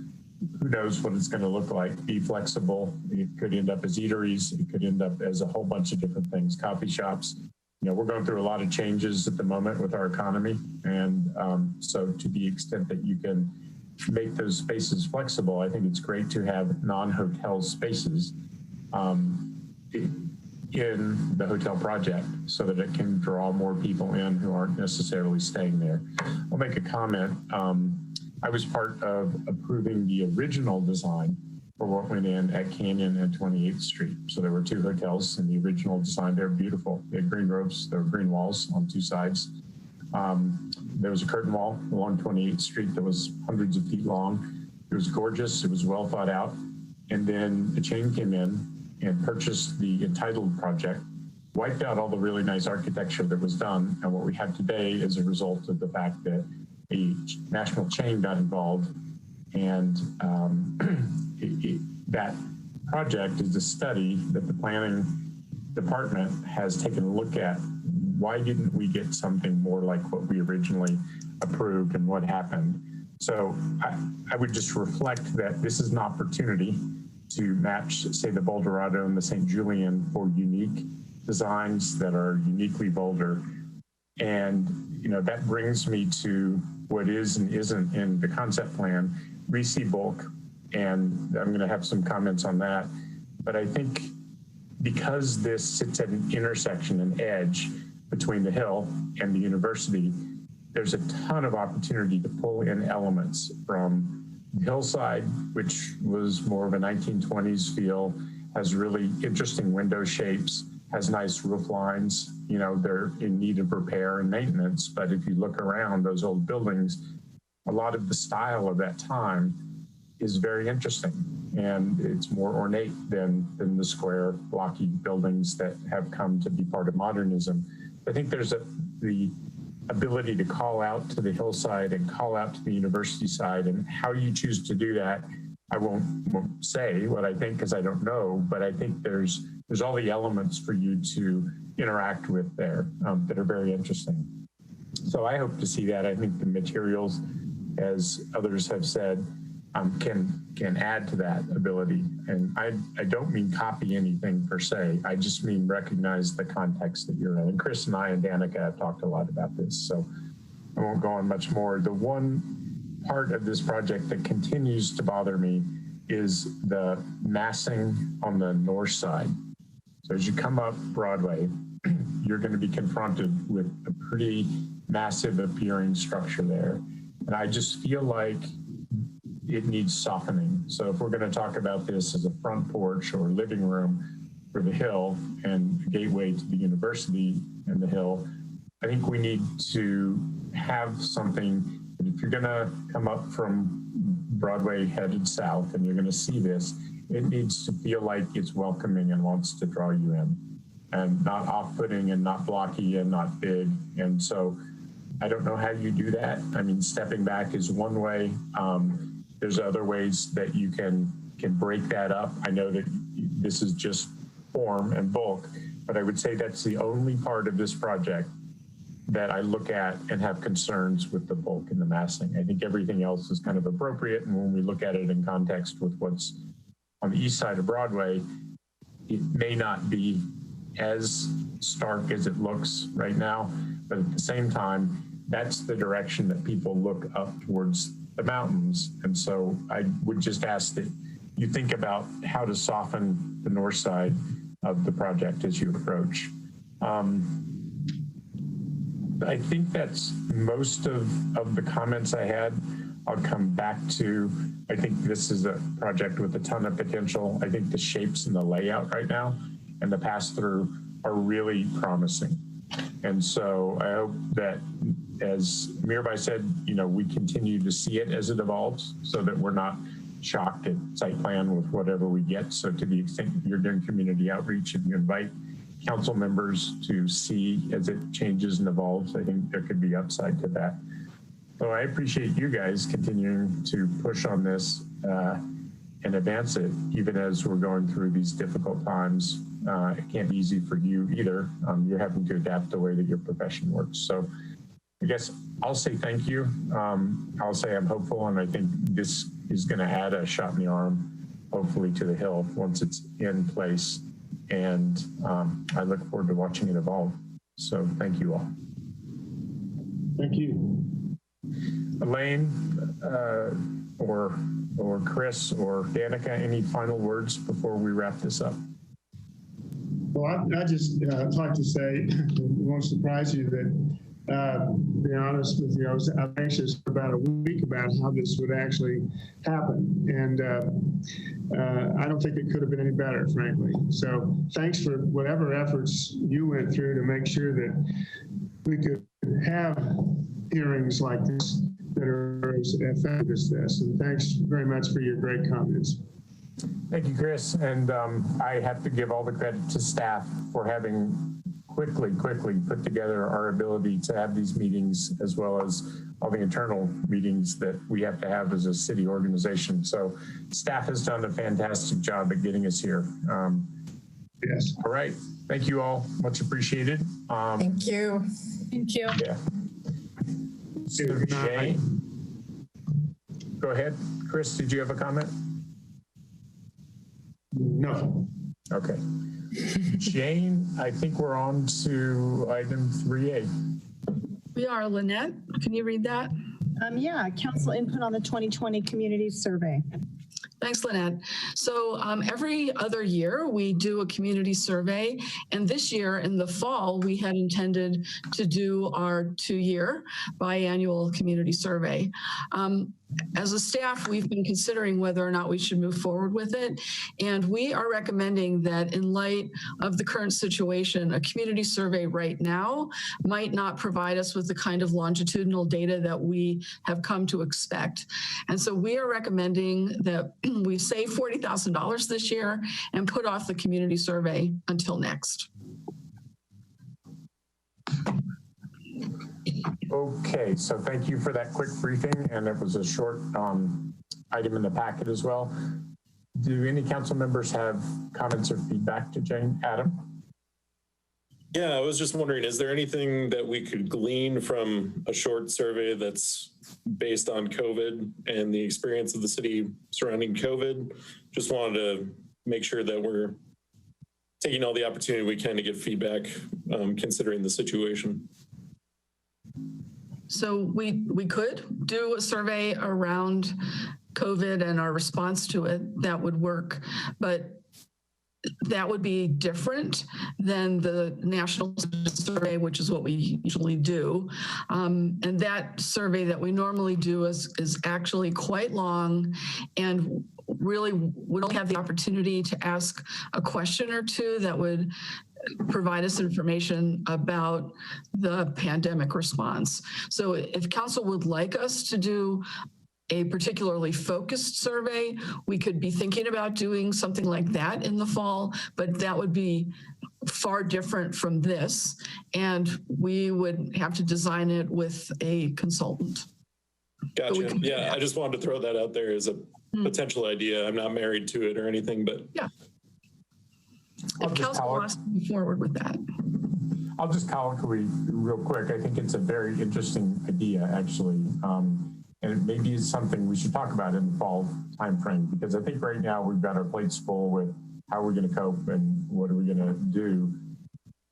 Who knows what it's going to look like? Be flexible. It could end up as eateries. It could end up as a whole bunch of different things, coffee shops. You know, we're going through a lot of changes at the moment with our economy. And so to the extent that you can make those spaces flexible, I think it's great to have non-hotel spaces in the hotel project so that it can draw more people in who aren't necessarily staying there. I'll make a comment. I was part of approving the original design for what went in at Canyon and 28th Street. So there were two hotels in the original design. They were beautiful. They had green roofs, there were green walls on two sides. There was a curtain wall along 28th Street that was hundreds of feet long. It was gorgeous. It was well thought out. And then a chain came in and purchased the entitled project, wiped out all the really nice architecture that was done. And what we have today is a result of the fact that a national chain got involved, and that project is a study that the planning department has taken a look at. Why didn't we get something more like what we originally approved and what happened? So I would just reflect that this is an opportunity to match, say, the Boulderado and the St. Julian for unique designs that are uniquely Boulder. And, you know, that brings me to what is and isn't in the concept plan. We see bulk, and I'm going to have some comments on that. But I think because this sits at an intersection, an edge between the hill and the university, there's a ton of opportunity to pull in elements from the hillside, which was more of a 1920s feel, has really interesting window shapes, has nice roof lines. You know, they're in need of repair and maintenance, but if you look around those old buildings, a lot of the style of that time is very interesting, and it's more ornate than the square blocky buildings that have come to be part of modernism. I think there's the ability to call out to the hillside and call out to the university side, and how you choose to do that, I won't say what I think because I don't know, but I think there's all the elements for you to interact with there that are very interesting. So I hope to see that. I think the materials, as others have said, can add to that ability. And I don't mean copy anything per se. I just mean recognize the context that you're in. And Chris and I and Danica have talked a lot about this, so I won't go on much more. The one part of this project that continues to bother me is the massing on the north side. So as you come up Broadway, you're going to be confronted with a pretty massive appearing structure there. And I just feel like it needs softening. So if we're going to talk about this as a front porch or living room for the hill and a gateway to the university and the hill, I think we need to have something that if you're going to come up from Broadway headed south and you're going to see this, it needs to feel like it's welcoming and wants to draw you in, and not off-putting and not blocky and not big. And so I don't know how you do that. I mean, stepping back is one way. There's other ways that you can break that up. I know that this is just form and bulk, but I would say that's the only part of this project that I look at and have concerns with the bulk and the massing. I think everything else is kind of appropriate. And when we look at it in context with what's on the east side of Broadway, it may not be as stark as it looks right now, but at the same time, that's the direction that people look up towards the mountains. And so I would just ask that you think about how to soften the north side of the project as you approach. I think that's most of the comments I had. I'll come back to, I think this is a project with a ton of potential. I think the shapes and the layout right now and the pass-through are really promising. And so I hope that, as Mirabai said, you know, we continue to see it as it evolves so that we're not shocked at site plan with whatever we get. So to the extent that you're doing community outreach and you invite council members to see as it changes and evolves, I think there could be upside to that. So I appreciate you guys continuing to push on this and advance it, even as we're going through these difficult times. It can't be easy for you either. You're having to adapt the way that your profession works. So I guess I'll say thank you. I'll say I'm hopeful, and I think this is going to add a shot in the arm, hopefully, to the hill once it's in place. And I look forward to watching it evolve. So thank you all. Thank you. Elaine or Chris or Danica, any final words before we wrap this up? Well, I just like to say, it won't surprise you that, to be honest with you, I was anxious for about a week about how this would actually happen. And I don't think it could have been any better, frankly. So thanks for whatever efforts you went through to make sure that we could have hearings like this that are as effective as this. And thanks very much for your great comments. Thank you, Chris. And I have to give all the credit to staff for having quickly put together our ability to have these meetings, as well as all the internal meetings that we have to have as a city organization. So staff has done a fantastic job at getting us here. Yes. All right. Thank you all. Much appreciated. Thank you. Thank you. Yeah. So Jay, go ahead. Chris, did you have a comment? No. Okay. Jane, I think we're on to item 3A. We are. Lynette, can you read that? Yeah, council input on the 2020 community survey. Thanks, Lynette. So every other year we do a community survey, and this year in the fall we had intended to do our 2-year biannual community survey. As a staff, we've been considering whether or not we should move forward with it, and we are recommending that in light of the current situation, a community survey right now might not provide us with the kind of longitudinal data that we have come to expect. And so we are recommending that we save $40,000 this year and put off the community survey until next. Okay, so thank you for that quick briefing, and it was a short item in the packet as well. Do any council members have comments or feedback to Jane? Adam? Yeah, I was just wondering, is there anything that we could glean from a short survey that's based on COVID and the experience of the city surrounding COVID? Just wanted to make sure that we're taking all the opportunity we can to get feedback considering the situation. So we could do a survey around COVID and our response to it. That would work, but that would be different than the national survey, which is what we usually do. And that survey that we normally do is actually quite long, and really we don't have the opportunity to ask a question or two that would provide us information about the pandemic response. So if council would like us to do a particularly focused survey, we could be thinking about doing something like that in the fall, but that would be far different from this, and we would have to design it with a consultant. Gotcha. Yeah, I just wanted to throw that out there as a potential idea. I'm not married to it or anything, but yeah. If council wants to move forward with that. I'll just colloquy real quick. I think it's a very interesting idea, actually. And it maybe is something we should talk about in the fall timeframe, because I think right now we've got our plates full with how we're going to cope and what are we going to do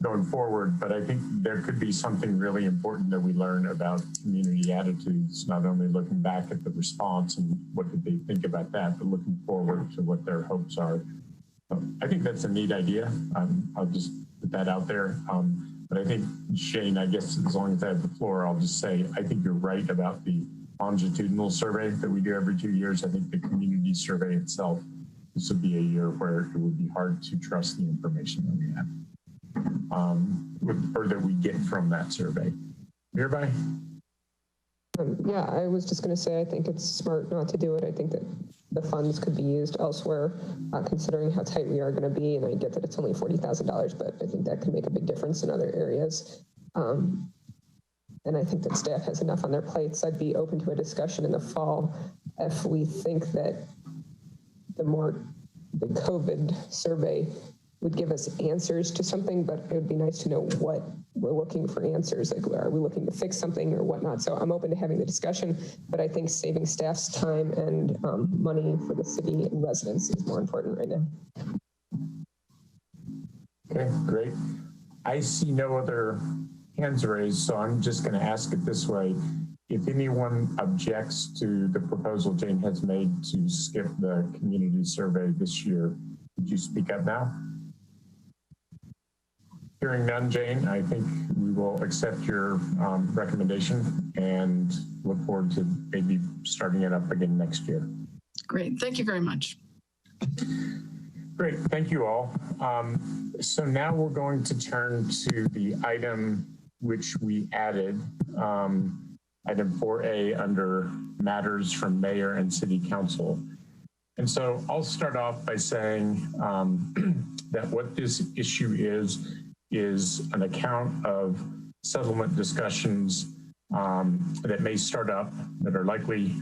going forward. But I think there could be something really important that we learn about community attitudes, not only looking back at the response and what did they think about that, but looking forward to what their hopes are. So I think that's a neat idea. I'll just put that out there. But I think, Shane, I guess as long as I have the floor, I'll just say, I think you're right about the longitudinal survey that we do every 2 years. I think the community survey itself, this would be a year where it would be hard to trust the information that we have, or that we get from that survey. Everybody? Yeah, I was just going to say, I think it's smart not to do it. I think that the funds could be used elsewhere, considering how tight we are going to be. And I get that it's only $40,000, but I think that could make a big difference in other areas. And I think that staff has enough on their plates. I'd be open to a discussion in the fall if we think that the COVID survey would give us answers to something, but it would be nice to know what we're looking for answers. Like, are we looking to fix something or whatnot? So I'm open to having the discussion, but I think saving staff's time and money for the city and residents is more important right now. Okay, great. I see no other hands raised, so I'm just going to ask it this way. If anyone objects to the proposal Jane has made to skip the community survey this year, would you speak up now? Hearing none, Jane, I think we will accept your recommendation and look forward to maybe starting it up again next year. Great, thank you very much. Great, thank you all. So now we're going to turn to the item which we added, item 4A under matters from mayor and city council. And so I'll start off by saying that what this issue is an account of settlement discussions that may start up, that are likely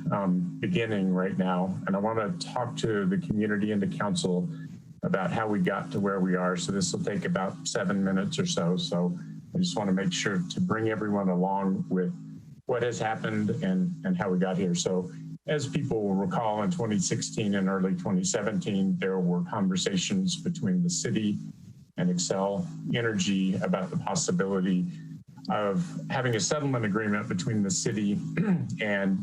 beginning right now. And I want to talk to the community and the council about how we got to where we are. So this will take about 7 minutes or so. So I just want to make sure to bring everyone along with what has happened and how we got here. So as people will recall, in 2016 and early 2017, there were conversations between the city and Xcel Energy about the possibility of having a settlement agreement between the city and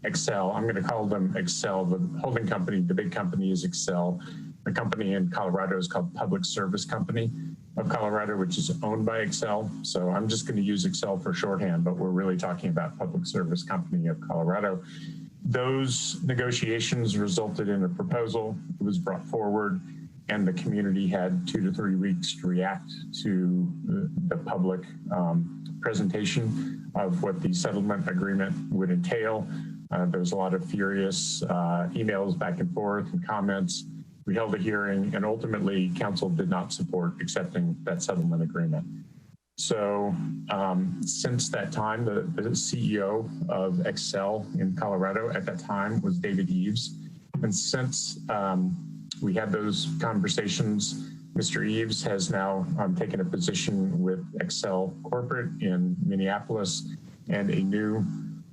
Xcel. I'm going to call them Xcel. The holding company, the big company is Xcel. The company in Colorado is called Public Service Company of Colorado, which is owned by Xcel. So I'm just going to use Xcel for shorthand, but we're really talking about Public Service Company of Colorado. Those negotiations resulted in a proposal. It was brought forward, and the community had 2 to 3 weeks to react to the public presentation of what the settlement agreement would entail. There was a lot of furious emails back and forth and comments. We held a hearing, and ultimately council did not support accepting that settlement agreement. So since that time, the CEO of Xcel in Colorado at that time was David Eves. And since we had those conversations, Mr. Eves has now taken a position with Xcel Corporate in Minneapolis, and a new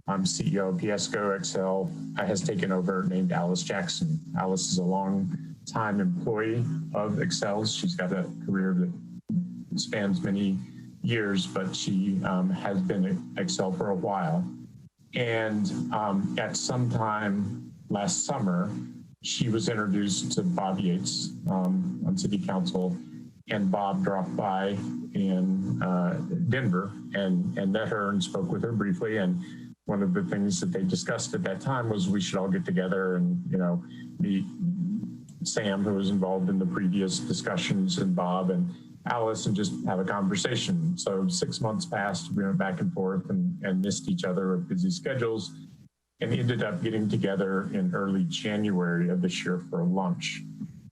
CEO of Piesco Xcel has taken over, named Alice Jackson. Alice is a long-time employee of Xcel's. She's got a career that spans many years, but she has been at Xcel for a while. And at some time last summer, she was introduced to Bob Yates on city council, and Bob dropped by in Denver and met her and spoke with her briefly. And one of the things that they discussed at that time was we should all get together and, you know, meet Sam, who was involved in the previous discussions, and Bob and Alice, and just have a conversation. So 6 months passed, we went back and forth and missed each other with busy schedules, and ended up getting together in early January of this year for a lunch.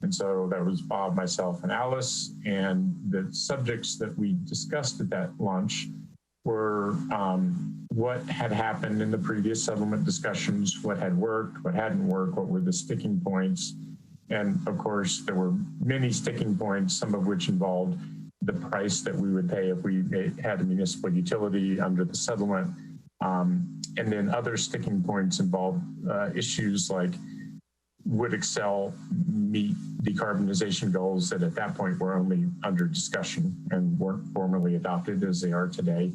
And so that was Bob, myself, and Alice. And the subjects that we discussed at that lunch were what had happened in the previous settlement discussions, what had worked, what hadn't worked, what were the sticking points. And of course, there were many sticking points, some of which involved the price that we would pay if we had a municipal utility under the settlement. And then other sticking points involved issues like, would Xcel meet decarbonization goals that at that point were only under discussion and weren't formally adopted as they are today?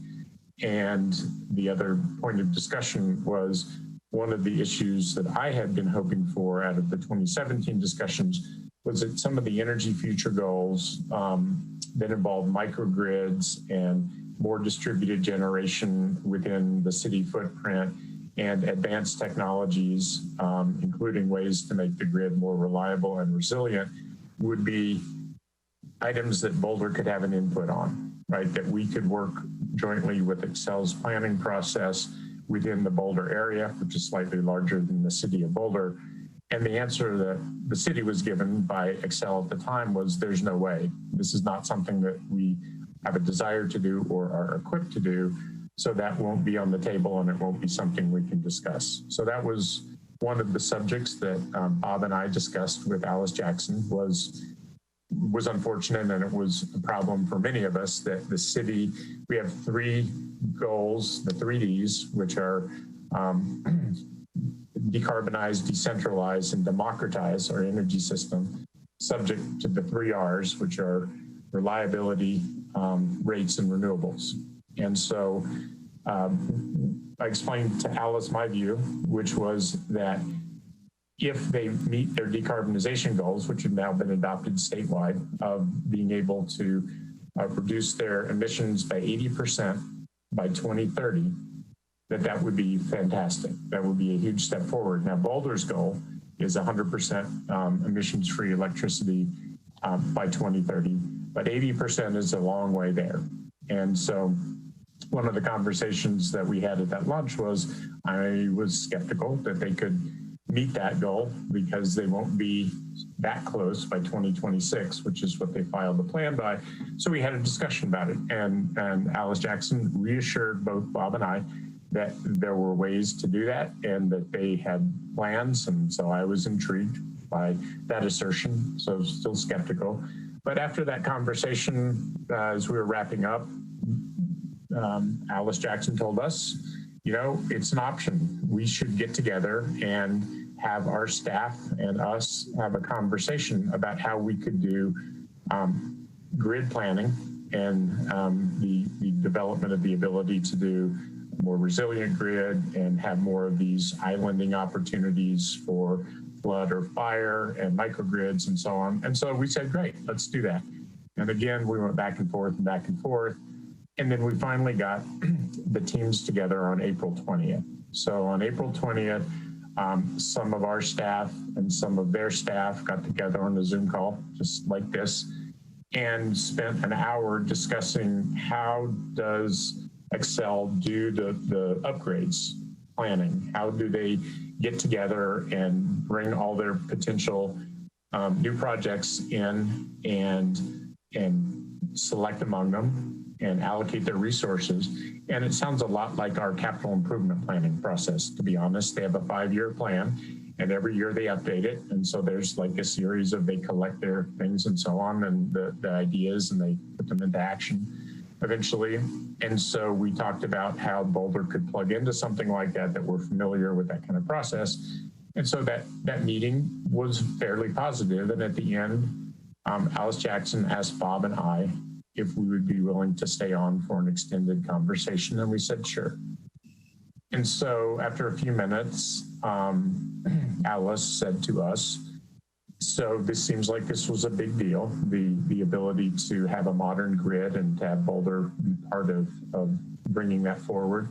And the other point of discussion was one of the issues that I had been hoping for out of the 2017 discussions was that some of the energy future goals that involved microgrids and more distributed generation within the city footprint and advanced technologies, including ways to make the grid more reliable and resilient, would be items that Boulder could have an input on, right? That we could work jointly with Xcel's planning process within the Boulder area, which is slightly larger than the city of Boulder. And the answer that the city was given by Xcel at the time was, there's no way. This is not something that we have a desire to do or are equipped to do. So that won't be on the table, and it won't be something we can discuss. So that was one of the subjects that Bob and I discussed with Alice Jackson. Was unfortunate, and it was a problem for many of us that the city, we have 3 goals, the 3 Ds, which are decarbonize, decentralize, and democratize our energy system, subject to the 3 Rs, which are reliability, rates, and renewables. And so I explained to Alice my view, which was that if they meet their decarbonization goals, which have now been adopted statewide, of being able to reduce their emissions by 80% by 2030, that would be fantastic. That would be a huge step forward. Now, Boulder's goal is 100% emissions-free electricity by 2030, but 80% is a long way there. And so one of the conversations that we had at that lunch was, I was skeptical that they could meet that goal because they won't be that close by 2026, which is what they filed the plan by. So we had a discussion about it, and Alice Jackson reassured both Bob and I that there were ways to do that and that they had plans. And so I was intrigued by that assertion, so I was still skeptical. But after that conversation, as we were wrapping up, Alice Jackson told us, you know, it's an option. We should get together and have our staff and us have a conversation about how we could do grid planning and the development of the ability to do a more resilient grid and have more of these islanding opportunities for flood or fire and microgrids and so on. And so we said, great, let's do that. And again, we went back and forth and back and forth. And then we finally got the teams together on April 20th. So on April 20th, some of our staff and some of their staff got together on a Zoom call, just like this, and spent an hour discussing how does Xcel do the upgrades planning? How do they get together and bring all their potential new projects in and select among them and allocate their resources? And it sounds a lot like our capital improvement planning process, to be honest. They have a 5-year plan and every year they update it. And so there's like a series of, they collect their things and so on, and the ideas, and they put them into action eventually. And so we talked about how Boulder could plug into something like that, that we're familiar with that kind of process. And so that meeting was fairly positive. And at the end, Alice Jackson asked Bob and I if we would be willing to stay on for an extended conversation. And we said, sure. And so after a few minutes, Alice said to us, so this seems like this was a big deal, the ability to have a modern grid and to have Boulder be part of bringing that forward.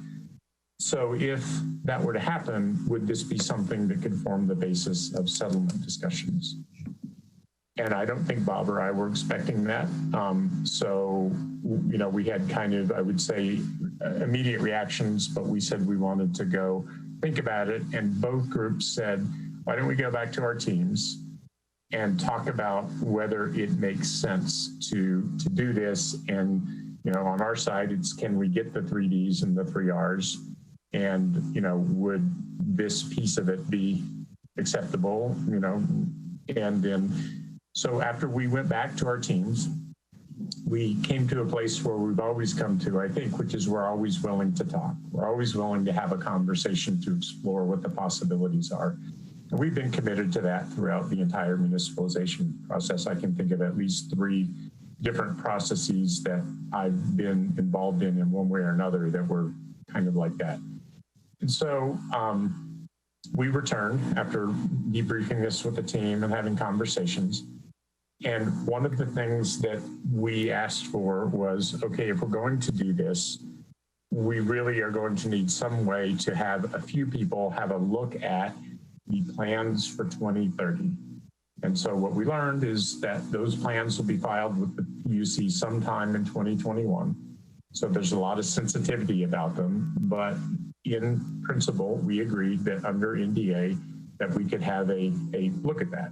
So if that were to happen, would this be something that could form the basis of settlement discussions? And I don't think Bob or I were expecting that. So, you know, we had kind of, I would say, immediate reactions, but we said we wanted to go think about it. And both groups said, why don't we go back to our teams and talk about whether it makes sense to do this? And, you know, on our side, it's can we get the 3 Ds and the 3 Rs? And, you know, would this piece of it be acceptable, you know? And then, so after we went back to our teams, we came to a place where we've always come to, I think, which is we're always willing to talk. We're always willing to have a conversation to explore what the possibilities are. And we've been committed to that throughout the entire municipalization process. I can think of at least 3 different processes that I've been involved in one way or another that were kind of like that. And so we returned after debriefing this with the team and having conversations. And one of the things that we asked for was, okay, if we're going to do this, we really are going to need some way to have a few people have a look at the plans for 2030. And so what we learned is that those plans will be filed with the PUC sometime in 2021. So there's a lot of sensitivity about them, but in principle, we agreed that under NDA that we could have a look at that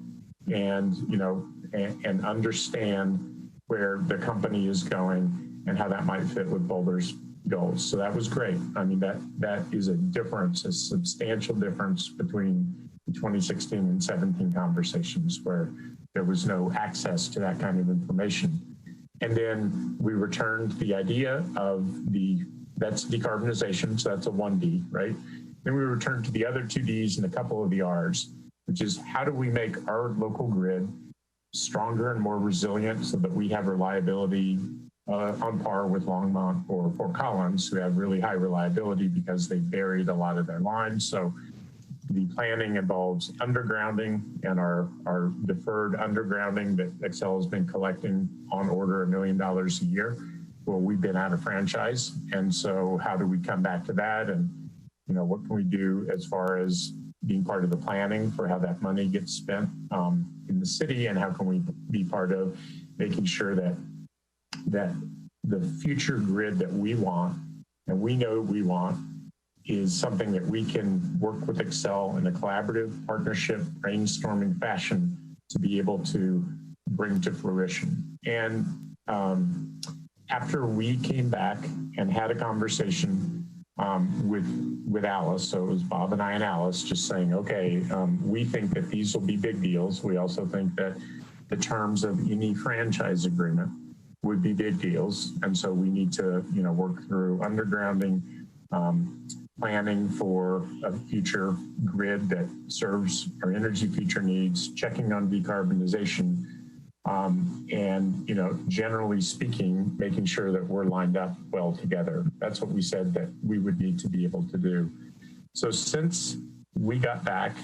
and, you know, and understand where the company is going and how that might fit with Boulder's goals. So that was great. I mean, that is a difference, a substantial difference between the 2016 and 17 conversations where there was no access to that kind of information. And then we returned the idea of that's decarbonization, so that's a 1D, right? Then we returned to the other 2 Ds and a couple of the Rs, which is how do we make our local grid stronger and more resilient so that we have reliability on par with Longmont or Fort Collins, who have really high reliability because they buried a lot of their lines. So the planning involves undergrounding, and our deferred undergrounding that Xcel has been collecting on order $1 million a year. Well, we've been out of franchise. And so how do we come back to that? And, you know, what can we do as far as being part of the planning for how that money gets spent in the city, and how can we be part of making sure that the future grid that we want, and we know we want, is something that we can work with Xcel in a collaborative partnership, brainstorming fashion to be able to bring to fruition. And after we came back and had a conversation with Alice, so it was Bob and I and Alice just saying, okay, we think that these will be big deals. We also think that the terms of any franchise agreement would be big deals. And so we need to, you know, work through undergrounding, planning for a future grid that serves our energy future needs, checking on decarbonization, And, you know, generally speaking, making sure that we're lined up well together. That's what we said that we would need to be able to do. So since we got back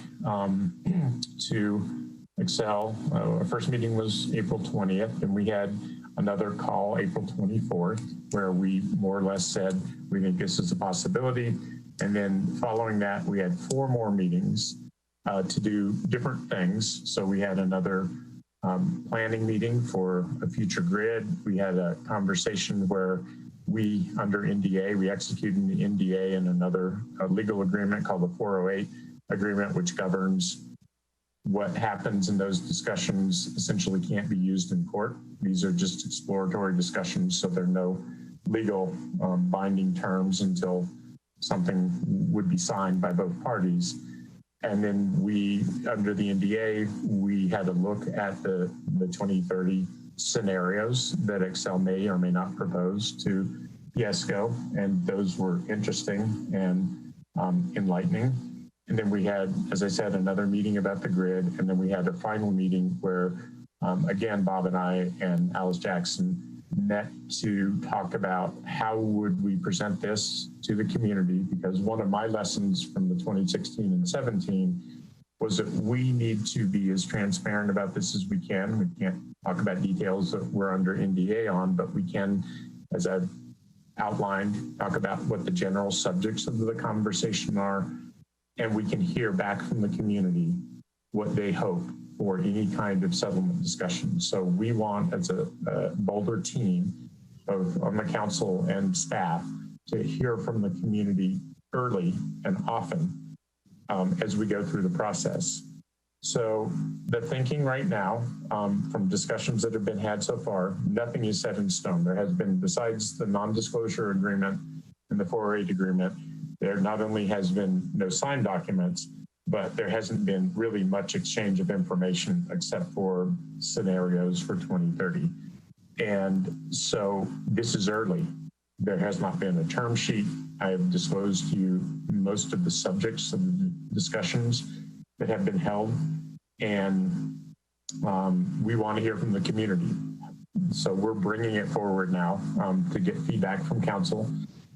to Excel, our first meeting was April 20th, and we had another call April 24th, where we more or less said, we think this is a possibility. And then following that, we had 4 more meetings to do different things. So we had another planning meeting for a future grid. We had a conversation where we, under NDA, we executed the NDA and another legal agreement called the 408 agreement, which governs what happens in those discussions. Essentially can't be used in court. These are just exploratory discussions, so there are no legal binding terms until something would be signed by both parties. And then we, under the NDA, we had a look at the 2030 scenarios that Excel may or may not propose to PSCO, and those were interesting and enlightening. And then we had, as I said, another meeting about the grid, and then we had a final meeting where, again, Bob and I and Alice Jackson met to talk about how would we present this to the community, because one of my lessons from the 2016 and 17 was that we need to be as transparent about this as we can. We can't talk about details that we're under NDA on, but we can, as I've outlined, talk about what the general subjects of the conversation are, and we can hear back from the community what they hope for any kind of settlement discussion. So we want, as a Boulder team, both on the council and staff, to hear from the community early and often as we go through the process. So the thinking right now, from discussions that have been had so far, nothing is set in stone. There has been, besides the non-disclosure agreement and the 408 agreement, there not only has been no signed documents, but there hasn't been really much exchange of information except for scenarios for 2030. And so this is early. There has not been a term sheet. I have disclosed to you most of the subjects of the discussions that have been held. And we want to hear from the community. So we're bringing it forward now to get feedback from council.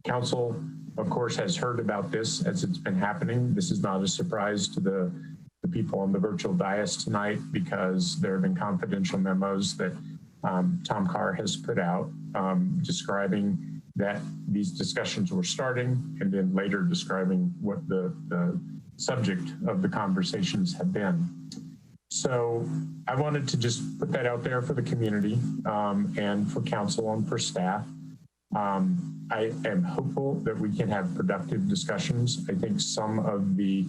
Council, of course, has heard about this as it's been happening. This is not a surprise to the people on the virtual dais tonight, because there have been confidential memos that Tom Carr has put out describing that these discussions were starting, and then later describing what the subject of the conversations have been. So I wanted to just put that out there for the community and for council and for staff. I am hopeful that we can have productive discussions. I think some of the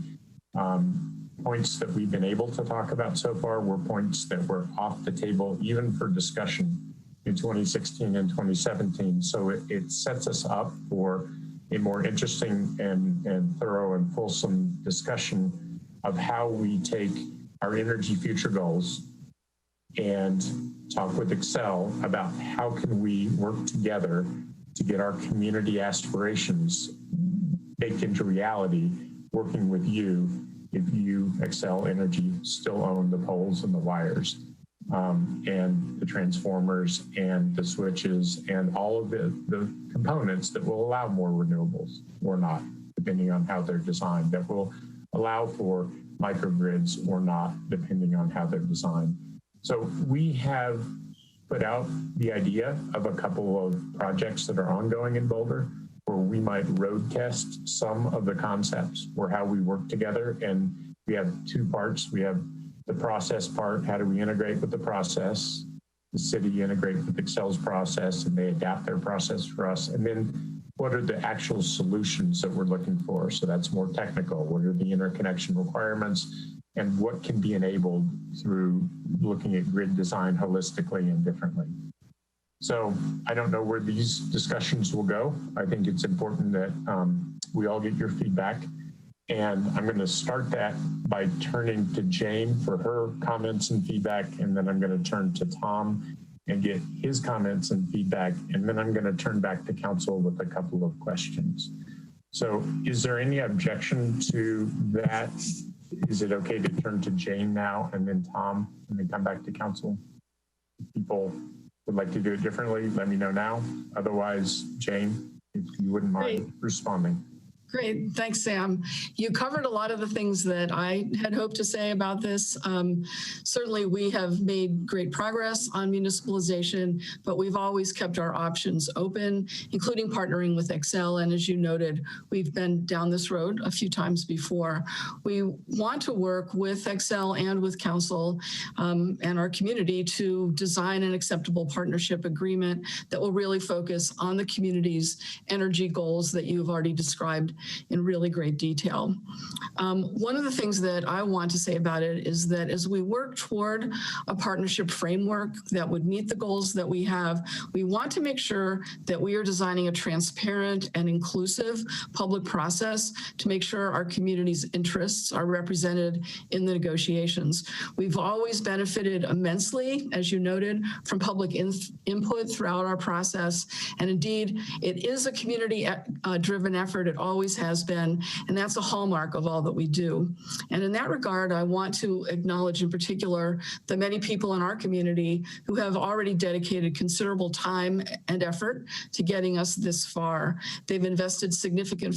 points that we've been able to talk about so far were points that were off the table, even for discussion in 2016 and 2017. So it sets us up for a more interesting and thorough and fulsome discussion of how we take our energy future goals and talk with Excel about how can we work together to get our community aspirations baked into reality, working with you if you, Excel Energy, still own the poles and the wires and the transformers and the switches and all of the components that will allow more renewables or not, depending on how they're designed, that will allow for microgrids or not, depending on how they're designed. So we have put out the idea of a couple of projects that are ongoing in Boulder where we might road test some of the concepts for how we work together. And we have 2 parts. We have the process part. How do we integrate with the process? The city integrate with Excel's process and they adapt their process for us. And then what are the actual solutions that we're looking for? So that's more technical. What are the interconnection requirements? And what can be enabled through looking at grid design holistically and differently. So I don't know where these discussions will go. I think it's important that we all get your feedback. And I'm going to start that by turning to Jane for her comments and feedback. And then I'm going to turn to Tom and get his comments and feedback. And then I'm going to turn back to council with a couple of questions. So is there any objection to that? Is it okay to turn to Jane now and then Tom and then come back to council? people would like to do it differently, let me know now. Otherwise, Jane, if you wouldn't mind responding. Great. Thanks, Sam. You covered a lot of the things that I had hoped to say about this. Certainly, we have made great progress on municipalization, but we've always kept our options open, including partnering with Xcel. And as you noted, we've been down this road a few times before. We want to work with Xcel and with council and our community to design an acceptable partnership agreement that will really focus on the community's energy goals that you've already described in really great detail. One of the things that I want to say about it is that as we work toward a partnership framework that would meet the goals that we have, we want to make sure that we are designing a transparent and inclusive public process to make sure our community's interests are represented in the negotiations. We've always benefited immensely, as you noted, from public input throughout our process. And indeed, it is a community-driven effort. It always has been, and that's a hallmark of all that we do. And in that regard, I want to acknowledge in particular the many people in our community who have already dedicated considerable time and effort to getting us this far. They've invested significant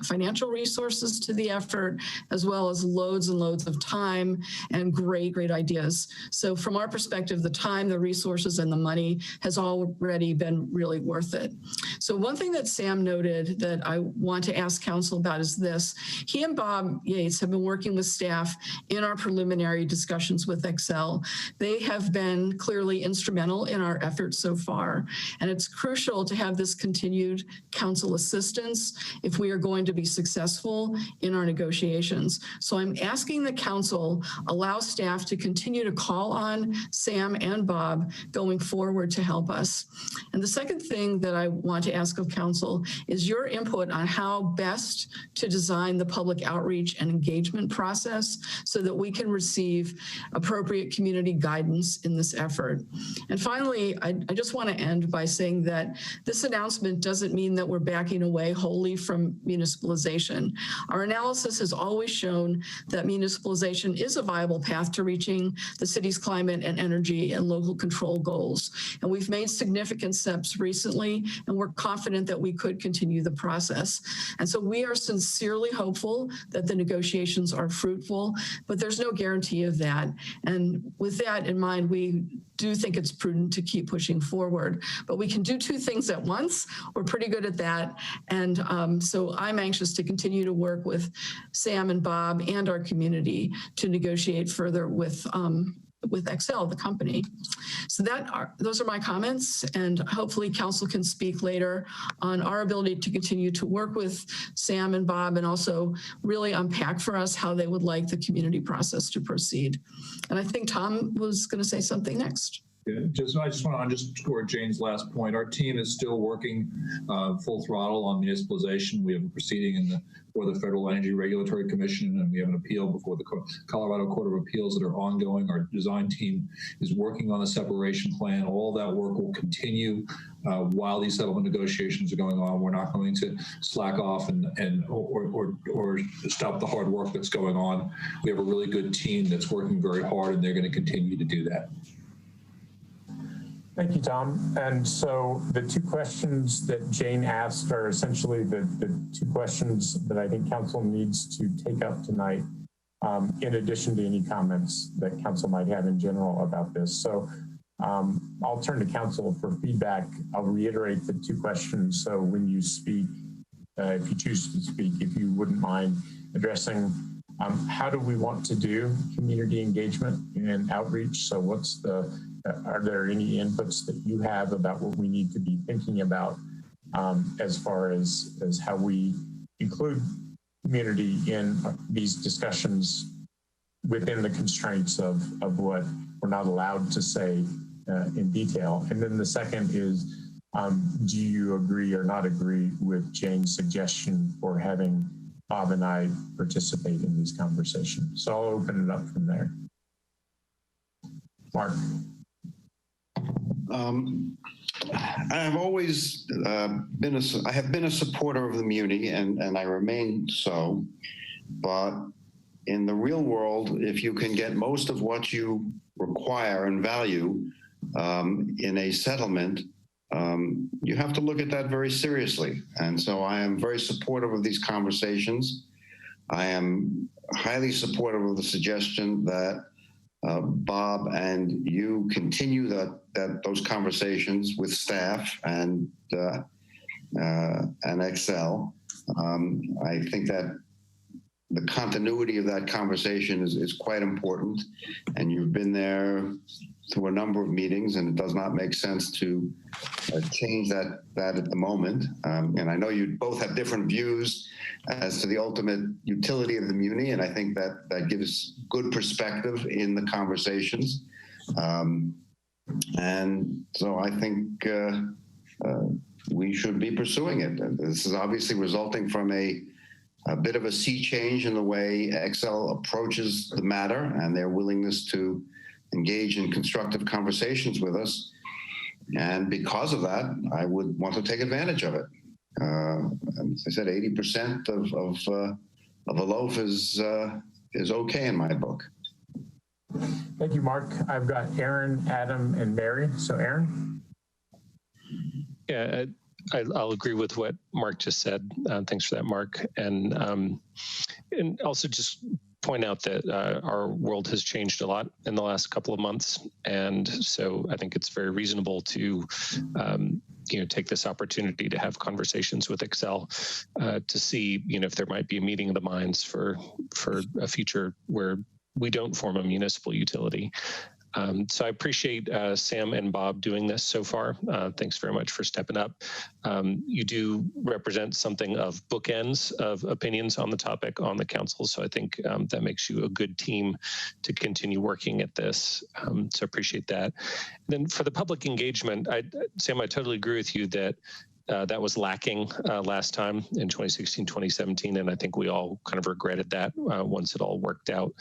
financial resources to the effort, as well as loads and loads of time and great ideas. So from our perspective, the time, the resources, and the money has already been really worth it. So one thing that Sam noted that I want to ask council about is this. He and Bob Yates have been working with staff in our preliminary discussions with Xcel. They have been clearly instrumental in our efforts so far, and it's crucial to have this continued council assistance if we are going to be successful in our negotiations. So I'm asking the council allow staff to continue to call on Sam and Bob going forward to help us. And the second thing that I want to ask of council is your input on how best to design the public outreach and engagement process so that we can receive appropriate community guidance in this effort. And finally, I just want to end by saying that this announcement doesn't mean that we're backing away wholly from municipalization. Our analysis has always shown that municipalization is a viable path to reaching the city's climate and energy and local control goals. And we've made significant steps recently, and we're confident that we could continue the process. And so we are sincerely hopeful that the negotiations are fruitful, but there's no guarantee of that. And with that in mind, we do think it's prudent to keep pushing forward, but we can do two things at once. We're pretty good at that. And so I'm anxious to continue to work with Sam and Bob and our community to negotiate further with Xcel, the company. So those are my comments, and hopefully council can speak later on our ability to continue to work with Sam and Bob and also really unpack for us how they would like the community process to proceed. And I think Tom was going to say something next. Yeah, I just want to underscore Jane's last point. Our team is still working full throttle on municipalization. We have a proceeding before the Federal Energy Regulatory Commission, and we have an appeal before the Colorado Court of Appeals that are ongoing. Our design team is working on a separation plan. All that work will continue while these settlement negotiations are going on. We're not going to slack off or stop the hard work that's going on. We have a really good team that's working very hard, and they're going to continue to do that. Thank you, Tom. And so the two questions that Jane asked are essentially the two questions that I think council needs to take up tonight, in addition to any comments that council might have in general about this. So I'll turn to council for feedback. I'll reiterate the two questions. So when you speak, if you choose to speak, if you wouldn't mind addressing how do we want to do community engagement and outreach? So are there any inputs that you have about what we need to be thinking about as far as how we include community in these discussions within the constraints of what we're not allowed to say in detail? And then the second is, do you agree or not agree with Jane's suggestion for having Bob and I participate in these conversations? So I'll open it up from there. Mark. I have always been a supporter of the Muni, and I remain so. But in the real world, if you can get most of what you require and value in a settlement, you have to look at that very seriously. And so I am very supportive of these conversations. I am highly supportive of the suggestion that Bob and you continue those conversations with staff and Excel. I think that the continuity of that conversation is quite important, and you've been there through a number of meetings, and it does not make sense to change that at the moment. And I know you both have different views as to the ultimate utility of the muni, and I think that gives good perspective in the conversations. And so I think we should be pursuing it. This is obviously resulting from a bit of a sea change in the way Excel approaches the matter and their willingness to engage in constructive conversations with us. And because of that, I would want to take advantage of it. As I said, 80% of a loaf is okay in my book. Thank you, Mark. I've got Aaron, Adam, and Mary. So Aaron? Yeah, I'll agree with what Mark just said. Thanks for that, Mark. And also just point out that our world has changed a lot in the last couple of months. And so I think it's very reasonable to take this opportunity to have conversations with Excel to see, if there might be a meeting of the minds for a future where we don't form a municipal utility. So I appreciate Sam and Bob doing this so far. Thanks very much for stepping up. You do represent something of bookends of opinions on the topic on the council. So I think that makes you a good team to continue working at this. So appreciate that. And then for the public engagement, Sam, I totally agree with you that that was lacking last time in 2016, 2017, and I think we all kind of regretted that once it all worked out.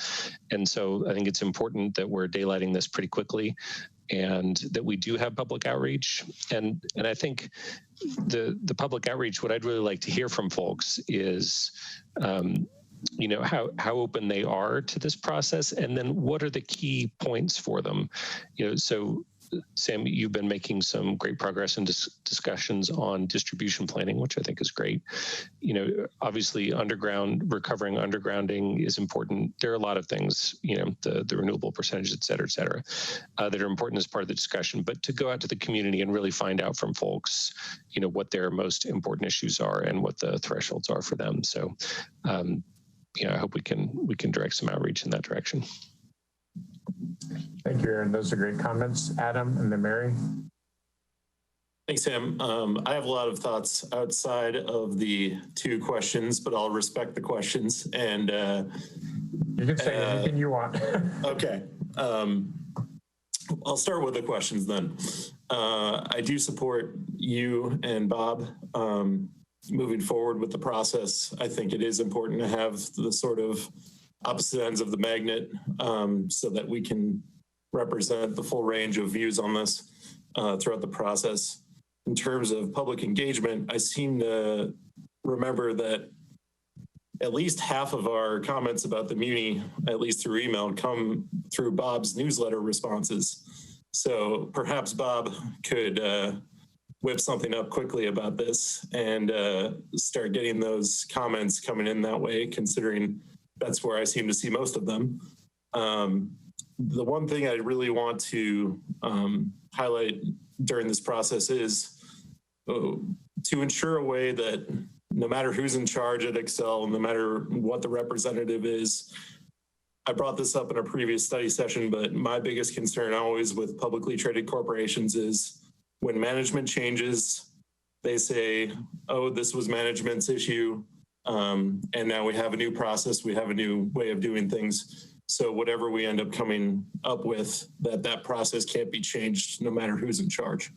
And so I think it's important that we're daylighting this pretty quickly and that we do have public outreach. And I think the public outreach, what I'd really like to hear from folks is how open they are to this process, and then what are the key points for them. So Sam, you've been making some great progress in discussions on distribution planning, which I think is great. Obviously recovering undergrounding is important. There are a lot of things, the renewable percentage, et cetera, that are important as part of the discussion, but to go out to the community and really find out from folks, what their most important issues are and what the thresholds are for them. So, I hope we can direct some outreach in that direction. Thank you, Aaron. Those are great comments. Adam and then Mary. Thanks, Sam. I have a lot of thoughts outside of the two questions, but I'll respect the questions. And you can say anything you want. Okay. I'll start with the questions then. I do support you and Bob moving forward with the process. I think it is important to have the sort of opposite ends of the magnet so that we can represent the full range of views on this throughout the process. In terms of public engagement, I seem to remember that at least half of our comments about the Muni, at least through email, come through Bob's newsletter responses. So perhaps Bob could whip something up quickly about this and start getting those comments coming in that way, considering that's where I seem to see most of them. The one thing I really want to highlight during this process is to ensure a way that no matter who's in charge at Excel, no matter what the representative is, I brought this up in a previous study session, but my biggest concern always with publicly traded corporations is when management changes, they say, oh, this was management's issue. And now we have a new process, we have a new way of doing things. So whatever we end up coming up with, that process can't be changed no matter who's in charge.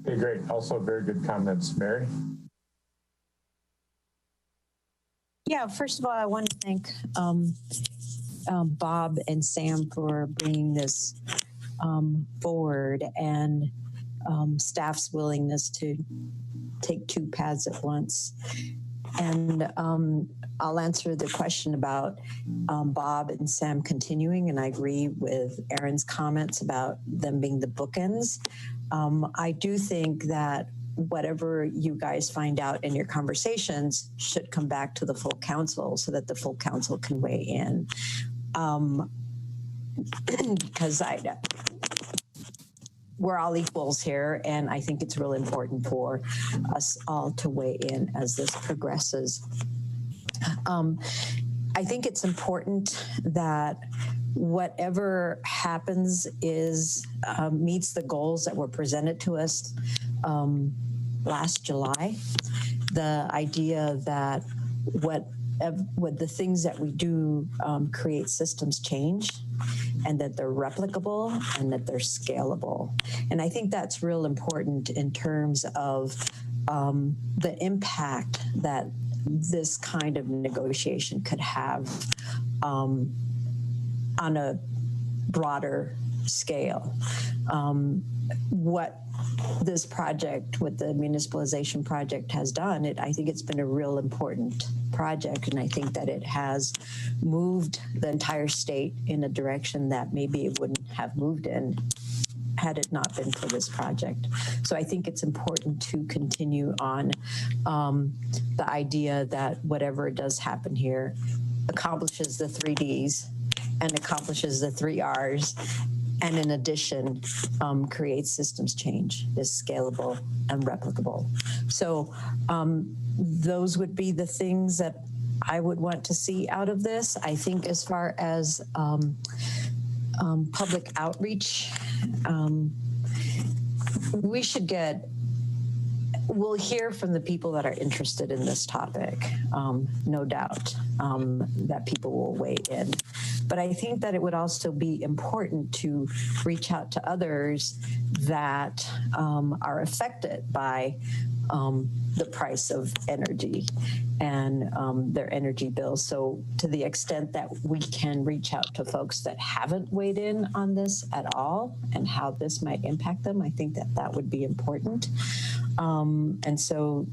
Okay, great. Also very good comments. Mary? Yeah, first of all, I want to thank Bob and Sam for bringing this forward, and staff's willingness to take two paths at once. And I'll answer the question about Bob and Sam continuing, and I agree with Aaron's comments about them being the bookends. I do think that whatever you guys find out in your conversations should come back to the full council so that the full council can weigh in. Because we're all equals here, and I think it's really important for us all to weigh in as this progresses. I think it's important that whatever happens is meets the goals that were presented to us last July. The idea that what the things that we do create systems change, and that they're replicable and that they're scalable. And I think that's real important in terms of the impact that this kind of negotiation could have on a broader scale. What this project with the municipalization project has done, I think it's been a real important project, and I think that it has moved the entire state in a direction that maybe it wouldn't have moved in had it not been for this project. So I think it's important to continue on the idea that whatever does happen here accomplishes the 3Ds and accomplishes the 3 Rs, and in addition, creates systems change, is scalable and replicable. So those would be the things that I would want to see out of this. I think as far as public outreach, we'll hear from the people that are interested in this topic, no doubt, that people will weigh in. But I think that it would also be important to reach out to others that are affected by the price of energy and their energy bills. So to the extent that we can reach out to folks that haven't weighed in on this at all and how this might impact them, I think that that would be important. And so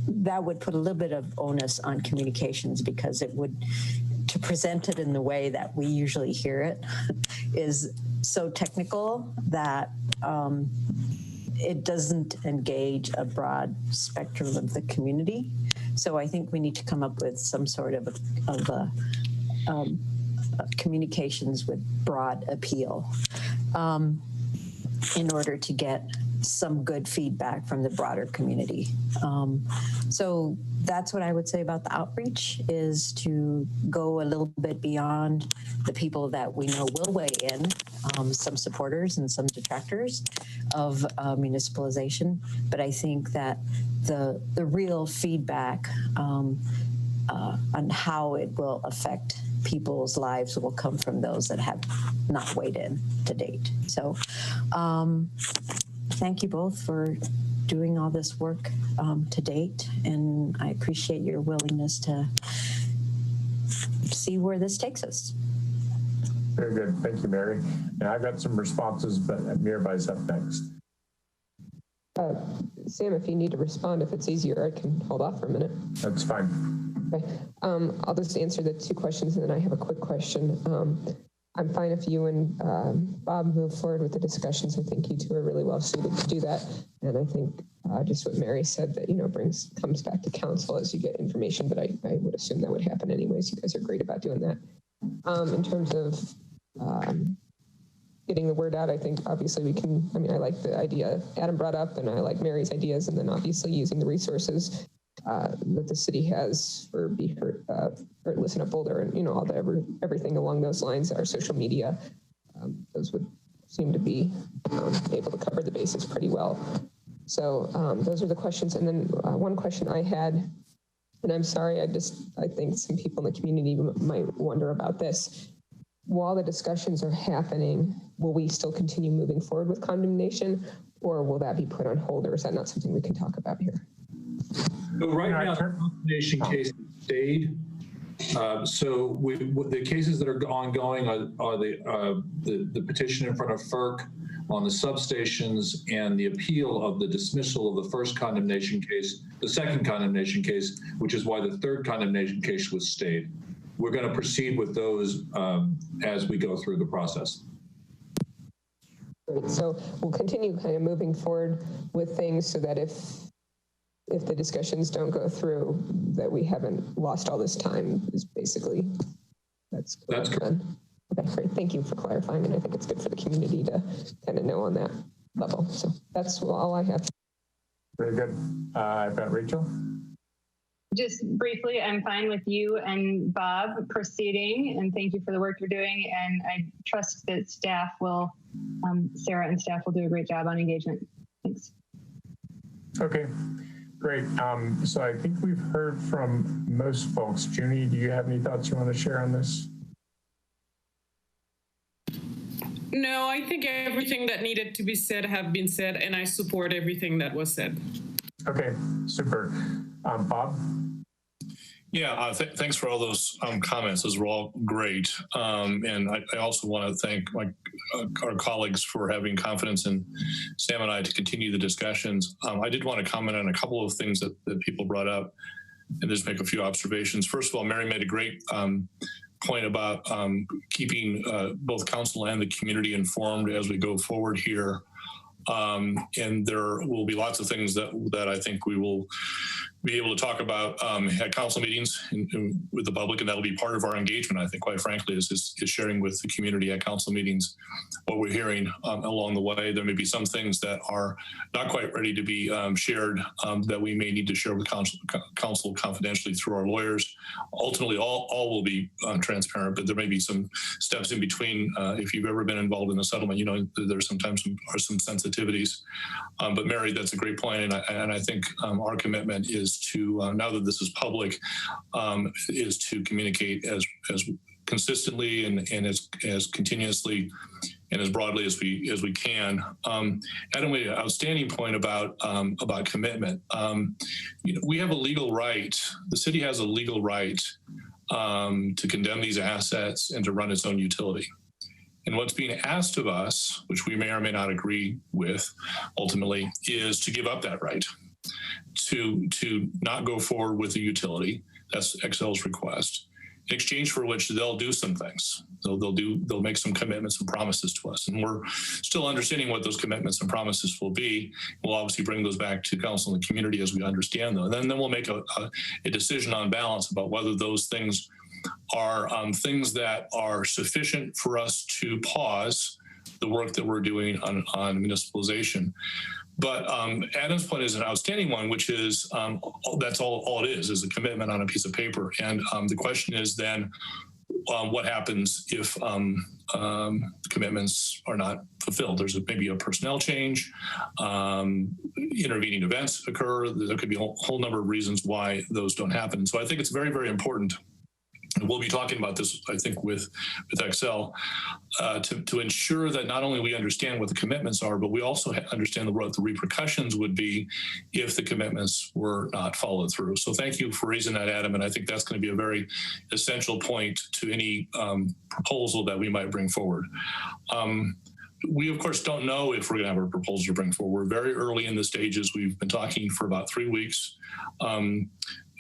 that would put a little bit of onus on communications, because it would, to present it in the way that we usually hear it is so technical that it doesn't engage a broad spectrum of the community. So I think we need to come up with some sort of communications with broad appeal in order to get some good feedback from the broader community. So that's what I would say about the outreach, is to go a little bit beyond the people that we know will weigh in, some supporters and some detractors of municipalization. But I think that the real feedback on how it will affect people's lives will come from those that have not weighed in to date. So thank you both for doing all this work to date, and I appreciate your willingness to see where this takes us. Very good. Thank you, Mary. Now I've got some responses, but Mirabai's up next. Sam, if you need to respond, if it's easier, I can hold off for a minute. That's fine. Okay. I'll just answer the 2 questions, and then I have a quick question. I'm fine if you and Bob move forward with the discussions. I think you two are really well suited to do that. And I think just what Mary said, that, comes back to council as you get information, but I would assume that would happen anyways. You guys are great about doing that. In terms of getting the word out, I think obviously we can, I like the idea Adam brought up, and I like Mary's ideas, and then obviously using the resources that the city has for Be Heard, or Listen Up Boulder, and all the everything along those lines. Our social media, those would seem to be able to cover the bases pretty well. So those are the questions. And then one question I had, and I'm sorry, I think some people in the community might wonder about this. While the discussions are happening, will we still continue moving forward with condemnation, or will that be put on hold, or is that not something we can talk about here? So right now, the condemnation case stayed. So the cases that are ongoing are the petition in front of FERC, on the substations and the appeal of the dismissal of the first condemnation case, the second condemnation case, which is why the third condemnation case was stayed. We're going to proceed with those as we go through the process. Great. So we'll continue kind of moving forward with things so that if the discussions don't go through, that we haven't lost all this time. Is basically that's correct. Okay, great. Thank you for clarifying, and I think it's good for the community to kind of know on that level. So that's all I have. Very good. I've got Rachel. Just briefly, I'm fine with you and Bob proceeding, and thank you for the work you're doing. And I trust that staff will, Sarah and staff will do a great job on engagement. Thanks. Okay, great. So I think we've heard from most folks. Junie, do you have any thoughts you want to share on this? No, I think everything that needed to be said have been said, and I support everything that was said. Okay, super. Bob? Yeah, thanks for all those comments. Those were all great. And I also want to thank our colleagues for having confidence in Sam and I to continue the discussions. I did want to comment on a couple of things that people brought up and just make a few observations. First of all, Mary made a great point about keeping both council and the community informed as we go forward here. And there will be lots of things that I think we will be able to talk about at council meetings with the public, and that'll be part of our engagement, I think, quite frankly, is sharing with the community at council meetings what we're hearing along the way. There may be some things that are not quite ready to be shared that we may need to share with council confidentially through our lawyers. Ultimately, all will be transparent, but there may be some steps in between. If you've ever been involved in a settlement, you know there's sometimes some sensitivities. But Mary, that's a great point, and I think our commitment is to, now that this is public, is to communicate as consistently and as continuously and as broadly as we can. Adam made an outstanding point about commitment. We have a legal right. The city has a legal right to condemn these assets and to run its own utility. And what's being asked of us, which we may or may not agree with ultimately, is to give up that right, to not go forward with the utility. That's Xcel's request. In exchange for which they'll do some things. They'll make some commitments and promises to us. And we're still understanding what those commitments and promises will be. We'll obviously bring those back to council and the community as we understand them. And then we'll make a decision on balance about whether those things are things that are sufficient for us to pause the work that we're doing on municipalization. But Adam's point is an outstanding one, which is that's all it is a commitment on a piece of paper. And the question is then, what happens if commitments are not fulfilled? There's maybe a personnel change, intervening events occur. There could be a whole number of reasons why those don't happen. So I think it's very, very important. And we'll be talking about this, I think, with Xcel to ensure that not only we understand what the commitments are, but we also understand what the repercussions would be if the commitments were not followed through. So thank you for raising that, Adam. And I think that's going to be a very essential point to any proposal that we might bring forward. We, of course, don't know if we're going to have a proposal to bring forward. We're very early in the stages. We've been talking for about 3 weeks.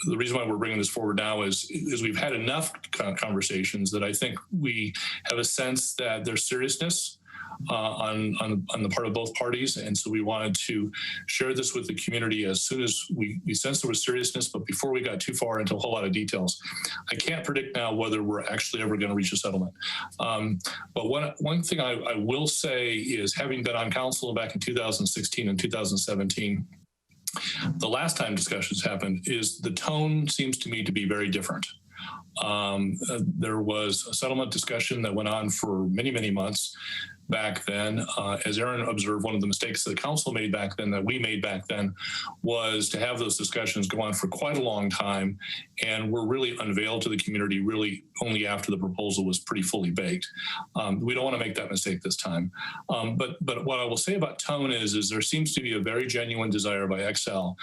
The reason why we're bringing this forward now is we've had enough conversations that I think we have a sense that there's seriousness on the part of both parties. And so we wanted to share this with the community as soon as we sensed there was seriousness, but before we got too far into a whole lot of details. I can't predict now whether we're actually ever going to reach a settlement. But one thing I will say is, having been on council back in 2016 and 2017, the last time discussions happened, is the tone seems to me to be very different. There was a settlement discussion that went on for many, many months back then. As Aaron observed, one of the mistakes the council made back then, that we made back then, was to have those discussions go on for quite a long time, and were really unveiled to the community really only after the proposal was pretty fully baked. We don't want to make that mistake this time. But what I will say about tone is there seems to be a very genuine desire by Xcel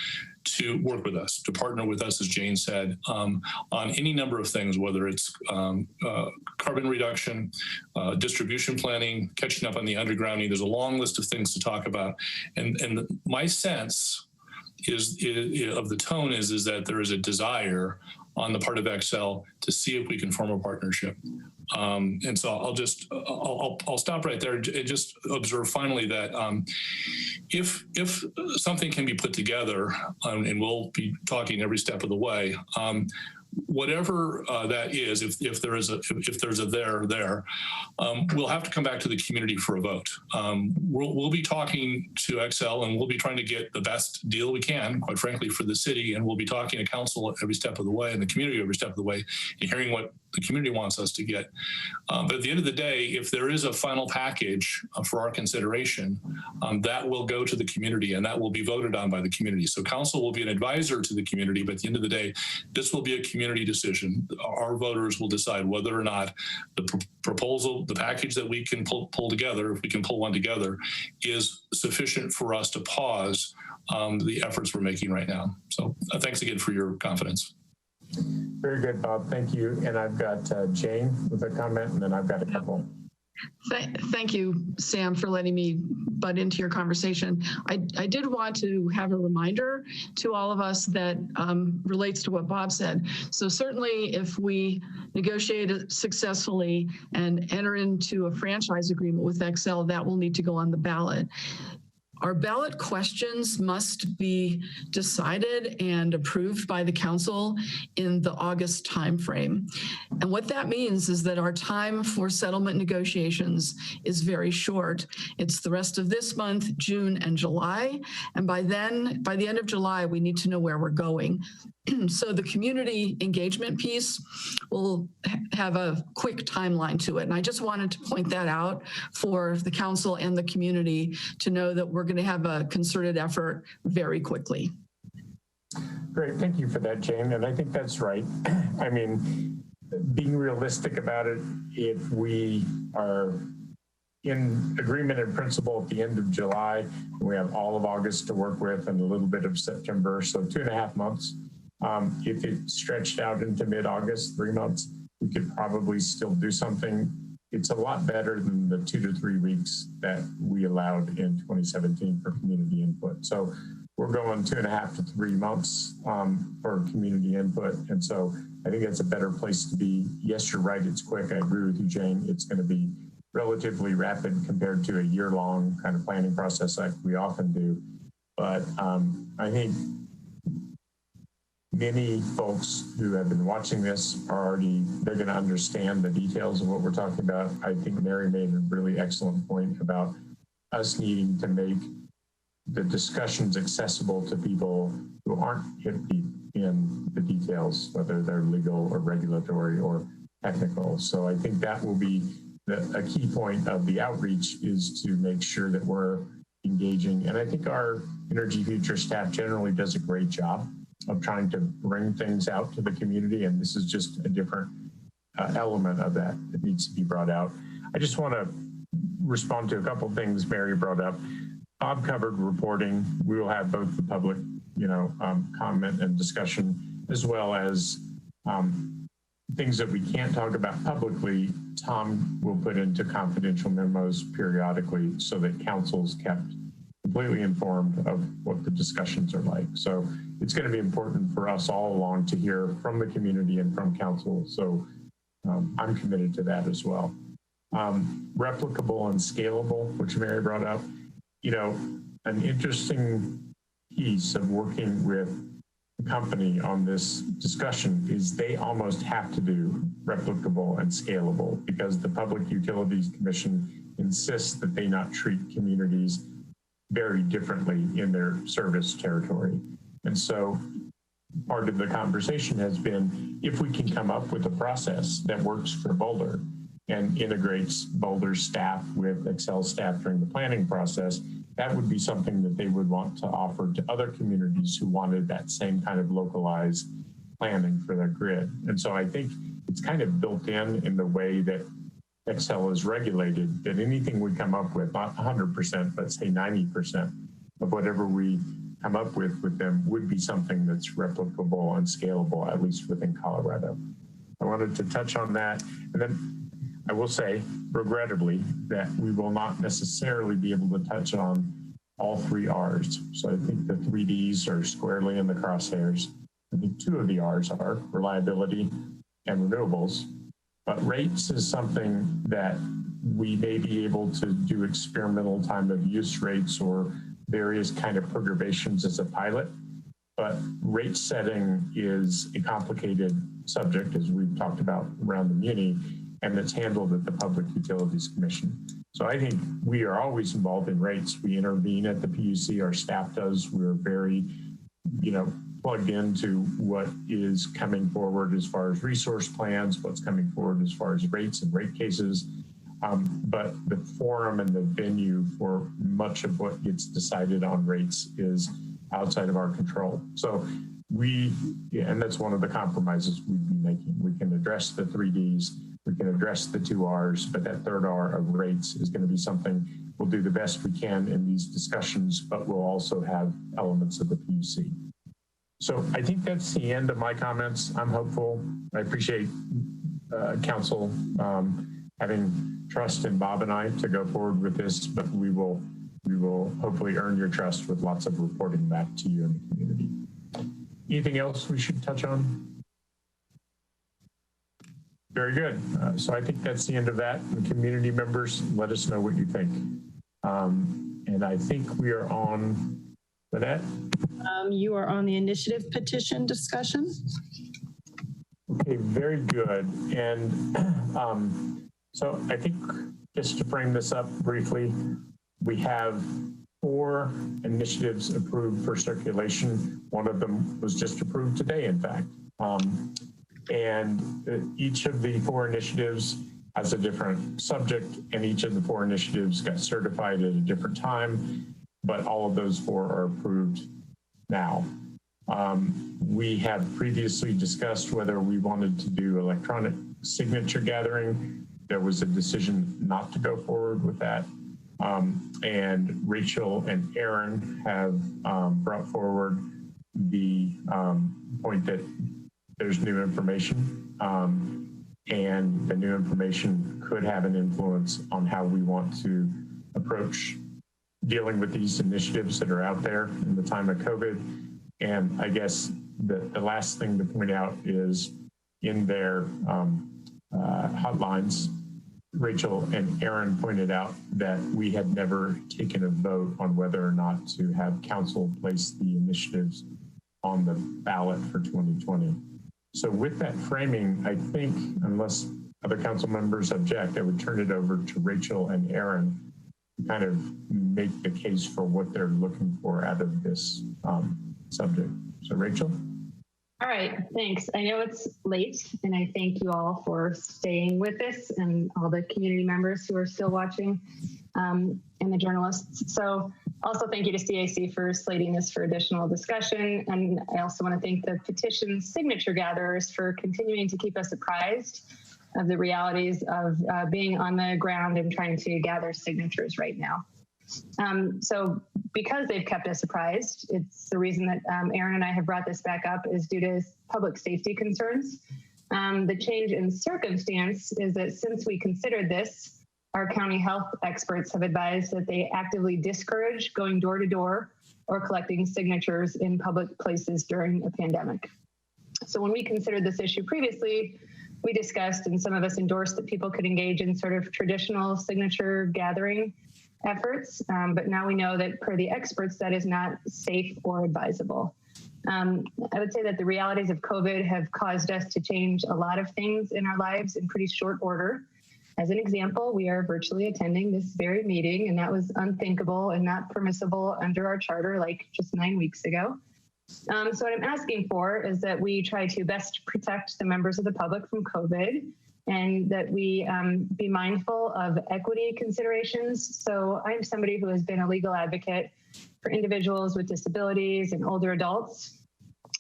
to work with us, to partner with us, as Jane said, on any number of things, whether it's carbon reduction, distribution planning, catching up on the undergrounding. There's a long list of things to talk about. And my sense is of the tone is that there is a desire on the part of Xcel to see if we can form a partnership. And so I'll stop right there and just observe finally that if something can be put together, and we'll be talking every step of the way, whatever that is, if there's a there, we'll have to come back to the community for a vote. We'll be talking to Xcel, and we'll be trying to get the best deal we can, quite frankly, for the city. And we'll be talking to council every step of the way and the community every step of the way, and hearing what the community wants us to get. But at the end of the day, if there is a final package for our consideration, that will go to the community and that will be voted on by the community. So council will be an advisor to the community, but at the end of the day, this will be a community decision. Our voters will decide whether or not the proposal, the package that we can pull together, if we can pull one together, is sufficient for us to pause the efforts we're making right now. So thanks again for your confidence. Very good, Bob. Thank you. And I've got Jane with a comment, and then I've got a couple. Thank you, Sam, for letting me butt into your conversation. I did want to have a reminder to all of us that relates to what Bob said. So certainly if we negotiate successfully and enter into a franchise agreement with Xcel, that will need to go on the ballot. Our ballot questions must be decided and approved by the council in the August timeframe. And what that means is that our time for settlement negotiations is very short. It's the rest of this month, June and July. And by the end of July, we need to know where we're going. So the community engagement piece will have a quick timeline to it. And I just wanted to point that out for the council and the community to know that we're going to have a concerted effort very quickly. Great. Thank you for that, Jane. And I think that's right. I mean, being realistic about it, if we are in agreement in principle at the end of July, we have all of August to work with and a little bit of September, so 2.5 months. If it stretched out into mid-August, 3 months, we could probably still do something. It's a lot better than the 2 to 3 weeks that we allowed in 2017 for community input. So we're going 2.5 to 3 months for community input. And so I think that's a better place to be. Yes, you're right. It's quick. I agree with you, Jane. It's going to be relatively rapid compared to a year-long kind of planning process like we often do. But I think many folks who have been watching this are they're going to understand the details of what we're talking about. I think Mary made a really excellent point about us needing to make the discussions accessible to people who aren't hip deep in the details, whether they're legal or regulatory or technical. So I think that will be a key point of the outreach, is to make sure that we're engaging. And I think our Energy Future staff generally does a great job of trying to bring things out to the community. And this is just a different element of that needs to be brought out. I just want to respond to a couple of things Mary brought up. Bob covered reporting. We will have both the public, comment and discussion, as well as things that we can't talk about publicly. Tom will put into confidential memos periodically so that council's kept completely informed of what the discussions are like. So it's going to be important for us all along to hear from the community and from council. So I'm committed to that as well. Replicable and scalable, which Mary brought up, an interesting piece of working with the company on this discussion is they almost have to do replicable and scalable, because the Public Utilities Commission insists that they not treat communities very differently in their service territory. And so part of the conversation has been, if we can come up with a process that works for Boulder and integrates Boulder staff with Xcel staff during the planning process, that would be something that they would want to offer to other communities who wanted that same kind of localized planning for their grid. And so I think it's kind of built in the way that Xcel is regulated, that anything we come up with, not 100%, but say 90% of whatever we come up with them would be something that's replicable and scalable, at least within Colorado. I wanted to touch on that. And then I will say, regrettably, that we will not necessarily be able to touch on all 3 R's. So I think the 3 Ds are squarely in the crosshairs. I think 2 of the R's are reliability and renewables. But rates is something that we may be able to do experimental time of use rates or various kind of perturbations as a pilot. But rate setting is a complicated subject, as we've talked about around the muni, and it's handled at the Public Utilities Commission. So I think we are always involved in rates. We intervene at the PUC, our staff does. We're very, plugged into what is coming forward as far as resource plans, what's coming forward as far as rates and rate cases. But the forum and the venue for much of what gets decided on rates is outside of our control. So and that's one of the compromises we'd be making. We can address the 3 Ds, we can address the 2 Rs, but that 3rd R of rates is going to be something we'll do the best we can in these discussions, but we'll also have elements of the PUC. So I think that's the end of my comments. I'm hopeful. I appreciate council having trust in Bob and I to go forward with this, but we will hopefully earn your trust with lots of reporting back to you and the community. Anything else we should touch on? Very good. So I think that's the end of that. And community members, let us know what you think. And I think we are on, Lynette? You are on the initiative petition discussion. Okay, very good. And so I think just to frame this up briefly, we have 4 initiatives approved for circulation. One of them was just approved today, in fact. And each of the 4 initiatives has a different subject, and each of the 4 initiatives got certified at a different time, but all of those 4 are approved now. We have previously discussed whether we wanted to do electronic signature gathering. There was a decision not to go forward with that. And Rachel and Aaron have brought forward the point that there's new information, and the new information could have an influence on how we want to approach dealing with these initiatives that are out there in the time of COVID. And I guess the last thing to point out is in their hotlines, Rachel and Aaron pointed out that we had never taken a vote on whether or not to have council place the initiatives on the ballot for 2020. So with that framing, I think, unless other council members object, I would turn it over to Rachel and Aaron to kind of make the case for what they're looking for out of this subject. So Rachel? All right, thanks. I know it's late, and I thank you all for staying with us and all the community members who are still watching and the journalists. So also thank you to CAC for slating this for additional discussion. And I also want to thank the petition signature gatherers for continuing to keep us apprised of the realities of being on the ground and trying to gather signatures right now. So because they've kept us apprised, it's the reason that Aaron and I have brought this back up is due to public safety concerns. The change in circumstance is that since we considered this, our county health experts have advised that they actively discourage going door to door or collecting signatures in public places during a pandemic. So when we considered this issue previously, we discussed and some of us endorsed that people could engage in sort of traditional signature gathering efforts, but now we know that per the experts, that is not safe or advisable. I would say that the realities of COVID have caused us to change a lot of things in our lives in pretty short order. As an example, we are virtually attending this very meeting, and that was unthinkable and not permissible under our charter like just 9 weeks ago. So what I'm asking for is that we try to best protect the members of the public from COVID, and that we be mindful of equity considerations. So I'm somebody who has been a legal advocate for individuals with disabilities and older adults.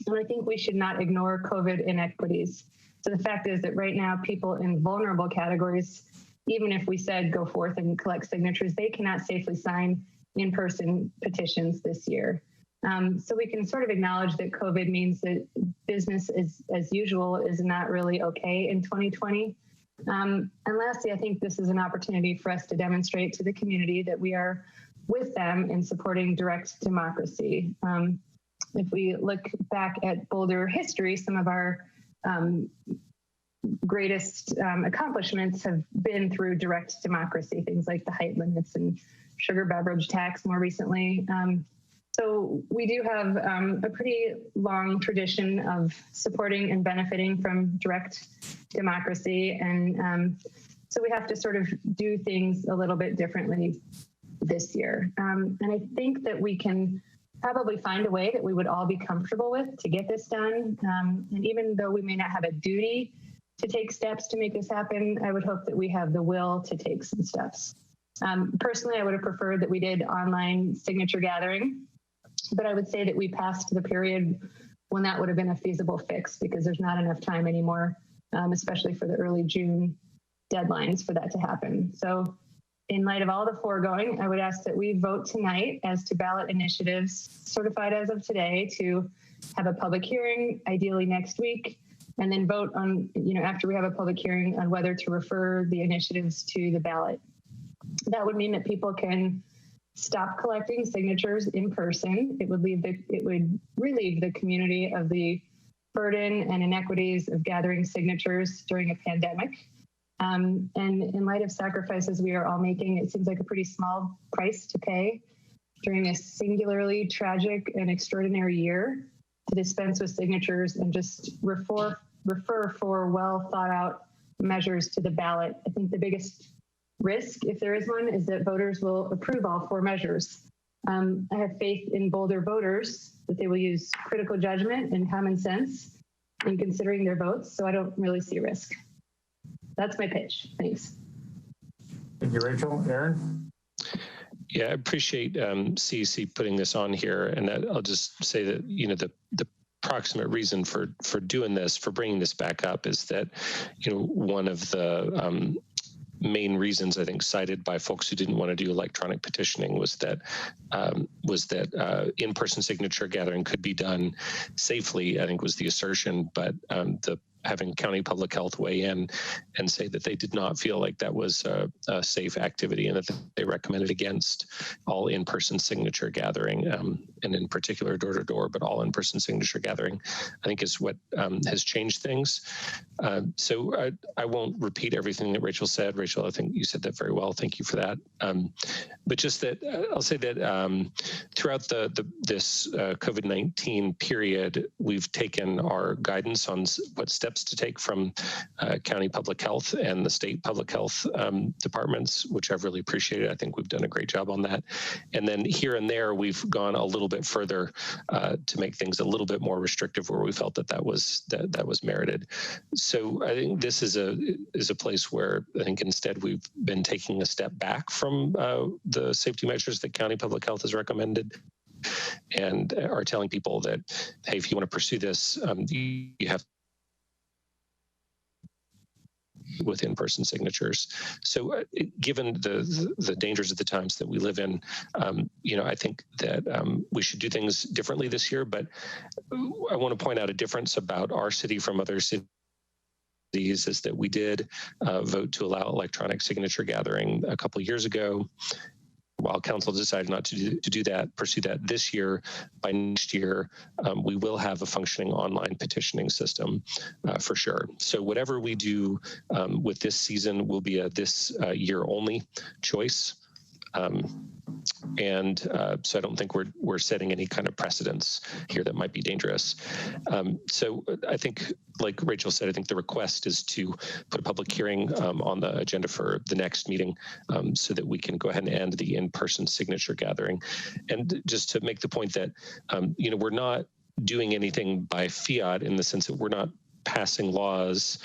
And I think we should not ignore COVID inequities. So the fact is that right now, people in vulnerable categories, even if we said go forth and collect signatures, they cannot safely sign in-person petitions this year. So we can sort of acknowledge that COVID means that business as usual is not really okay in 2020. And lastly, I think this is an opportunity for us to demonstrate to the community that we are with them in supporting direct democracy. If we look back at Boulder history, some of our greatest accomplishments have been through direct democracy, things like the height limits and sugar beverage tax more recently. So we do have a pretty long tradition of supporting and benefiting from direct democracy. And so we have to sort of do things a little bit differently this year. And I think that we can probably find a way that we would all be comfortable with to get this done. And even though we may not have a duty to take steps to make this happen, I would hope that we have the will to take some steps. Personally, I would have preferred that we did online signature gathering, but I would say that we passed the period when that would have been a feasible fix because there's not enough time anymore, especially for the early June deadlines for that to happen. So in light of all the foregoing, I would ask that we vote tonight as to ballot initiatives certified as of today to have a public hearing, ideally next week, and then vote on, after we have a public hearing on whether to refer the initiatives to the ballot. That would mean that people can stop collecting signatures in person. It would relieve the community of the burden and inequities of gathering signatures during a pandemic. And in light of sacrifices we are all making, it seems like a pretty small price to pay during a singularly tragic and extraordinary year to dispense with signatures and just refer for well thought out measures to the ballot. I think the biggest risk, if there is one, is that voters will approve all 4 measures. I have faith in Boulder voters that they will use critical judgment and common sense in considering their votes, so I don't really see a risk. That's my pitch. Thanks. Thank you, Rachel. Aaron? Yeah, I appreciate CEC putting this on here, and that I'll just say that the approximate reason for doing this, for bringing this back up, is that one of the main reasons I think cited by folks who didn't want to do electronic petitioning was that in-person signature gathering could be done safely, I think was the assertion, but having county public health weigh in and say that they did not feel like that was a safe activity and that they recommended against all in-person signature gathering, and in particular door-to-door, but all in-person signature gathering, I think is what has changed things. So I won't repeat everything that Rachel said. Rachel, I think you said that very well. Thank you for that. But just that I'll say that throughout this COVID-19 period, we've taken our guidance on what steps to take from county public health and the state public health departments, which I've really appreciated. I think we've done a great job on that. And then here and there, we've gone a little bit further to make things a little bit more restrictive where we felt that was merited. So I think this is a place where I think instead we've been taking a step back from the safety measures that county public health has recommended, and are telling people that, hey, if you want to pursue this, you have with in-person signatures. So given the dangers of the times that we live in, I think that we should do things differently this year, but I want to point out a difference about our city from other cities is that we did vote to allow electronic signature gathering a couple of years ago. While council decided not to pursue that this year, by next year, we will have a functioning online petitioning system for sure. So whatever we do with this season will be a this year only choice. So I don't think we're setting any kind of precedents here that might be dangerous. So I think, like Rachel said, I think the request is to put a public hearing on the agenda for the next meeting so that we can go ahead and end the in-person signature gathering. And just to make the point that, we're not doing anything by fiat in the sense that we're not passing laws.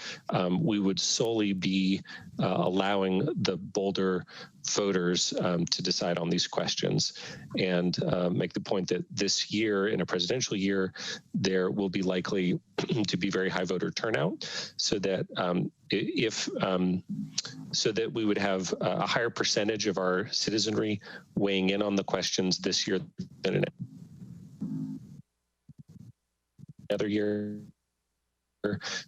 We would solely be allowing the Boulder voters to decide on these questions, and make the point that this year, in a presidential year, there will be likely to be very high voter turnout, so that so that we would have a higher percentage of our citizenry weighing in on the questions this year than other year.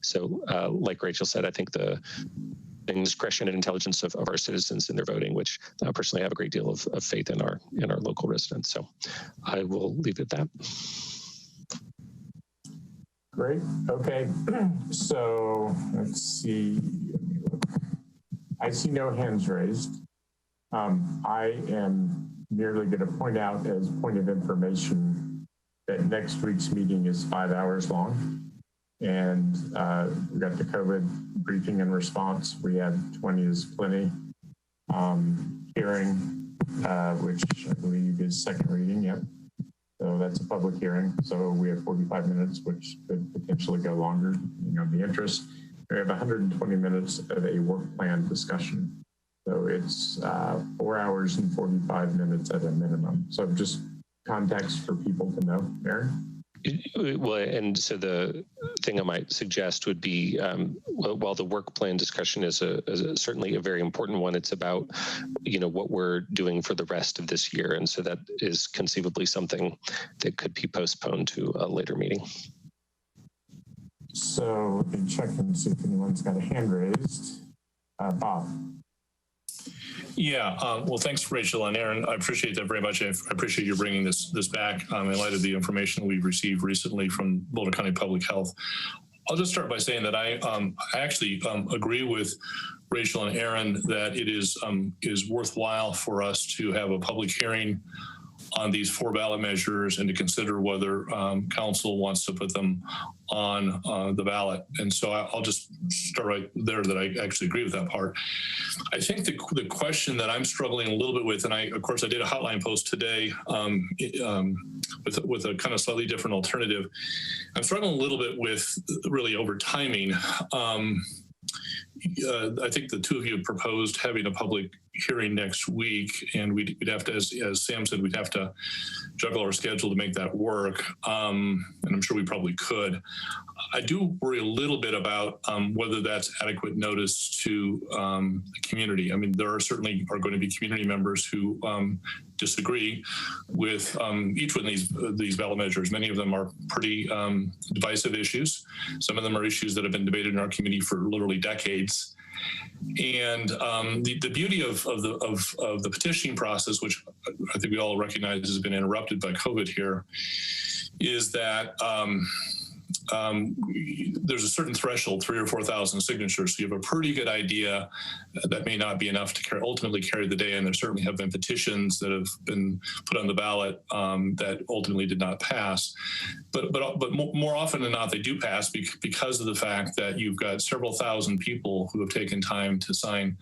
So like Rachel said, I think the discretion and intelligence of our citizens in their voting, which I personally have a great deal of faith in our local residents. So I will leave it at that. Great. Okay. So let's see. I see no hands raised. I am merely going to point out as point of information that next week's meeting is 5 hours long. And we got the COVID briefing and response. We have 20 is plenty. Hearing, which I believe is second reading. Yep. So that's a public hearing. So we have 45 minutes, which could potentially go longer, depending on the interest. We have 120 minutes of a work plan discussion. So it's 4 hours and 45 minutes at a minimum. So just context for people to know. Aaron? Well, and so the thing I might suggest would be, while the work plan discussion is certainly a very important one, it's about, what we're doing for the rest of this year. And so that is conceivably something that could be postponed to a later meeting. So let me check and see if anyone's got a hand raised. Bob. Yeah, well, thanks, Rachel and Aaron. I appreciate that very much. I appreciate you bringing this back in light of the information we've received recently from Boulder County Public Health. I'll just start by saying that I actually agree with Rachel and Aaron that it is worthwhile for us to have a public hearing on these 4 ballot measures and to consider whether council wants to put them on the ballot. And so I'll just start right there that I actually agree with that part. I think the question that I'm struggling a little bit with, and of course I did a hotline post today with a kind of slightly different alternative. I'm struggling a little bit with really over timing. I think the two of you had proposed having a public hearing next week, and we'd have to, as Sam said, we'd have to juggle our schedule to make that work. And I'm sure we probably could. I do worry a little bit about whether that's adequate notice to the community. I mean, there are certainly going to be community members who disagree with each one of these ballot measures. Many of them are pretty divisive issues. Some of them are issues that have been debated in our community for literally decades. And the beauty of the petitioning process, which I think we all recognize has been interrupted by COVID here, is that there's a certain threshold, 3,000 or 4,000 signatures. So you have a pretty good idea that may not be enough to ultimately carry the day. And there certainly have been petitions that have been put on the ballot that ultimately did not pass. But more often than not, they do pass because of the fact that you've got several thousand people who have taken time to sign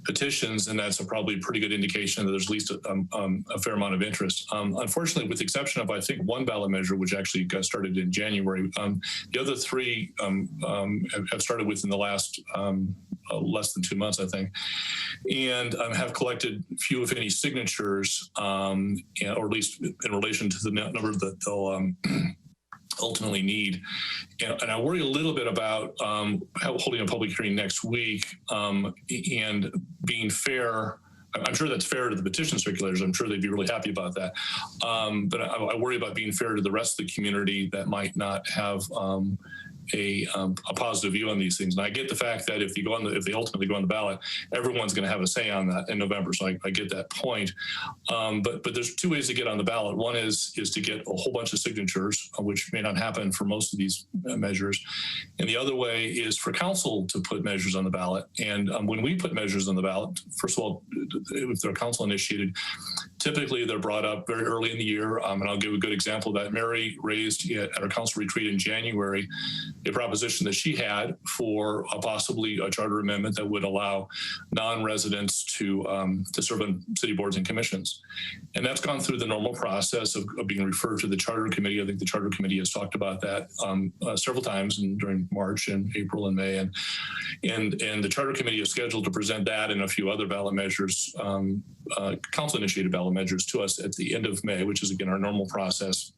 petitions, and that's probably a pretty good indication that there's at least a fair amount of interest. Unfortunately, with the exception of, I think, one ballot measure, which actually got started in January, the other 3 have started within the last less than 2 months, I think, and have collected few, if any, signatures, or at least in relation to the number that they'll ultimately need. And I worry a little bit about holding a public hearing next week and being fair. I'm sure that's fair to the petition circulators. I'm sure they'd be really happy about that. But I worry about being fair to the rest of the community that might not have a positive view on these things. And I get the fact that if they ultimately go on the ballot, everyone's going to have a say on that in November. So I get that point. But there's 2 ways to get on the ballot. One is to get a whole bunch of signatures, which may not happen for most of these measures. And the other way is for council to put measures on the ballot. And when we put measures on the ballot, first of all, if they're council initiated, typically they're brought up very early in the year. And I'll give a good example of that. Mary raised at our council retreat in January a proposition that she had for possibly a charter amendment that would allow non-residents to serve on city boards and commissions. And that's gone through the normal process of being referred to the charter committee. I think the charter committee has talked about that several times during March and April and May. And the charter committee is scheduled to present that and a few other ballot measures, council initiated ballot measures to us at the end of May, which is again our normal process.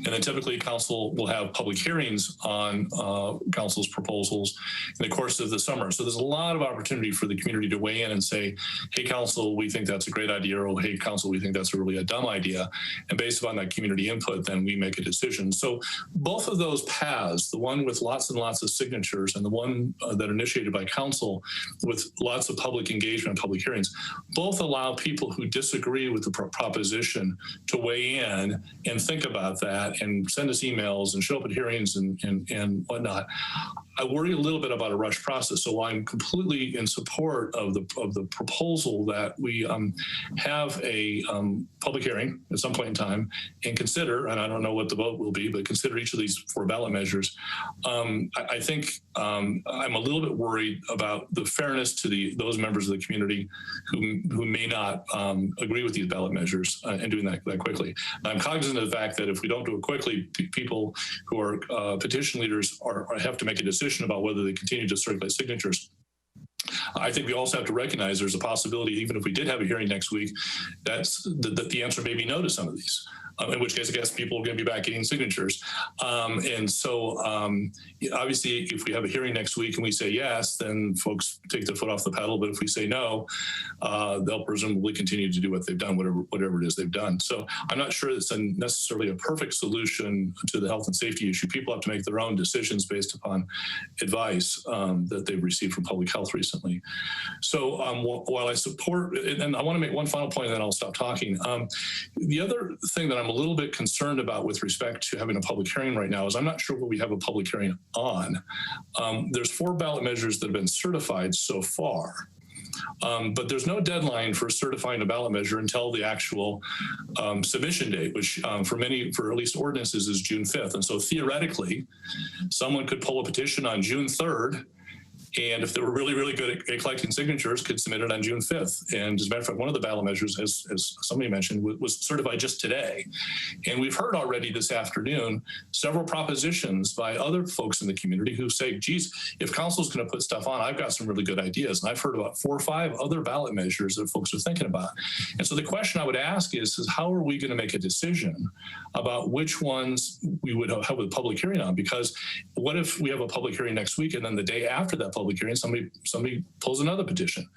And then typically council will have public hearings on council's proposals in the course of the summer. So there's a lot of opportunity for the community to weigh in and say, hey, council, we think that's a great idea, or hey, council, we think that's really a dumb idea. And based upon that community input, then we make a decision. So both of those paths, the one with lots and lots of signatures and the one that initiated by council with lots of public engagement, public hearings, both allow people who disagree with the proposition to weigh in and think about that and send us emails and show up at hearings and whatnot. I worry a little bit about a rush process. So I'm completely in support of the proposal that we have a public hearing at some point in time and consider, and I don't know what the vote will be, but consider each of these 4 ballot measures. I think I'm a little bit worried about the fairness to those members of the community who may not agree with these ballot measures and doing that quickly. I'm cognizant of the fact that if we don't do it quickly, people who are petition leaders have to make a decision about whether they continue to circulate signatures. I think we also have to recognize there's a possibility, even if we did have a hearing next week, that the answer may be no to some of these. In which case, I guess people are going to be back getting signatures. And so obviously, if we have a hearing next week and we say yes, then folks take their foot off the pedal. But if we say no, they'll presumably continue to do what they've done, whatever it is they've done. So I'm not sure it's necessarily a perfect solution to the health and safety issue. People have to make their own decisions based upon advice that they've received from public health recently. So while I support, and I want to make one final point and then I'll stop talking. The other thing that I'm a little bit concerned about with respect to having a public hearing right now is I'm not sure what we have a public hearing on. There's 4 ballot measures that have been certified so far. But there's no deadline for certifying a ballot measure until the actual submission date, which for at least ordinances is June 5th. And so theoretically, someone could pull a petition on June 3rd. And if they were really, really good at collecting signatures, could submit it on June 5th. And as a matter of fact, one of the ballot measures, as somebody mentioned, was certified just today. And we've heard already this afternoon several propositions by other folks in the community who say, geez, if council's going to put stuff on, I've got some really good ideas. And I've heard about 4 or 5 other ballot measures that folks are thinking about. And so the question I would ask is how are we going to make a decision about which ones we would have a public hearing on? Because what if we have a public hearing next week and then the day after that public hearing, somebody pulls another petition?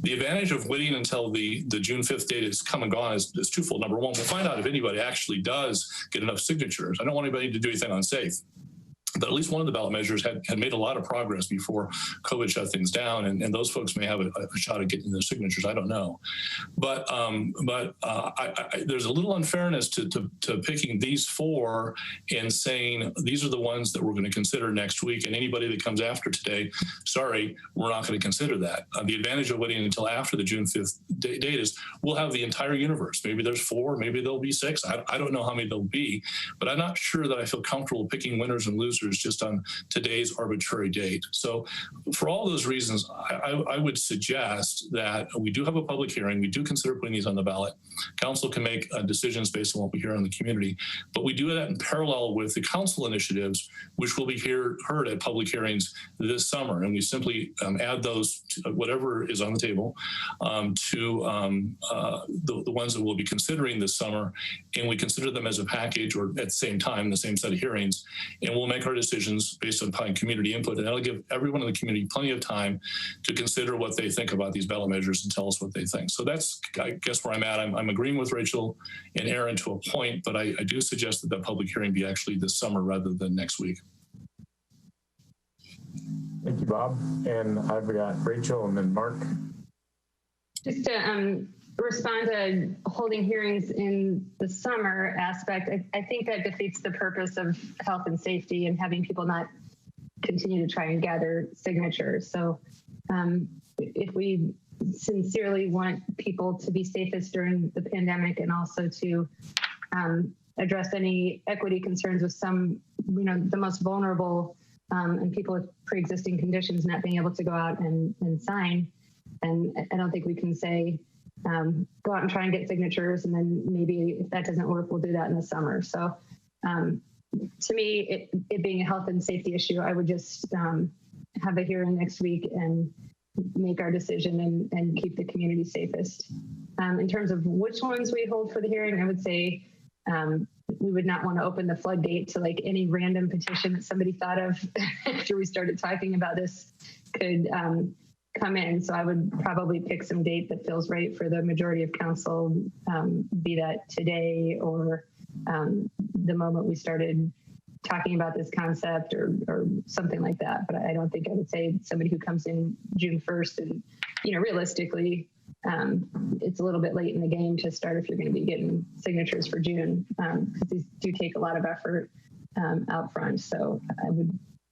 The advantage of waiting until the June 5th date is come and gone is twofold. Number one, we'll find out if anybody actually does get enough signatures. I don't want anybody to do anything unsafe. But at least one of the ballot measures had made a lot of progress before COVID shut things down, and those folks may have a shot at getting their signatures. I don't know, but there's a little unfairness to picking these 4 and saying these are the ones that we're going to consider next week, and anybody that comes after today, sorry, we're not going to consider that. The advantage of waiting until after the June 5th date is we'll have the entire universe. Maybe there's 4, maybe there'll be 6. I don't know how many there'll be, but I'm not sure that I feel comfortable picking winners and losers just on today's arbitrary date. So for all those reasons, I would suggest that we do have a public hearing. We do consider putting these on the ballot. Council can make decisions based on what we hear in the community, but we do that in parallel with the council initiatives, which will be heard at public hearings this summer. And we simply add those, to whatever is on the table, to the ones that we'll be considering this summer. And we consider them as a package or at the same time, the same set of hearings. And we'll make our decisions based upon community input, and that'll give everyone in the community plenty of time to consider what they think about these ballot measures and tell us what they think. So that's, I guess, where I'm at. I'm agreeing with Rachel and Aaron to a point, but I do suggest that public hearing be actually this summer rather than next week. Thank you, Bob. And I've got Rachel and then Mark. Just to respond to holding hearings in the summer aspect, I think that defeats the purpose of health and safety and having people not continue to try and gather signatures. So if we sincerely want people to be safest during the pandemic and also to address any equity concerns with some, the most vulnerable and people with pre-existing conditions not being able to go out and sign, and I don't think we can say, go out and try and get signatures, and then maybe if that doesn't work, we'll do that in the summer. So to me, it being a health and safety issue, I would just have a hearing next week and make our decision and keep the community safest. In terms of which ones we hold for the hearing, I would say we would not want to open the floodgate to like any random petition that somebody thought of after we started talking about this could come in. So I would probably pick some date that feels right for the majority of council, be that today or the moment we started talking about this concept or something like that. But I don't think I would say somebody who comes in June 1st and, realistically, it's a little bit late in the game to start if you're going to be getting signatures for June, because these do take a lot of effort out front. So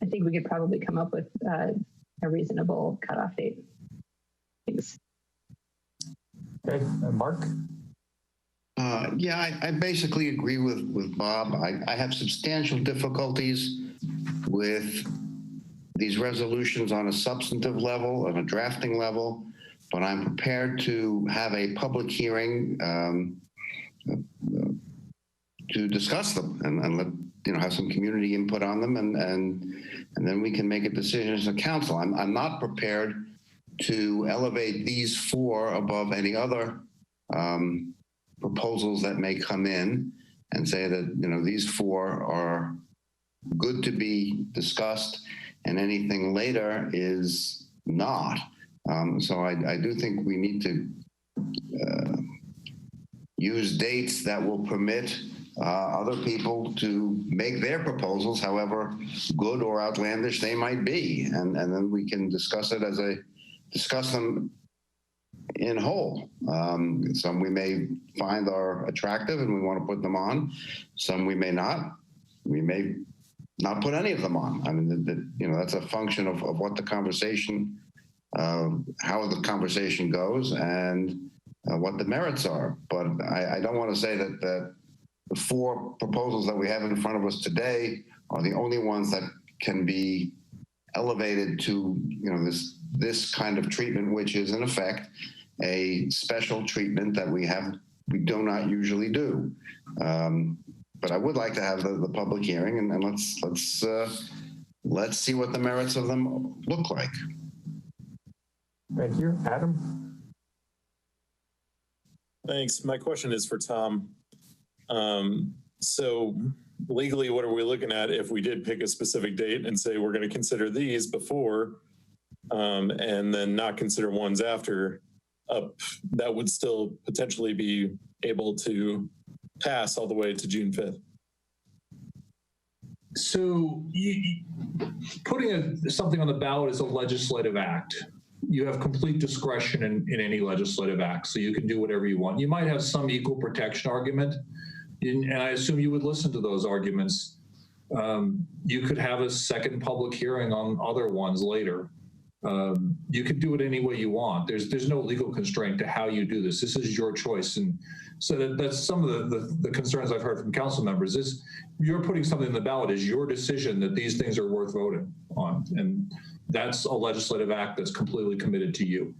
I think we could probably come up with a reasonable cutoff date. Thanks. Okay, Mark? Yeah, I basically agree with Bob. I have substantial difficulties with these resolutions on a substantive level, on a drafting level, but I'm prepared to have a public hearing to discuss them and let have some community input on them, and then we can make a decision as a council. I'm not prepared to elevate these 4 above any other proposals that may come in and say that these 4 are good to be discussed and anything later is not. So I do think we need to use dates that will permit other people to make their proposals, however good or outlandish they might be, and then we can discuss them in whole. Some we may find are attractive and we want to put them on. Some we may not. We may not put any of them on. I mean, that's a function of what the conversation, how the conversation goes, and what the merits are. But I don't want to say that the 4 proposals that we have in front of us today are the only ones that can be elevated to this kind of treatment, which is in effect a special treatment that we do not usually do. But I would like to have the public hearing, and let's see what the merits of them look like. Thank you. Adam? Thanks. My question is for Tom. So legally, what are we looking at if we did pick a specific date and say we're going to consider these before and then not consider ones after? That would still potentially be able to pass all the way to June 5th. So putting something on the ballot is a legislative act. You have complete discretion in any legislative act, so you can do whatever you want. You might have some equal protection argument, and I assume you would listen to those arguments. You could have a second public hearing on other ones later. You can do it any way you want. There's no legal constraint to how you do this. This is your choice. And so that's some of the concerns I've heard from council members is you're putting something in the ballot is your decision that these things are worth voting on. And that's a legislative act that's completely committed to you.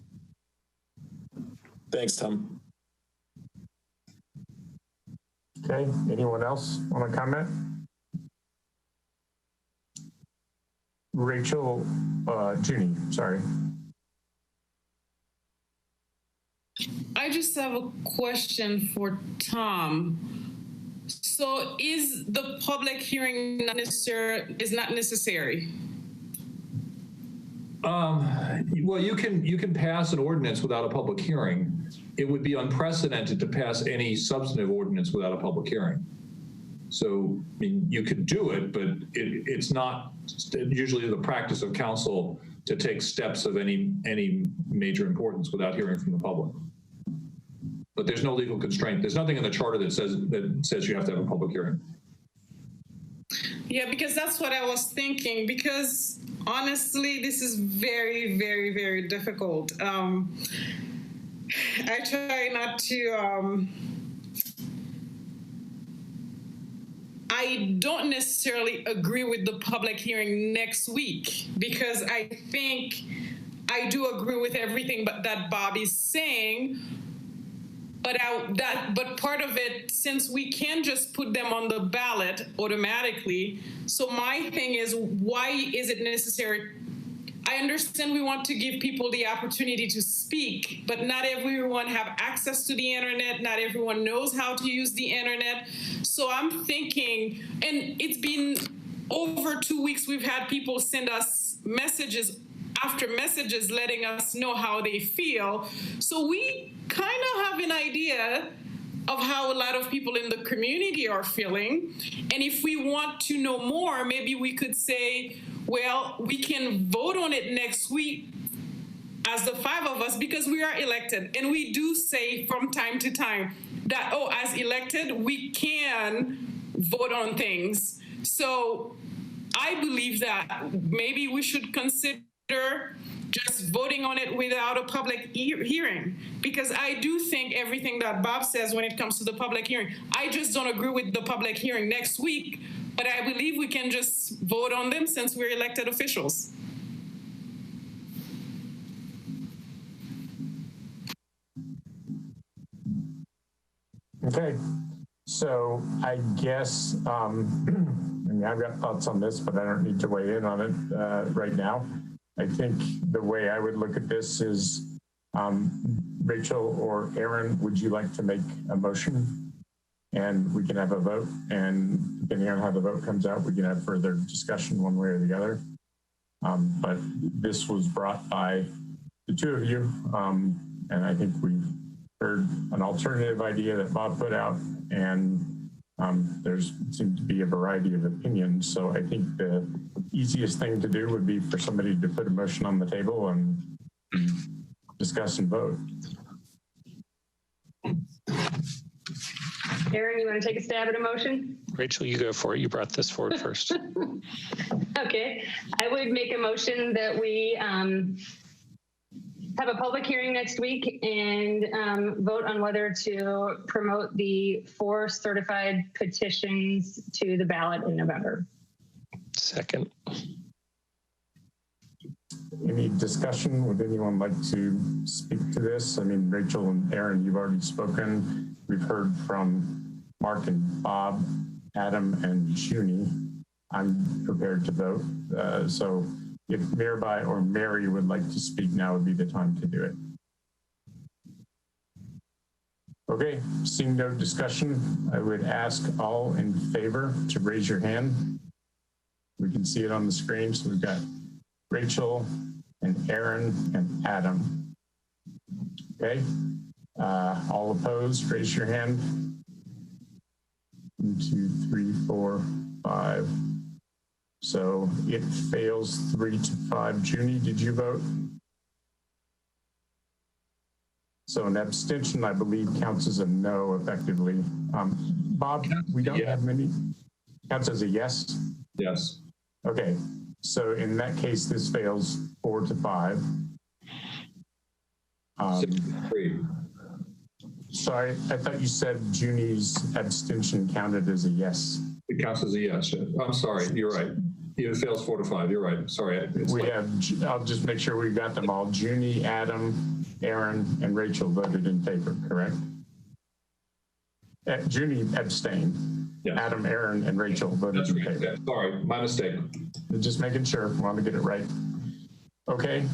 Thanks, Tom. Okay, anyone else want to comment? Rachel, Junie, sorry. I just have a question for Tom. So is the public hearing not necessary? Well, you can pass an ordinance without a public hearing. It would be unprecedented to pass any substantive ordinance without a public hearing. So, I mean, you could do it, but it's not usually the practice of council to take steps of any major importance without hearing from the public. But there's no legal constraint. There's nothing in the charter that says you have to have a public hearing. Yeah, because that's what I was thinking, because honestly, this is very, very, very difficult. I try not to, I don't necessarily agree with the public hearing next week, because I think I do agree with everything that Bob is saying. But part of it, since we can just put them on the ballot automatically, so my thing is, why is it necessary? I understand we want to give people the opportunity to speak, but not everyone have access to the internet. Not everyone knows how to use the internet. So I'm thinking, and it's been over 2 weeks, we've had people send us messages after messages letting us know how they feel. So we kind of have an idea of how a lot of people in the community are feeling. And if we want to know more, maybe we could say, well, we can vote on it next week as the 5 of us, because we are elected. And we do say from time to time that, oh, as elected, we can vote on things. So I believe that maybe we should consider just voting on it without a public hearing, because I do think everything that Bob says when it comes to the public hearing, I just don't agree with the public hearing next week, but I believe we can just vote on them since we're elected officials. Okay, so I guess, I mean, I've got thoughts on this, but I don't need to weigh in on it right now. I think the way I would look at this is, Rachel or Aaron, would you like to make a motion? And we can have a vote, and depending on how the vote comes out, we can have further discussion one way or the other. But this was brought by the 2 of you, and I think we've heard an alternative idea that Bob put out, and there's seemed to be a variety of opinions. So I think the easiest thing to do would be for somebody to put a motion on the table and discuss and vote. Aaron, you want to take a stab at a motion? Rachel, you go for it. You brought this forward first. Okay. I would make a motion that we have a public hearing next week and vote on whether to promote the 4 certified petitions to the ballot in November. Second. Any discussion? Would anyone like to speak to this? I mean, Rachel and Aaron, you've already spoken. We've heard from Mark and Bob, Adam and Junie. I'm prepared to vote. So if Mirabai or Mary would like to speak, now would be the time to do it. Okay, seeing no discussion, I would ask all in favor to raise your hand. We can see it on the screen. So we've got Rachel and Aaron and Adam. Okay, all opposed, raise your hand. 1, 2, 3, 4, 5. So it fails 3 to 5. Junie, did you vote? So an abstention, I believe, counts as a no effectively. Bob, we don't have many. Counts as a yes? Yes. Okay, so in that case, this fails 4 to 5. Sorry, I thought you said Junie's abstention counted as a yes. It counts as a yes. I'm sorry, you're right. It fails 4 to 5. You're right. Sorry. I'll just make sure we've got them all. Junie, Adam, Aaron, and Rachel voted in favor, correct? Junie abstained. Yes. Adam, Aaron, and Rachel voted in favor. Yeah, sorry, my mistake. Just making sure, want to get it right. Okay,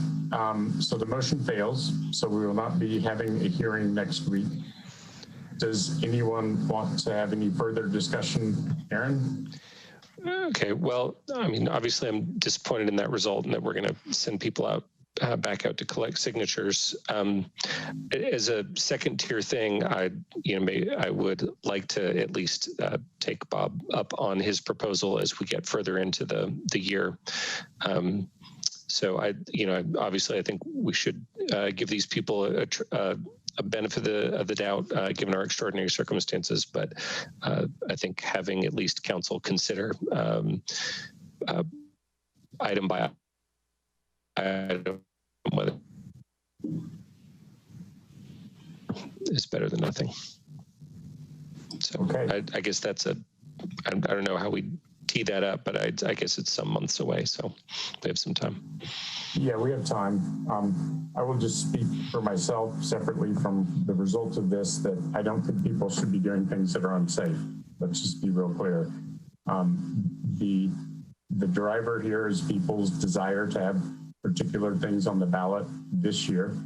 so the motion fails, so we will not be having a hearing next week. Does anyone want to have any further discussion? Aaron? Okay, well, I mean, obviously I'm disappointed in that result and that we're going to send people out back out to collect signatures. As a second tier thing, I would like to at least take Bob up on his proposal as we get further into the year. So obviously I think we should give these people a benefit of the doubt given our extraordinary circumstances. But I think having at least council consider item by item whether is better than nothing. So okay. I guess that's I don't know how we tee that up, but I guess it's some months away, so we have some time. Yeah, we have time. I will just speak for myself separately from the result of this, that I don't think people should be doing things that are unsafe. Let's just be real clear. The driver here is people's desire to have particular things on the ballot this year.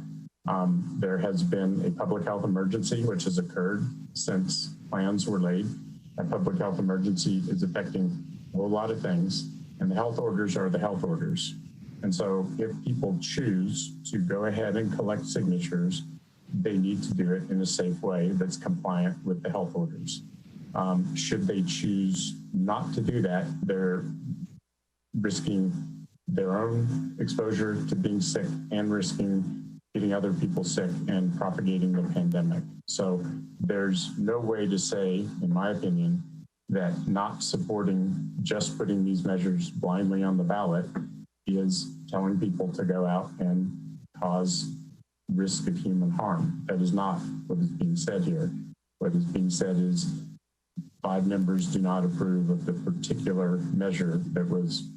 There has been a public health emergency, which has occurred since plans were laid. That public health emergency is affecting a whole lot of things, and the health orders are the health orders. And so if people choose to go ahead and collect signatures, they need to do it in a safe way that's compliant with the health orders. Should they choose not to do that, they're risking their own exposure to being sick and risking getting other people sick and propagating the pandemic. So there's no way to say, in my opinion, that not supporting just putting these measures blindly on the ballot is telling people to go out and cause risk of human harm. That is not what is being said here. What is being said is 5 members do not approve of the particular measure that was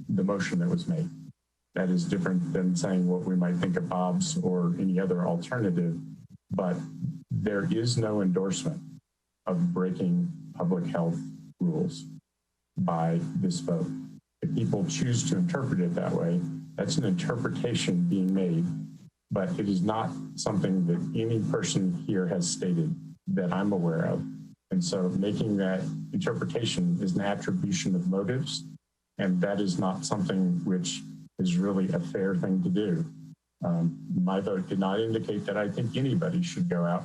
the motion that was made. That is different than saying what we might think of Bob's or any other alternative, but there is no endorsement of breaking public health rules by this vote. If people choose to interpret it that way, that's an interpretation being made, but it is not something that any person here has stated that I'm aware of. And so making that interpretation is an attribution of motives, and that is not something which is really a fair thing to do. My vote did not indicate that I think anybody should go out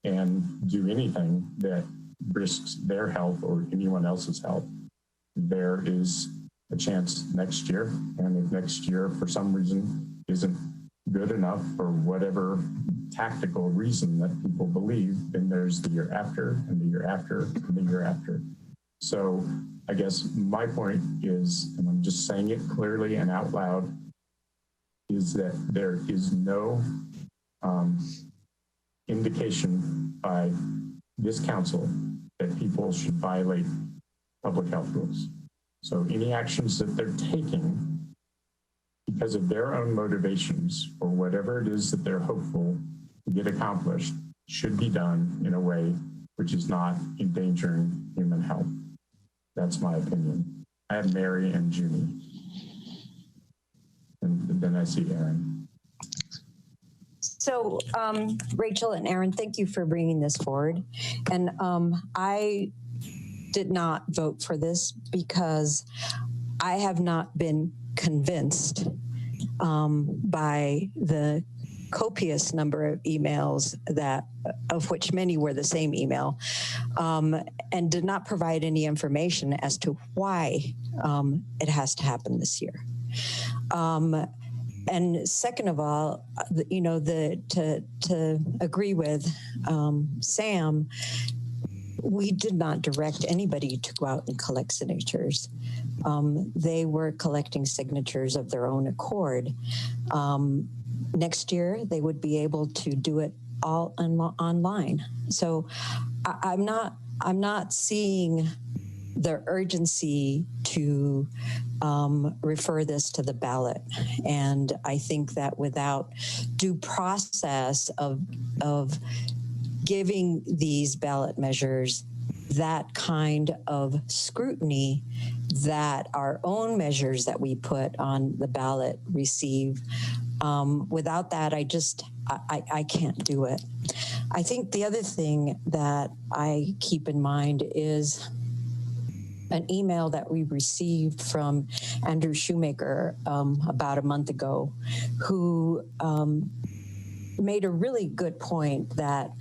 and do anything that risks their health or anyone else's health. There is a chance next year, and if next year for some reason isn't good enough for whatever tactical reason that people believe, then there's the year after and the year after and the year after. So I guess my point is, and I'm just saying it clearly and out loud, is that there is no indication by this council that people should violate public health rules. So any actions that they're taking because of their own motivations or whatever it is that they're hopeful to get accomplished should be done in a way which is not endangering human health. That's my opinion. I have Mary and Junie. And then I see Aaron. So, Rachel and Aaron, thank you for bringing this forward. And I did not vote for this because I have not been convinced by the copious number of emails that, of which many were the same email, and did not provide any information as to why it has to happen this year. And second of all, you know, to agree with Sam, we did not direct anybody to go out and collect signatures. They were collecting signatures of their own accord. Next year, they would be able to do it all online. So I'm not seeing the urgency to refer this to the ballot. And I think that without due process of giving these ballot measures that kind of scrutiny that our own measures that we put on the ballot receive, without that, I can't do it. I think the other thing that I keep in mind is an email that we received from Andrew Shoemaker about a month ago, who made a really good point that,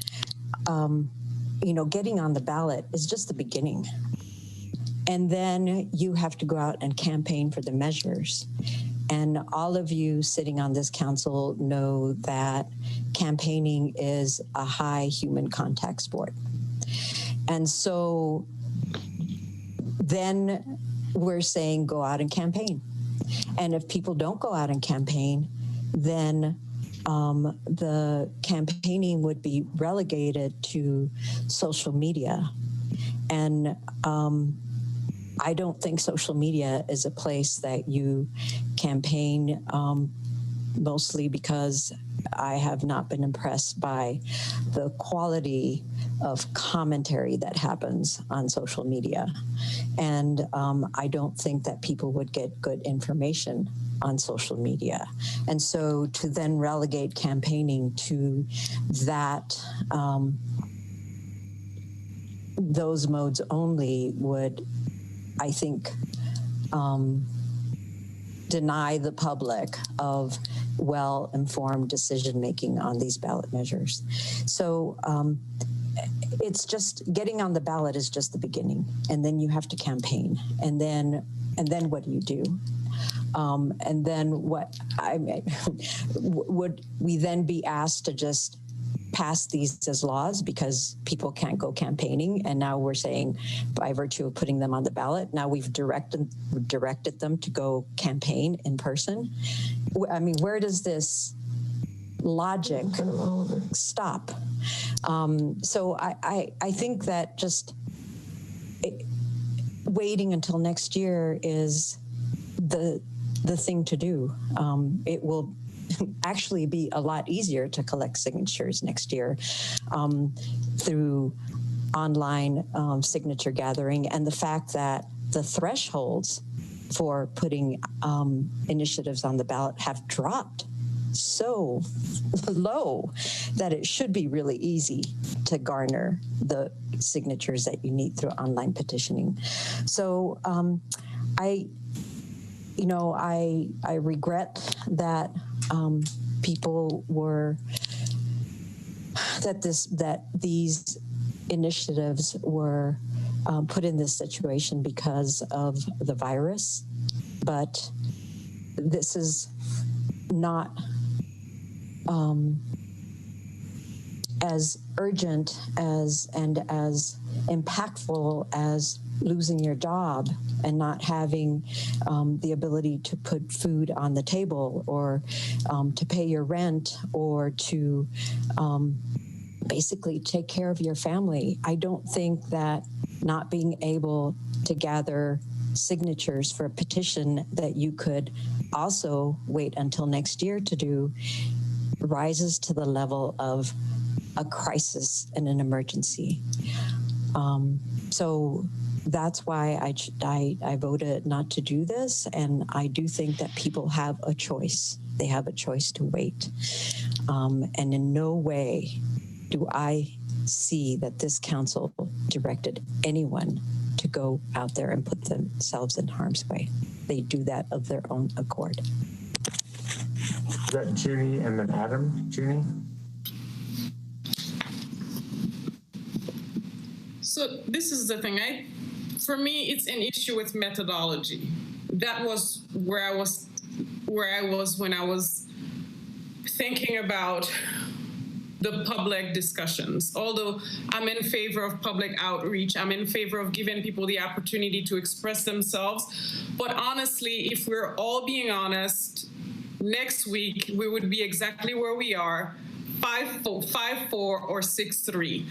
you know, getting on the ballot is just the beginning. And then you have to go out and campaign for the measures. And all of you sitting on this council know that campaigning is a high human contact sport. And so then we're saying go out and campaign. And if people don't go out and campaign, then the campaigning would be relegated to social media. And I don't think social media is a place that you campaign, mostly because I have not been impressed by the quality of commentary that happens on social media. And I don't think that people would get good information on social media. And so to then relegate campaigning to that, those modes only would, I think, deny the public of well-informed decision-making on these ballot measures. So it's just getting on the ballot is just the beginning, and then you have to campaign, and then what do you do? And then what? Would we then be asked to just pass these as laws because people can't go campaigning, and now we're saying by virtue of putting them on the ballot, now we've directed them to go campaign in person? I mean, where does this logic stop? So I think that just waiting until next year is the thing to do. It will actually be a lot easier to collect signatures next year through online signature gathering, and the fact that the thresholds for putting initiatives on the ballot have dropped so low that it should be really easy to garner the signatures that you need through online petitioning. So I regret that people were that these initiatives were put in this situation because of the virus, but this is not as urgent and as impactful as losing your job and not having the ability to put food on the table, or to pay your rent, or to basically take care of your family. I don't think that not being able to gather signatures for a petition that you could also wait until next year to do rises to the level of a crisis and an emergency. So that's why I voted not to do this, and I do think that people have a choice. They have a choice to wait. And in no way do I see that this council directed anyone to go out there and put themselves in harm's way. They do that of their own accord. Is that Junie and then Adam? Junie? So this is the thing. For me, it's an issue with methodology. That was where I was when I was thinking about the public discussions. Although I'm in favor of public outreach, I'm in favor of giving people the opportunity to express themselves. But honestly, if we're all being honest, next week we would be exactly where we are, 5-4 or 6-3.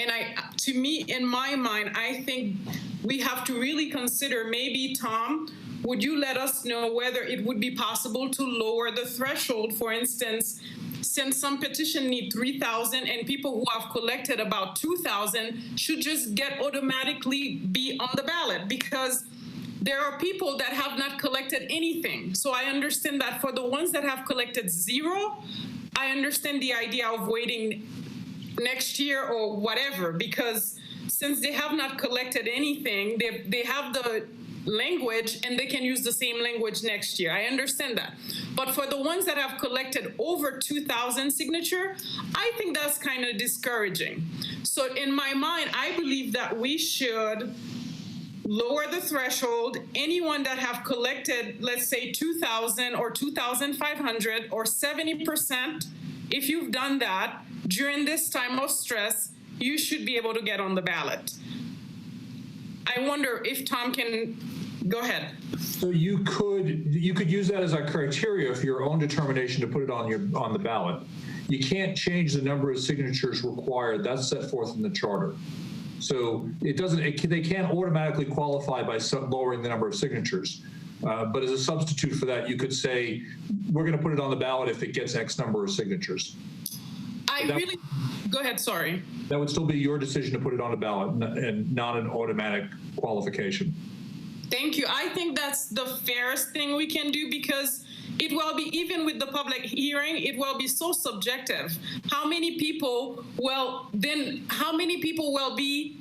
And to me, in my mind, I think we have to really consider, maybe, Tom, would you let us know whether it would be possible to lower the threshold? For instance, since some petition need 3,000 and people who have collected about 2,000 should just get automatically be on the ballot, because there are people that have not collected anything. So I understand that for the ones that have collected 0, I understand the idea of waiting next year or whatever, because since they have not collected anything, they have the language and they can use the same language next year. I understand that. But for the ones that have collected over 2,000 signature, I think that's kind of discouraging. So in my mind, I believe that we should lower the threshold. Anyone that have collected, let's say 2,000 or 2,500 or 70%, if you've done that during this time of stress, you should be able to get on the ballot. I wonder if Tom can go ahead. So you could use that as a criteria for your own determination to put it on the ballot. You can't change the number of signatures required. That's set forth in the charter. So they can't automatically qualify by lowering the number of signatures. But as a substitute for that, you could say, we're going to put it on the ballot if it gets X number of signatures. Go ahead, sorry. That would still be your decision to put it on the ballot and not an automatic qualification. Thank you. I think that's the fairest thing we can do, because it will be, even with the public hearing, it will be so subjective. How many people will be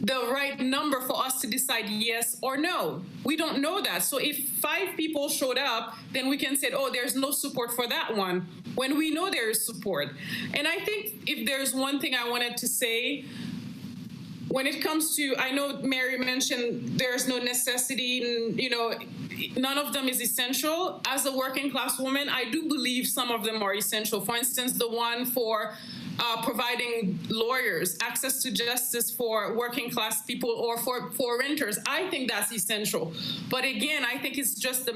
the right number for us to decide yes or no? We don't know that. So if 5 people showed up, then we can say, oh, there's no support for that one, when we know there is support. And I think if there's one thing I wanted to say, when it comes to, I know Mary mentioned there's no necessity, none of them is essential. As a working class woman, I do believe some of them are essential. For instance, the one for providing lawyers access to justice for working class people or for renters. I think that's essential. But again, I think it's just the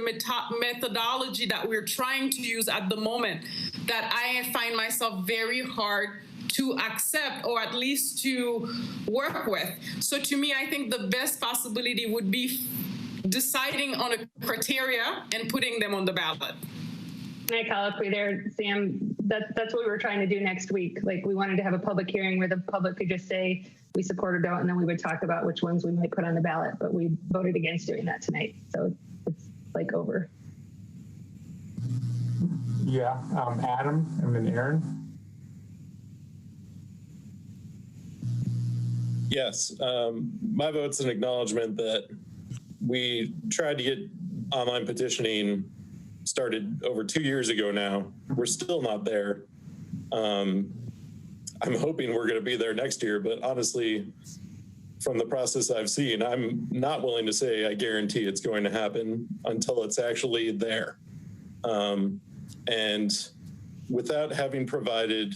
methodology that we're trying to use at the moment that I find myself very hard to accept, or at least to work with. So to me, I think the best possibility would be deciding on a criteria and putting them on the ballot. Nice colloquy there, Sam. That's what we were trying to do next week. Like, we wanted to have a public hearing where the public could just say we support or don't, and then we would talk about which ones we might put on the ballot. But we voted against doing that tonight, so it's like over. Yeah, Adam and then Aaron. Yes, my vote's an acknowledgement that we tried to get online petitioning started over 2 years ago now. We're still not there. I'm hoping we're going to be there next year, but honestly, from the process I've seen, I'm not willing to say I guarantee it's going to happen until it's actually there. And without having provided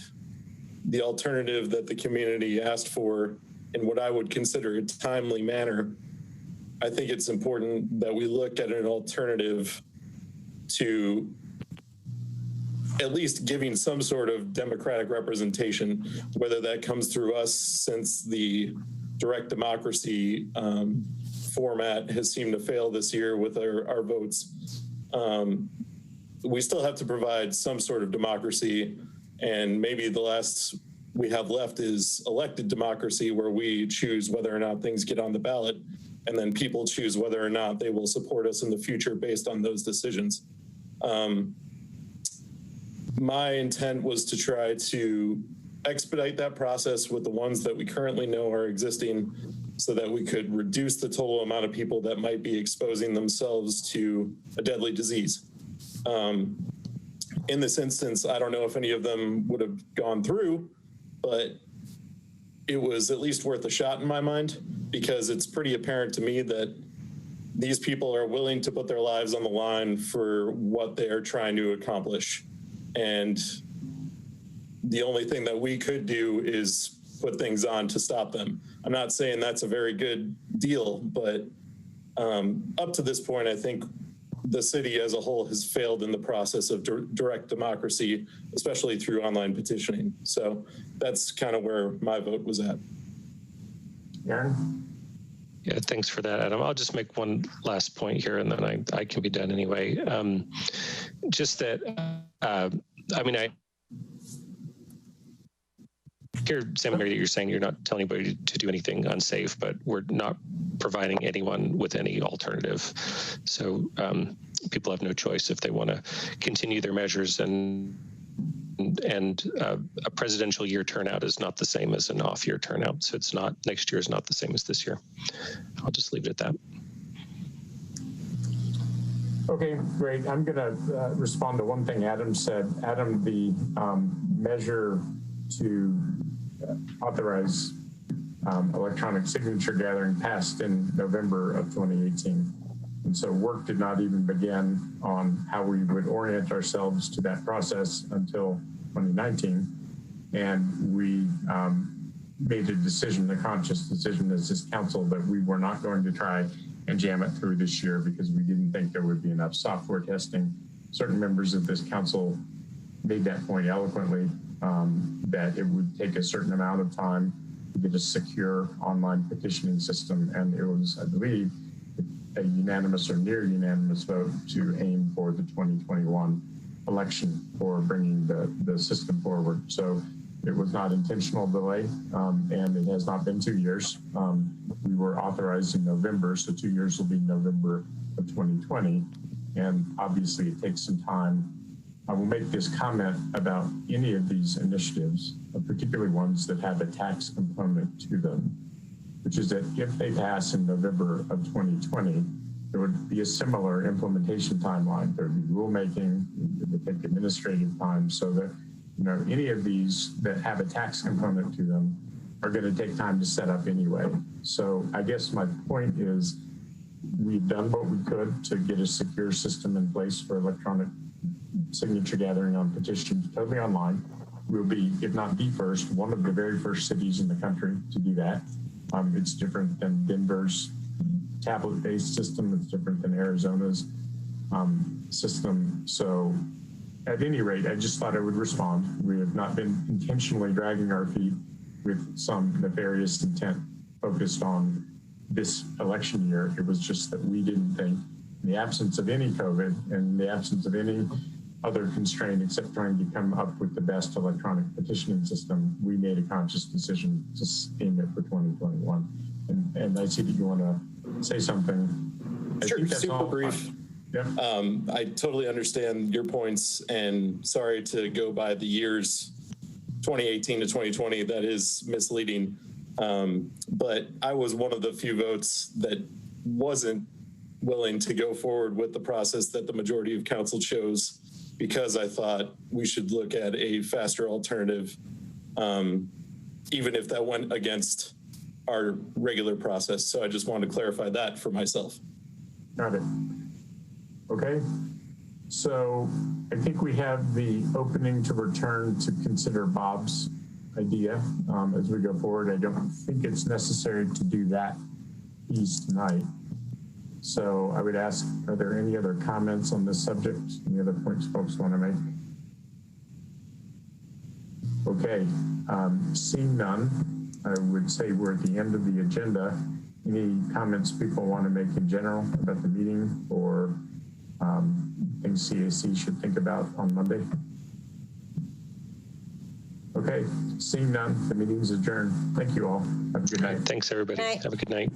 the alternative that the community asked for in what I would consider a timely manner, I think it's important that we look at an alternative to at least giving some sort of democratic representation, whether that comes through us, since the direct democracy format has seemed to fail this year with our votes. We still have to provide some sort of democracy, and maybe the last we have left is elected democracy, where we choose whether or not things get on the ballot, and then people choose whether or not they will support us in the future based on those decisions. My intent was to try to expedite that process with the ones that we currently know are existing, so that we could reduce the total amount of people that might be exposing themselves to a deadly disease. In this instance, I don't know if any of them would have gone through, but it was at least worth a shot in my mind, because it's pretty apparent to me that these people are willing to put their lives on the line for what they are trying to accomplish. And the only thing that we could do is put things on to stop them. I'm not saying that's a very good deal, but up to this point, I think the city as a whole has failed in the process of direct democracy, especially through online petitioning. So that's kind of where my vote was at. Aaron? Yeah, thanks for that, Adam. I'll just make one last point here, and then I can be done anyway. Just that, I hear, Sam and Mary, that you're saying you're not telling anybody to do anything unsafe, but we're not providing anyone with any alternative. So people have no choice if they want to continue their measures, and a presidential year turnout is not the same as an off-year turnout. So it's not, next year is not the same as this year. I'll just leave it at that. Okay, great. I'm going to respond to one thing Adam said. Adam, the measure to authorize electronic signature gathering passed in November of 2018. And so work did not even begin on how we would orient ourselves to that process until 2019. And we made a decision, a conscious decision as this council, that we were not going to try and jam it through this year because we didn't think there would be enough software testing. Certain members of this council made that point eloquently, that it would take a certain amount of time to get a secure online petitioning system. And it was, I believe, a unanimous or near unanimous vote to aim for the 2021 election for bringing the system forward. So it was not intentional delay, and it has not been 2 years. We were authorized in November, so 2 years will be November of 2020. and obviously it takes some time. I will make this comment about any of these initiatives, particularly ones that have a tax component to them, which is that if they pass in November of 2020, there would be a similar implementation timeline. There would be rulemaking, it would take administrative time, so that any of these that have a tax component to them are going to take time to set up anyway. So I guess my point is we've done what we could to get a secure system in place for electronic signature gathering on petitions totally online. We'll be, if not the first, one of the very first cities in the country to do that. It's different than Denver's tablet-based system. It's different than Arizona's system. So at any rate, I just thought I would respond. We have not been intentionally dragging our feet with some nefarious intent focused on this election year. It was just that we didn't think, in the absence of any COVID and in the absence of any other constraint except trying to come up with the best electronic petitioning system, we made a conscious decision to aim it for 2021. And I see that you want to say something. Sure, super brief. Yeah. I totally understand your points, and sorry to go by the years 2018 to 2020. That is misleading. But I was one of the few votes that wasn't willing to go forward with the process that the majority of council chose, because I thought we should look at a faster alternative, even if that went against our regular process. So I just wanted to clarify that for myself. Got it. Okay. So I think we have the opening to return to consider Bob's idea as we go forward. I don't think it's necessary to do that piece tonight. So I would ask, are there any other comments on this subject? Any other points folks want to make? Okay, seeing none, I would say we're at the end of the agenda. Any comments people want to make in general about the meeting or things CAC should think about on Monday? Okay, seeing none, the meeting's adjourned. Thank you all. Have a good night. Thanks, everybody. Have a good night.